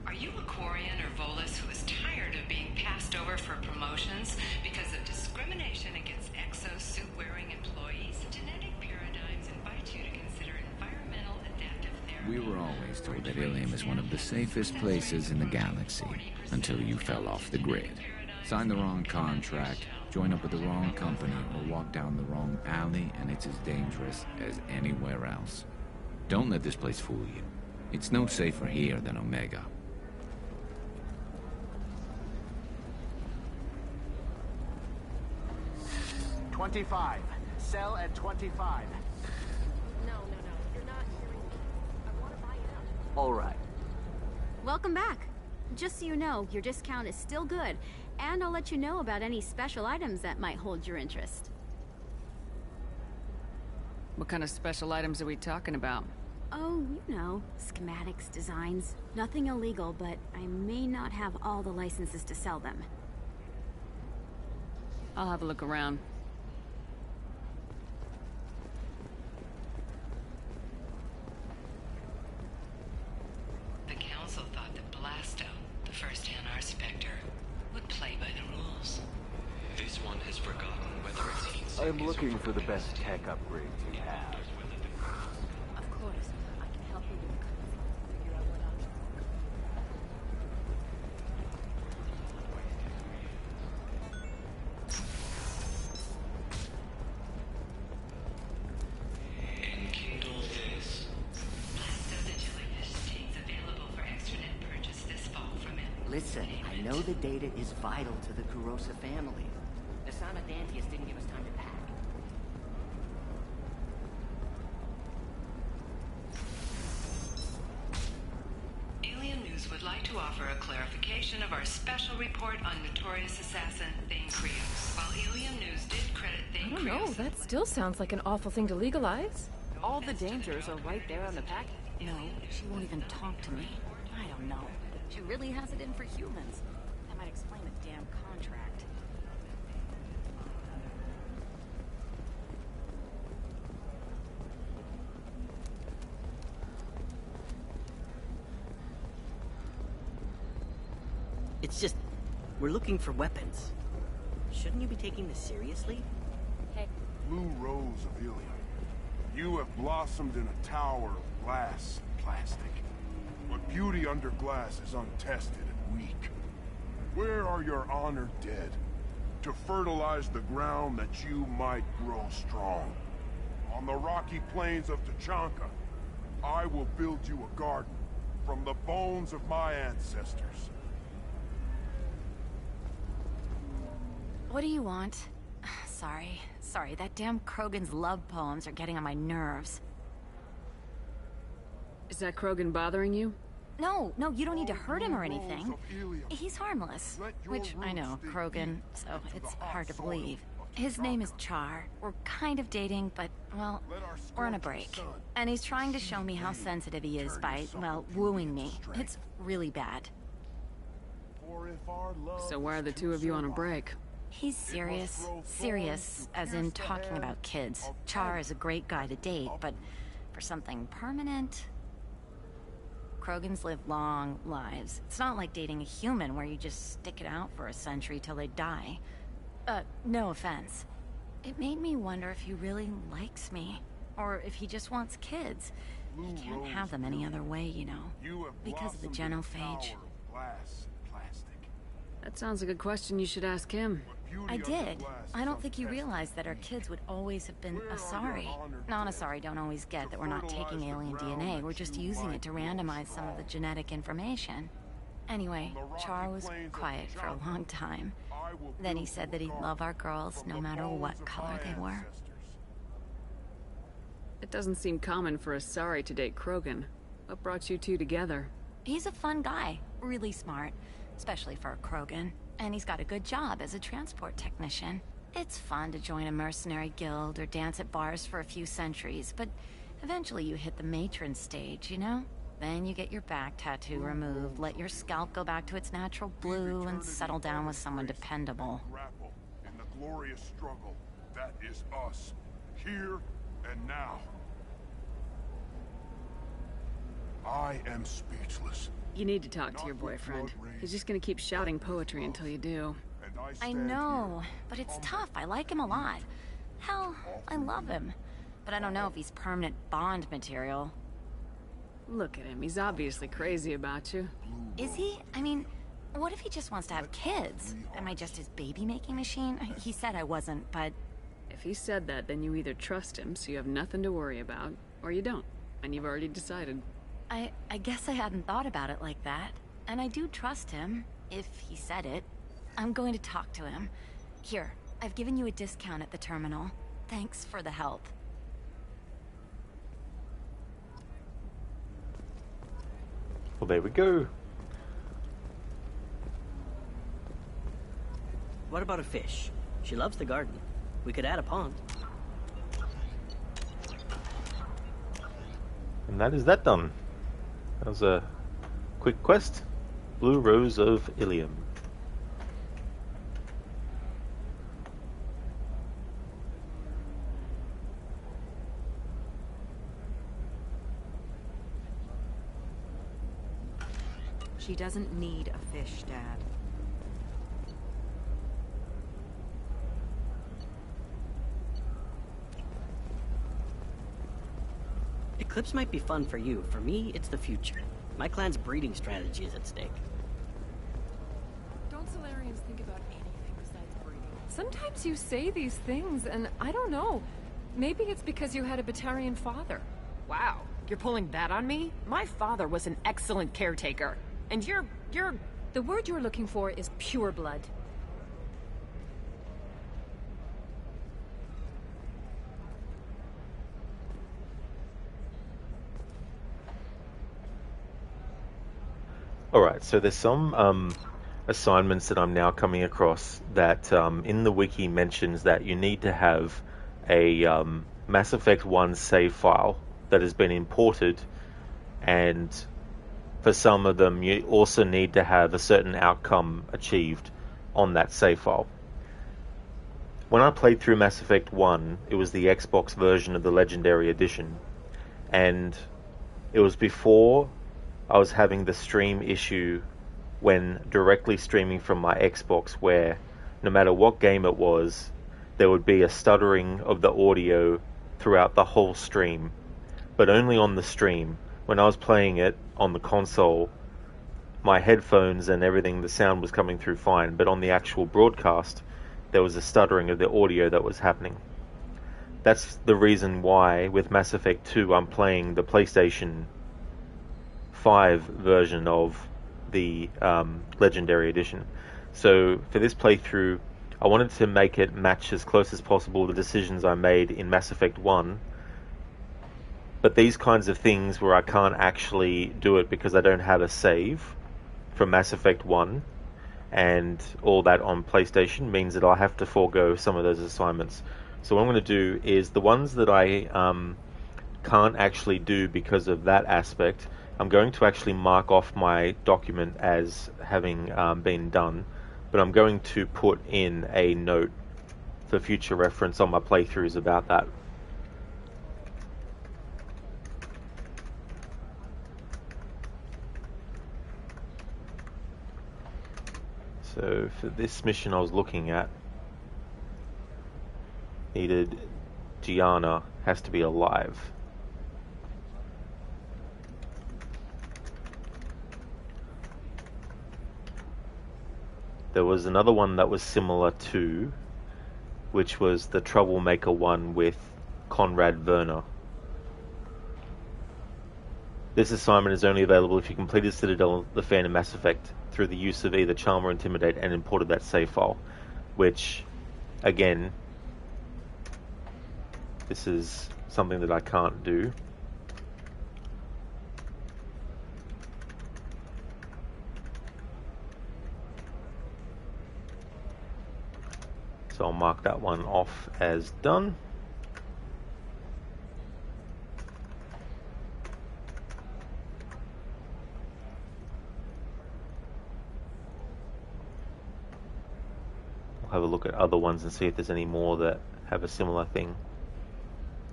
Are you a Quarian or Volus who is tired of being passed over for promotions because of discrimination against exosuit-wearing employees? Genetic paradigms invite you to consider environmental adaptive therapy. We were always told that Ilium is one of the safest places in the galaxy, until you fell off the grid. Sign the wrong contract, join up with the wrong company, or walk down the wrong alley, and it's as dangerous as anywhere else. Don't let this place fool you. It's no safer here than Omega. $25. Sell at $25. No, you're not hearing me. I want to buy out. All right. Welcome back. Just so you know, your discount is still good, and I'll let you know about any special items that might hold your interest. What kind of special items are we talking about? Oh, you know, schematics, designs. Nothing illegal, but I may not have all the licenses to sell them. I'll have a look around. The Council thought that Blasto, the first NR Spectre, would play by the rules. This one has forgotten whether its heat sink I'm is looking for the best tech upgrades you have. Of course, I can help you with figure out what options. Enkindle this. Blasto the Jellyfish tanks available for extranet purchase this fall from it. Listen, I know the data is vital to the Kurosa family. Nasana Dantius didn't give us time to pack. Alien News would like to offer a clarification of our special report on notorious assassin Thane Krios. While Alien News did credit Thane I don't know, Krios... that still sounds like an awful thing to legalize. All the dangers are right there on the packet. No, she won't even talk to me. I don't know. She really has it in for humans. That might explain the damn contract. It's just, we're looking for weapons. Shouldn't you be taking this seriously? Hey. Blue Rose of Ilium. You have blossomed in a tower of glass and plastic. But beauty under glass is untested and weak. Where are your honored dead? To fertilize the ground that you might grow strong. On the rocky plains of Tachanka, I will build you a garden from the bones of my ancestors. What do you want? Sorry, that damn Krogan's love poems are getting on my nerves. Is that Krogan bothering you? No, you don't need to hurt him or anything. He's harmless. Which, I know, Krogan, so it's hard to believe. His name is Char. We're kind of dating, but, well, we're on a break. And he's trying to show me how sensitive he is by, well, wooing me. It's really bad. So why are the two of you on a break? He's serious. Serious, as in talking about kids. Char is a great guy to date, but for something permanent... Krogans live long lives. It's not like dating a human where you just stick it out for a century till they die. No offense. It made me wonder if he really likes me. Or if he just wants kids. He can't have them any other way, you know. Because of the genophage. That sounds like a question you should ask him. I did. I don't think you realized that our kids would always have been Asari. Non-Asari don't always get that we're not taking alien DNA, we're just using it to randomize some of the genetic information. Anyway, Char was quiet for a long time. Then he said that he'd love our girls no matter what color they were. It doesn't seem common for Asari to date Krogan. What brought you two together? He's a fun guy, really smart, especially for a Krogan. And he's got a good job as a transport technician. It's fun to join a mercenary guild or dance at bars for a few centuries, but eventually you hit the matron stage, you know? Then you get your back tattoo removed, let your scalp go back to its natural blue, and settle down with someone dependable. In the glorious struggle, that is us, here and now. I am speechless. You need to talk to your boyfriend. He's just gonna keep shouting poetry until you do. I know, but it's tough. I like him a lot. Hell, I love him. But I don't know if he's permanent Bond material. Look at him. He's obviously crazy about you. Is he? I mean, what if he just wants to have kids? Am I just his baby-making machine? He said I wasn't, but... If he said that, then you either trust him, so you have nothing to worry about, or you don't, and you've already decided. I guess I hadn't thought about it like that. And I do trust him, if he said it. I'm going to talk to him. Here, I've given you a discount at the terminal. Thanks for the help. Well, there we go. What about a fish? She loves the garden. We could add a pond. And that is that done. That was a quick quest. Blue Rose of Ilium. She doesn't need a fish, Dad. Eclipse might be fun for you. For me, it's the future. My clan's breeding strategy is at stake. Don't Solarians think about anything besides breeding? Sometimes you say these things, and I don't know. Maybe it's because you had a Batarian father. Wow, you're pulling that on me? My father was an excellent caretaker. And you're... The word you're looking for is pure blood. Alright, so there's some assignments that I'm now coming across that in the wiki mentions that you need to have a Mass Effect 1 save file that has been imported, and for some of them you also need to have a certain outcome achieved on that save file. When I played through Mass Effect 1, it was the Xbox version of the Legendary Edition, and it was before I was having the stream issue when directly streaming from my Xbox, where no matter what game it was, there would be a stuttering of the audio throughout the whole stream, but only on the stream. When I was playing it on the console, my headphones and everything, the sound was coming through fine, but on the actual broadcast, there was a stuttering of the audio that was happening. That's the reason why with Mass Effect 2 I'm playing the PlayStation 5 version of the Legendary Edition. So for this playthrough, I wanted to make it match as close as possible the decisions I made in Mass Effect 1. But these kinds of things where I can't actually do it because I don't have a save from Mass Effect 1 and all that on PlayStation means that I'll have to forego some of those assignments. So what I'm going to do is the ones that I can't actually do because of that aspect, I'm going to actually mark off my document as having been done, but I'm going to put in a note for future reference on my playthroughs about that. So for this mission I was looking at, needed Gianna has to be alive. There was another one that was similar to, which was the Troublemaker one with Conrad Werner. This assignment is only available if you completed Citadel, the Fan, and Mass Effect through the use of either Charm or Intimidate and imported that save file, which, again, this is something that I can't do. So I'll mark that one off as done. I'll have a look at other ones and see if there's any more that have a similar thing.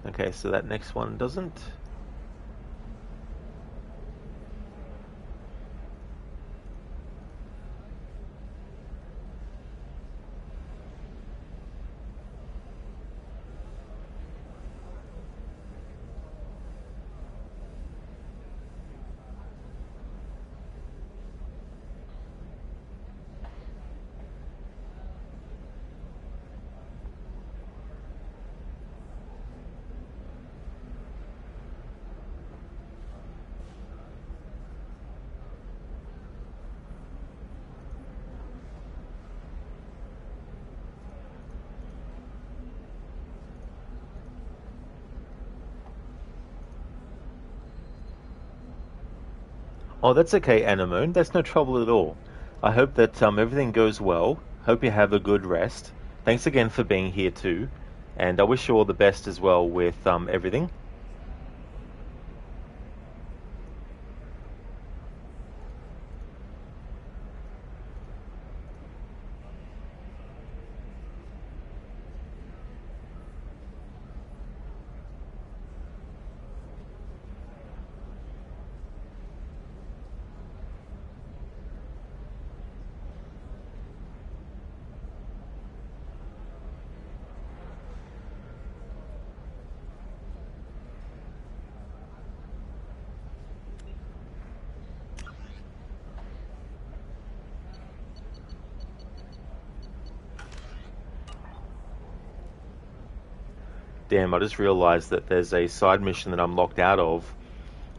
Okay, so that next one doesn't. Oh, that's okay, Anemone. That's no trouble at all. I hope that everything goes well. Hope you have a good rest. Thanks again for being here too. And I wish you all the best as well with everything. Damn, I just realized that there's a side mission that I'm locked out of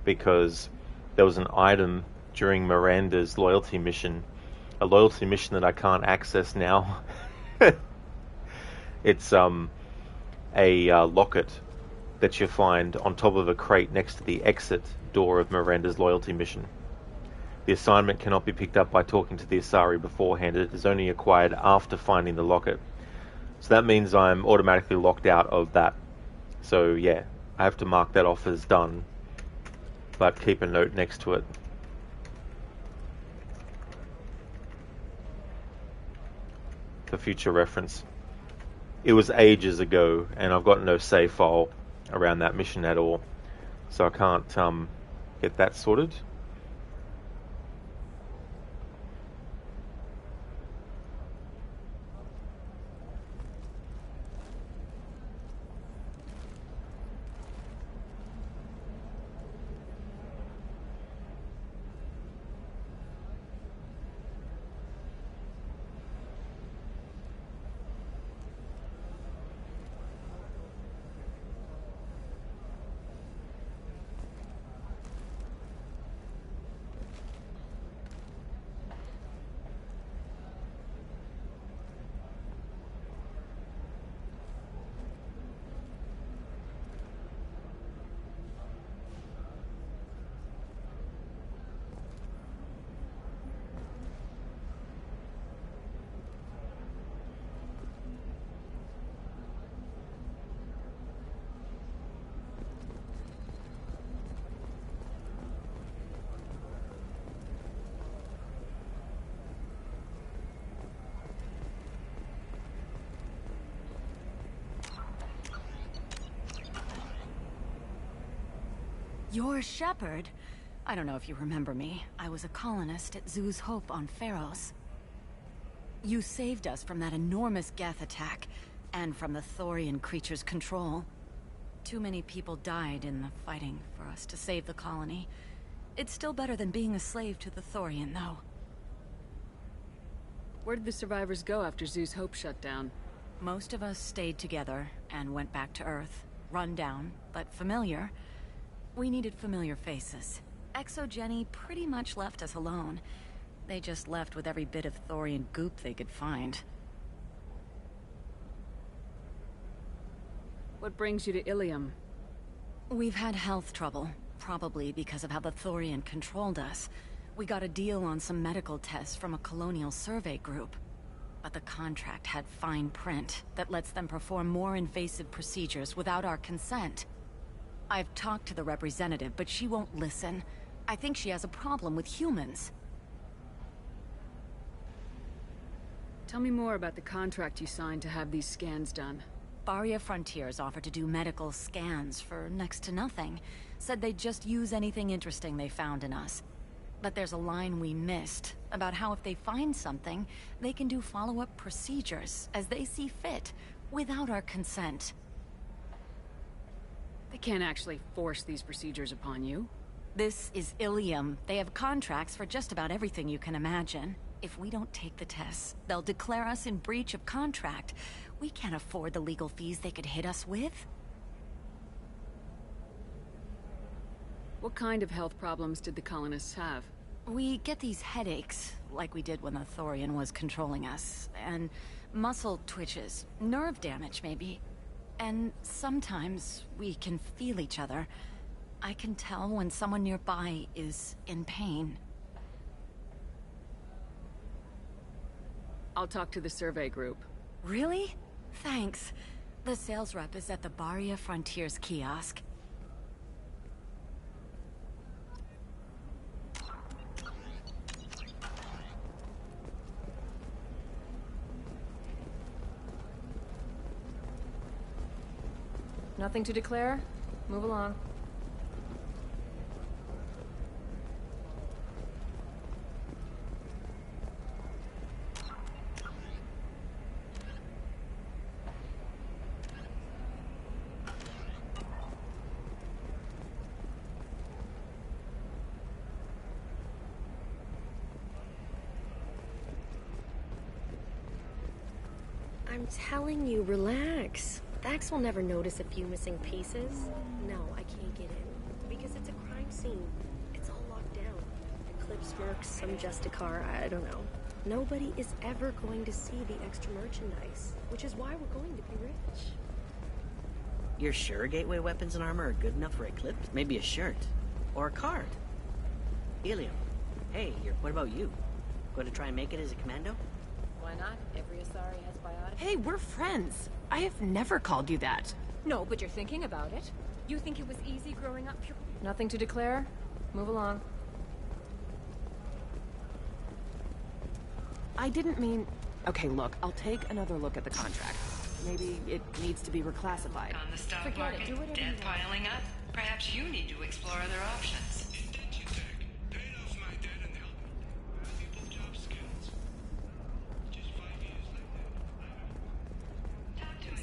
because there was an item during Miranda's loyalty mission. A loyalty mission that I can't access now. It's a locket that you find on top of a crate next to the exit door of Miranda's loyalty mission. The assignment cannot be picked up by talking to the Asari beforehand. It is only acquired after finding the locket. So that means I'm automatically locked out of that. So yeah, I have to mark that off as done, but keep a note next to it. For future reference. It was ages ago, and I've got no save file around that mission at all. So I can't get that sorted. You're Shepard. I don't know if you remember me. I was a colonist at Zoo's Hope on Pharos. You saved us from that enormous Geth attack, and from the Thorian creature's control. Too many people died in the fighting for us to save the colony. It's still better than being a slave to the Thorian, though. Where did the survivors go after Zoo's Hope shut down? Most of us stayed together and went back to Earth. Run down, but familiar. We needed familiar faces. Exogeny pretty much left us alone. They just left with every bit of Thorian goop they could find. What brings you to Ilium? We've had health trouble, probably because of how the Thorian controlled us. We got a deal on some medical tests from a colonial survey group. But the contract had fine print that lets them perform more invasive procedures without our consent. I've talked to the representative, but she won't listen. I think she has a problem with humans. Tell me more about the contract you signed to have these scans done. Barria Frontiers offered to do medical scans for next to nothing. Said they'd just use anything interesting they found in us. But there's a line we missed about how if they find something, they can do follow-up procedures as they see fit, without our consent. They can't actually force these procedures upon you. This is Ilium. They have contracts for just about everything you can imagine. If we don't take the tests, they'll declare us in breach of contract. We can't afford the legal fees they could hit us with. What kind of health problems did the colonists have? We get these headaches, like we did when the Thorian was controlling us, and muscle twitches, nerve damage maybe. And sometimes we can feel each other. I can tell when someone nearby is in pain. I'll talk to the survey group. Really? Thanks. The sales rep is at the Barria Frontiers kiosk. Nothing to declare? Move along. I'm telling you, relax. Vax will never notice a few missing pieces. No, I can't get in. Because it's a crime scene. It's all locked down. Eclipse mercs, some Justicar, I don't know. Nobody is ever going to see the extra merchandise. Which is why we're going to be rich. You're sure gateway weapons and armor are good enough for Eclipse? Maybe a shirt. Or a card. Ilium. Hey, what about you? Going to try and make it as a commando? Why not? Every Asari has biotics. Hey, we're friends. I have never called you that. No, but you're thinking about it. You think it was easy growing up pure... Nothing to declare? Move along. I didn't mean... Okay, look, I'll take another look at the contract. Maybe it needs to be reclassified. On the stock Forget market, it, do whatever debt you want. piling up? Perhaps you need to explore other options.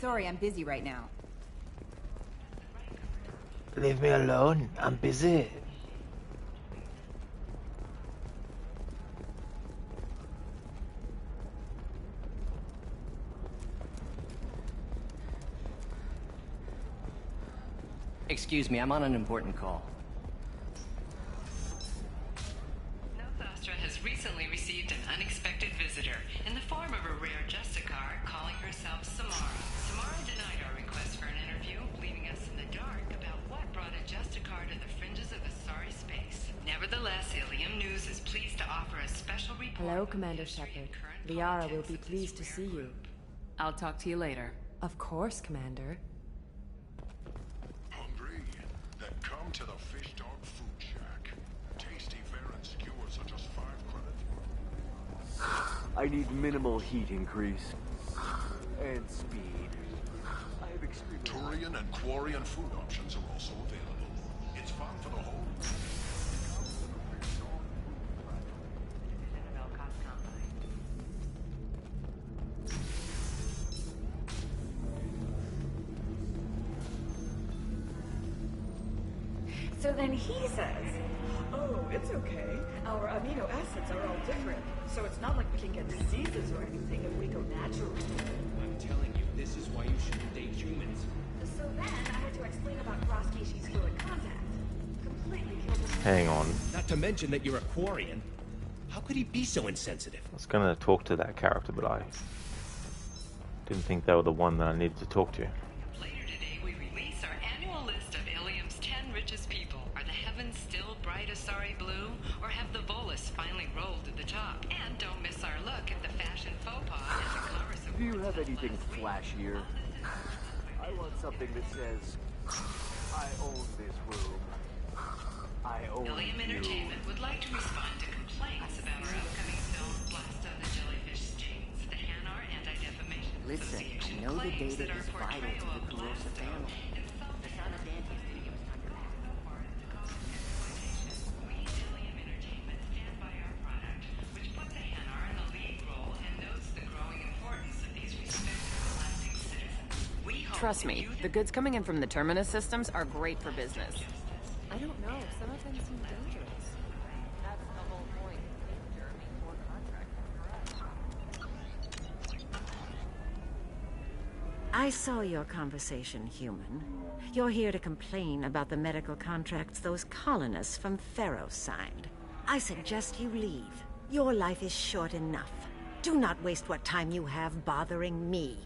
Sorry, I'm busy right now. Leave me alone. I'm busy. Excuse me, I'm on an important call. Nothastra has recently received an unexpected visitor in the form of a rare Justicar calling herself Samara. Samara denied our request for an interview, leaving us in the dark about what brought a Justicar to the fringes of Asari space. Nevertheless, Ilium News is pleased to offer a special report. Hello, Commander Shepard. Liara will be pleased to see you. I'll talk to you later. Of course, Commander. Hungry? Then come to the Fish Dog Food Shack. Tasty fare and skewers are just 5 credits. I need minimal heat increase. And speed. I have extremely... Turian and Quarian food options are also available. It's 5 So then he says, oh, it's okay. Our amino acids are all different, so it's not like we can get diseases or anything if we go natural. I'm telling you, this is why you shouldn't date humans. So then I had to explain about cross-species fluid contact. Completely killed him. Hang on. Not to mention that you're a Quarian. How could he be so insensitive? I was gonna talk to that character, but I didn't think they were the one that I needed to talk to. Later today, we release our annual list of Ilium's 10 richest people. Are the heavens still bright Asari blue, or have the Volus finally rolled to the top? And don't miss our look at the fashion faux pas at the Commerce Awards. Do you have anything flashier? I want something that says, I own this room. I own Ilium you. Entertainment would like to respond to complaints about our upcoming film, Blast of the Jellyfish Stings. The Hanar Anti-Defamation Listen, Association I know the claims data that our is vital portrayal to of the Kurosa Blasto family. insulted Nasana Dante's didn't give us time to pack. We, Ilium Entertainment, stand by our product, which puts a Hanar in the lead role and notes the growing importance of these respected galactic citizens. We hope Trust me, the goods coming in from the Terminus systems are great for business. I don't know. Some of them seem dangerous. That's the whole point. Jeremy for contract. I saw your conversation, human. You're here to complain about the medical contracts those colonists from Theros signed. I suggest you leave. Your life is short enough. Do not waste what time you have bothering me.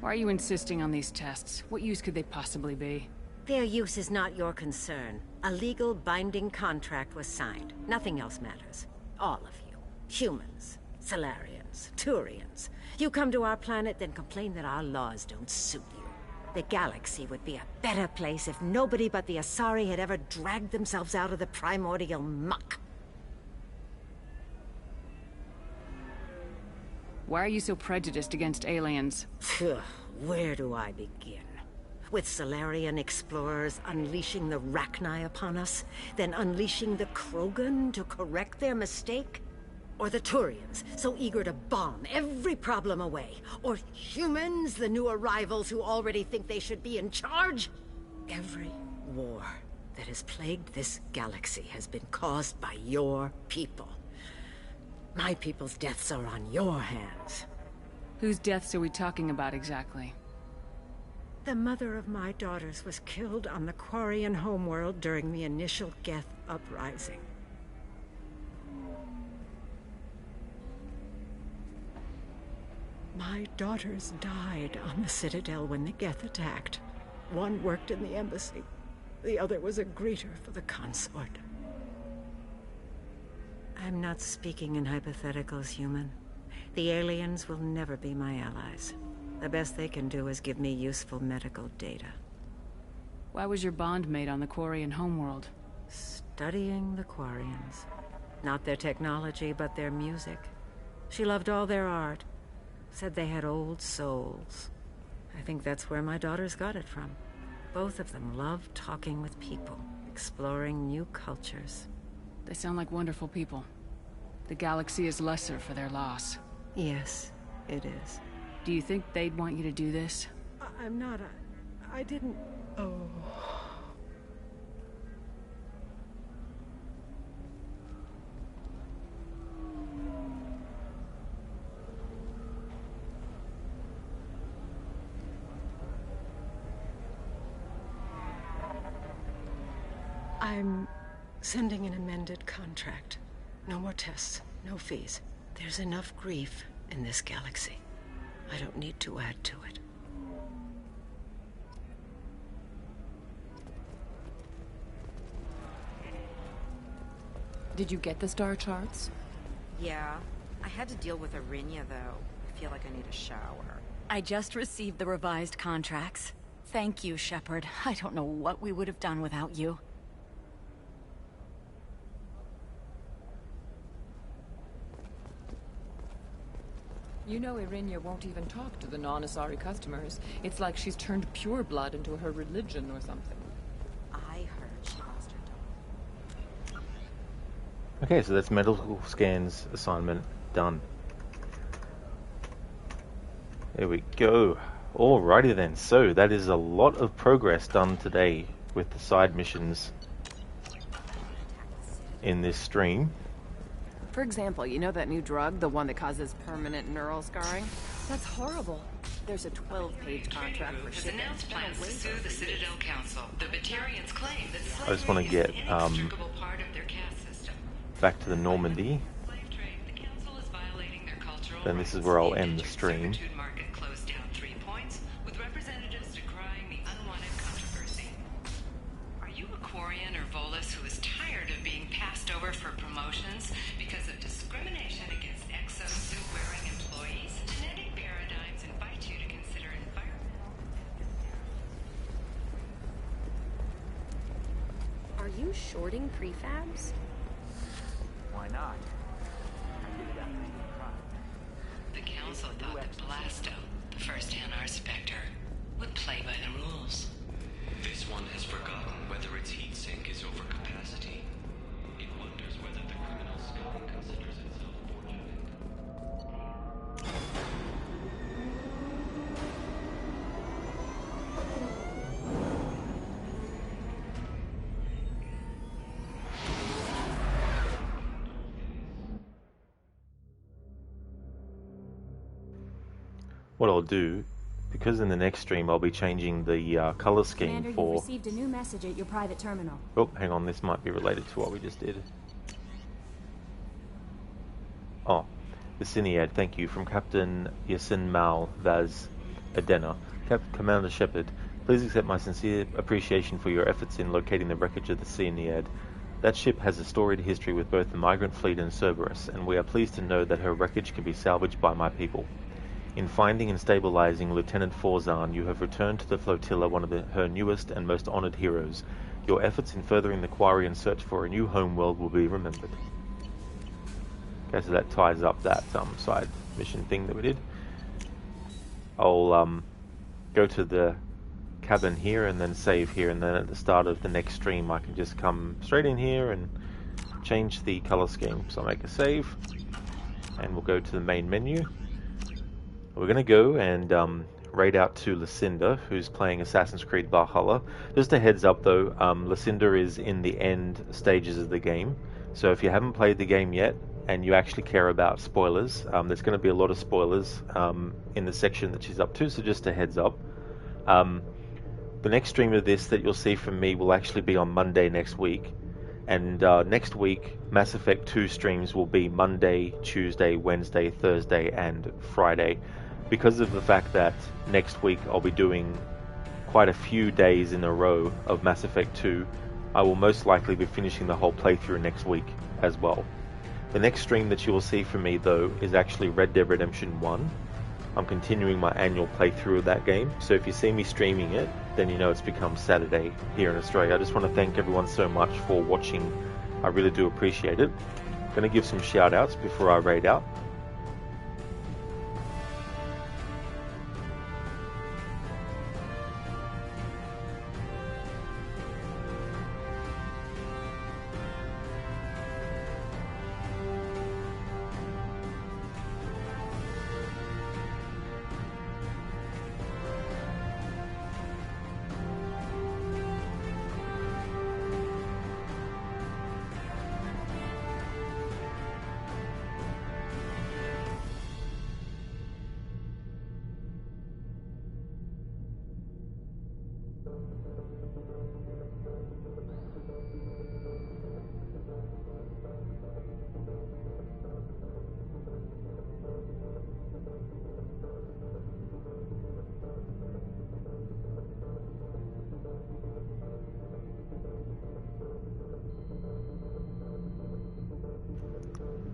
Why are you insisting on these tests? What use could they possibly be? Their use is not your concern. A legal binding contract was signed. Nothing else matters. All of you. Humans, Solarians, Turians. You come to our planet, then complain that our laws don't suit you. The galaxy would be a better place if nobody but the Asari had ever dragged themselves out of the primordial muck. Why are you so prejudiced against aliens? Phew, where do I begin? With Solarian explorers unleashing the Rachni upon us, then unleashing the Krogan to correct their mistake? Or the Turians, so eager to bomb every problem away? Or humans, the new arrivals who already think they should be in charge? Every war that has plagued this galaxy has been caused by your people. My people's deaths are on your hands. Whose deaths are we talking about exactly? The mother of my daughters was killed on the Quarian homeworld during the initial Geth uprising. My daughters died on the Citadel when the Geth attacked. One worked in the embassy. The other was a greeter for the consort. I'm not speaking in hypotheticals, human. The aliens will never be my allies. The best they can do is give me useful medical data. Why was your bond made on the Quarian homeworld? Studying the Quarians. Not their technology, but their music. She loved all their art. Said they had old souls. I think that's where my daughters got it from. Both of them loved talking with people, exploring new cultures. They sound like wonderful people. The galaxy is lesser for their loss. Yes, it is. Do you think they'd want you to do this? I'm not I didn't... Oh... I'm sending an amended contract. No more tests, no fees. There's enough grief in this galaxy. I don't need to add to it. Did you get the star charts? Yeah. I had to deal with Arinya, though. I feel like I need a shower. I just received the revised contracts. Thank you, Shepard. I don't know what we would have done without you. You know Irinya won't even talk to the non-Asari customers. It's like she's turned pure blood into her religion or something. I heard she wants Okay, so that's medical scans assignment done. There we go. Alrighty then, so that is a lot of progress done today with the side missions in this stream. For example, you know that new drug, the one that causes permanent neural scarring? That's horrible. There's a 12-page contract for Has shipment. announced plans to sue the Citadel Council. The Batarians claim that I just want to get inextricable part of their caste system. back to the Normandy. Then this is where I'll end the stream. Market closed down 3 points, with representatives decrying the unwanted controversy. Are you a Quarian or Volus who is tired of being passed over for promotions because of discrimination against exosuit-wearing employees? Genetic paradigms invite you to consider environmental... Are you shorting prefabs? Why not? The council thought that Blasto, the first NR Spectre, would play by the rules. This one has forgotten whether its heat sink is over capacity. It wonders whether the criminal scum considers itself fortunate. What I'll do, because in the next stream I'll be changing the color scheme Commander, you've for... received a new message at your private terminal. Oh, hang on, this might be related to what we just did. Oh, the Cinead, thank you, from Captain Yasin Mal Vaz Adena. Commander Shepard, please accept my sincere appreciation for your efforts in locating the wreckage of the Cinead. That ship has a storied history with both the migrant fleet and Cerberus, and we are pleased to know that her wreckage can be salvaged by my people. In finding and stabilizing Lieutenant Forzan, you have returned to the flotilla one of her newest and most honored heroes. Your efforts in furthering the Quarian search for a new homeworld will be remembered. Okay, so that ties up that side mission thing that we did. I'll go to the cabin here and then save here, and then at the start of the next stream I can just come straight in here and change the color scheme. So I'll make a save, and we'll go to the main menu. We're going to go and raid out to Lucinda, who's playing Assassin's Creed Valhalla. Just a heads up though, Lucinda is in the end stages of the game, so if you haven't played the game yet and you actually care about spoilers, there's going to be a lot of spoilers in the section that she's up to, so just a heads up. The next stream of this that you'll see from me will actually be on Monday next week, and next week Mass Effect 2 streams will be Monday, Tuesday, Wednesday, Thursday and Friday. Because of the fact that next week I'll be doing quite a few days in a row of Mass Effect 2, I will most likely be finishing the whole playthrough next week as well. The next stream that you will see from me though is actually Red Dead Redemption 1. I'm continuing my annual playthrough of that game, so if you see me streaming it, then you know it's become Saturday here in Australia. I just want to thank everyone so much for watching. I really do appreciate it. I'm going to give some shout outs before I raid out.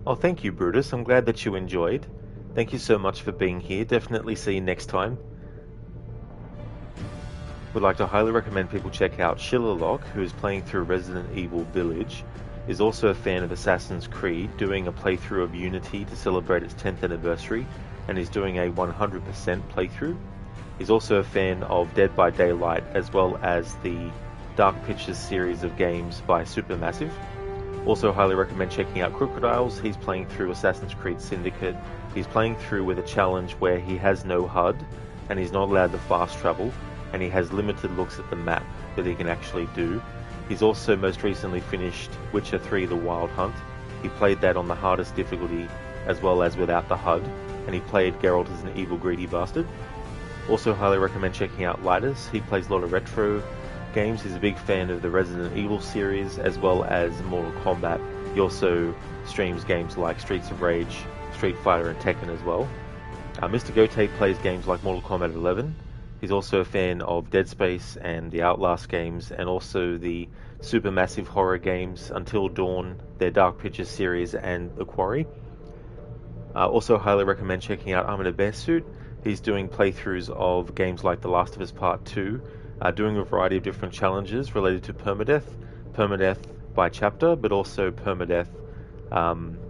Oh, thank you, Brutus. I'm glad that you enjoyed. Thank you so much for being here. Definitely see you next time. Would like to highly recommend people check out Shillerlock, who is playing through Resident Evil Village, is also a fan of Assassin's Creed, doing a playthrough of Unity to celebrate its 10th anniversary, and is doing a 100% playthrough. He's also a fan of Dead by Daylight, as well as the Dark Pictures series of games by Supermassive. Also highly recommend checking out Crocodiles. He's playing through Assassin's Creed Syndicate. He's playing through with a challenge where he has no HUD and he's not allowed to fast travel, and he has limited looks at the map that he can actually do. He's also most recently finished Witcher 3 The Wild Hunt. He played that on the hardest difficulty as well as without the HUD, and he played Geralt as an evil greedy bastard. Also highly recommend checking out Lightus. He plays a lot of retro games. He's a big fan of the Resident Evil series as well as Mortal Kombat. He also streams games like Streets of Rage, Street Fighter and Tekken as well. Mr. Gote plays games like Mortal Kombat 11. He's also a fan of Dead Space and the Outlast games, and also the supermassive horror games Until Dawn, their Dark Pictures series, and The Quarry. Also highly recommend checking out Armored Bearsuit. He's doing playthroughs of games like The Last of Us Part 2, doing a variety of different challenges related to permadeath by chapter, but also permadeath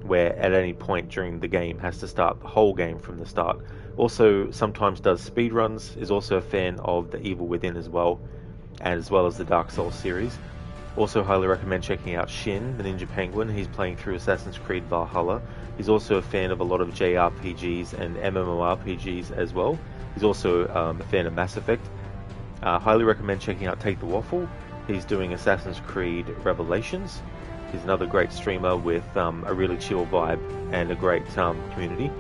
where at any point during the game has to start the whole game from the start. Also sometimes does speedruns, is also a fan of The Evil Within as well as the Dark Souls series. Also highly recommend checking out Shin, the Ninja Penguin. He's playing through Assassin's Creed Valhalla. He's also a fan of a lot of JRPGs and MMORPGs as well. He's also a fan of Mass Effect. Highly recommend checking out Take the Waffle. He's doing Assassin's Creed Revelations. He's another great streamer with a really chill vibe and a great community.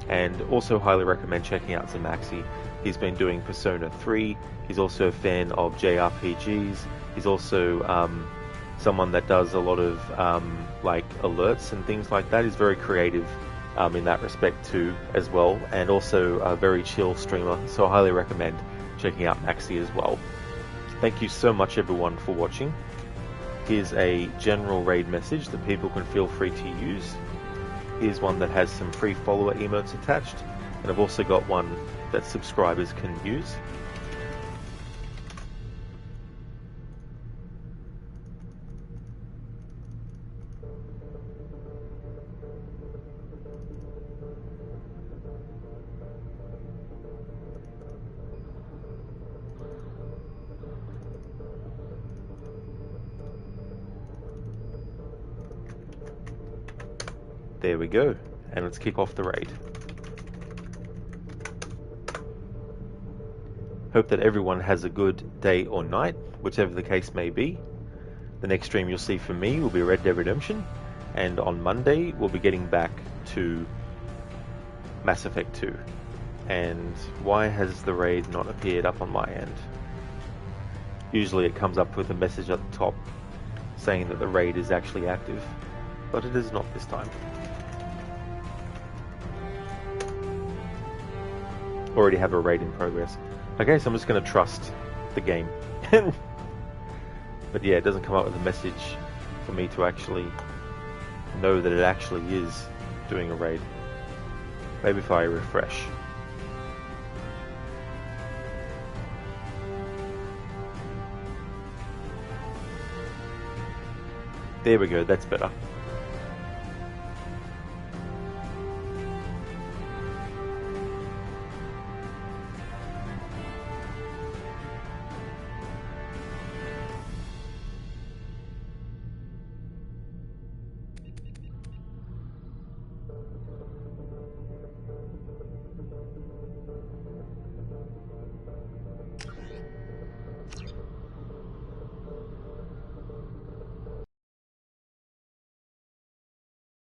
And also highly recommend checking out Zamaxi. He's been doing Persona 3. He's also a fan of JRPGs. He's also someone that does a lot of like alerts and things like that. He's very creative in that respect too as well, and also a very chill streamer. So I highly recommend checking out Maxi as well. Thank you so much everyone for watching. Here's a general raid message that people can feel free to use. Here's one that has some free follower emotes attached, and I've also got one that subscribers can use. There we go, and let's kick off the raid. Hope that everyone has a good day or night, whichever the case may be. The next stream you'll see from me will be Red Dead Redemption, and on Monday we'll be getting back to Mass Effect 2. And why has the raid not appeared up on my end? Usually it comes up with a message at the top saying that the raid is actually active, but it is not this time. Already have a raid in progress. Okay, so I'm just going to trust the game. But yeah, it doesn't come up with a message for me to actually know that it actually is doing a raid. Maybe if I refresh. There we go, that's better.